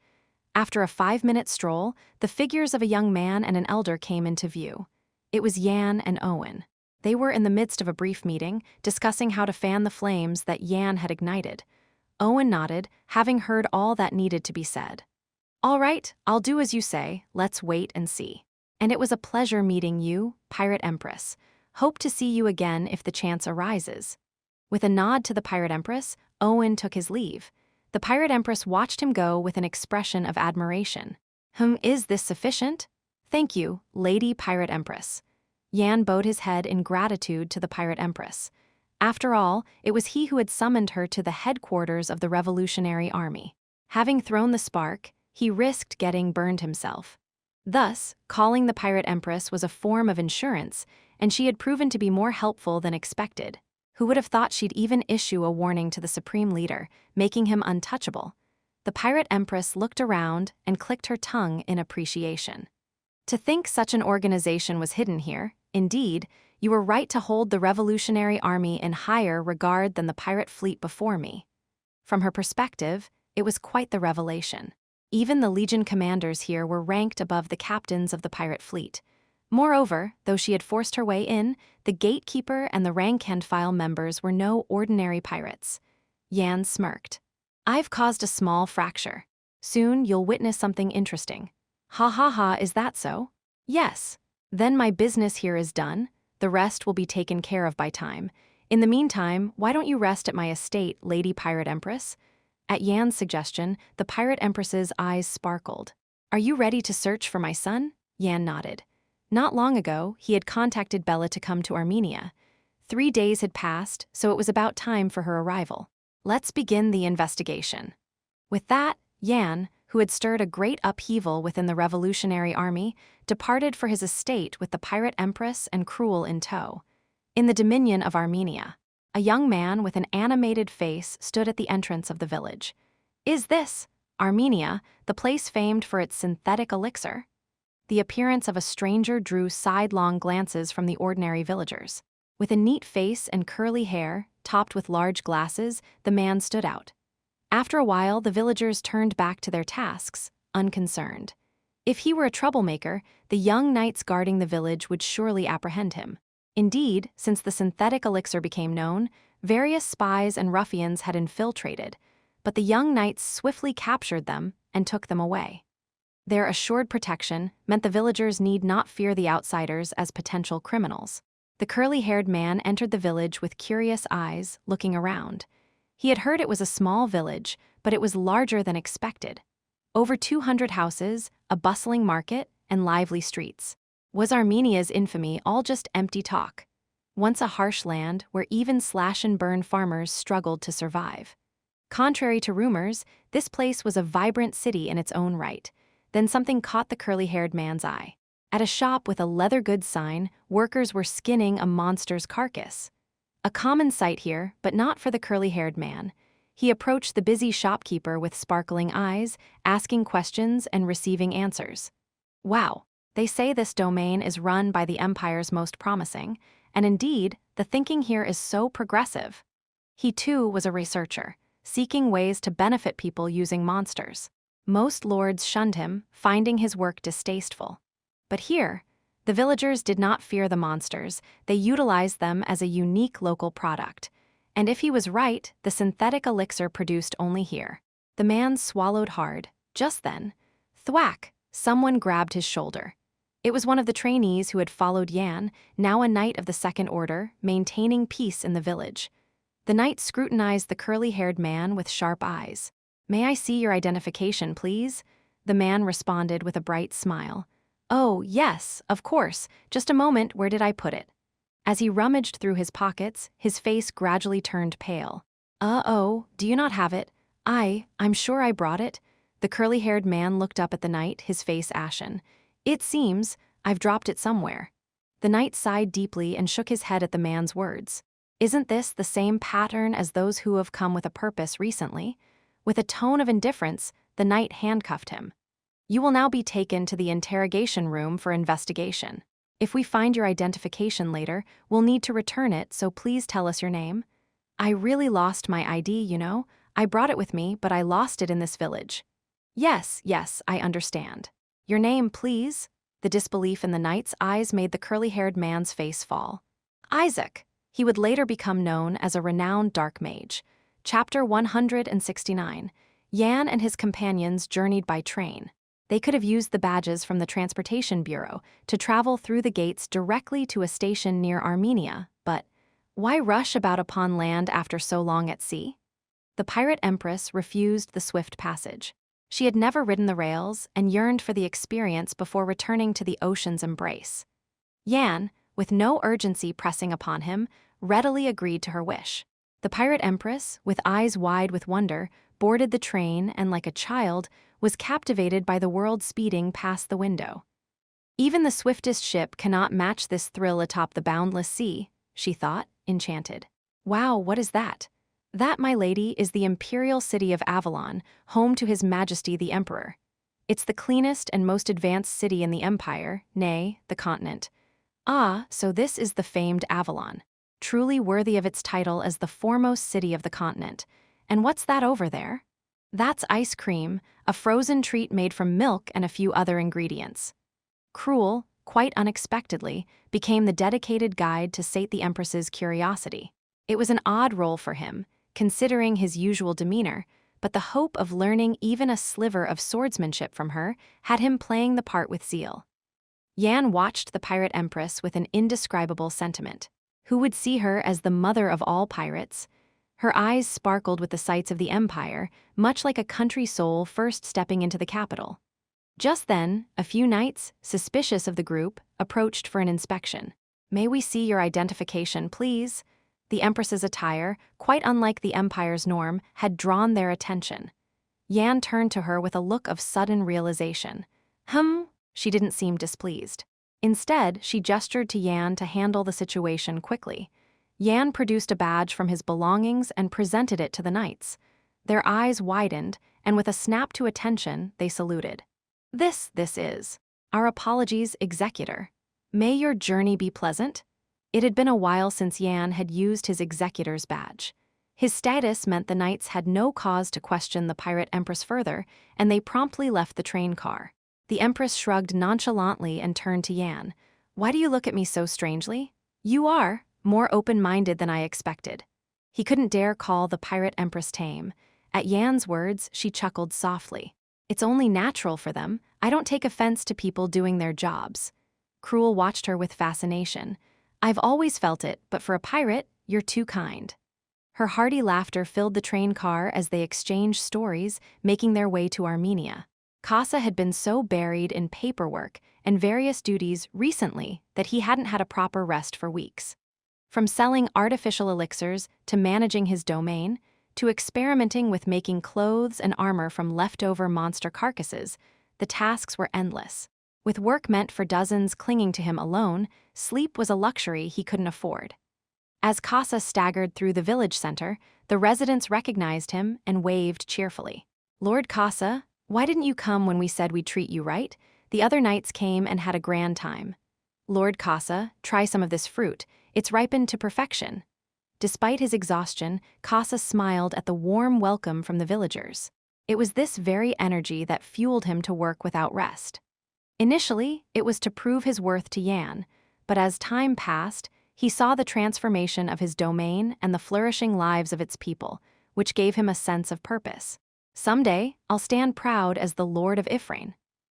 After a 5-minute stroll, the figures of a young man and an elder came into view. It was Yan and Owen. They were in the midst of a brief meeting, discussing how to fan the flames that Yan had ignited. Owen nodded, having heard all that needed to be said. All right, I'll do as you say, let's wait and see. And it was a pleasure meeting you, Pirate Empress. Hope to see you again if the chance arises. With a nod to the Pirate Empress, Owen took his leave. The Pirate Empress watched him go with an expression of admiration. Is this sufficient? Thank you, Lady Pirate Empress. Yan bowed his head in gratitude to the Pirate Empress. After all, it was he who had summoned her to the headquarters of the Revolutionary Army. Having thrown the spark, he risked getting burned himself. Thus, calling the Pirate Empress was a form of insurance, and she had proven to be more helpful than expected. Who would have thought she'd even issue a warning to the Supreme Leader, making him untouchable? The Pirate Empress looked around and clicked her tongue in appreciation. To think such an organization was hidden here, indeed, you were right to hold the Revolutionary Army in higher regard than the pirate fleet before me. From her perspective, it was quite the revelation. Even the Legion commanders here were ranked above the captains of the pirate fleet. Moreover, though she had forced her way in, the gatekeeper and the rank-and-file members were no ordinary pirates. Yan smirked. I've caused a small fracture. Soon you'll witness something interesting. Ha ha ha, is that so? Yes. Then my business here is done. The rest will be taken care of by time. In the meantime, why don't you rest at my estate, Lady Pirate Empress? At Yan's suggestion, the Pirate Empress's eyes sparkled. Are you ready to search for my son? Yan nodded. Not long ago, he had contacted Bella to come to Armenia. 3 days had passed, so it was about time for her arrival. Let's begin the investigation. With that, Yan, who had stirred a great upheaval within the Revolutionary Army, departed for his estate with the Pirate Empress and Cruel in tow. In the dominion of Armenia, a young man with an animated face stood at the entrance of the village. Is this, Armenia, the place famed for its synthetic elixir? The appearance of a stranger drew sidelong glances from the ordinary villagers. With a neat face and curly hair, topped with large glasses, the man stood out. After a while, the villagers turned back to their tasks, unconcerned. If he were a troublemaker, the young knights guarding the village would surely apprehend him. Indeed, since the synthetic elixir became known, various spies and ruffians had infiltrated, but the young knights swiftly captured them and took them away. Their assured protection meant the villagers need not fear the outsiders as potential criminals. The curly-haired man entered the village with curious eyes, looking around. He had heard it was a small village, but it was larger than expected. Over 200 houses, a bustling market, and lively streets. Was Armenia's infamy all just empty talk? Once a harsh land where even slash-and-burn farmers struggled to survive. Contrary to rumors, this place was a vibrant city in its own right. Then something caught the curly-haired man's eye. At a shop with a leather goods sign, workers were skinning a monster's carcass. A common sight here, but not for the curly-haired man. He approached the busy shopkeeper with sparkling eyes, asking questions and receiving answers. Wow, they say this domain is run by the Empire's most promising, and indeed, the thinking here is so progressive. He too was a researcher, seeking ways to benefit people using monsters. Most lords shunned him, finding his work distasteful. But here, the villagers did not fear the monsters, they utilized them as a unique local product. And if he was right, the synthetic elixir produced only here. The man swallowed hard. Just then, thwack, someone grabbed his shoulder. It was one of the trainees who had followed Yan, now a knight of the Second Order, maintaining peace in the village. The knight scrutinized the curly-haired man with sharp eyes. "May I see your identification, please?" The man responded with a bright smile. "Oh, yes, of course. Just a moment, where did I put it?" As he rummaged through his pockets, his face gradually turned pale. "Uh-oh, do you not have it?" I'm sure I brought it." The curly-haired man looked up at the knight, his face ashen. "It seems I've dropped it somewhere." The knight sighed deeply and shook his head at the man's words. "Isn't this the same pattern as those who have come with a purpose recently?" With a tone of indifference, the knight handcuffed him. "You will now be taken to the interrogation room for investigation. If we find your identification later, we'll need to return it, so please tell us your name." "I really lost my ID, you know. I brought it with me, but I lost it in this village." Yes, I understand. Your name, please?" The disbelief in the knight's eyes made the curly-haired man's face fall. "Isaac." He would later become known as a renowned dark mage. Chapter 169. Yan and his companions journeyed by train. They could have used the badges from the Transportation Bureau to travel through the gates directly to a station near Armenia, but why rush about upon land after so long at sea? The pirate empress refused the swift passage. She had never ridden the rails and yearned for the experience before returning to the ocean's embrace. Yan, with no urgency pressing upon him, readily agreed to her wish. The pirate empress, with eyes wide with wonder, boarded the train and, like a child, was captivated by the world speeding past the window. "Even the swiftest ship cannot match this thrill atop the boundless sea," she thought, enchanted. "Wow, what is that?" "That, my lady, is the imperial city of Avalon, home to His Majesty the Emperor. It's the cleanest and most advanced city in the empire, nay, the continent." "Ah, so this is the famed Avalon. Truly worthy of its title as the foremost city of the continent. And what's that over there?" "That's ice cream, a frozen treat made from milk and a few other ingredients." Cruel, quite unexpectedly, became the dedicated guide to sate the Empress's curiosity. It was an odd role for him, considering his usual demeanor, but the hope of learning even a sliver of swordsmanship from her had him playing the part with zeal. Yan watched the pirate empress with an indescribable sentiment. Who would see her as the mother of all pirates? Her eyes sparkled with the sights of the empire, much like a country soul first stepping into the capital. Just then, a few knights, suspicious of the group, approached for an inspection. "May we see your identification, please?" The empress's attire, quite unlike the empire's norm, had drawn their attention. Yan turned to her with a look of sudden realization. She didn't seem displeased. Instead, she gestured to Yan to handle the situation quickly. Yan produced a badge from his belongings and presented it to the knights. Their eyes widened, and with a snap to attention, they saluted. This is. Our apologies, executor. May your journey be pleasant." It had been a while since Yan had used his executor's badge. His status meant the knights had no cause to question the pirate empress further, and they promptly left the train car. The empress shrugged nonchalantly and turned to Yan. "Why do you look at me so strangely? You are more open-minded than I expected. He couldn't dare call the pirate empress tame. At Yan's words, she chuckled softly. It's only natural for them. I don't take offense to people doing their jobs. Cruel watched her with fascination. I've always felt it, but for a pirate, you're too kind. Her hearty laughter filled the train car as they exchanged stories, making their way to Armenia. Casa had been so buried in paperwork and various duties recently that he hadn't had a proper rest for weeks. From selling artificial elixirs to managing his domain, to experimenting with making clothes and armor from leftover monster carcasses, the tasks were endless. With work meant for dozens clinging to him alone, sleep was a luxury he couldn't afford. As Casa staggered through the village center, the residents recognized him and waved cheerfully. Lord Casa, why didn't you come when we said we'd treat you right? The other knights came and had a grand time. Lord Casa, try some of this fruit. It's ripened to perfection. Despite his exhaustion, Casa smiled at the warm welcome from the villagers. It was this very energy that fueled him to work without rest. Initially, it was to prove his worth to Yan, but as time passed, he saw the transformation of his domain and the flourishing lives of its people, which gave him a sense of purpose. Someday, I'll stand proud as the Lord of Ifrain.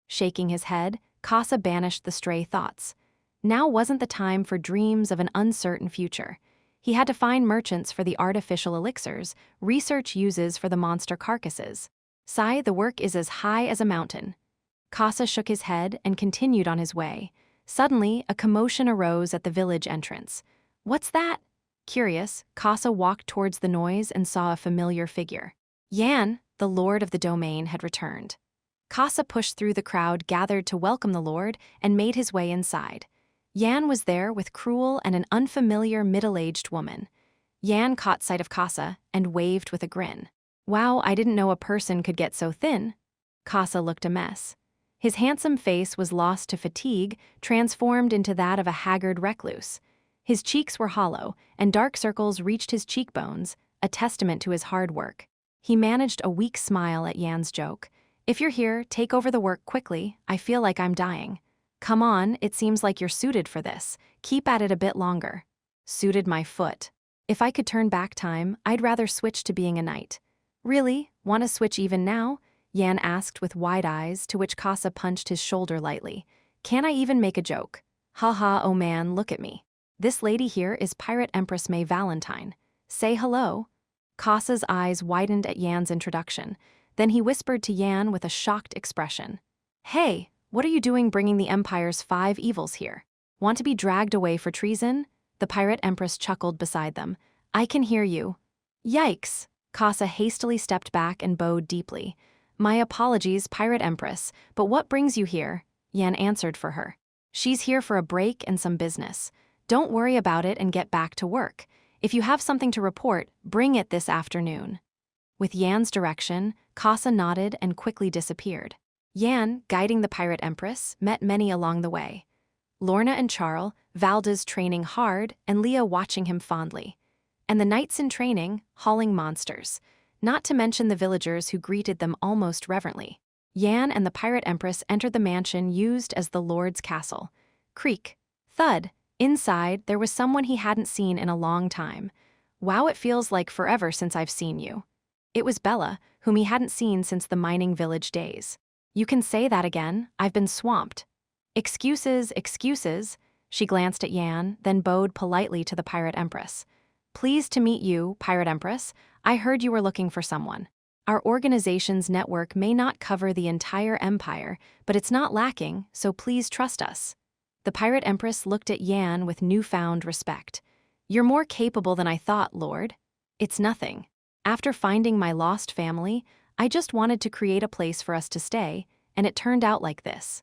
Shaking his head, Casa banished the stray thoughts. Now wasn't the time for dreams of an uncertain future. He had to find merchants for the artificial elixirs, research uses for the monster carcasses. Sai, the work is as high as a mountain. Casa shook his head and continued on his way. Suddenly, a commotion arose at the village entrance. What's that? Curious, Casa walked towards the noise and saw a familiar figure. Yan, the lord of the domain, had returned. Casa pushed through the crowd gathered to welcome the lord and made his way inside. Yan was there with Cruel and an unfamiliar middle-aged woman. Yan caught sight of Casa and waved with a grin. Wow, I didn't know a person could get so thin. Casa looked a mess. His handsome face was lost to fatigue, transformed into that of a haggard recluse. His cheeks were hollow, and dark circles reached his cheekbones, a testament to his hard work. He managed a weak smile at Yan's joke. If you're here, take over the work quickly. I feel like I'm dying. Come on, it seems like you're suited for this. Keep at it a bit longer. Suited my foot. If I could turn back time, I'd rather switch to being a knight. Really? Want to switch even now? Yan asked with wide eyes, to which Casa punched his shoulder lightly. Can I even make a joke? Ha ha, oh man, look at me. This lady here is Pirate Empress May Valentine. Say hello. Casa's eyes widened at Yan's introduction. Then he whispered to Yan with a shocked expression. Hey, what are you doing bringing the Empire's 5 evils here? Want to be dragged away for treason? The Pirate Empress chuckled beside them. I can hear you. Yikes! Casa hastily stepped back and bowed deeply. My apologies, Pirate Empress, but what brings you here? Yan answered for her. She's here for a break and some business. Don't worry about it and get back to work. If you have something to report, bring it this afternoon. With Yan's direction, Casa nodded and quickly disappeared. Yan, guiding the Pirate Empress, met many along the way. Lorna and Charles, Valdes training hard, and Leah watching him fondly. And the knights in training, hauling monsters. Not to mention the villagers who greeted them almost reverently. Yan and the Pirate Empress entered the mansion used as the Lord's castle. Creak. Thud. Inside, there was someone he hadn't seen in a long time. Wow, it feels like forever since I've seen you. It was Bella, whom he hadn't seen since the mining village days. You can say that again, I've been swamped. Excuses, excuses. She glanced at Yan, then bowed politely to the Pirate Empress. Pleased to meet you, Pirate Empress. I heard you were looking for someone. Our organization's network may not cover the entire empire, but it's not lacking, so please trust us. The Pirate Empress looked at Yan with newfound respect. You're more capable than I thought, Lord. It's nothing. After finding my lost family, I just wanted to create a place for us to stay, and it turned out like this.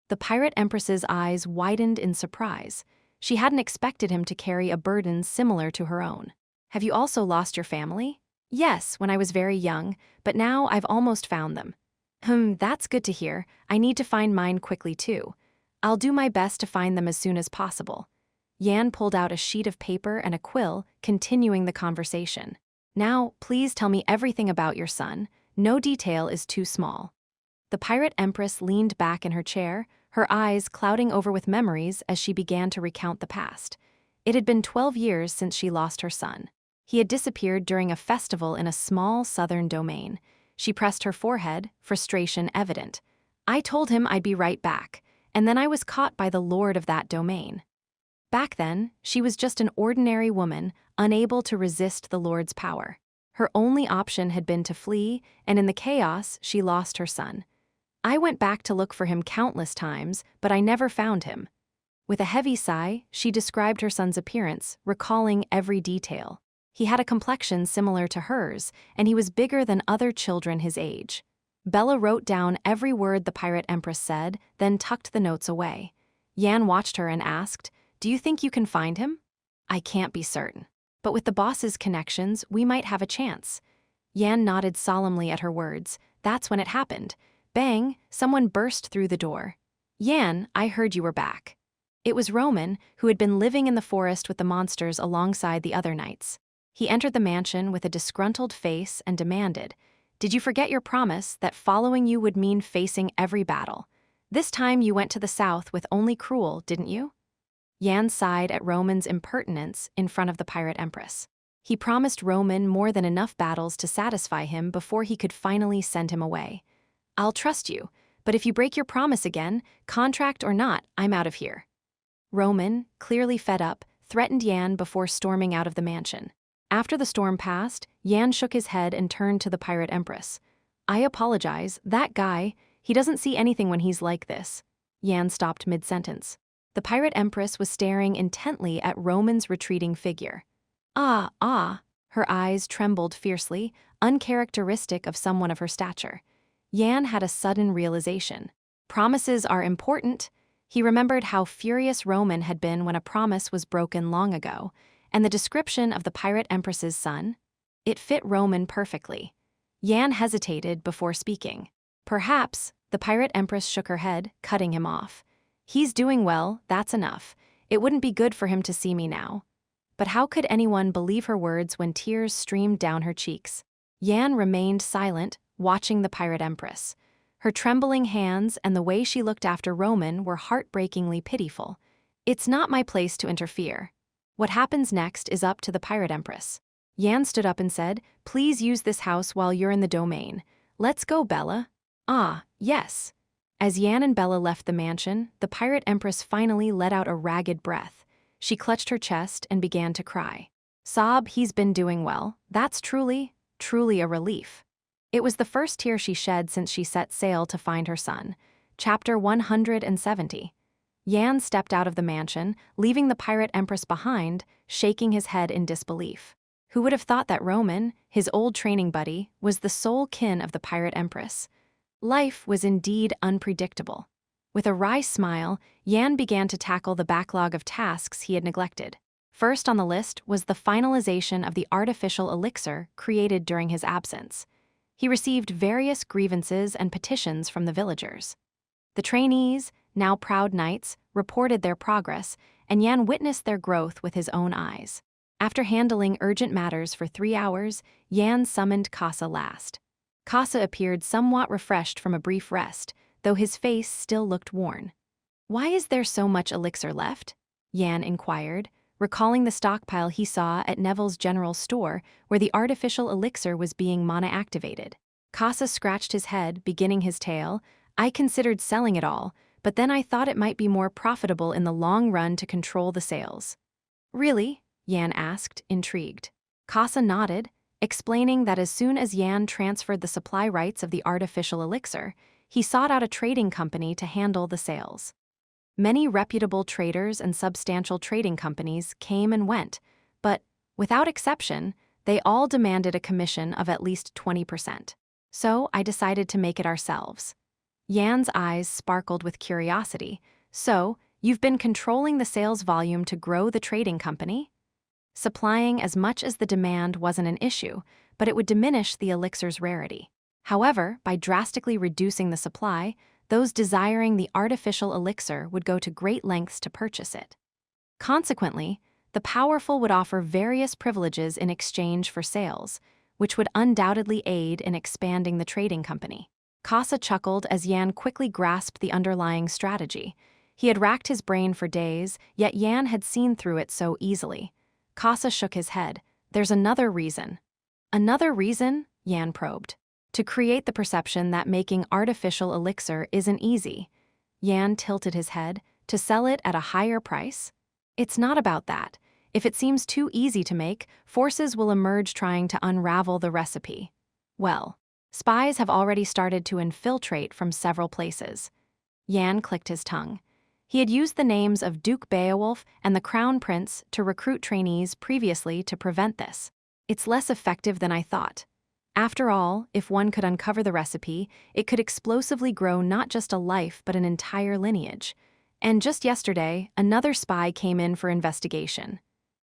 The Pirate Empress's eyes widened in surprise. She hadn't expected him to carry a burden similar to her own. Have you also lost your family? Yes, when I was very young, but now I've almost found them. That's good to hear. I need to find mine quickly too. I'll do my best to find them as soon as possible. Yan pulled out a sheet of paper and a quill, continuing the conversation. Now, please tell me everything about your son. No detail is too small. The Pirate Empress leaned back in her chair, her eyes clouding over with memories as she began to recount the past. It had been 12 years since she lost her son. He had disappeared during a festival in a small southern domain. She pressed her forehead, frustration evident. I told him I'd be right back, and then I was caught by the lord of that domain. Back then, she was just an ordinary woman, unable to resist the lord's power. Her only option had been to flee, and in the chaos, she lost her son. I went back to look for him countless times, but I never found him. With a heavy sigh, she described her son's appearance, recalling every detail. He had a complexion similar to hers, and he was bigger than other children his age. Bella wrote down every word the pirate empress said, then tucked the notes away. Yan watched her and asked, "Do you think you can find him?" "I can't be certain. But with the boss's connections, we might have a chance." Yan nodded solemnly at her words. That's when it happened. Bang, someone burst through the door. "Yan, I heard you were back." It was Roman, who had been living in the forest with the monsters alongside the other knights. He entered the mansion with a disgruntled face and demanded, "Did you forget your promise that following you would mean facing every battle? This time you went to the south with only Cruel, didn't you?" Yan sighed at Roman's impertinence in front of the pirate empress. He promised Roman more than enough battles to satisfy him before he could finally send him away. "I'll trust you, but if you break your promise again, contract or not, I'm out of here." Roman, clearly fed up, threatened Yan before storming out of the mansion. After the storm passed, Yan shook his head and turned to the pirate empress. "I apologize, that guy, he doesn't see anything when he's like this." Yan stopped mid-sentence. The pirate empress was staring intently at Roman's retreating figure. Ah, her eyes trembled fiercely, uncharacteristic of someone of her stature. Yan had a sudden realization. Promises are important. He remembered how furious Roman had been when a promise was broken long ago, and the description of the pirate empress's son? It fit Roman perfectly. Yan hesitated before speaking. "Perhaps," the pirate empress shook her head, cutting him off. "He's doing well, that's enough. It wouldn't be good for him to see me now." But how could anyone believe her words when tears streamed down her cheeks? Yan remained silent, watching the pirate empress. Her trembling hands and the way she looked after Roman were heartbreakingly pitiful. "It's not my place to interfere. What happens next is up to the pirate empress." Yan stood up and said, "Please use this house while you're in the domain. Let's go, Bella." "Ah, yes." As Yan and Bella left the mansion, the pirate empress finally let out a ragged breath. She clutched her chest and began to cry. Sob, he's been doing well. That's truly a relief. It was the first tear she shed since she set sail to find her son. Chapter 170. Yan stepped out of the mansion, leaving the pirate empress behind, shaking his head in disbelief. Who would have thought that Roman, his old training buddy, was the sole kin of the pirate empress? Life was indeed unpredictable. With a wry smile, Yan began to tackle the backlog of tasks he had neglected. First on the list was the finalization of the artificial elixir created during his absence. He received various grievances and petitions from the villagers. The trainees, now proud knights, reported their progress, and Yan witnessed their growth with his own eyes. After handling urgent matters for 3 hours, Yan summoned Casa last. Casa appeared somewhat refreshed from a brief rest, though his face still looked worn. "Why is there so much elixir left?" Yan inquired, recalling the stockpile he saw at Neville's general store where the artificial elixir was being mana-activated. Casa scratched his head, beginning his tale. "I considered selling it all, but then I thought it might be more profitable in the long run to control the sales." "Really?" Yan asked, intrigued. Casa nodded, explaining that as soon as Yan transferred the supply rights of the artificial elixir, he sought out a trading company to handle the sales. Many reputable traders and substantial trading companies came and went, but, without exception, they all demanded a commission of at least 20%. So I decided to make it ourselves. Yan's eyes sparkled with curiosity. "So, you've been controlling the sales volume to grow the trading company?" Supplying as much as the demand wasn't an issue, but it would diminish the elixir's rarity. However, by drastically reducing the supply, those desiring the artificial elixir would go to great lengths to purchase it. Consequently, the powerful would offer various privileges in exchange for sales, which would undoubtedly aid in expanding the trading company. Casa chuckled as Yan quickly grasped the underlying strategy. He had racked his brain for days, yet Yan had seen through it so easily. Casa shook his head. There's another reason. Another reason? Yan probed. To create the perception that making artificial elixir isn't easy. Yan tilted his head. To sell it at a higher price? It's not about that. If it seems too easy to make, forces will emerge trying to unravel the recipe. Well, spies have already started to infiltrate from several places. Yan clicked his tongue. He had used the names of Duke Beowulf and the Crown Prince to recruit trainees previously to prevent this. It's less effective than I thought. After all, if one could uncover the recipe, it could explosively grow not just a life but an entire lineage. And just yesterday, another spy came in for investigation.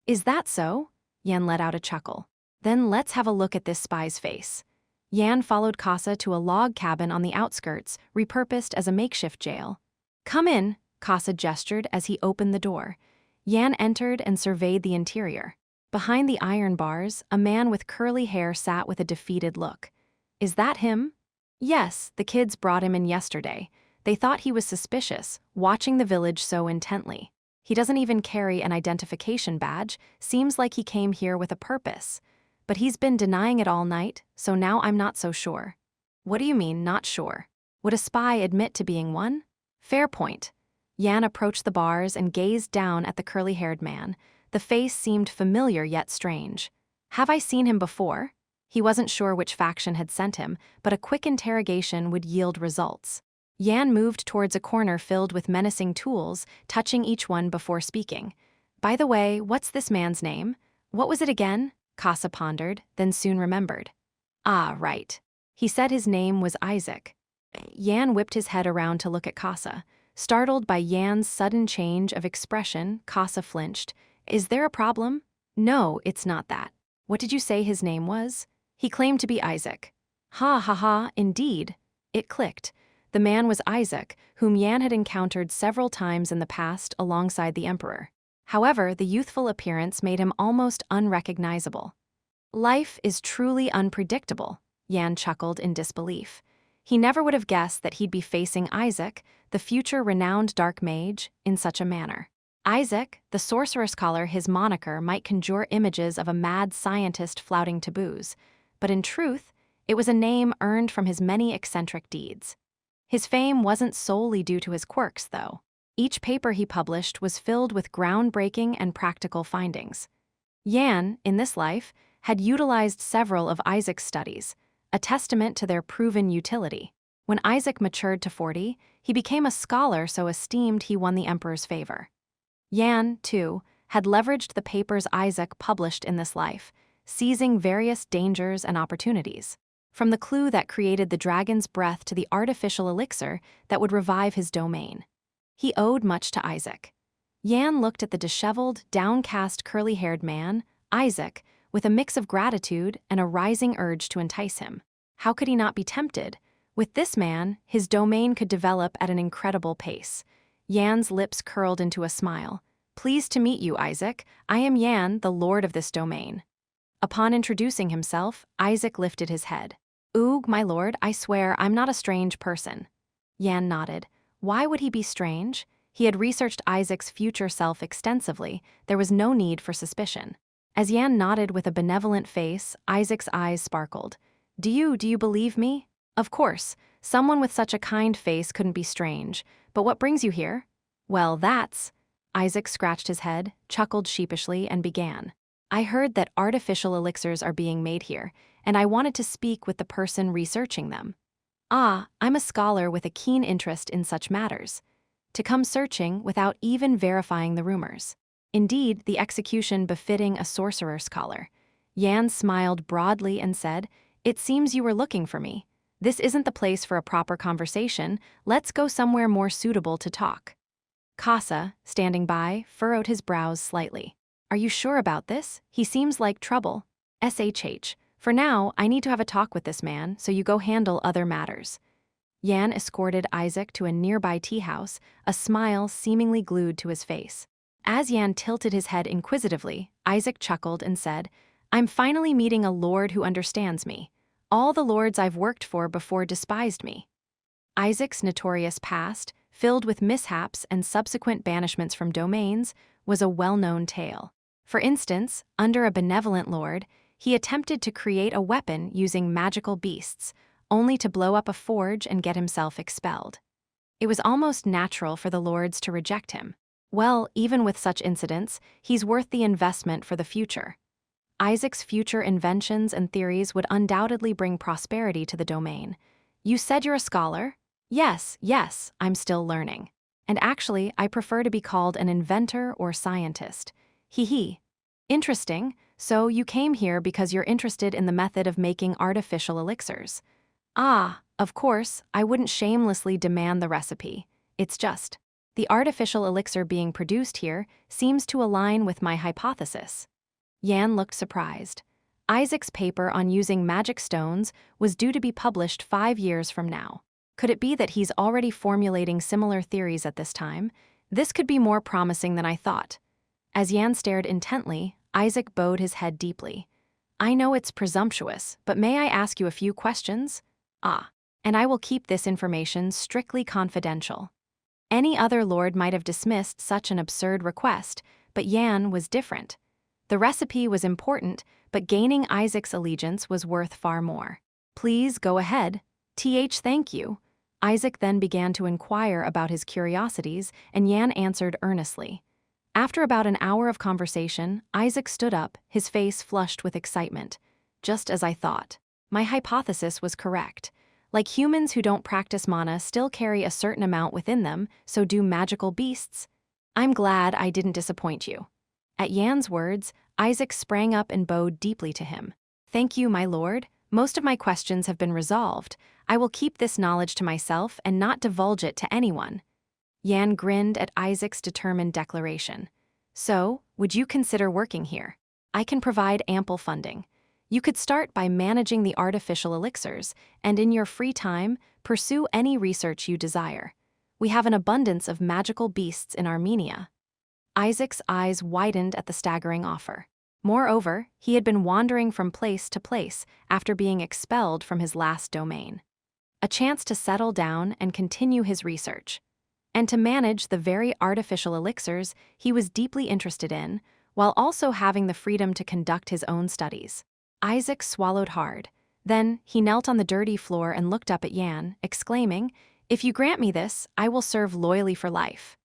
Is that so? Yan let out a chuckle. Then let's have a look at this spy's face. Yan followed Casa to a log cabin on the outskirts, repurposed as a makeshift jail. Come in, Casa gestured as he opened the door. Yan entered and surveyed the interior. Behind the iron bars, a man with curly hair sat with a defeated look. Is that him? Yes, the kids brought him in yesterday. They thought he was suspicious, watching the village so intently. He doesn't even carry an identification badge, seems like he came here with a purpose. But he's been denying it all night, so now I'm not so sure. What do you mean, not sure? Would a spy admit to being one? Fair point. Yan approached the bars and gazed down at the curly-haired man. The face seemed familiar yet strange. Have I seen him before? He wasn't sure which faction had sent him, but a quick interrogation would yield results. Yan moved towards a corner filled with menacing tools, touching each one before speaking. By the way, what's this man's name? What was it again? Casa pondered, then soon remembered. Ah, right. He said his name was Isaac. Yan whipped his head around to look at Casa. Startled by Yan's sudden change of expression, Casa flinched. Is there a problem? No, it's not that. What did you say his name was? He claimed to be Isaac. Ha ha ha, indeed. It clicked. The man was Isaac, whom Yan had encountered several times in the past alongside the Emperor. However, the youthful appearance made him almost unrecognizable. Life is truly unpredictable, Yan chuckled in disbelief. He never would have guessed that he'd be facing Isaac, the future renowned dark mage, in such a manner. Isaac, the sorcerer scholar, his moniker might conjure images of a mad scientist flouting taboos, but in truth, it was a name earned from his many eccentric deeds. His fame wasn't solely due to his quirks, though. Each paper he published was filled with groundbreaking and practical findings. Yan, in this life, had utilized several of Isaac's studies, a testament to their proven utility. When Isaac matured to 40, he became a scholar so esteemed he won the emperor's favor. Yan, too, had leveraged the papers Isaac published in this life, seizing various dangers and opportunities. From the clue that created the dragon's breath to the artificial elixir that would revive his domain. He owed much to Isaac. Yan looked at the disheveled, downcast, curly-haired man, Isaac, with a mix of gratitude and a rising urge to entice him. How could he not be tempted? With this man, his domain could develop at an incredible pace. Yan's lips curled into a smile. Pleased to meet you, Isaac. I am Yan, the lord of this domain. Upon introducing himself, Isaac lifted his head. Oog, my lord, I swear I'm not a strange person. Yan nodded. Why would he be strange? He had researched Isaac's future self extensively. There was no need for suspicion. As Yan nodded with a benevolent face, Isaac's eyes sparkled. Do you believe me? Of course. Someone with such a kind face couldn't be strange. But what brings you here? Well, that's... Isaac scratched his head, chuckled sheepishly, and began. I heard that artificial elixirs are being made here, and I wanted to speak with the person researching them. Ah, I'm a scholar with a keen interest in such matters. To come searching without even verifying the rumors. Indeed, the execution befitting a sorcerer scholar. Yan smiled broadly and said, It seems you were looking for me. This isn't the place for a proper conversation. Let's go somewhere more suitable to talk. Casa, standing by, furrowed his brows slightly. Are you sure about this? He seems like trouble. SHH. For now, I need to have a talk with this man, so you go handle other matters. Yan escorted Isaac to a nearby tea house, a smile seemingly glued to his face. As Yan tilted his head inquisitively, Isaac chuckled and said, I'm finally meeting a lord who understands me. All the lords I've worked for before despised me. Isaac's notorious past, filled with mishaps and subsequent banishments from domains, was a well-known tale. For instance, under a benevolent lord, he attempted to create a weapon using magical beasts, only to blow up a forge and get himself expelled. It was almost natural for the lords to reject him. Well, even with such incidents, he's worth the investment for the future. Isaac's future inventions and theories would undoubtedly bring prosperity to the domain. You said you're a scholar? Yes, I'm still learning. And actually, I prefer to be called an inventor or scientist. Hee. Interesting. So you came here because you're interested in the method of making artificial elixirs. Ah, of course, I wouldn't shamelessly demand the recipe. It's just, the artificial elixir being produced here seems to align with my hypothesis. Yan looked surprised. Isaac's paper on using magic stones was due to be published 5 years from now. Could it be that he's already formulating similar theories at this time? This could be more promising than I thought. As Yan stared intently, Isaac bowed his head deeply. I know it's presumptuous, but may I ask you a few questions? And I will keep this information strictly confidential. Any other lord might have dismissed such an absurd request, but Yan was different. The recipe was important, but gaining Isaac's allegiance was worth far more. Please go ahead. Thank you. Isaac then began to inquire about his curiosities, and Yan answered earnestly. After about an hour of conversation, Isaac stood up, his face flushed with excitement. Just as I thought. My hypothesis was correct. Like humans who don't practice mana still carry a certain amount within them, so do magical beasts. I'm glad I didn't disappoint you. At Yan's words, Isaac sprang up and bowed deeply to him. Thank you, my lord. Most of my questions have been resolved. I will keep this knowledge to myself and not divulge it to anyone. Yan grinned at Isaac's determined declaration. So, would you consider working here? I can provide ample funding. You could start by managing the artificial elixirs, and in your free time, pursue any research you desire. We have an abundance of magical beasts in Armenia. Isaac's eyes widened at the staggering offer. Moreover, he had been wandering from place to place after being expelled from his last domain. A chance to settle down and continue his research. And to manage the very artificial elixirs he was deeply interested in, while also having the freedom to conduct his own studies. Isaac swallowed hard. Then he knelt on the dirty floor and looked up at Yan, exclaiming, If you grant me this, I will serve loyally for life.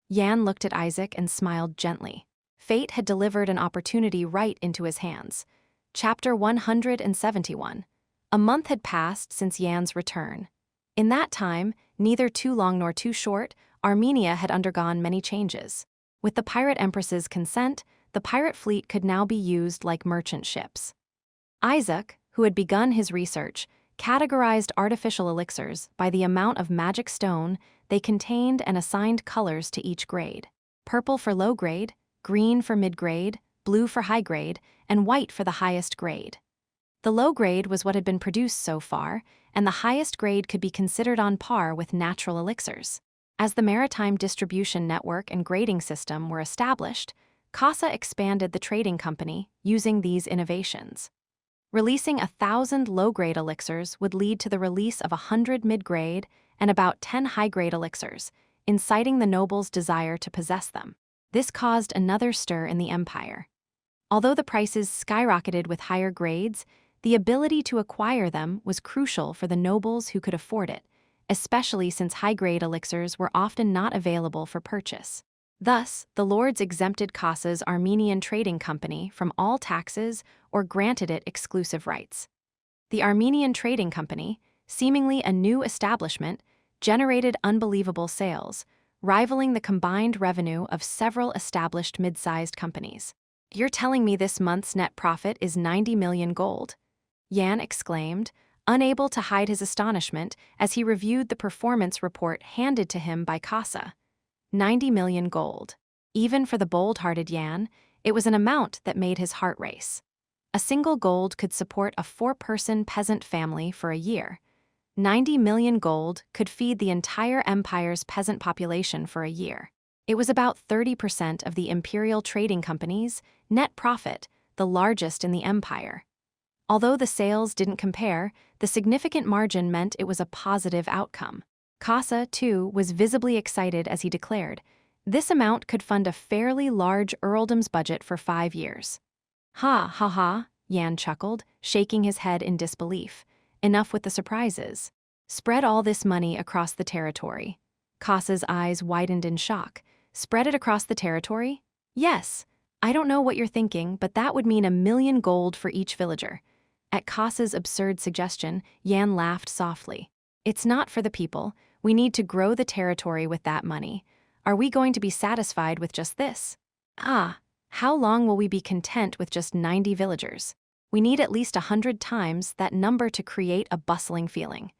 Yan looked at Isaac and smiled gently. Fate had delivered an opportunity right into his hands. Chapter 171. A month had passed since Yan's return. In that time, neither too long nor too short, Armenia had undergone many changes. With the pirate empress's consent, the pirate fleet could now be used like merchant ships. Isaac, who had begun his research, categorized artificial elixirs by the amount of magic stone they contained and assigned colors to each grade. Purple for low grade, green for mid-grade, blue for high grade, and white for the highest grade. The low grade was what had been produced so far, and the highest grade could be considered on par with natural elixirs. As the maritime distribution network and grading system were established, Casa expanded the trading company using these innovations. Releasing 1,000 low-grade elixirs would lead to the release of 100 mid-grade and about 10 high-grade elixirs, inciting the nobles' desire to possess them. This caused another stir in the empire. Although the prices skyrocketed with higher grades, the ability to acquire them was crucial for the nobles who could afford it, especially since high-grade elixirs were often not available for purchase. Thus, the lords exempted Casa's Armenian trading company from all taxes or granted it exclusive rights. The Armenian Trading Company, seemingly a new establishment, generated unbelievable sales, rivaling the combined revenue of several established mid-sized companies. You're telling me this month's net profit is 90 million gold? Yan exclaimed, unable to hide his astonishment as he reviewed the performance report handed to him by Casa. 90 million gold. Even for the bold-hearted Yan, it was an amount that made his heart race. A single gold could support a 4-person peasant family for a year. 90 million gold could feed the entire empire's peasant population for a year. It was about 30% of the imperial trading company's net profit, the largest in the empire. Although the sales didn't compare, the significant margin meant it was a positive outcome. Casa, too, was visibly excited as he declared, this amount could fund a fairly large earldom's budget for 5 years. Ha ha ha, Yan chuckled, shaking his head in disbelief. Enough with the surprises. Spread all this money across the territory. Casa's eyes widened in shock. Spread it across the territory? Yes. I don't know what you're thinking, but that would mean 1,000,000 gold for each villager. At Casa's absurd suggestion, Yan laughed softly. It's not for the people. We need to grow the territory with that money. Are we going to be satisfied with just this? Ah, how long will we be content with just 90 villagers? We need at least 100 times that number to create a bustling feeling.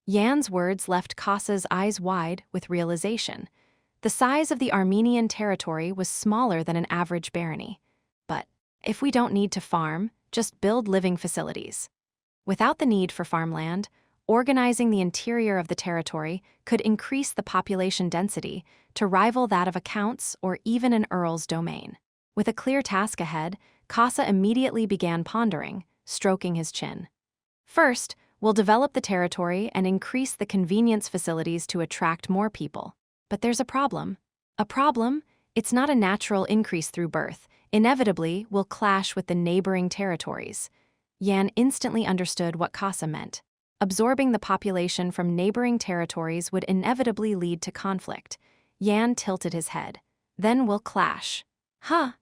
Yan's words left Casa's eyes wide with realization. The size of the Armenian territory was smaller than an average barony. But if we don't need to farm, just build living facilities. Without the need for farmland, organizing the interior of the territory could increase the population density to rival that of a count's or even an earl's domain. With a clear task ahead, Casa immediately began pondering, stroking his chin. First, we'll develop the territory and increase the convenience facilities to attract more people. But there's a problem. A problem? It's not a natural increase through birth. Inevitably, we'll clash with the neighboring territories. Yan instantly understood what Casa meant. Absorbing the population from neighboring territories would inevitably lead to conflict. Yan tilted his head. Then we'll clash. Huh.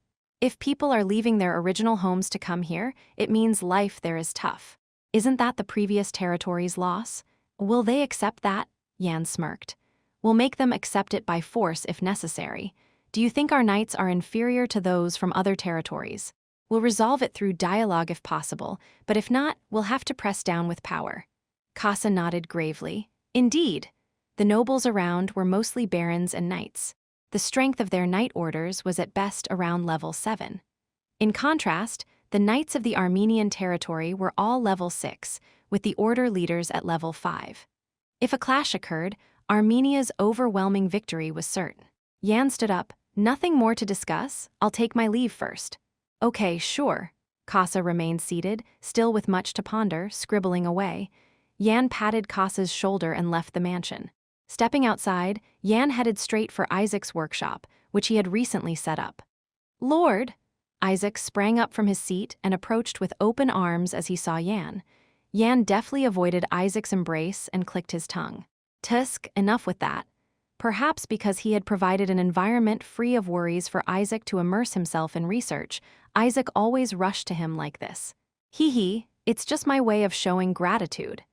If people are leaving their original homes to come here, it means life there is tough. Isn't that the previous territory's loss? Will they accept that? Yan smirked. We'll make them accept it by force if necessary. Do you think our knights are inferior to those from other territories? We'll resolve it through dialogue if possible, but if not, we'll have to press down with power. Casa nodded gravely. Indeed. The nobles around were mostly barons and knights. The strength of their knight orders was at best around level 7. In contrast, the knights of the Armenian territory were all level 6, with the order leaders at level 5. If a clash occurred, Armenia's overwhelming victory was certain. Yan stood up. Nothing more to discuss. I'll take my leave first. Okay, sure. Casa remained seated, still with much to ponder, scribbling away. Yan patted Casa's shoulder and left the mansion. Stepping outside, Yan headed straight for Isaac's workshop, which he had recently set up. Lord! Isaac sprang up from his seat and approached with open arms as he saw Yan. Yan deftly avoided Isaac's embrace and clicked his tongue. Tusk, enough with that. Perhaps because he had provided an environment free of worries for Isaac to immerse himself in research, Isaac always rushed to him like this. Hee, it's just my way of showing gratitude.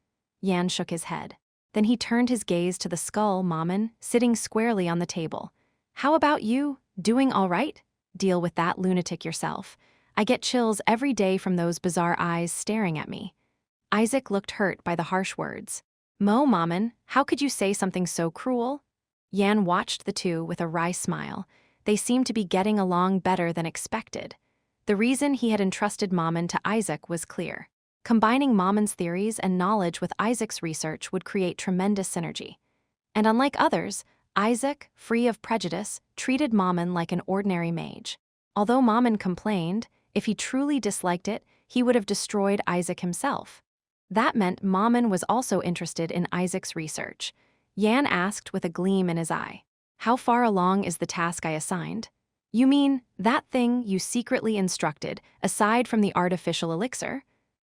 Yan shook his head. Then he turned his gaze to the skull Mammon, sitting squarely on the table. How about you? Doing all right? Deal with that lunatic yourself. I get chills every day from those bizarre eyes staring at me. Isaac looked hurt by the harsh words. Mammon, how could you say something so cruel? Yan watched the two with a wry smile. They seemed to be getting along better than expected. The reason he had entrusted Mammon to Isaac was clear. Combining Mammon's theories and knowledge with Isaac's research would create tremendous synergy. And unlike others, Isaac, free of prejudice, treated Mammon like an ordinary mage. Although Mammon complained, if he truly disliked it, he would have destroyed Isaac himself. That meant Mammon was also interested in Isaac's research. Yan asked with a gleam in his eye. How far along is the task I assigned? You mean, that thing you secretly instructed, aside from the artificial elixir?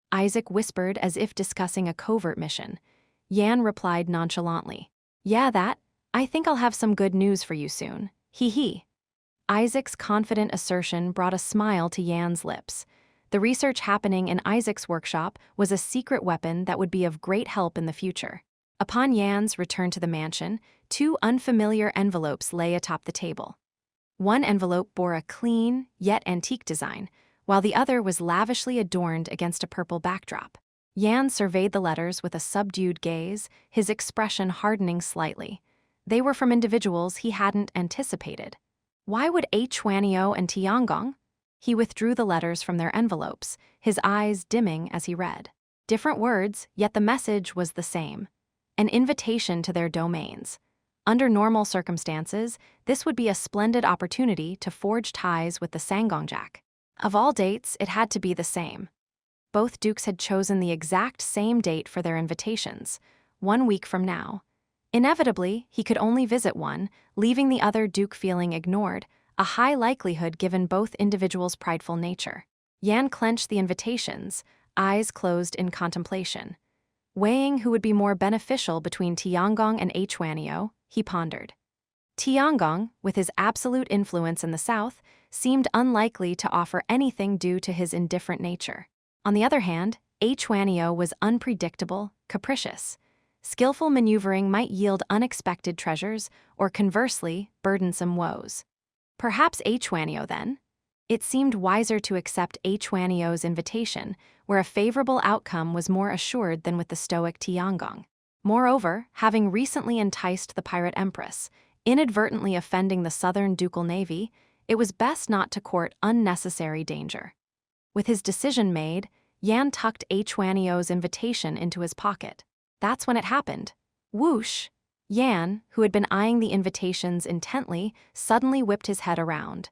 Isaac whispered as if discussing a covert mission. Yan replied nonchalantly. Yeah, that. I think I'll have some good news for you soon. Hee. Isaac's confident assertion brought a smile to Yan's lips. The research happening in Isaac's workshop was a secret weapon that would be of great help in the future. Upon Yan's return to the mansion, 2 unfamiliar envelopes lay atop the table. One envelope bore a clean, yet antique design, while the other was lavishly adorned against a purple backdrop. Yan surveyed the letters with a subdued gaze, his expression hardening slightly. They were from individuals he hadn't anticipated. Why would Huanio and Tiangong? He withdrew the letters from their envelopes, his eyes dimming as he read. Different words, yet the message was the same. An invitation to their domains. Under normal circumstances, this would be a splendid opportunity to forge ties with the Sangongjak. Of all dates, it had to be the same. Both dukes had chosen the exact same date for their invitations, 1 week from now. Inevitably, he could only visit one, leaving the other Duke feeling ignored, a high likelihood given both individuals' prideful nature. Yan clenched the invitations, eyes closed in contemplation. Weighing who would be more beneficial between Tiangong and Huanio, he pondered. Tiangong, with his absolute influence in the south, seemed unlikely to offer anything due to his indifferent nature. On the other hand, Huanio was unpredictable, capricious. Skillful maneuvering might yield unexpected treasures, or conversely, burdensome woes. Perhaps Huanio then? It seemed wiser to accept Huanio's invitation, where a favorable outcome was more assured than with the stoic Tiangong. Moreover, having recently enticed the pirate empress, inadvertently offending the southern ducal navy, it was best not to court unnecessary danger. With his decision made, Yan tucked Huanio's invitation into his pocket. That's when it happened. Whoosh! Yan, who had been eyeing the invitations intently, suddenly whipped his head around.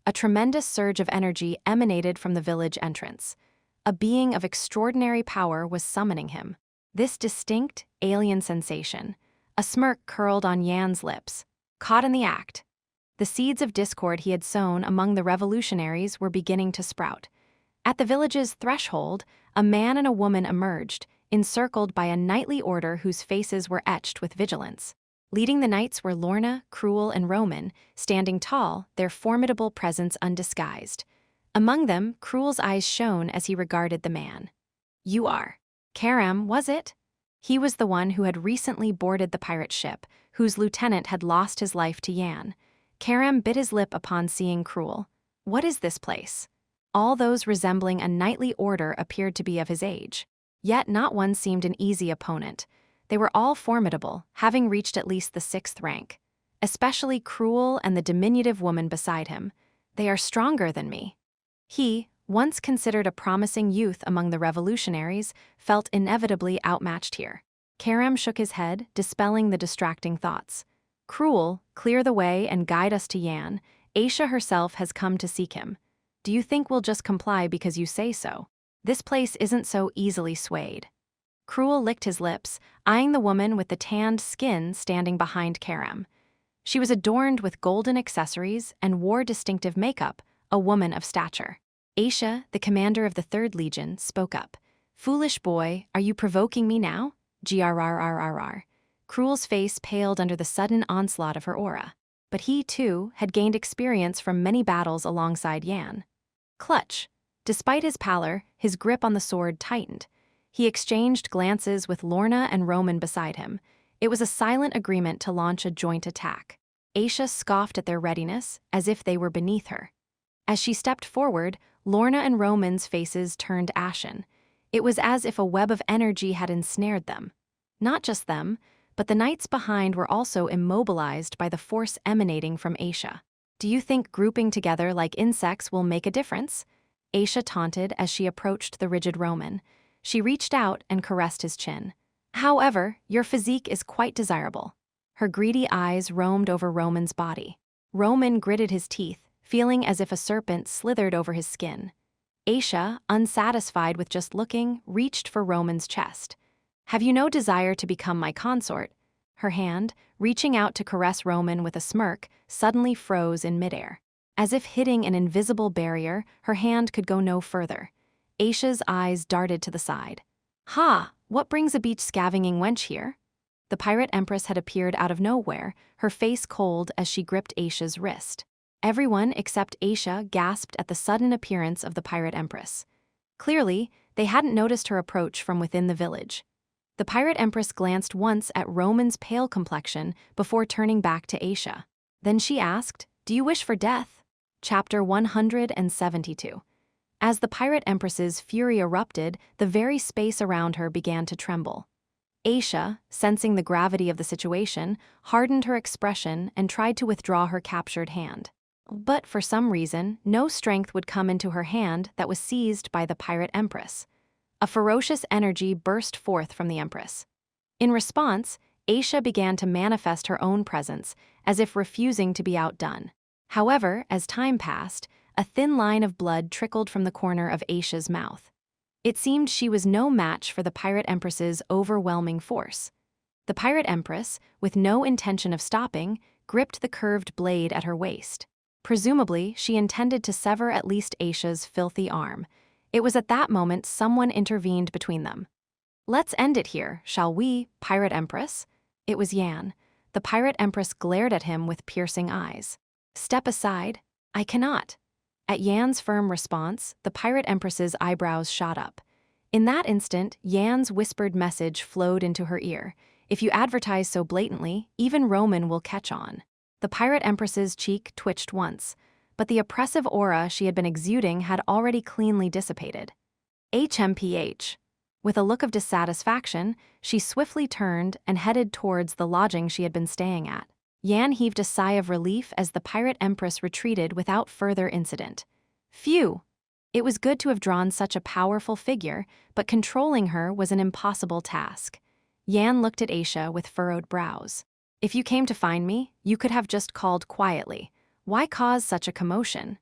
A tremendous surge of energy emanated from the village entrance. A being of extraordinary power was summoning him. This distinct, alien sensation. A smirk curled on Yan's lips. Caught in the act. The seeds of discord he had sown among the revolutionaries were beginning to sprout. At the village's threshold, a man and a woman emerged, encircled by a knightly order whose faces were etched with vigilance. Leading the knights were Lorna, Cruel, and Roman, standing tall, their formidable presence undisguised. Among them, Cruel's eyes shone as he regarded the man. "You are Karam, was it?" He was the one who had recently boarded the pirate ship, whose lieutenant had lost his life to Yan. Karam bit his lip upon seeing Cruel. "What is this place?" All those resembling a knightly order appeared to be of his age. Yet not one seemed an easy opponent. They were all formidable, having reached at least the 6th rank. Especially Cruel and the diminutive woman beside him. "They are stronger than me." He, once considered a promising youth among the revolutionaries, felt inevitably outmatched here. Karam shook his head, dispelling the distracting thoughts. "Cruel, clear the way and guide us to Yan. Aisha herself has come to seek him. Do you think we'll just comply because you say so? This place isn't so easily swayed." Cruel licked his lips, eyeing the woman with the tanned skin standing behind Karam. She was adorned with golden accessories and wore distinctive makeup, a woman of stature. Aisha, the commander of the 3rd Legion, spoke up. "Foolish boy, are you provoking me now?" Grrrrrrr. Cruel's face paled under the sudden onslaught of her aura. But he, too, had gained experience from many battles alongside Yan. Clutch. Despite his pallor, his grip on the sword tightened. He exchanged glances with Lorna and Roman beside him. It was a silent agreement to launch a joint attack. Aisha scoffed at their readiness, as if they were beneath her. As she stepped forward, Lorna and Roman's faces turned ashen. It was as if a web of energy had ensnared them. Not just them, but the knights behind were also immobilized by the force emanating from Aisha. "Do you think grouping together like insects will make a difference?" Aisha taunted as she approached the rigid Roman. She reached out and caressed his chin. "However, your physique is quite desirable." Her greedy eyes roamed over Roman's body. Roman gritted his teeth, feeling as if a serpent slithered over his skin. Aisha, unsatisfied with just looking, reached for Roman's chest. "Have you no desire to become my consort?" Her hand, reaching out to caress Roman with a smirk, suddenly froze in midair. As if hitting an invisible barrier, her hand could go no further. Aisha's eyes darted to the side. "Ha! What brings a beach-scavenging wench here?" The pirate empress had appeared out of nowhere, her face cold as she gripped Aisha's wrist. Everyone except Aisha gasped at the sudden appearance of the pirate empress. Clearly, they hadn't noticed her approach from within the village. The pirate empress glanced once at Roman's pale complexion before turning back to Aisha. Then she asked, "Do you wish for death?" Chapter 172. As the pirate empress's fury erupted, the very space around her began to tremble. Aisha, sensing the gravity of the situation, hardened her expression and tried to withdraw her captured hand. But for some reason, no strength would come into her hand that was seized by the pirate empress. A ferocious energy burst forth from the empress. In response, Aisha began to manifest her own presence, as if refusing to be outdone. However, as time passed, a thin line of blood trickled from the corner of Aisha's mouth. It seemed she was no match for the pirate empress's overwhelming force. The pirate empress, with no intention of stopping, gripped the curved blade at her waist. Presumably, she intended to sever at least Aisha's filthy arm. It was at that moment someone intervened between them. "Let's end it here, shall we, pirate empress?" It was Yan. The pirate empress glared at him with piercing eyes. "Step aside. I cannot." At Yan's firm response, the pirate empress's eyebrows shot up. In that instant, Yan's whispered message flowed into her ear. "If you advertise so blatantly, even Roman will catch on." The pirate empress's cheek twitched once, but the oppressive aura she had been exuding had already cleanly dissipated. HMPH. With a look of dissatisfaction, she swiftly turned and headed towards the lodging she had been staying at. Yan heaved a sigh of relief as the pirate empress retreated without further incident. Phew! It was good to have drawn such a powerful figure, but controlling her was an impossible task. Yan looked at Aisha with furrowed brows. "If you came to find me, you could have just called quietly. Why cause such a commotion?"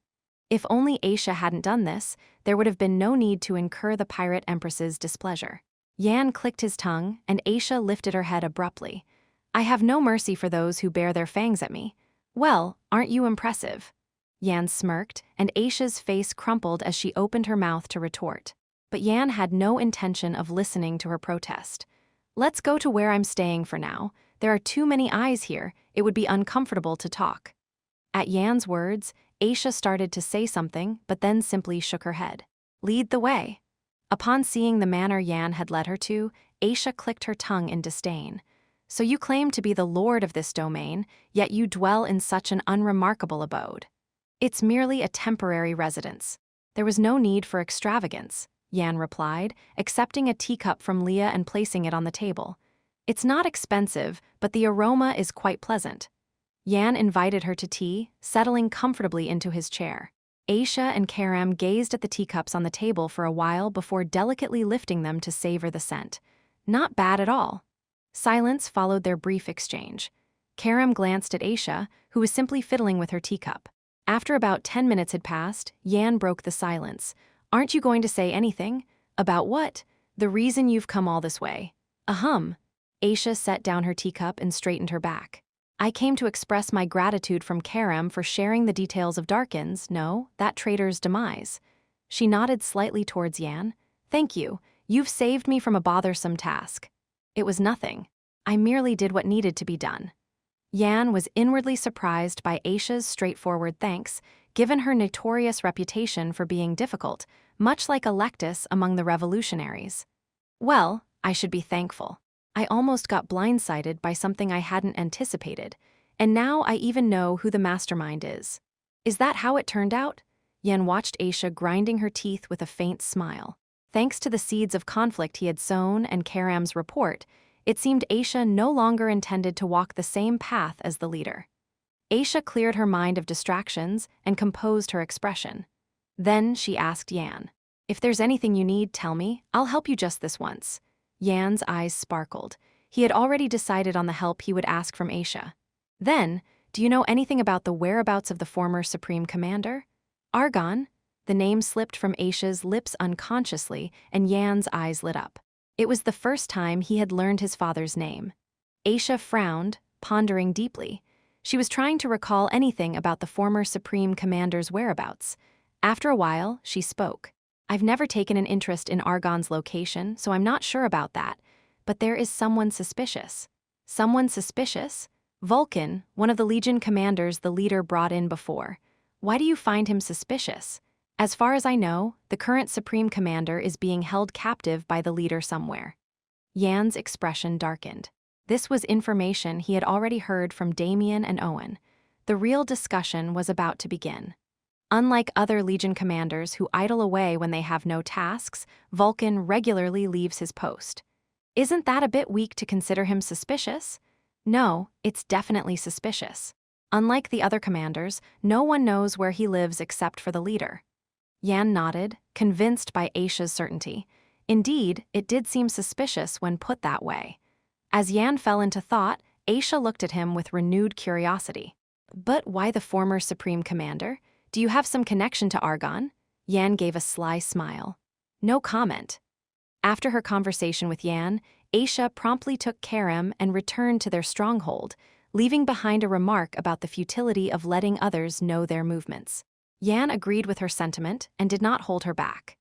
If only Aisha hadn't done this, there would have been no need to incur the pirate empress's displeasure. Yan clicked his tongue, and Aisha lifted her head abruptly. "I have no mercy for those who bare their fangs at me." "Well, aren't you impressive?" Yan smirked, and Aisha's face crumpled as she opened her mouth to retort. But Yan had no intention of listening to her protest. "Let's go to where I'm staying for now. There are too many eyes here. It would be uncomfortable to talk." At Yan's words, Aisha started to say something, but then simply shook her head. "Lead the way." Upon seeing the manner Yan had led her to, Aisha clicked her tongue in disdain. "So you claim to be the lord of this domain, yet you dwell in such an unremarkable abode." "It's merely a temporary residence. There was no need for extravagance," Yan replied, accepting a teacup from Leah and placing it on the table. "It's not expensive, but the aroma is quite pleasant." Yan invited her to tea, settling comfortably into his chair. Aisha and Karam gazed at the teacups on the table for a while before delicately lifting them to savor the scent. Not bad at all. Silence followed their brief exchange. Karam glanced at Aisha, who was simply fiddling with her teacup. After about 10 minutes had passed, Yan broke the silence. "Aren't you going to say anything? About what? The reason you've come all this way." "Ahem." Aisha set down her teacup and straightened her back. "I came to express my gratitude from Karam for sharing the details of Darkin's, that traitor's demise." She nodded slightly towards Yan. "Thank you. You've saved me from a bothersome task." "It was nothing. I merely did what needed to be done." Yan was inwardly surprised by Aisha's straightforward thanks, given her notorious reputation for being difficult, much like Electus among the revolutionaries. "Well, I should be thankful. I almost got blindsided by something I hadn't anticipated, and now I even know who the mastermind is." "Is that how it turned out?" Yan watched Aisha grinding her teeth with a faint smile. Thanks to the seeds of conflict he had sown and Karam's report, it seemed Aisha no longer intended to walk the same path as the leader. Aisha cleared her mind of distractions and composed her expression. Then she asked Yan, "If there's anything you need, tell me. I'll help you just this once." Yan's eyes sparkled. He had already decided on the help he would ask from Aisha. "Then, do you know anything about the whereabouts of the former Supreme Commander?" "Argon?" The name slipped from Aisha's lips unconsciously, and Yan's eyes lit up. It was the first time he had learned his father's name. Aisha frowned, pondering deeply. She was trying to recall anything about the former Supreme Commander's whereabouts. After a while, she spoke. "I've never taken an interest in Argon's location, so I'm not sure about that. But there is someone suspicious." "Someone suspicious?" "Vulcan, one of the Legion commanders the leader brought in before." "Why do you find him suspicious?" "As far as I know, the current Supreme Commander is being held captive by the leader somewhere." Yan's expression darkened. This was information he had already heard from Damien and Owen. The real discussion was about to begin. Unlike other Legion commanders who idle away when they have no tasks, Vulcan regularly leaves his post. "Isn't that a bit weak to consider him suspicious?" "No, it's definitely suspicious. Unlike the other commanders, no one knows where he lives except for the leader." Yan nodded, convinced by Aisha's certainty. Indeed, it did seem suspicious when put that way. As Yan fell into thought, Aisha looked at him with renewed curiosity. "But why the former Supreme Commander? Do you have some connection to Argon?" Yan gave a sly smile. "No comment." After her conversation with Yan, Aisha promptly took Karam and returned to their stronghold, leaving behind a remark about the futility of letting others know their movements. Yan agreed with her sentiment and did not hold her back.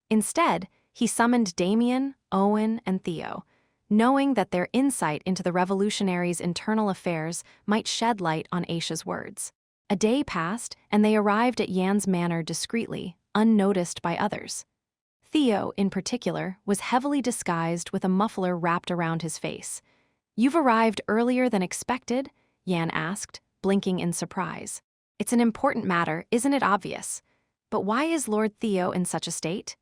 Instead, he summoned Damien, Owen, and Theo, knowing that their insight into the revolutionaries' internal affairs might shed light on Aisha's words. A day passed, and they arrived at Yan's manor discreetly, unnoticed by others. Theo, in particular, was heavily disguised with a muffler wrapped around his face. "You've arrived earlier than expected?" Yan asked, blinking in surprise. "It's an important matter, isn't it obvious? But why is Lord Theo in such a state?"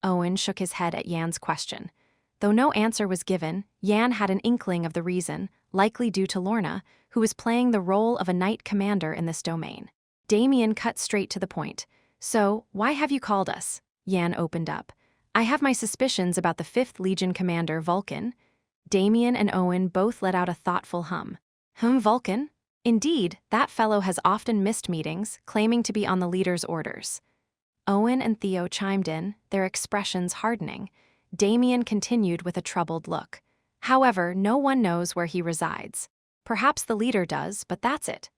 Owen shook his head at Yan's question. Though no answer was given, Yan had an inkling of the reason, likely due to Lorna, who was playing the role of a knight commander in this domain. Damien cut straight to the point. "So, why have you called us?" Yan opened up. "I have my suspicions about the 5th Legion commander, Vulcan." Damien and Owen both let out a thoughtful hum. Vulcan? Indeed, that fellow has often missed meetings, claiming to be on the leader's orders." Owen and Theo chimed in, their expressions hardening. Damien continued with a troubled look. "However, no one knows where he resides. Perhaps the leader does, but that's it."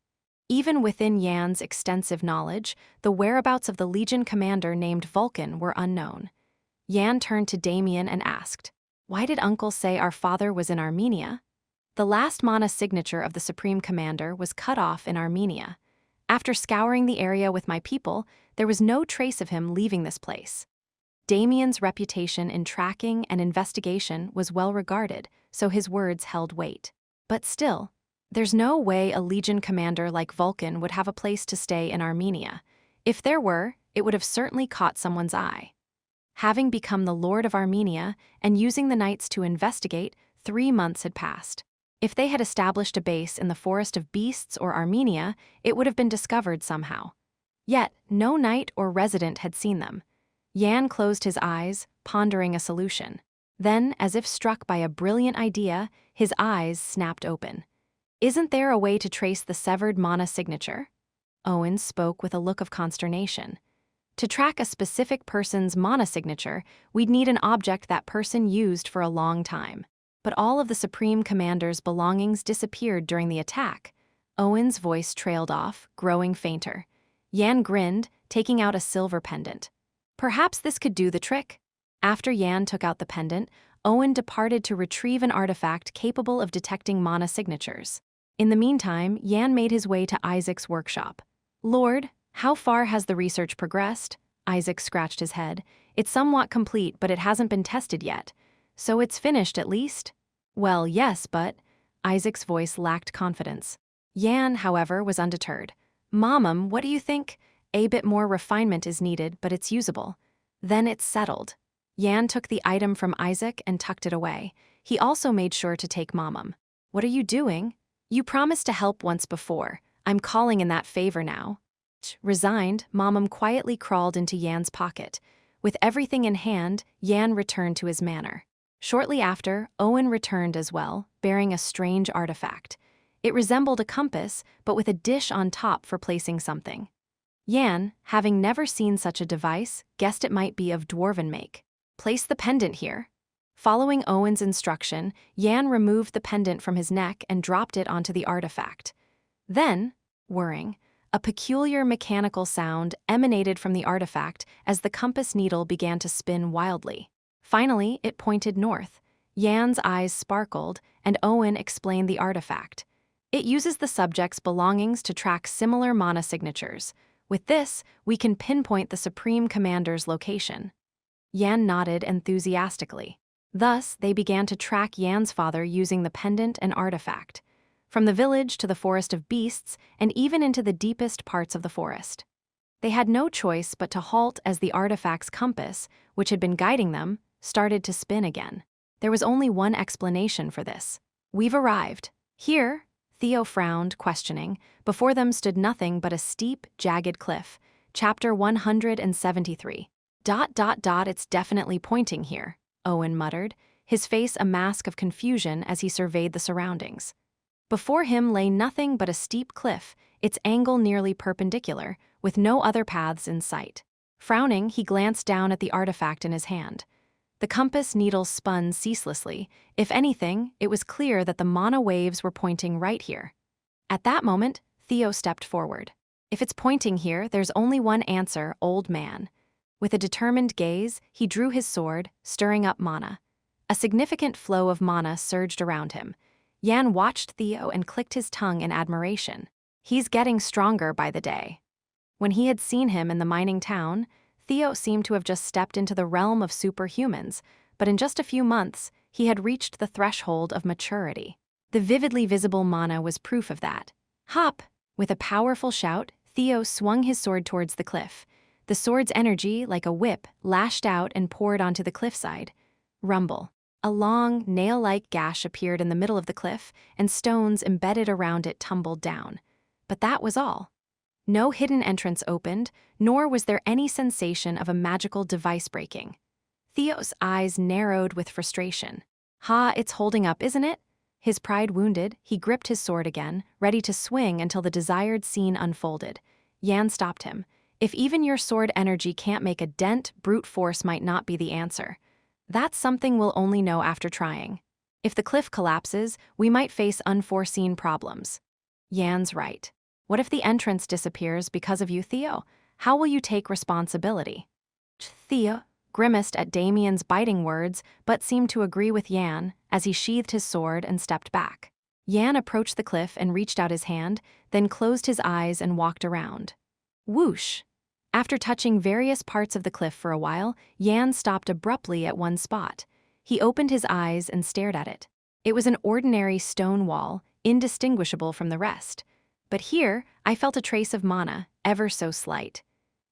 Even within Yan's extensive knowledge, the whereabouts of the Legion commander named Vulcan were unknown. Yan turned to Damien and asked, "Why did Uncle say our father was in Armenia?" "The last mana signature of the Supreme Commander was cut off in Armenia. After scouring the area with my people, there was no trace of him leaving this place." Damien's reputation in tracking and investigation was well regarded, so his words held weight. But still, there's no way a Legion commander like Vulcan would have a place to stay in Armenia. If there were, it would have certainly caught someone's eye. Having become the Lord of Armenia and using the knights to investigate, 3 months had passed. If they had established a base in the Forest of Beasts or Armenia, it would have been discovered somehow. Yet, no knight or resident had seen them. Yan closed his eyes, pondering a solution. Then, as if struck by a brilliant idea, his eyes snapped open. "Isn't there a way to trace the severed mana signature?" Owen spoke with a look of consternation. "To track a specific person's mana signature, we'd need an object that person used for a long time. But all of the Supreme Commander's belongings disappeared during the attack." Owen's voice trailed off, growing fainter. Yan grinned, taking out a silver pendant. "Perhaps this could do the trick." After Yan took out the pendant, Owen departed to retrieve an artifact capable of detecting mana signatures. In the meantime, Yan made his way to Isaac's workshop. "Lord, how far has the research progressed?" Isaac scratched his head. "It's somewhat complete, but it hasn't been tested yet. So it's finished at least?" "Well, yes, but..." Isaac's voice lacked confidence. Yan, however, was undeterred. "Mom, what do you think? A bit more refinement is needed, but it's usable." "Then it's settled." Yan took the item from Isaac and tucked it away. He also made sure to take Mom. "What are you doing?" "You promised to help once before. I'm calling in that favor now." Resigned, Mom quietly crawled into Yan's pocket. With everything in hand, Yan returned to his manor. Shortly after, Owen returned as well, bearing a strange artifact. It resembled a compass, but with a dish on top for placing something. Yan, having never seen such a device, guessed it might be of dwarven make. "Place the pendant here." Following Owen's instruction, Yan removed the pendant from his neck and dropped it onto the artifact. Then, whirring, a peculiar mechanical sound emanated from the artifact as the compass needle began to spin wildly. Finally, it pointed north. Yan's eyes sparkled, and Owen explained the artifact. "It uses the subject's belongings to track similar mana signatures. With this, we can pinpoint the Supreme Commander's location." Yan nodded enthusiastically. Thus, they began to track Yan's father using the pendant and artifact, from the village to the Forest of Beasts and even into the deepest parts of the forest. They had no choice but to halt as the artifact's compass, which had been guiding them, started to spin again. There was only one explanation for this. "We've arrived." "Here?" Theo frowned, questioning. Before them stood nothing but a steep, jagged cliff. Chapter 173. It's definitely pointing here," Owen muttered, his face a mask of confusion as he surveyed the surroundings. Before him lay nothing but a steep cliff, its angle nearly perpendicular, with no other paths in sight. Frowning, he glanced down at the artifact in his hand. The compass needle spun ceaselessly. If anything, it was clear that the mana waves were pointing right here. At that moment, Theo stepped forward. If it's pointing here, there's only one answer, old man. With a determined gaze, he drew his sword, stirring up mana. A significant flow of mana surged around him. Yan watched Theo and clicked his tongue in admiration. He's getting stronger by the day. When he had seen him in the mining town, Theo seemed to have just stepped into the realm of superhumans, but in just a few months, he had reached the threshold of maturity. The vividly visible mana was proof of that. Hop! With a powerful shout, Theo swung his sword towards the cliff. The sword's energy, like a whip, lashed out and poured onto the cliffside. Rumble. A long, nail-like gash appeared in the middle of the cliff, and stones embedded around it tumbled down. But that was all. No hidden entrance opened, nor was there any sensation of a magical device breaking. Theo's eyes narrowed with frustration. Ha, it's holding up, isn't it? His pride wounded, he gripped his sword again, ready to swing until the desired scene unfolded. Yan stopped him. If even your sword energy can't make a dent, brute force might not be the answer. That's something we'll only know after trying. If the cliff collapses, we might face unforeseen problems. Yan's right. What if the entrance disappears because of you, Theo? How will you take responsibility? Theo grimaced at Damien's biting words, but seemed to agree with Yan as he sheathed his sword and stepped back. Yan approached the cliff and reached out his hand, then closed his eyes and walked around. Whoosh! After touching various parts of the cliff for a while, Yan stopped abruptly at one spot. He opened his eyes and stared at it. It was an ordinary stone wall, indistinguishable from the rest. But here, I felt a trace of mana, ever so slight.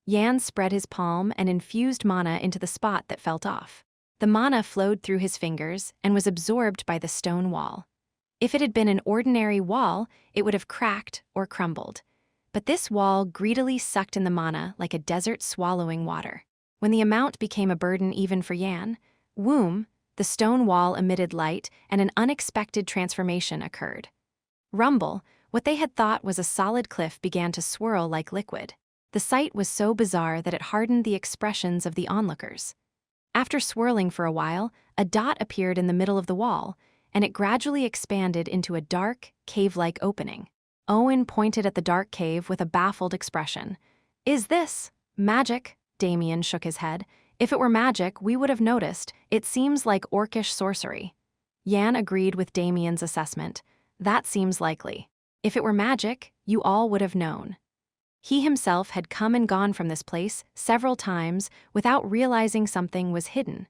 Yan spread his palm and infused mana into the spot that felt off. The mana flowed through his fingers and was absorbed by the stone wall. If it had been an ordinary wall, it would have cracked or crumbled. But this wall greedily sucked in the mana like a desert swallowing water. When the amount became a burden even for Yan, the stone wall emitted light and an unexpected transformation occurred. Rumble, what they had thought was a solid cliff began to swirl like liquid. The sight was so bizarre that it hardened the expressions of the onlookers. After swirling for a while, a dot appeared in the middle of the wall, and it gradually expanded into a dark, cave-like opening. Owen pointed at the dark cave with a baffled expression. Is this magic? Damien shook his head. If it were magic, we would have noticed. It seems like orcish sorcery. Yan agreed with Damien's assessment. That seems likely. If it were magic, you all would have known. He himself had come and gone from this place several times without realizing something was hidden.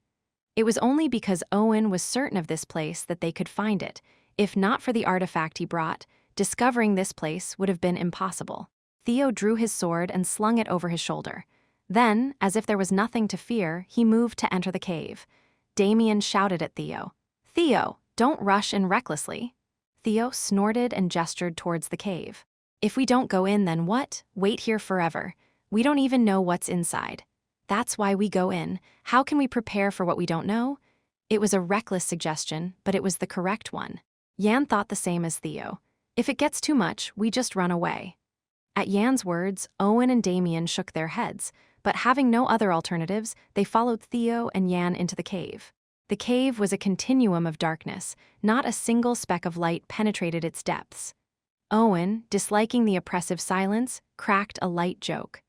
It was only because Owen was certain of this place that they could find it. If not for the artifact he brought, discovering this place would have been impossible. Theo drew his sword and slung it over his shoulder. Then, as if there was nothing to fear, he moved to enter the cave. Damien shouted at Theo. Theo, don't rush in recklessly. Theo snorted and gestured towards the cave. If we don't go in, then what? Wait here forever. We don't even know what's inside. That's why we go in. How can we prepare for what we don't know? It was a reckless suggestion, but it was the correct one. Yan thought the same as Theo. If it gets too much, we just run away. At Yan's words, Owen and Damien shook their heads, but having no other alternatives, they followed Theo and Yan into the cave. The cave was a continuum of darkness. Not a single speck of light penetrated its depths. Owen, disliking the oppressive silence, cracked a light joke.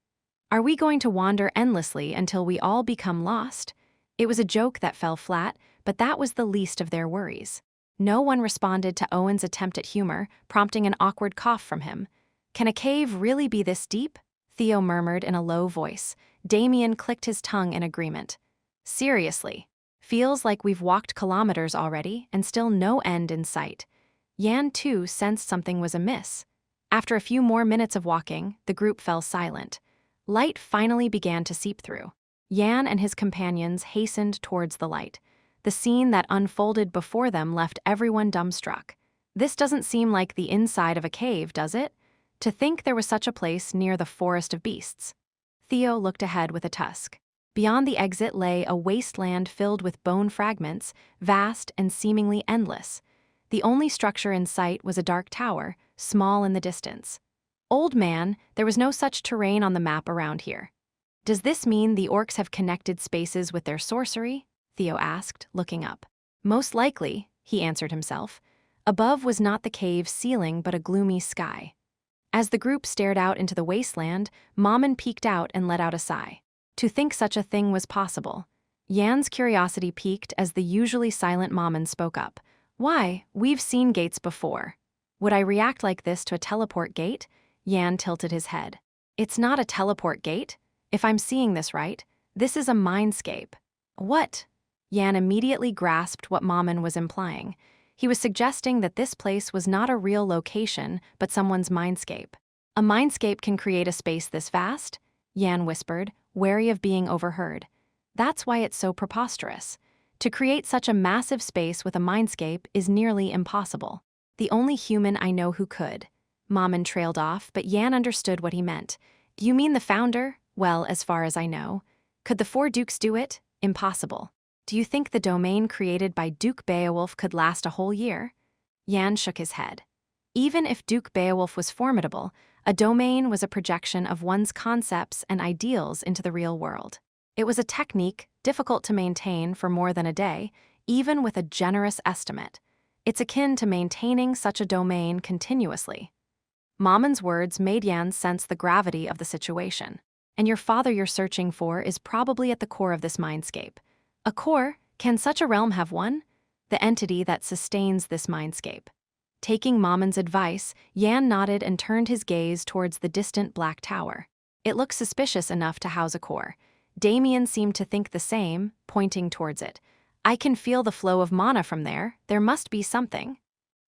Are we going to wander endlessly until we all become lost? It was a joke that fell flat, but that was the least of their worries. No one responded to Owen's attempt at humor, prompting an awkward cough from him. Can a cave really be this deep? Theo murmured in a low voice. Damien clicked his tongue in agreement. Seriously. Feels like we've walked kilometers already and still no end in sight. Yan, too, sensed something was amiss. After a few more minutes of walking, the group fell silent. Light finally began to seep through. Yan and his companions hastened towards the light. The scene that unfolded before them left everyone dumbstruck. This doesn't seem like the inside of a cave, does it? To think there was such a place near the forest of beasts. Theo looked ahead with a tusk. Beyond the exit lay a wasteland filled with bone fragments, vast and seemingly endless. The only structure in sight was a dark tower, small in the distance. Old man, there was no such terrain on the map around here. Does this mean the orcs have connected spaces with their sorcery? Theo asked, looking up. Most likely, he answered himself. Above was not the cave's ceiling but a gloomy sky. As the group stared out into the wasteland, Maman peeked out and let out a sigh. To think such a thing was possible. Yan's curiosity piqued as the usually silent Maman spoke up. Why, we've seen gates before. Would I react like this to a teleport gate? Yan tilted his head. It's not a teleport gate. If I'm seeing this right, this is a mindscape. What? Yan immediately grasped what Maman was implying. He was suggesting that this place was not a real location, but someone's mindscape. A mindscape can create a space this vast? Yan whispered, wary of being overheard. That's why it's so preposterous. To create such a massive space with a mindscape is nearly impossible. The only human I know who could. Maman trailed off, but Yan understood what he meant. You mean the founder? Well, as far as I know. Could the four dukes do it? Impossible. Do you think the domain created by Duke Beowulf could last a whole year? Yan shook his head. Even if Duke Beowulf was formidable, a domain was a projection of one's concepts and ideals into the real world. It was a technique difficult to maintain for more than a day, even with a generous estimate. It's akin to maintaining such a domain continuously. Maman's words made Yan sense the gravity of the situation. And your father you're searching for is probably at the core of this mindscape. A core? Can such a realm have one? The entity that sustains this mindscape. Taking Maman's advice, Yan nodded and turned his gaze towards the distant black tower. It looked suspicious enough to house a core. Damien seemed to think the same, pointing towards it. I can feel the flow of mana from there. There must be something.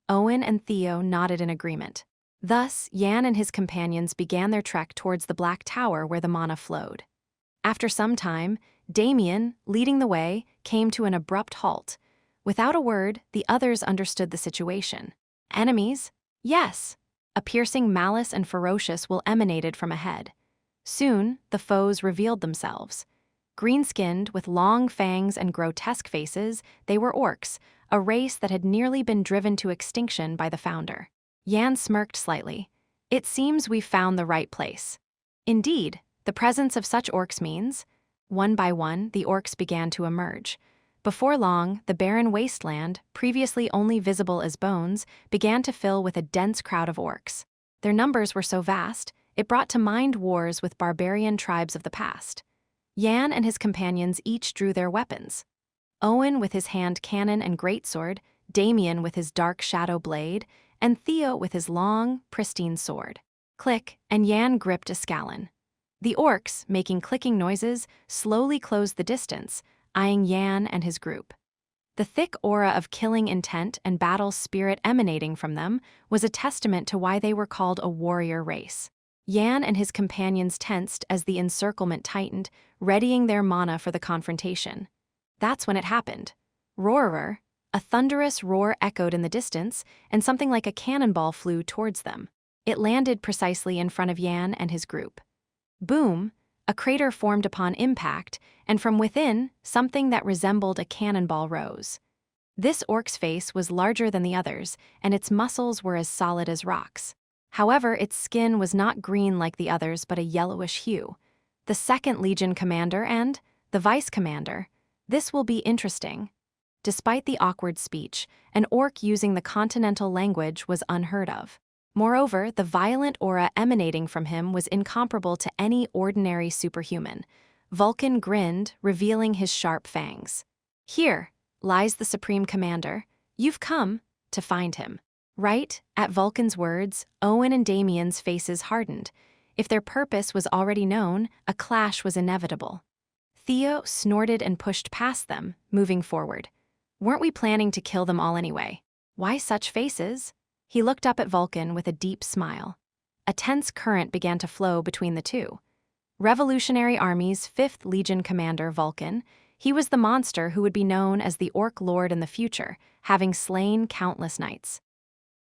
Owen and Theo nodded in agreement. Thus, Yan and his companions began their trek towards the black tower where the mana flowed. After some time, Damien, leading the way, came to an abrupt halt. Without a word, the others understood the situation. Enemies? Yes. A piercing malice and ferocious will emanated from ahead. Soon, the foes revealed themselves. Green-skinned, with long fangs and grotesque faces, they were orcs, a race that had nearly been driven to extinction by the founder. Yan smirked slightly. It seems we've found the right place. Indeed, the presence of such orcs means, one by one, the orcs began to emerge. Before long, the barren wasteland, previously only visible as bones, began to fill with a dense crowd of orcs. Their numbers were so vast, it brought to mind wars with barbarian tribes of the past. Yan and his companions each drew their weapons. Owen with his hand cannon and greatsword, Damien with his dark shadow blade, and Theo with his long, pristine sword. Click, and Yan gripped a scallon. The orcs, making clicking noises, slowly closed the distance, eyeing Yan and his group. The thick aura of killing intent and battle spirit emanating from them was a testament to why they were called a warrior race. Yan and his companions tensed as the encirclement tightened, readying their mana for the confrontation. That's when it happened. Roarer, a thunderous roar echoed in the distance, and something like a cannonball flew towards them. It landed precisely in front of Yan and his group. Boom! A crater formed upon impact, and from within, something that resembled a cannonball rose. This orc's face was larger than the others, and its muscles were as solid as rocks. However, its skin was not green like the others but a yellowish hue. The 2nd Legion commander and the vice commander. This will be interesting. Despite the awkward speech, an orc using the continental language was unheard of. Moreover, the violent aura emanating from him was incomparable to any ordinary superhuman. Vulcan grinned, revealing his sharp fangs. Here lies the Supreme Commander. You've come to find him. Right? At Vulcan's words, Owen and Damien's faces hardened. If their purpose was already known, a clash was inevitable. Theo snorted and pushed past them, moving forward. Weren't we planning to kill them all anyway? Why such faces? He looked up at Vulcan with a deep smile. A tense current began to flow between the two. Revolutionary Army's 5th Legion commander, Vulcan, he was the monster who would be known as the Orc Lord in the future, having slain countless knights.